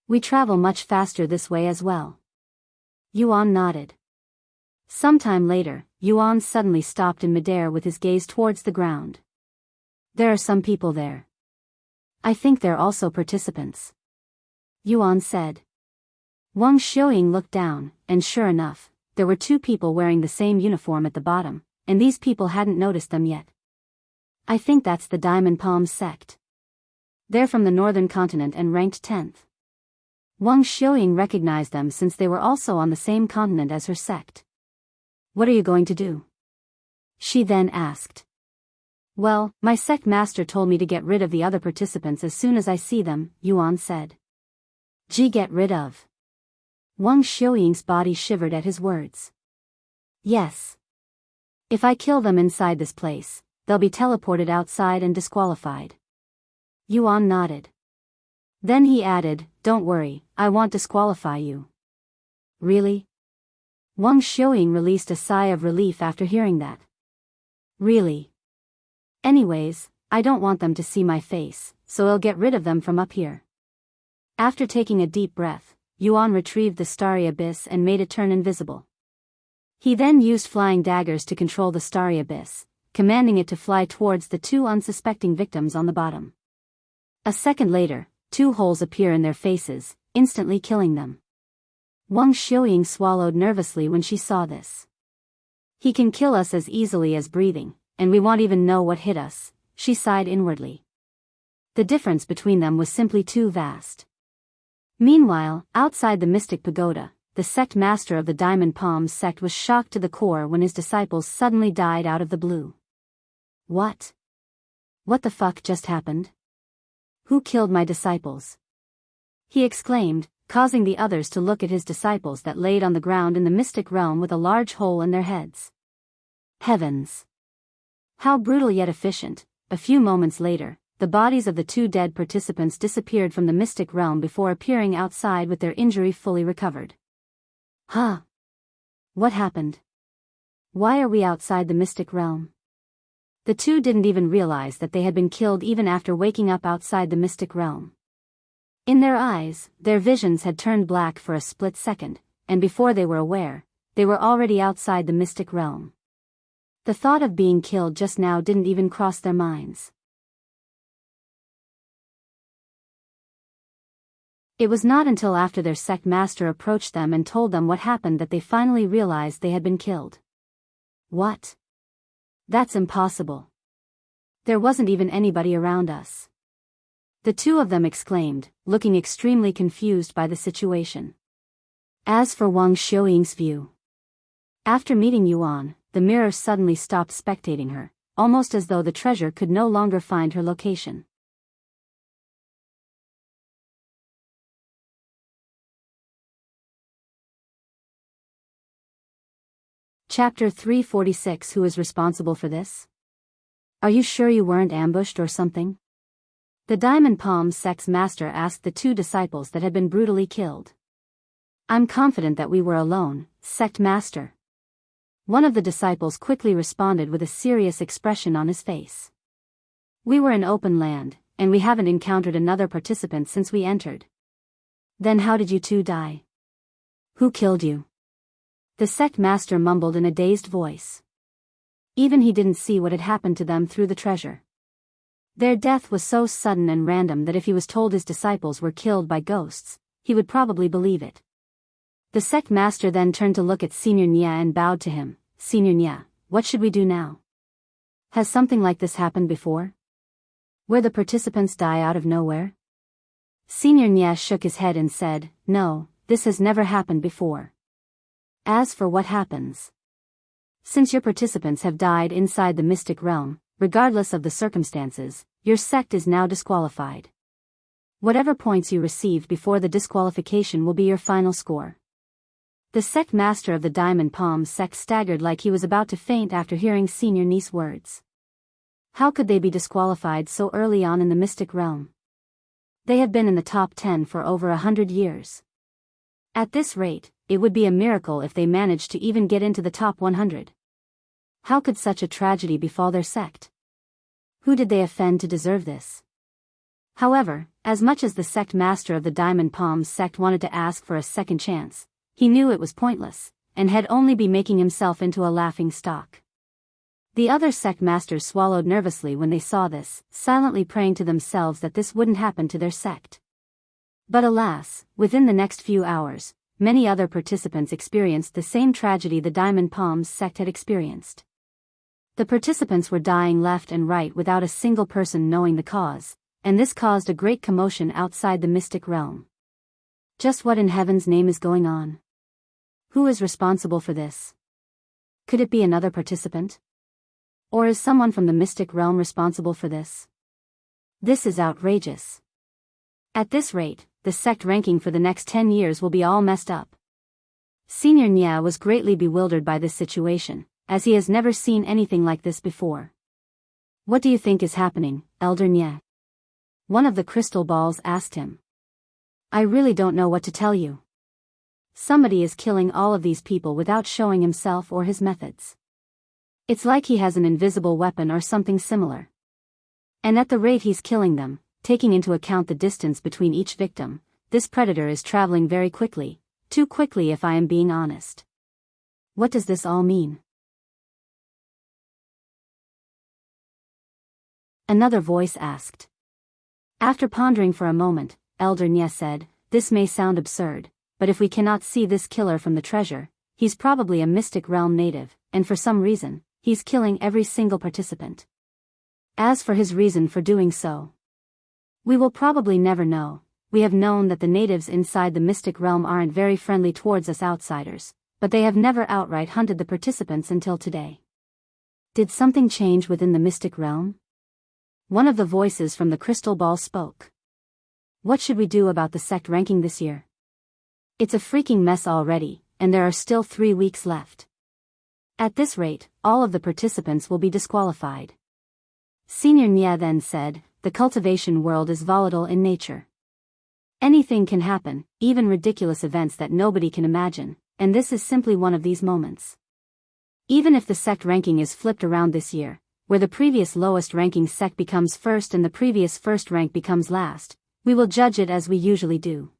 We travel much faster this way as well. Yuan nodded. Sometime later, Yuan suddenly stopped in midair with his gaze towards the ground. There are some people there. I think they're also participants. Yuan said. Wang Xiuying looked down, and sure enough, there were two people wearing the same uniform at the bottom, and these people hadn't noticed them yet. I think that's the Diamond Palm sect. They're from the northern continent and ranked 10th. Wang Xiuying recognized them since they were also on the same continent as her sect. What are you going to do? She then asked. Well, my sect master told me to get rid of the other participants as soon as I see them, Yuan said. Get rid of? Wang Xiuying's body shivered at his words. Yes. If I kill them inside this place, they'll be teleported outside and disqualified. Yuan nodded. Then he added, don't worry, I won't disqualify you. Really? Wang Xiuying released a sigh of relief after hearing that. Really? Anyways, I don't want them to see my face, so I'll get rid of them from up here. After taking a deep breath, Yuan retrieved the starry abyss and made it turn invisible. He then used flying daggers to control the starry abyss, commanding it to fly towards the two unsuspecting victims on the bottom. A second later, two holes appear in their faces, instantly killing them. Wang Xiuying swallowed nervously when she saw this. He can kill us as easily as breathing, and we won't even know what hit us, she sighed inwardly. The difference between them was simply too vast. Meanwhile, outside the Mystic Pagoda, the sect master of the Diamond Palm sect was shocked to the core when his disciples suddenly died out of the blue. What? What the fuck just happened? Who killed my disciples? He exclaimed, causing the others to look at his disciples that laid on the ground in the mystic realm with a large hole in their heads. Heavens! How brutal yet efficient. A few moments later, the bodies of the two dead participants disappeared from the mystic realm before appearing outside with their injury fully recovered. Huh? What happened? Why are we outside the mystic realm? The two didn't even realize that they had been killed even after waking up outside the mystic realm. In their eyes, their visions had turned black for a split second, and before they were aware, they were already outside the mystic realm. The thought of being killed just now didn't even cross their minds. It was not until after their sect master approached them and told them what happened that they finally realized they had been killed. What? That's impossible. There wasn't even anybody around us. The two of them exclaimed, looking extremely confused by the situation. As for Wang Xiuying's view. After meeting Yuan, the mirror suddenly stopped spectating her, almost as though the treasure could no longer find her location. Chapter 346. Who is responsible for this? Are you sure you weren't ambushed or something? The Diamond Palm sect's master asked the two disciples that had been brutally killed. I'm confident that we were alone, sect master. One of the disciples quickly responded with a serious expression on his face. We were in open land, and we haven't encountered another participant since we entered. Then how did you two die? Who killed you? The sect master mumbled in a dazed voice. Even he didn't see what had happened to them through the treasure. Their death was so sudden and random that if he was told his disciples were killed by ghosts, he would probably believe it. The sect master then turned to look at Xianxia and bowed to him. Xianxia, what should we do now? Has something like this happened before? Where the participants die out of nowhere? Xianxia shook his head and said, no, this has never happened before. As for what happens? Since your participants have died inside the mystic realm, regardless of the circumstances, your sect is now disqualified. Whatever points you received before the disqualification will be your final score. The sect master of the Diamond Palm sect staggered like he was about to faint after hearing Xianxia's words. How could they be disqualified so early on in the mystic realm? They have been in the top 10 for over 100 years. At this rate, it would be a miracle if they managed to even get into the top 100. How could such a tragedy befall their sect? Who did they offend to deserve this? However, as much as the sect master of the Diamond Palm sect wanted to ask for a second chance, he knew it was pointless, and had only be making himself into a laughing stock. The other sect masters swallowed nervously when they saw this, silently praying to themselves that this wouldn't happen to their sect. But alas, within the next few hours, many other participants experienced the same tragedy the Diamond Palms sect had experienced. The participants were dying left and right without a single person knowing the cause, and this caused a great commotion outside the mystic realm. Just what in heaven's name is going on? Who is responsible for this? Could it be another participant? Or is someone from the mystic realm responsible for this? This is outrageous. At this rate, the sect ranking for the next 10 years will be all messed up. Senior Nya was greatly bewildered by this situation, as he has never seen anything like this before. What do you think is happening, Elder Nya? One of the crystal balls asked him. I really don't know what to tell you. Somebody is killing all of these people without showing himself or his methods. It's like he has an invisible weapon or something similar. And at the rate he's killing them, taking into account the distance between each victim, this predator is traveling very quickly, too quickly if I am being honest. What does this all mean? Another voice asked. After pondering for a moment, Elder Nya said, this may sound absurd, but if we cannot see this killer from the treasure, he's probably a mystic realm native, and for some reason, he's killing every single participant. As for his reason for doing so, we will probably never know. We have known that the natives inside the mystic realm aren't very friendly towards us outsiders, but they have never outright hunted the participants until today. Did something change within the mystic realm? One of the voices from the crystal ball spoke. What should we do about the sect ranking this year? It's a freaking mess already, and there are still 3 weeks left. At this rate, all of the participants will be disqualified. Senior Nya then said, the cultivation world is volatile in nature. Anything can happen, even ridiculous events that nobody can imagine, and this is simply one of these moments. Even if the sect ranking is flipped around this year, where the previous lowest ranking sect becomes first and the previous first rank becomes last, we will judge it as we usually do.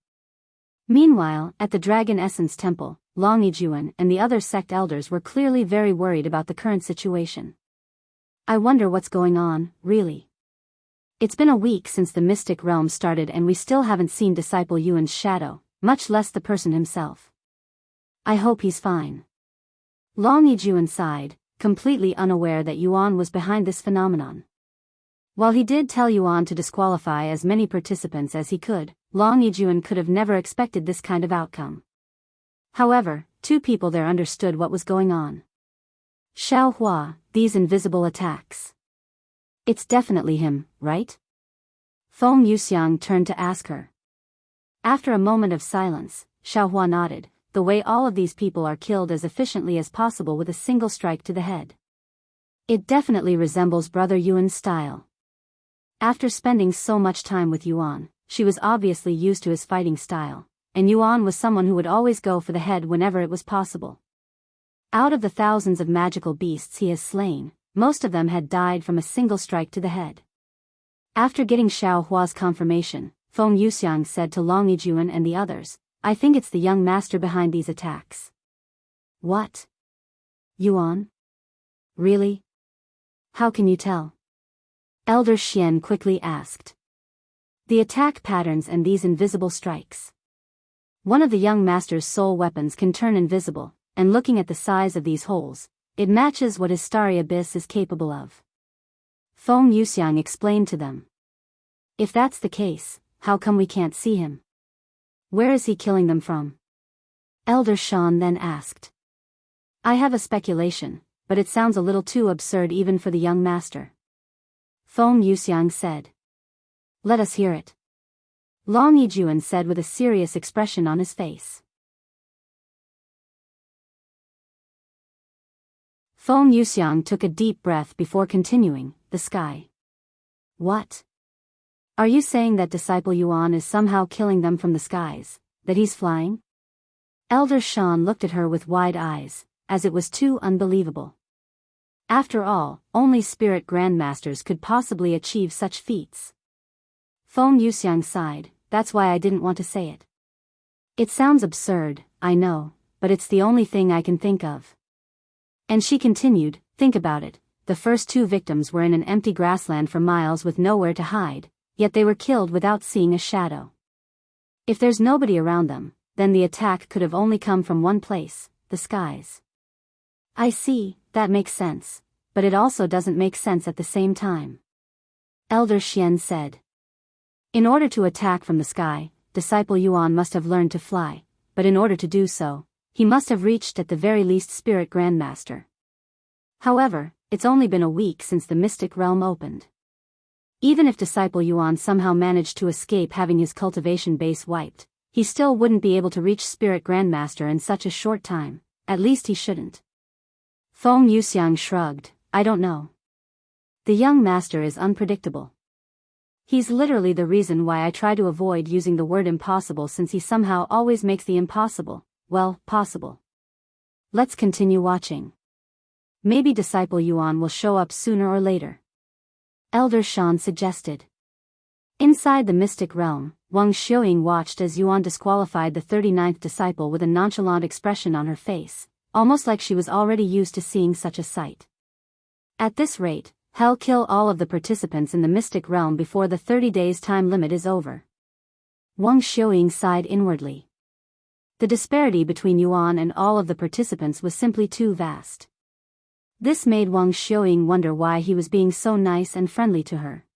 Meanwhile, at the Dragon Essence Temple, Long Yijuan and the other sect elders were clearly very worried about the current situation. I wonder what's going on, really. It's been a week since the mystic realm started and we still haven't seen Disciple Yuan's shadow, much less the person himself. I hope he's fine. Long Yijuan sighed, completely unaware that Yuan was behind this phenomenon. While he did tell Yuan to disqualify as many participants as he could, Long Yijuan could have never expected this kind of outcome. However, 2 people there understood what was going on. Xiaohua, these invisible attacks. It's definitely him, right? Feng Yuxiang turned to ask her. After a moment of silence, Xiaohua nodded, the way all of these people are killed as efficiently as possible with a single strike to the head. It definitely resembles Brother Yuan's style. After spending so much time with Yuan, she was obviously used to his fighting style, and Yuan was someone who would always go for the head whenever it was possible. Out of the thousands of magical beasts he has slain, most of them had died from a single strike to the head. After getting Xiao Hua's confirmation, Feng Yuxiang said to Long Yijuan and the others, I think it's the young master behind these attacks. What? Yuan? Really? How can you tell? Elder Xian quickly asked. The attack patterns and these invisible strikes. One of the young master's soul weapons can turn invisible, and looking at the size of these holes, it matches what his starry abyss is capable of. Feng Yuxiang explained to them. If that's the case, how come we can't see him? Where is he killing them from? Elder Shan then asked. I have a speculation, but it sounds a little too absurd even for the young master. Feng Yuxiang said. Let us hear it. Long Yijuan said with a serious expression on his face. Feng Yuxiang took a deep breath before continuing, the sky. What? Are you saying that Disciple Yuan is somehow killing them from the skies, that he's flying? Elder Shan looked at her with wide eyes, as it was too unbelievable. After all, only spirit grandmasters could possibly achieve such feats. Feng Yuxiang sighed, that's why I didn't want to say it. It sounds absurd, I know, but it's the only thing I can think of. And she continued, think about it, the first two victims were in an empty grassland for miles with nowhere to hide, yet they were killed without seeing a shadow. If there's nobody around them, then the attack could have only come from one place, the skies. I see, that makes sense, but it also doesn't make sense at the same time. Elder Xian said. In order to attack from the sky, Disciple Yuan must have learned to fly, but in order to do so, he must have reached at the very least Spirit Grandmaster. However, it's only been a week since the Mystic Realm opened. Even if Disciple Yuan somehow managed to escape having his cultivation base wiped, he still wouldn't be able to reach Spirit Grandmaster in such a short time, at least he shouldn't. Feng Yuxiang shrugged, I don't know. The young master is unpredictable. He's literally the reason why I try to avoid using the word impossible, since he somehow always makes the impossible, well, possible. Let's continue watching. Maybe Disciple Yuan will show up sooner or later. Elder Shan suggested. Inside the Mystic Realm, Wang Xiuying watched as Yuan disqualified the 39th disciple with a nonchalant expression on her face, almost like she was already used to seeing such a sight. At this rate, hell kill all of the participants in the Mystic Realm before the 30 days time limit is over. Wang Xiuying sighed inwardly. The disparity between Yuan and all of the participants was simply too vast. This made Wang Xiuying wonder why he was being so nice and friendly to her.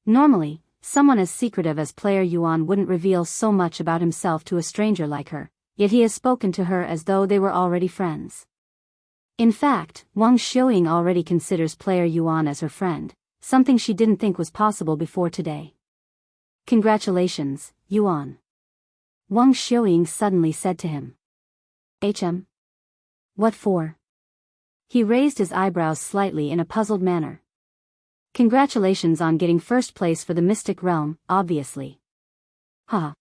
Normally, someone as secretive as player Yuan wouldn't reveal so much about himself to a stranger like her, yet he has spoken to her as though they were already friends. In fact, Wang Xiuying already considers player Yuan as her friend, something she didn't think was possible before today. Congratulations, Yuan. Wang Xiuying suddenly said to him. HM? What for? He raised his eyebrows slightly in a puzzled manner. Congratulations on getting first place for the Mystic Realm, obviously. Huh.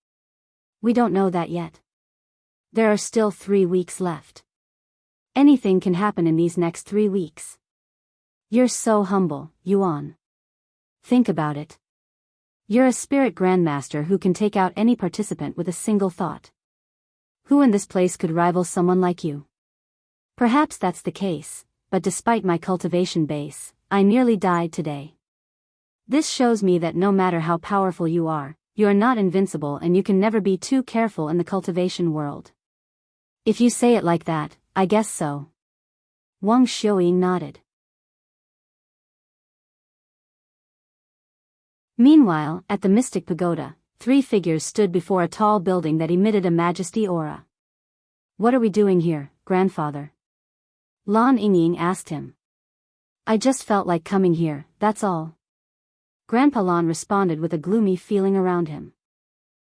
We don't know that yet. There are still 3 weeks left. Anything can happen in these next 3 weeks. You're so humble, Yuan. Think about it. You're a Spirit Grandmaster who can take out any participant with a single thought. Who in this place could rival someone like you? Perhaps that's the case, but despite my cultivation base, I nearly died today. This shows me that no matter how powerful you are not invincible, and you can never be too careful in the cultivation world. If you say it like that, I guess so. Wang Xiuying nodded. Meanwhile, at the Mystic Pagoda, 3 figures stood before a tall building that emitted a majesty aura. What are we doing here, grandfather? Lan Yingying asked him. I just felt like coming here, that's all. Grandpa Lan responded with a gloomy feeling around him.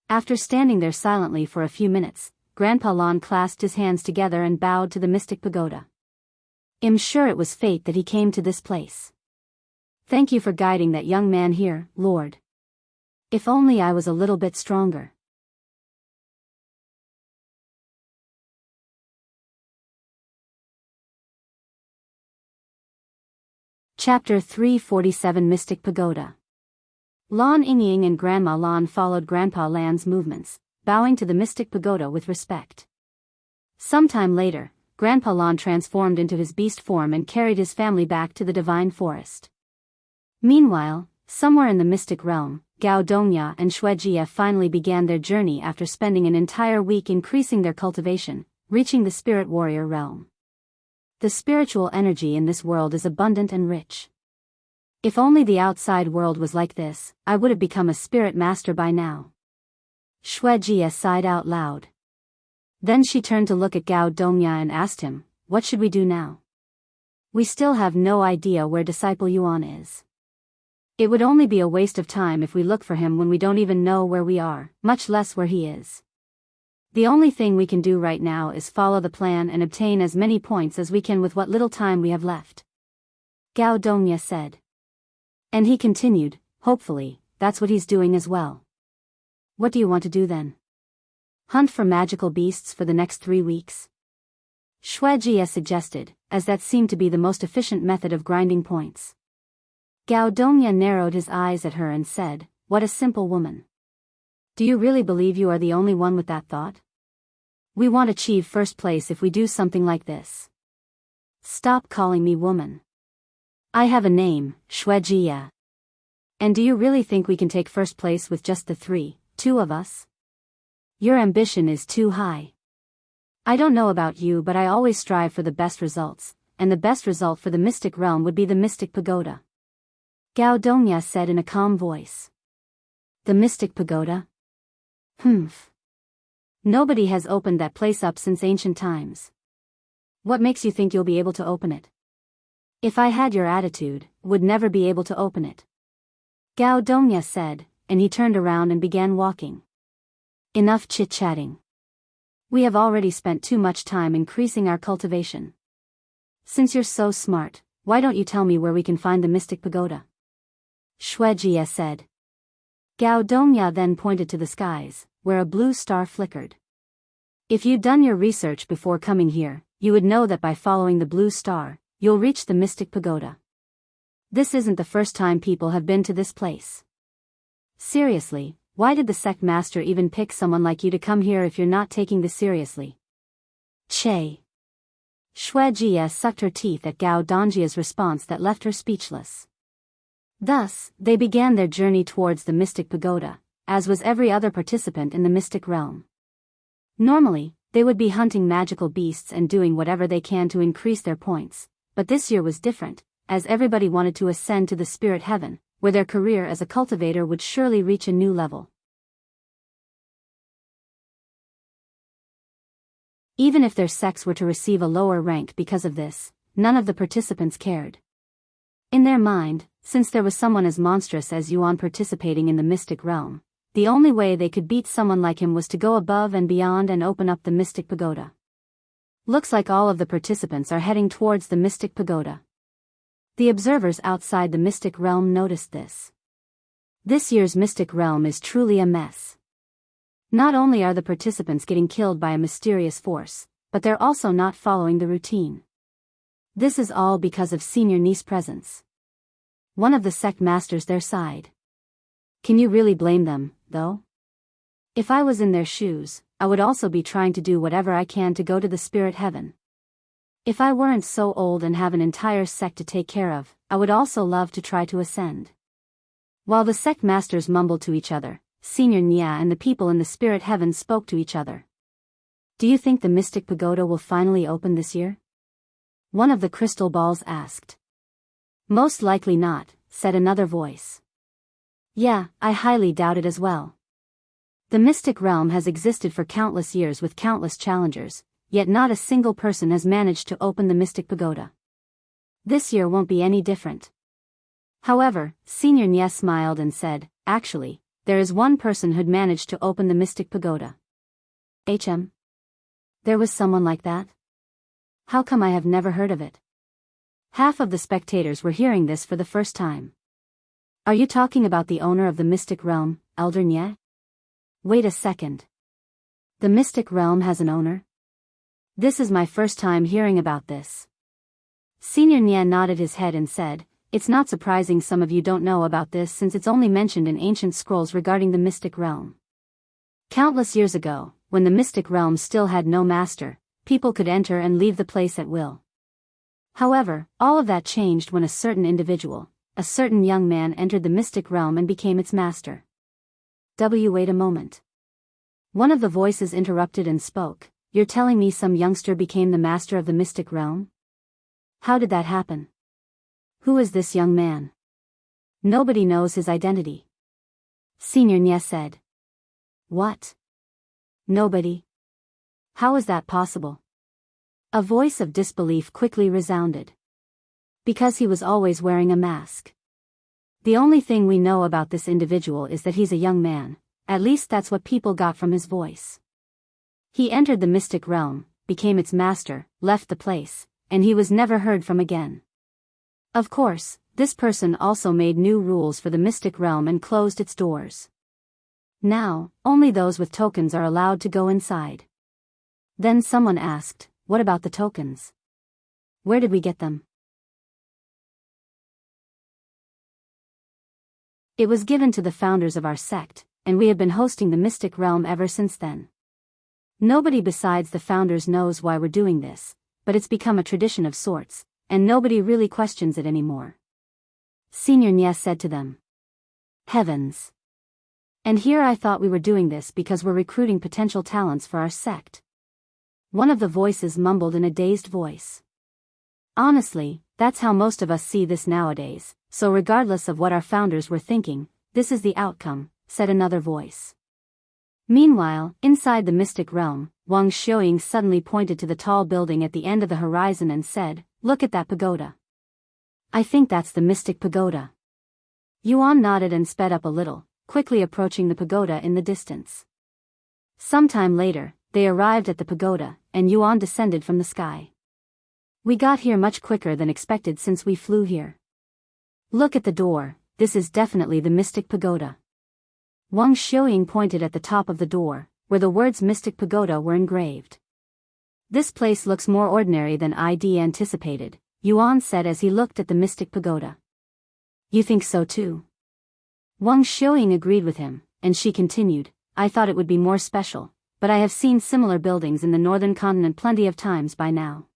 After standing there silently for a few minutes, Grandpa Lan clasped his hands together and bowed to the Mystic Pagoda. I'm sure it was fate that he came to this place. Thank you for guiding that young man here, Lord. If only I was a little bit stronger. Chapter 347 Mystic Pagoda. Lan Yingying and Grandma Lan followed Grandpa Lan's movements, bowing to the Mystic Pagoda with respect. Sometime later, Grandpa Lan transformed into his beast form and carried his family back to the Divine Forest. Meanwhile, somewhere in the Mystic Realm, Gao Dongya and Xuejia finally began their journey after spending an entire week increasing their cultivation, reaching the Spirit Warrior realm. The spiritual energy in this world is abundant and rich. If only the outside world was like this, I would have become a spirit master by now. Xuejia sighed out loud. Then she turned to look at Gao Dongya and asked him, what should we do now? We still have no idea where Disciple Yuan is. It would only be a waste of time if we look for him when we don't even know where we are, much less where he is. The only thing we can do right now is follow the plan and obtain as many points as we can with what little time we have left. Gao Dongya said. And he continued, hopefully, that's what he's doing as well. What do you want to do then? Hunt for magical beasts for the next 3 weeks? Xuejia suggested, as that seemed to be the most efficient method of grinding points. Gao Dongya narrowed his eyes at her and said, what a simple woman. Do you really believe you are the only one with that thought? We won't achieve first place if we do something like this. Stop calling me woman. I have a name, Xianxia. And do you really think we can take first place with just the two of us? Your ambition is too high. I don't know about you, but I always strive for the best results, and the best result for the mystic realm would be the mystic pagoda. Gao Dongya said in a calm voice. The mystic pagoda? Nobody has opened that place up since ancient times. What makes you think you'll be able to open it? If I had your attitude, would never be able to open it. Gao Dongya said, and he turned around and began walking. Enough chit-chatting. We have already spent too much time increasing our cultivation. Since you're so smart, why don't you tell me where we can find the mystic pagoda? Xianxia said. Gao Dongya then pointed to the skies, where a blue star flickered. If you'd done your research before coming here, you would know that by following the blue star, you'll reach the mystic pagoda. This isn't the first time people have been to this place. Seriously, why did the sect master even pick someone like you to come here if you're not taking this seriously? Che. Xianxia sucked her teeth at Gao Dongya's response that left her speechless. Thus, they began their journey towards the mystic pagoda, as was every other participant in the mystic realm. Normally, they would be hunting magical beasts and doing whatever they can to increase their points, but this year was different, as everybody wanted to ascend to the spirit heaven, where their career as a cultivator would surely reach a new level. Even if their sects were to receive a lower rank because of this, none of the participants cared. In their mind, since there was someone as monstrous as Yuan participating in the mystic realm, the only way they could beat someone like him was to go above and beyond and open up the mystic pagoda. Looks like all of the participants are heading towards the mystic pagoda. The observers outside the mystic realm noticed this. This year's mystic realm is truly a mess. Not only are the participants getting killed by a mysterious force, but they're also not following the routine. This is all because of Senior Ni's presence. One of the sect masters there sighed. Can you really blame them, though? If I was in their shoes, I would also be trying to do whatever I can to go to the spirit heaven. If I weren't so old and have an entire sect to take care of, I would also love to try to ascend. While the sect masters mumbled to each other, Senior Nia and the people in the spirit heaven spoke to each other. Do you think the mystic pagoda will finally open this year? One of the crystal balls asked. Most likely not, said another voice. Yeah, I highly doubt it as well. The mystic realm has existed for countless years with countless challengers, yet not a single person has managed to open the mystic pagoda. This year won't be any different. However, Senior Nia smiled and said, actually, there is one person who'd managed to open the mystic pagoda. There was someone like that? How come I have never heard of it? Half of the spectators were hearing this for the first time. Are you talking about the owner of the mystic realm, Elder Nye? Wait a second. The mystic realm has an owner? This is my first time hearing about this. Senior Nye nodded his head and said, it's not surprising some of you don't know about this since it's only mentioned in ancient scrolls regarding the mystic realm. Countless years ago, when the mystic realm still had no master, people could enter and leave the place at will. However, all of that changed when a certain individual, a certain young man entered the mystic realm and became its master. Wait a moment. One of the voices interrupted and spoke, you're telling me some youngster became the master of the mystic realm? How did that happen? Who is this young man? Nobody knows his identity. Senior Nye said. What? Nobody? How is that possible? A voice of disbelief quickly resounded. Because he was always wearing a mask. The only thing we know about this individual is that he's a young man, at least that's what people got from his voice. He entered the mystic realm, became its master, left the place, and he was never heard from again. Of course, this person also made new rules for the mystic realm and closed its doors. Now, only those with tokens are allowed to go inside. Then someone asked, what about the tokens? Where did we get them? It was given to the founders of our sect, and we have been hosting the Mystic Realm ever since then. Nobody besides the founders knows why we're doing this, but it's become a tradition of sorts, and nobody really questions it anymore. Senior Nye said to them. Heavens. And here I thought we were doing this because we're recruiting potential talents for our sect. One of the voices mumbled in a dazed voice. Honestly, that's how most of us see this nowadays, so regardless of what our founders were thinking, this is the outcome, said another voice. Meanwhile, inside the Mystic Realm, Wang Xiuying suddenly pointed to the tall building at the end of the horizon and said, "Look at that pagoda. I think that's the Mystic Pagoda." Yuan nodded and sped up a little, quickly approaching the pagoda in the distance. Sometime later, they arrived at the pagoda, and Yuan descended from the sky. We got here much quicker than expected since we flew here. Look at the door, this is definitely the Mystic Pagoda. Wang Xiuying pointed at the top of the door, where the words Mystic Pagoda were engraved. This place looks more ordinary than I'd anticipated, Yuan said as he looked at the Mystic Pagoda. You think so too? Wang Xiuying agreed with him, and she continued, I thought it would be more special, but I have seen similar buildings in the northern continent plenty of times by now.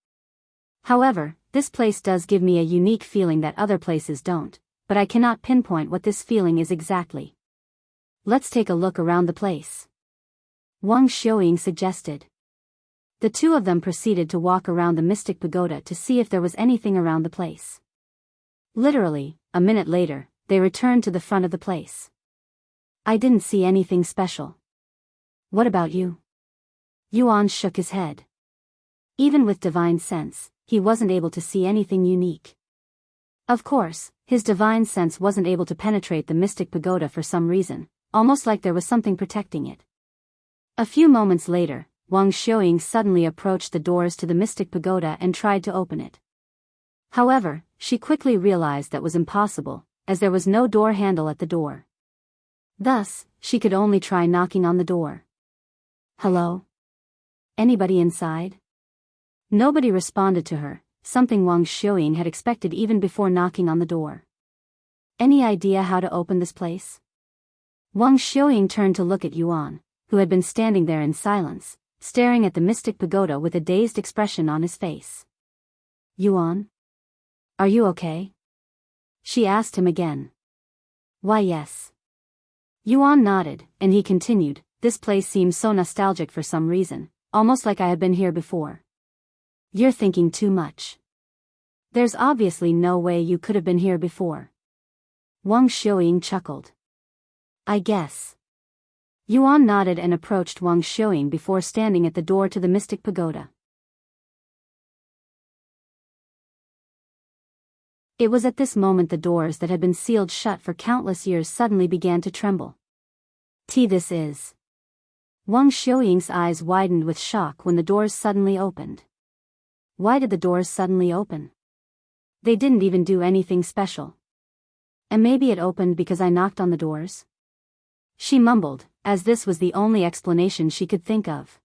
However, this place does give me a unique feeling that other places don't, but I cannot pinpoint what this feeling is exactly. Let's take a look around the place. Wang Xiuying suggested. The two of them proceeded to walk around the Mystic Pagoda to see if there was anything around the place. Literally, a minute later, they returned to the front of the place. I didn't see anything special. What about you? Yuan shook his head. Even with divine sense, he wasn't able to see anything unique. Of course, his divine sense wasn't able to penetrate the Mystic Pagoda for some reason, almost like there was something protecting it. A few moments later, Wang Xiuying suddenly approached the doors to the Mystic Pagoda and tried to open it. However, she quickly realized that was impossible, as there was no door handle at the door. Thus, she could only try knocking on the door. Hello? Anybody inside? Nobody responded to her, something Wang Xiuying had expected even before knocking on the door. Any idea how to open this place? Wang Xiuying turned to look at Yuan, who had been standing there in silence, staring at the Mystic Pagoda with a dazed expression on his face. Yuan? Are you okay? She asked him again. Why yes. Yuan nodded, and he continued, this place seems so nostalgic for some reason, almost like I have been here before. You're thinking too much. There's obviously no way you could have been here before. Wang Xiuying chuckled. I guess. Yuan nodded and approached Wang Xiuying before standing at the door to the Mystic Pagoda. It was at this moment the doors that had been sealed shut for countless years suddenly began to tremble. This is. Wang Xiuying's eyes widened with shock when the doors suddenly opened. Why did the doors suddenly open? They didn't even do anything special. And maybe it opened because I knocked on the doors? She mumbled, as this was the only explanation she could think of.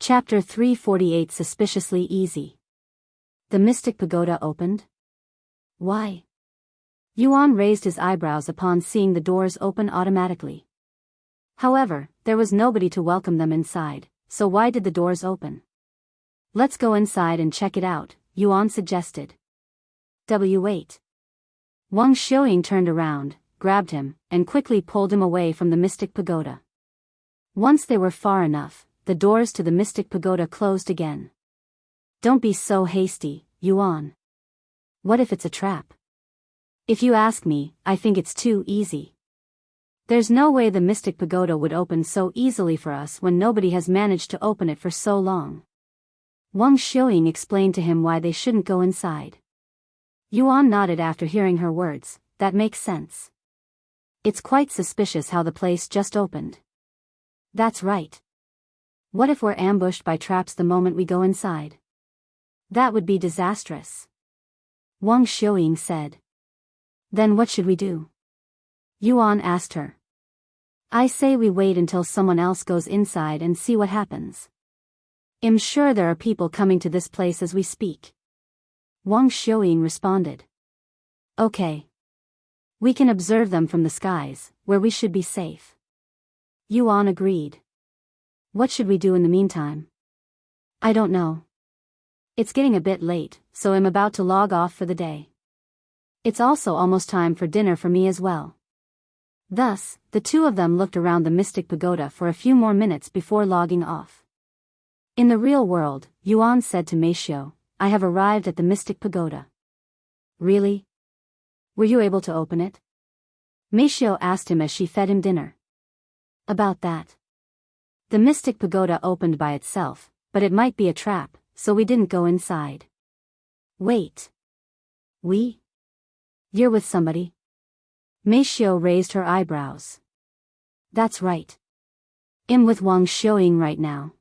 Chapter 348 Suspiciously Easy. The Mystic Pagoda opened? Why? Yuan raised his eyebrows upon seeing the doors open automatically. However, there was nobody to welcome them inside, so why did the doors open? Let's go inside and check it out, Yuan suggested. Wait. Wang Xiuying turned around, grabbed him, and quickly pulled him away from the Mystic Pagoda. Once they were far enough, the doors to the Mystic Pagoda closed again. Don't be so hasty, Yuan. What if it's a trap? If you ask me, I think it's too easy. There's no way the Mystic Pagoda would open so easily for us when nobody has managed to open it for so long. Wang Xiuying explained to him why they shouldn't go inside. Yuan nodded after hearing her words, that makes sense. It's quite suspicious how the place just opened. That's right. What if we're ambushed by traps the moment we go inside? That would be disastrous. Wang Xiuying said. Then what should we do? Yuan asked her. I say we wait until someone else goes inside and see what happens. I'm sure there are people coming to this place as we speak. Yingying responded. Okay. We can observe them from the skies, where we should be safe. Yuan agreed. What should we do in the meantime? I don't know. It's getting a bit late, so I'm about to log off for the day. It's also almost time for dinner for me as well. Thus, the two of them looked around the Mystic Pagoda for a few more minutes before logging off. In the real world, Yuan said to Meishio, I have arrived at the Mystic Pagoda. Really? Were you able to open it? Meishio asked him as she fed him dinner. About that. The Mystic Pagoda opened by itself, but it might be a trap, so we didn't go inside. Wait. We? You're with somebody? Meishio raised her eyebrows. That's right. I'm with Yingying right now.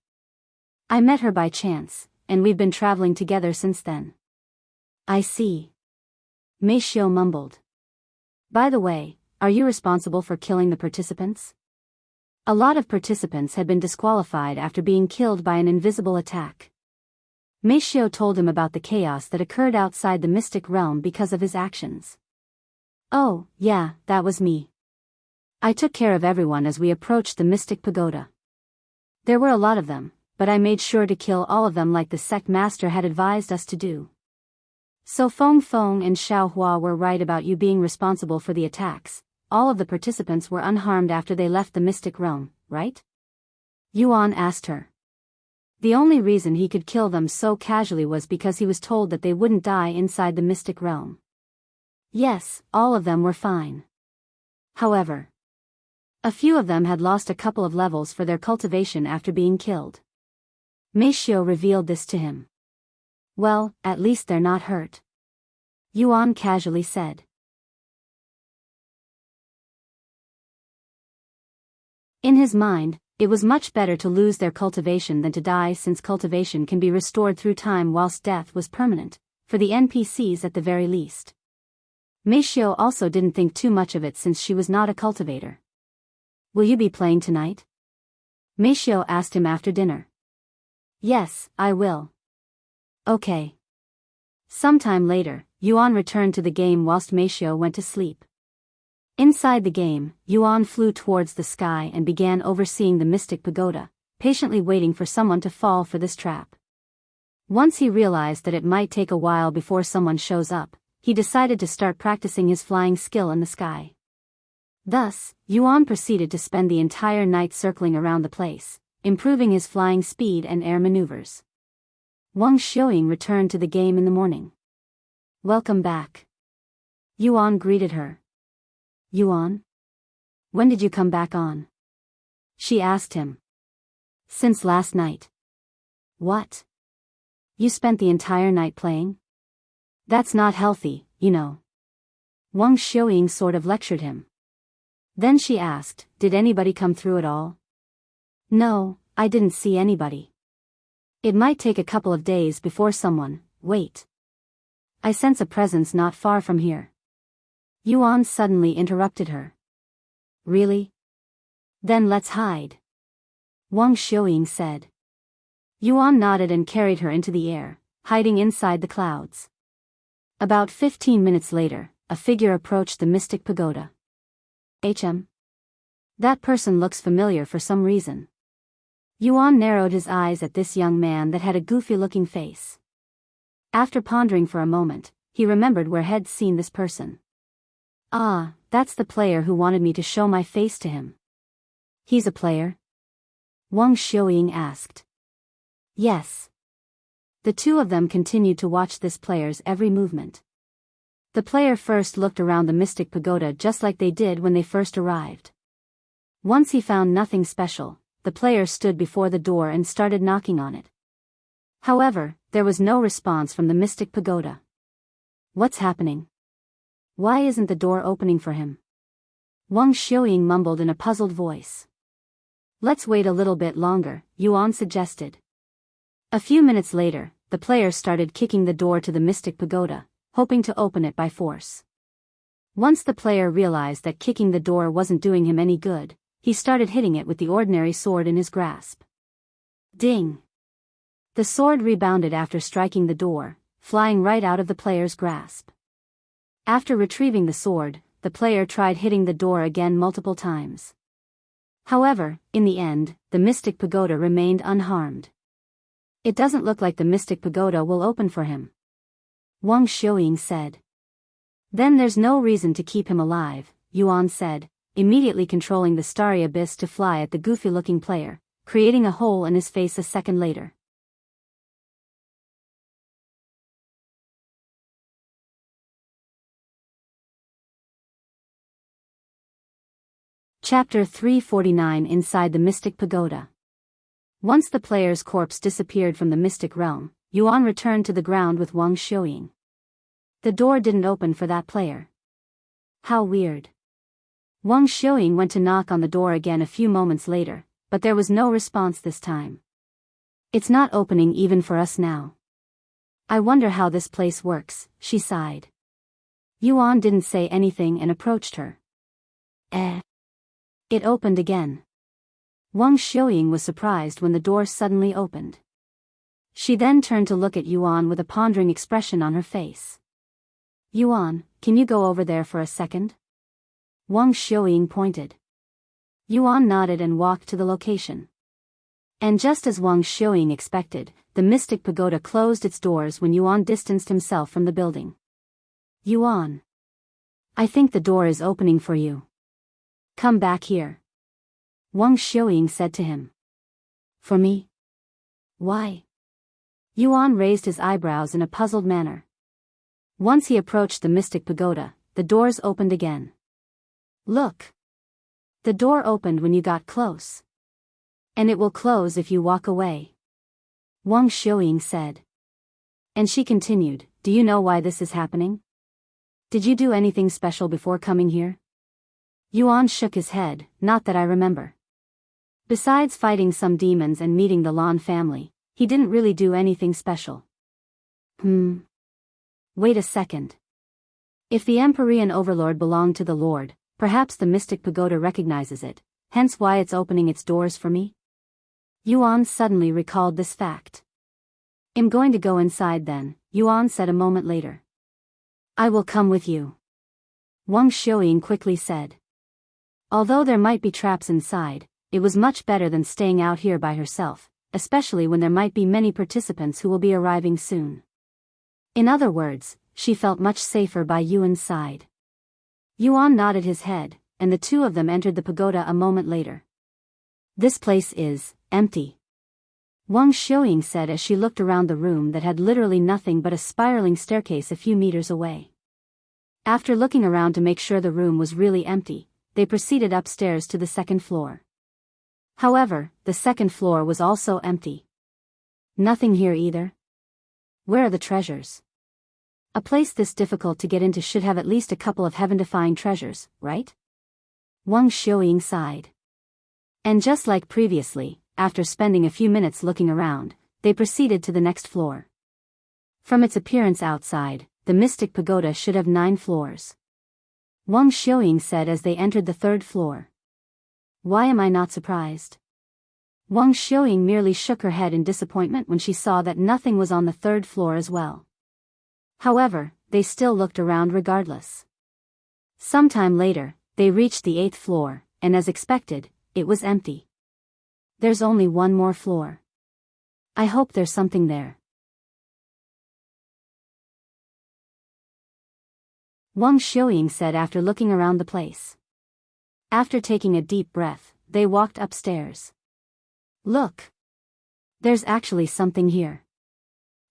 I met her by chance, and we've been traveling together since then. I see. Meishio mumbled. By the way, are you responsible for killing the participants? A lot of participants had been disqualified after being killed by an invisible attack. Meishio told him about the chaos that occurred outside the mystic realm because of his actions. Oh, yeah, that was me. I took care of everyone as we approached the Mystic Pagoda. There were a lot of them, but I made sure to kill all of them like the sect master had advised us to do. So Feng Feng and Xiaohua were right about you being responsible for the attacks. All of the participants were unharmed after they left the mystic realm, right? Yuan asked her. The only reason he could kill them so casually was because he was told that they wouldn't die inside the mystic realm. Yes, all of them were fine. However, a few of them had lost a couple of levels for their cultivation after being killed. Meishio revealed this to him. Well, at least they're not hurt. Yuan casually said. In his mind, it was much better to lose their cultivation than to die, since cultivation can be restored through time whilst death was permanent, for the NPCs at the very least. Meishio also didn't think too much of it since she was not a cultivator. Will you be playing tonight? Meishio asked him after dinner. Yes, I will. Okay. Sometime later, Yuan returned to the game whilst Meishio went to sleep. Inside the game, Yuan flew towards the sky and began overseeing the Mystic Pagoda, patiently waiting for someone to fall for this trap. Once he realized that it might take a while before someone shows up, he decided to start practicing his flying skill in the sky. Thus, Yuan proceeded to spend the entire night circling around the place, improving his flying speed and air maneuvers. Yingying returned to the game in the morning. Welcome back. Yuan greeted her. Yuan? When did you come back on? She asked him. Since last night. What? You spent the entire night playing? That's not healthy, you know. Yingying sort of lectured him. Then she asked, did anybody come through at all? No, I didn't see anybody. It might take a couple of days before someone. Wait. I sense a presence not far from here. Yuan suddenly interrupted her. Really? Then let's hide. Yingying said. Yuan nodded and carried her into the air, hiding inside the clouds. About 15 minutes later, a figure approached the Mystic Pagoda. That person looks familiar for some reason. Yuan narrowed his eyes at this young man that had a goofy-looking face. After pondering for a moment, he remembered where he'd seen this person. Ah, that's the player who wanted me to show my face to him. He's a player? Yingying asked. Yes. The two of them continued to watch this player's every movement. The player first looked around the Mystic Pagoda just like they did when they first arrived. Once he found nothing special, the player stood before the door and started knocking on it. However, there was no response from the Mystic Pagoda. What's happening? Why isn't the door opening for him? Yingying mumbled in a puzzled voice. Let's wait a little bit longer, Yuan suggested. A few minutes later, the player started kicking the door to the Mystic Pagoda, hoping to open it by force. Once the player realized that kicking the door wasn't doing him any good, he started hitting it with the ordinary sword in his grasp. Ding! The sword rebounded after striking the door, flying right out of the player's grasp. After retrieving the sword, the player tried hitting the door again multiple times. However, in the end, the Mystic Pagoda remained unharmed. It doesn't look like the Mystic Pagoda will open for him, Wang Xiuying said. Then there's no reason to keep him alive, Yuan said, immediately controlling the starry abyss to fly at the goofy-looking player, creating a hole in his face a second later. Chapter 349 Inside the Mystic Pagoda. Once the player's corpse disappeared from the mystic realm, Yuan returned to the ground with Wang Xiuying. The door didn't open for that player. How weird. Wang Xiuying went to knock on the door again a few moments later, but there was no response this time. It's not opening even for us now. I wonder how this place works, she sighed. Yuan didn't say anything and approached her. It opened again. Wang Xiuying was surprised when the door suddenly opened. She then turned to look at Yuan with a pondering expression on her face. Yuan, can you go over there for a second? Wang Xiuying pointed. Yuan nodded and walked to the location. And just as Wang Xiuying expected, the Mystic Pagoda closed its doors when Yuan distanced himself from the building. Yuan. I think the door is opening for you. Come back here. Wang Xiuying said to him. For me? Why? Yuan raised his eyebrows in a puzzled manner. Once he approached the Mystic Pagoda, the doors opened again. Look. The door opened when you got close. And it will close if you walk away. Wang Xiuying said. And she continued, do you know why this is happening? Did you do anything special before coming here? Yuan shook his head, not that I remember. Besides fighting some demons and meeting the Lan family, he didn't really do anything special. Wait a second. If the Empyrean Overlord belonged to the Lord, perhaps the Mystic Pagoda recognizes it, hence why it's opening its doors for me? Yuan suddenly recalled this fact. I'm going to go inside then, Yuan said a moment later. I will come with you. Wang Xiuying quickly said. Although there might be traps inside, it was much better than staying out here by herself, especially when there might be many participants who will be arriving soon. In other words, she felt much safer by Yuan's side. Yuan nodded his head, and the two of them entered the pagoda a moment later. This place is empty. Wang Xiuying said as she looked around the room that had literally nothing but a spiraling staircase a few meters away. After looking around to make sure the room was really empty, they proceeded upstairs to the second floor. However, the second floor was also empty. Nothing here either. Where are the treasures? A place this difficult to get into should have at least a couple of heaven-defying treasures, right? Wang Xiuying sighed. And just like previously, after spending a few minutes looking around, they proceeded to the next floor. From its appearance outside, the Mystic Pagoda should have 9 floors. Wang Xiuying said as they entered the third floor. Why am I not surprised? Wang Xiuying merely shook her head in disappointment when she saw that nothing was on the third floor as well. However, they still looked around regardless. Sometime later, they reached the 8th floor, and as expected, it was empty. There's only one more floor. I hope there's something there. Wang Xiuying said after looking around the place. After taking a deep breath, they walked upstairs. Look! There's actually something here.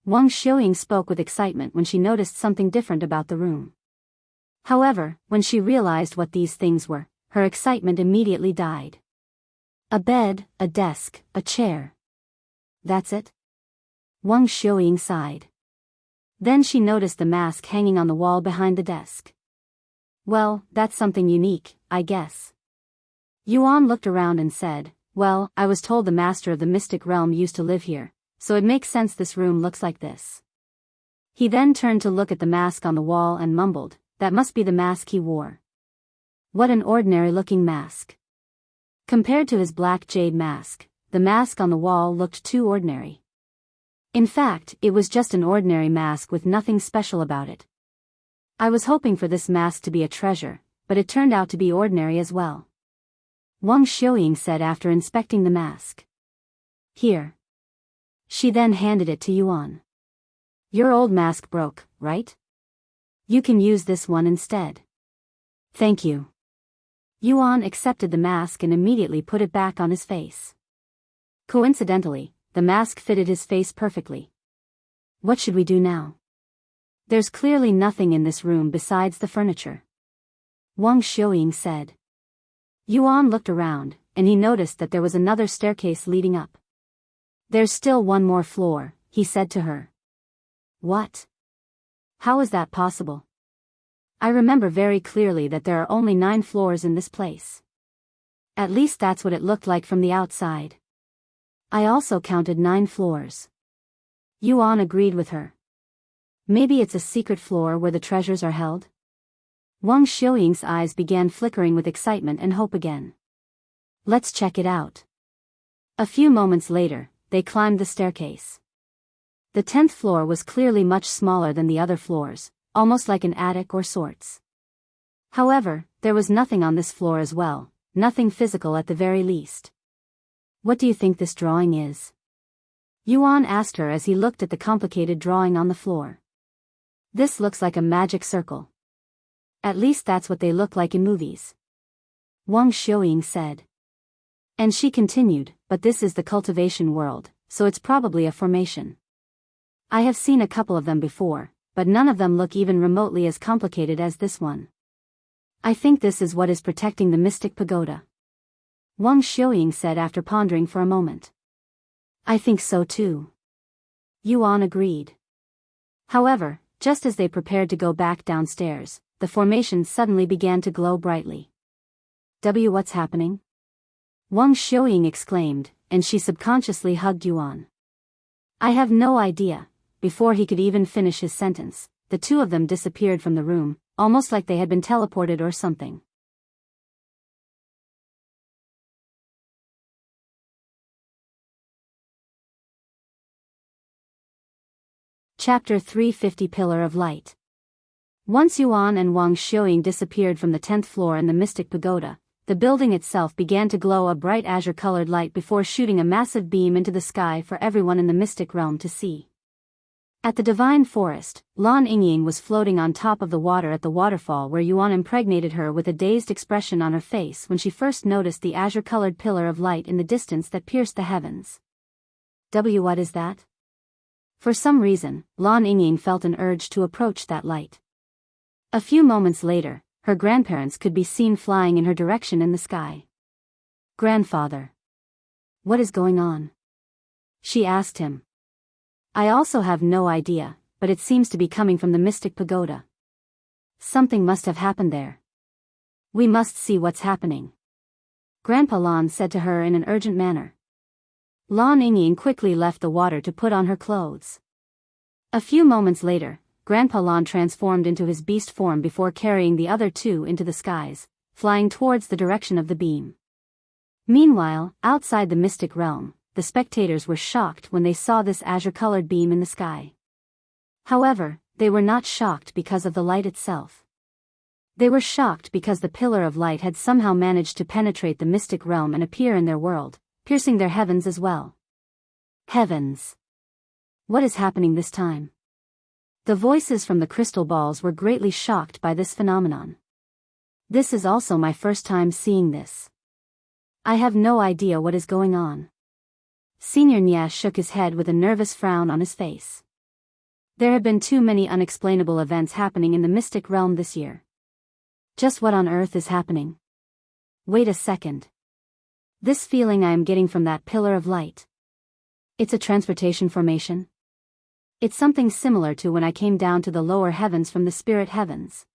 Wang Xiuying spoke with excitement when she noticed something different about the room. However, when she realized what these things were, her excitement immediately died. A bed, a desk, a chair. That's it? Wang Xiuying sighed. Then she noticed the mask hanging on the wall behind the desk. Well, that's something unique, I guess. Yuan looked around and said, well, I was told the master of the mystic realm used to live here, so it makes sense this room looks like this. He then turned to look at the mask on the wall and mumbled, that must be the mask he wore. What an ordinary-looking mask. Compared to his black jade mask, the mask on the wall looked too ordinary. In fact, it was just an ordinary mask with nothing special about it. I was hoping for this mask to be a treasure, but it turned out to be ordinary as well. Wang Xiuying said after inspecting the mask. Here. She then handed it to Yuan. Your old mask broke, right? You can use this one instead. Thank you. Yuan accepted the mask and immediately put it back on his face. Coincidentally, the mask fitted his face perfectly. What should we do now? There's clearly nothing in this room besides the furniture. Wang Xiuying said. Yuan looked around, and he noticed that there was another staircase leading up. There's still one more floor, he said to her. What? How is that possible? I remember very clearly that there are only 9 floors in this place. At least that's what it looked like from the outside. I also counted 9 floors. Yuan agreed with her. Maybe it's a secret floor where the treasures are held? Wang Xiuying's eyes began flickering with excitement and hope again. Let's check it out. A few moments later, they climbed the staircase. The 10th floor was clearly much smaller than the other floors, almost like an attic or sorts. However, there was nothing on this floor as well, nothing physical at the very least. What do you think this drawing is? Yuan asked her as he looked at the complicated drawing on the floor. This looks like a magic circle. At least that's what they look like in movies. Wang Xiuying said. And she continued, but this is the cultivation world, so it's probably a formation. I have seen a couple of them before, but none of them look even remotely as complicated as this one. I think this is what is protecting the mystic pagoda. Wang Xiuying said after pondering for a moment. I think so too. Yuan agreed. However, just as they prepared to go back downstairs, the formation suddenly began to glow brightly. What's happening? Wang Xiuying exclaimed, and she subconsciously hugged Yuan. I have no idea. Before he could even finish his sentence, the two of them disappeared from the room, almost like they had been teleported or something. Chapter 350 Pillar of Light. Once Yuan and Wang Xiuying disappeared from the 10th floor and the Mystic Pagoda, the building itself began to glow a bright azure-colored light before shooting a massive beam into the sky for everyone in the mystic realm to see. At the Divine Forest, Lan Yingying was floating on top of the water at the waterfall where Yuan impregnated her with a dazed expression on her face when she first noticed the azure-colored pillar of light in the distance that pierced the heavens. What is that? For some reason, Lan Yingying felt an urge to approach that light. A few moments later, her grandparents could be seen flying in her direction in the sky. Grandfather. What is going on? She asked him. I also have no idea, but it seems to be coming from the Mystic Pagoda. Something must have happened there. We must see what's happening. Grandpa Lan said to her in an urgent manner. Lan Yingying quickly left the water to put on her clothes. A few moments later, Grandpa Lan transformed into his beast form before carrying the other two into the skies, flying towards the direction of the beam. Meanwhile, outside the mystic realm, the spectators were shocked when they saw this azure-colored beam in the sky. However, they were not shocked because of the light itself. They were shocked because the pillar of light had somehow managed to penetrate the mystic realm and appear in their world, piercing their heavens as well. Heavens! What is happening this time? The voices from the crystal balls were greatly shocked by this phenomenon. This is also my first time seeing this. I have no idea what is going on. Senior Nya shook his head with a nervous frown on his face. There have been too many unexplainable events happening in the mystic realm this year. Just what on earth is happening? Wait a second. This feeling I am getting from that pillar of light. It's a transportation formation? It's something similar to when I came down to the lower heavens from the spirit heavens.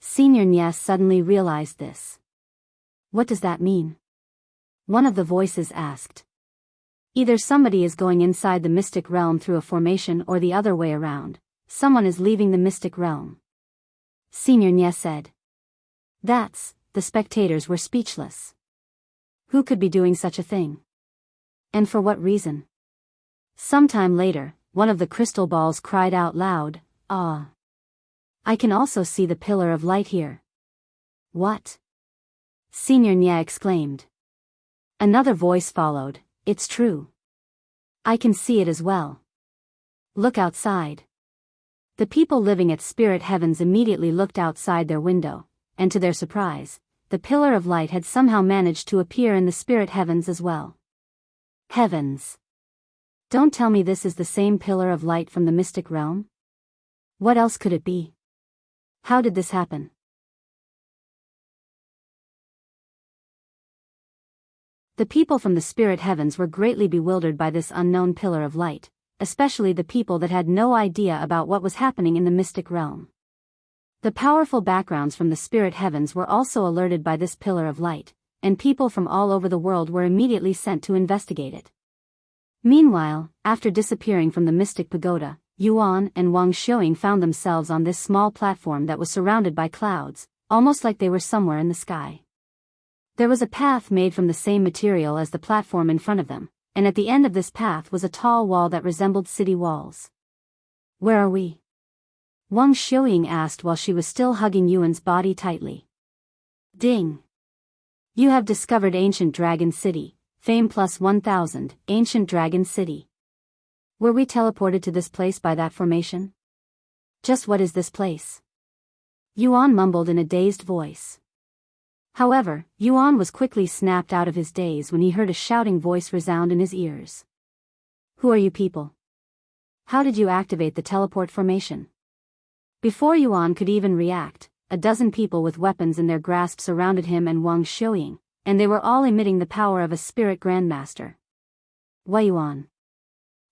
Senior Nya suddenly realized this. What does that mean? One of the voices asked. Either somebody is going inside the mystic realm through a formation or the other way around. Someone is leaving the mystic realm. Senior Nya said. The spectators were speechless. Who could be doing such a thing? And for what reason? Sometime later, one of the crystal balls cried out loud, "Ah! I can also see the pillar of light here." "What?" Senior Nya exclaimed. Another voice followed, "It's true. I can see it as well. Look outside." The people living at spirit heavens immediately looked outside their window, and to their surprise, the pillar of light had somehow managed to appear in the spirit heavens as well. Heavens! Don't tell me this is the same pillar of light from the mystic realm? What else could it be? How did this happen? The people from the spirit heavens were greatly bewildered by this unknown pillar of light, especially the people that had no idea about what was happening in the mystic realm. The powerful backgrounds from the spirit heavens were also alerted by this pillar of light, and people from all over the world were immediately sent to investigate it. Meanwhile, after disappearing from the mystic pagoda, Yuan and Wang Xiuying found themselves on this small platform that was surrounded by clouds, almost like they were somewhere in the sky. There was a path made from the same material as the platform in front of them, and at the end of this path was a tall wall that resembled city walls. "Where are we?" Wang Xiuying asked while she was still hugging Yuan's body tightly. "Ding! You have discovered Ancient Dragon City, Fame plus 1000, Ancient Dragon City. Were we teleported to this place by that formation? Just what is this place?" Yuan mumbled in a dazed voice. However, Yuan was quickly snapped out of his daze when he heard a shouting voice resound in his ears. "Who are you people? How did you activate the teleport formation?" Before Yuan could even react, a dozen people with weapons in their grasp surrounded him and Wang Xiuying, and they were all emitting the power of a spirit grandmaster. "Why Yuan?"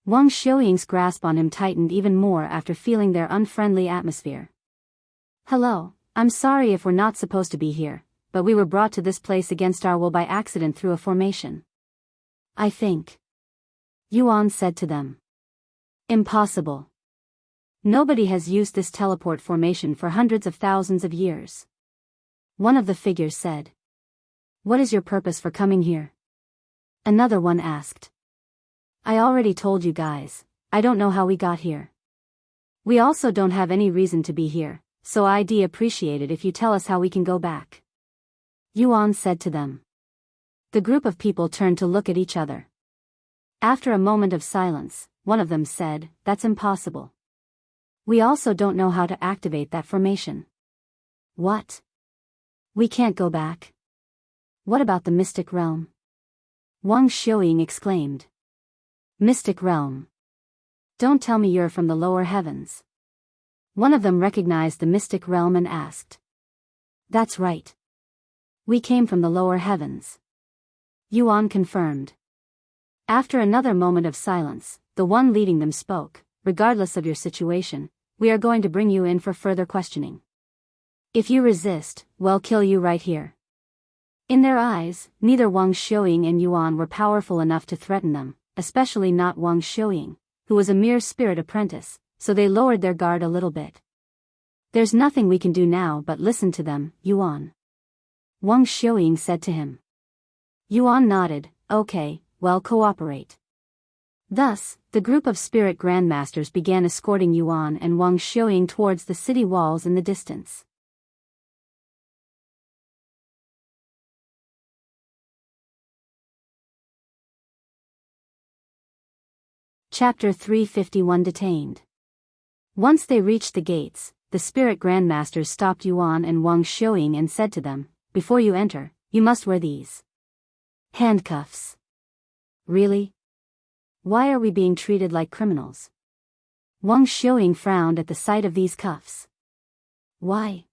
Wang Xiuying's grasp on him tightened even more after feeling their unfriendly atmosphere. "Hello, I'm sorry if we're not supposed to be here, but we were brought to this place against our will by accident through a formation. I think," Yuan said to them. "Impossible. Nobody has used this teleport formation for hundreds of thousands of years." One of the figures said. "What is your purpose for coming here?" Another one asked. "I already told you guys, I don't know how we got here. We also don't have any reason to be here, so I'd appreciate it if you tell us how we can go back," Yuan said to them. The group of people turned to look at each other. After a moment of silence, one of them said, "That's impossible. We also don't know how to activate that formation." "What? We can't go back? What about the mystic realm?" Wang Xiuying exclaimed. "Mystic realm? Don't tell me you're from the lower heavens." One of them recognized the mystic realm and asked. "That's right. We came from the lower heavens," Yuan confirmed. After another moment of silence, the one leading them spoke. "Regardless of your situation, we are going to bring you in for further questioning. If you resist, we'll kill you right here." In their eyes, neither Wang Xiuying and Yuan were powerful enough to threaten them, especially not Wang Xiuying, who was a mere spirit apprentice, so they lowered their guard a little bit. "There's nothing we can do now but listen to them, Yuan," Wang Xiuying said to him. Yuan nodded. "Okay, well, cooperate." Thus, the group of spirit grandmasters began escorting Yuan and Wang Xiuying towards the city walls in the distance. Chapter 351 Detained. Once they reached the gates, the spirit grandmasters stopped Yuan and Wang Xiuying and said to them, "Before you enter, you must wear these handcuffs." "Really? Why are we being treated like criminals?" Wang Xiuying frowned at the sight of these cuffs. "Why?"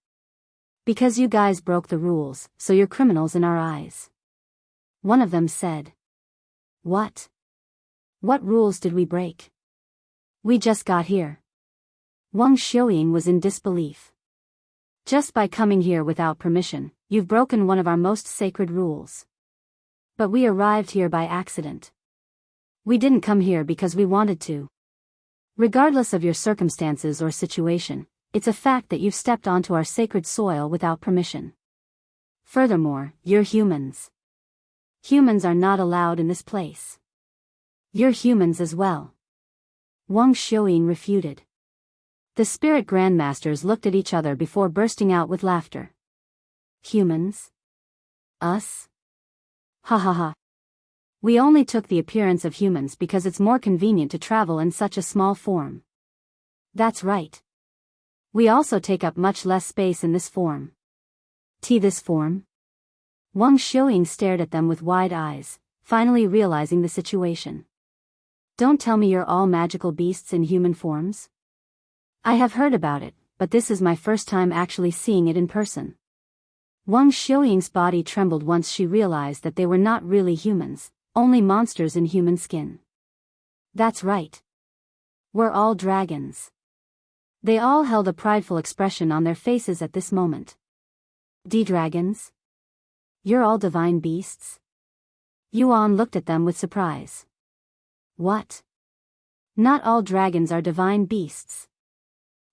"Because you guys broke the rules, so you're criminals in our eyes," one of them said. "What? What rules did we break? We just got here." Wang Xiuying was in disbelief. "Just by coming here without permission, you've broken one of our most sacred rules. But we arrived here by accident. We didn't come here because we wanted to. Regardless of your circumstances or situation, it's a fact that you've stepped onto our sacred soil without permission. Furthermore, you're humans. Humans are not allowed in this place. You're humans as well," Wang Xiuying refuted. The spirit grandmasters looked at each other before bursting out with laughter. Humans? Us? Ha ha ha. We only took the appearance of humans because it's more convenient to travel in such a small form. That's right. We also take up much less space in this form. This form? Wang Xiuying stared at them with wide eyes, finally realizing the situation. Don't tell me you're all magical beasts in human forms? I have heard about it, but this is my first time actually seeing it in person. Wang Xiuying's body trembled once she realized that they were not really humans, only monsters in human skin. That's right. We're all dragons. They all held a prideful expression on their faces at this moment. Dragons? You're all divine beasts? Yuan looked at them with surprise. What? Not all dragons are divine beasts.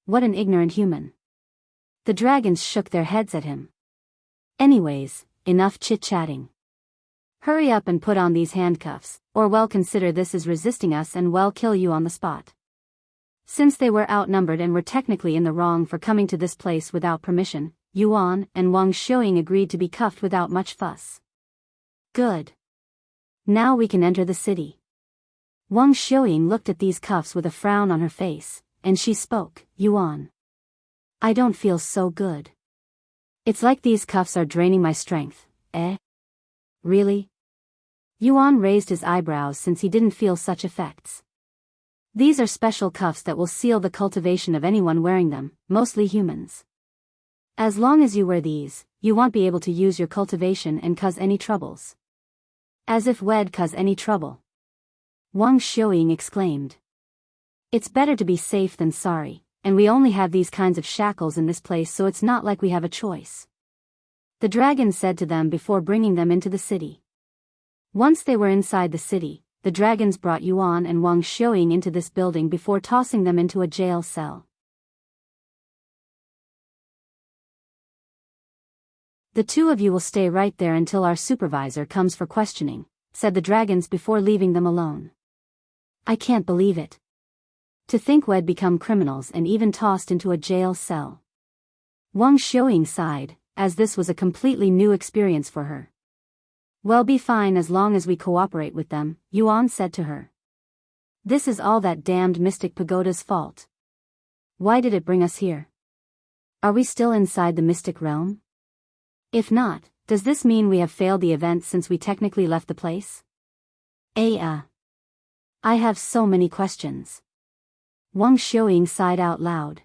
What an ignorant human. The dragons shook their heads at him. Anyways, enough chit-chatting. Hurry up and put on these handcuffs, or well consider this as resisting us and well kill you on the spot. Since they were outnumbered and were technically in the wrong for coming to this place without permission, Yuan and Wang Xiuying agreed to be cuffed without much fuss. Good. Now we can enter the city. Wang Xiuying looked at these cuffs with a frown on her face, and she spoke, Yuan. I don't feel so good. It's like these cuffs are draining my strength, eh? Really? Yuan raised his eyebrows since he didn't feel such effects. These are special cuffs that will seal the cultivation of anyone wearing them, mostly humans. As long as you wear these, you won't be able to use your cultivation and cause any troubles. As if we'd cause any trouble. Wang Xiuying exclaimed. It's better to be safe than sorry, and we only have these kinds of shackles in this place, so it's not like we have a choice. The dragon said to them before bringing them into the city. Once they were inside the city, the dragons brought Yuan and Wang Xiuying into this building before tossing them into a jail cell. The two of you will stay right there until our supervisor comes for questioning, said the dragons before leaving them alone. I can't believe it. To think we'd become criminals and even tossed into a jail cell. Wang Xiuying sighed, as this was a completely new experience for her. We'll be fine as long as we cooperate with them, Yuan said to her. This is all that damned Mystic Pagoda's fault. Why did it bring us here? Are we still inside the Mystic Realm? If not, does this mean we have failed the event since we technically left the place? I have so many questions. Wang Xiuying sighed out loud.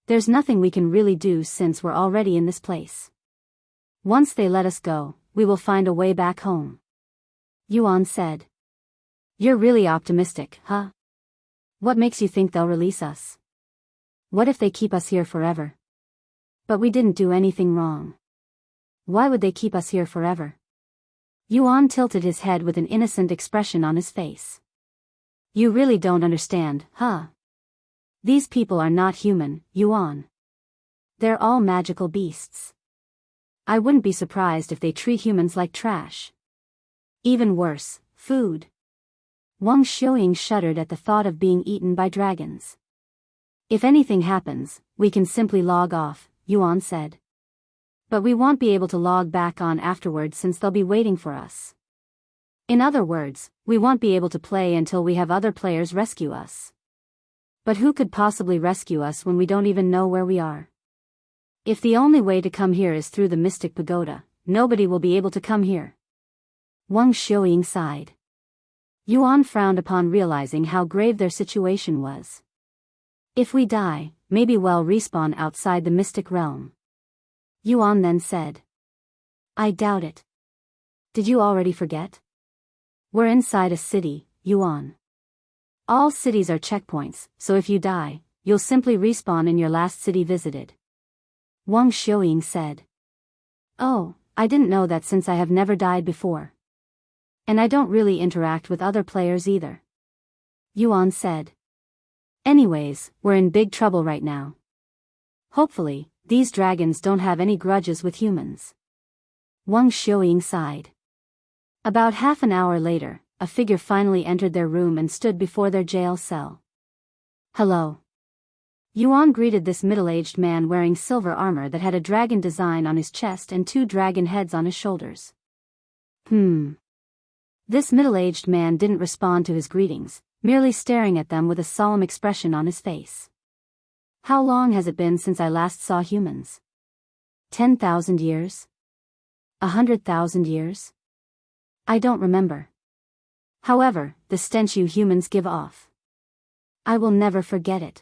There's nothing we can really do since we're already in this place. Once they let us go, we will find a way back home. Yuan said. You're really optimistic, huh? What makes you think they'll release us? What if they keep us here forever? But we didn't do anything wrong. Why would they keep us here forever? Yuan tilted his head with an innocent expression on his face. You really don't understand, huh? These people are not human, Yuan. They're all magical beasts. I wouldn't be surprised if they treat humans like trash. Even worse, food. Wang Xiuying shuddered at the thought of being eaten by dragons. If anything happens, we can simply log off, Yuan said. But we won't be able to log back on afterwards since they'll be waiting for us. In other words, we won't be able to play until we have other players rescue us. But who could possibly rescue us when we don't even know where we are? If the only way to come here is through the Mystic Pagoda, nobody will be able to come here. Wang Xiuying sighed. Yuan frowned upon realizing how grave their situation was. If we die, maybe we'll respawn outside the Mystic Realm. Yuan then said. I doubt it. Did you already forget? We're inside a city, Yuan. All cities are checkpoints, so if you die, you'll simply respawn in your last city visited. Wang Xiuying said. Oh, I didn't know that since I have never died before. And I don't really interact with other players either. Yuan said. Anyways, we're in big trouble right now. Hopefully, these dragons don't have any grudges with humans. Wang Xiuying sighed. About half an hour later, a figure finally entered their room and stood before their jail cell. Hello. Yuan greeted this middle-aged man wearing silver armor that had a dragon design on his chest and 2 dragon heads on his shoulders. This middle-aged man didn't respond to his greetings, merely staring at them with a solemn expression on his face. How long has it been since I last saw humans? 10,000 years? 100,000 years? I don't remember. However, the stench you humans give off, I will never forget it.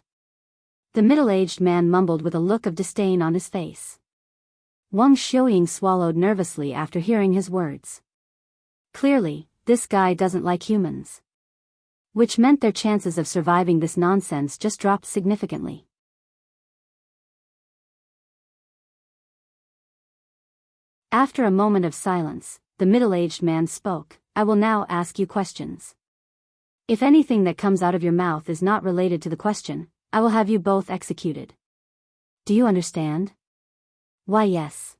The middle-aged man mumbled with a look of disdain on his face. Yingying swallowed nervously after hearing his words. Clearly, this guy doesn't like humans. Which meant their chances of surviving this nonsense just dropped significantly. After a moment of silence, the middle-aged man spoke. I will now ask you questions. If anything that comes out of your mouth is not related to the question, I will have you both executed. Do you understand? Why, yes.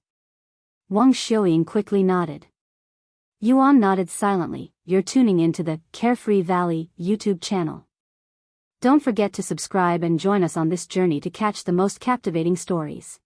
Yingying quickly nodded. Yuan nodded silently. You're tuning into the Carefree Valley YouTube channel. Don't forget to subscribe and join us on this journey to catch the most captivating stories.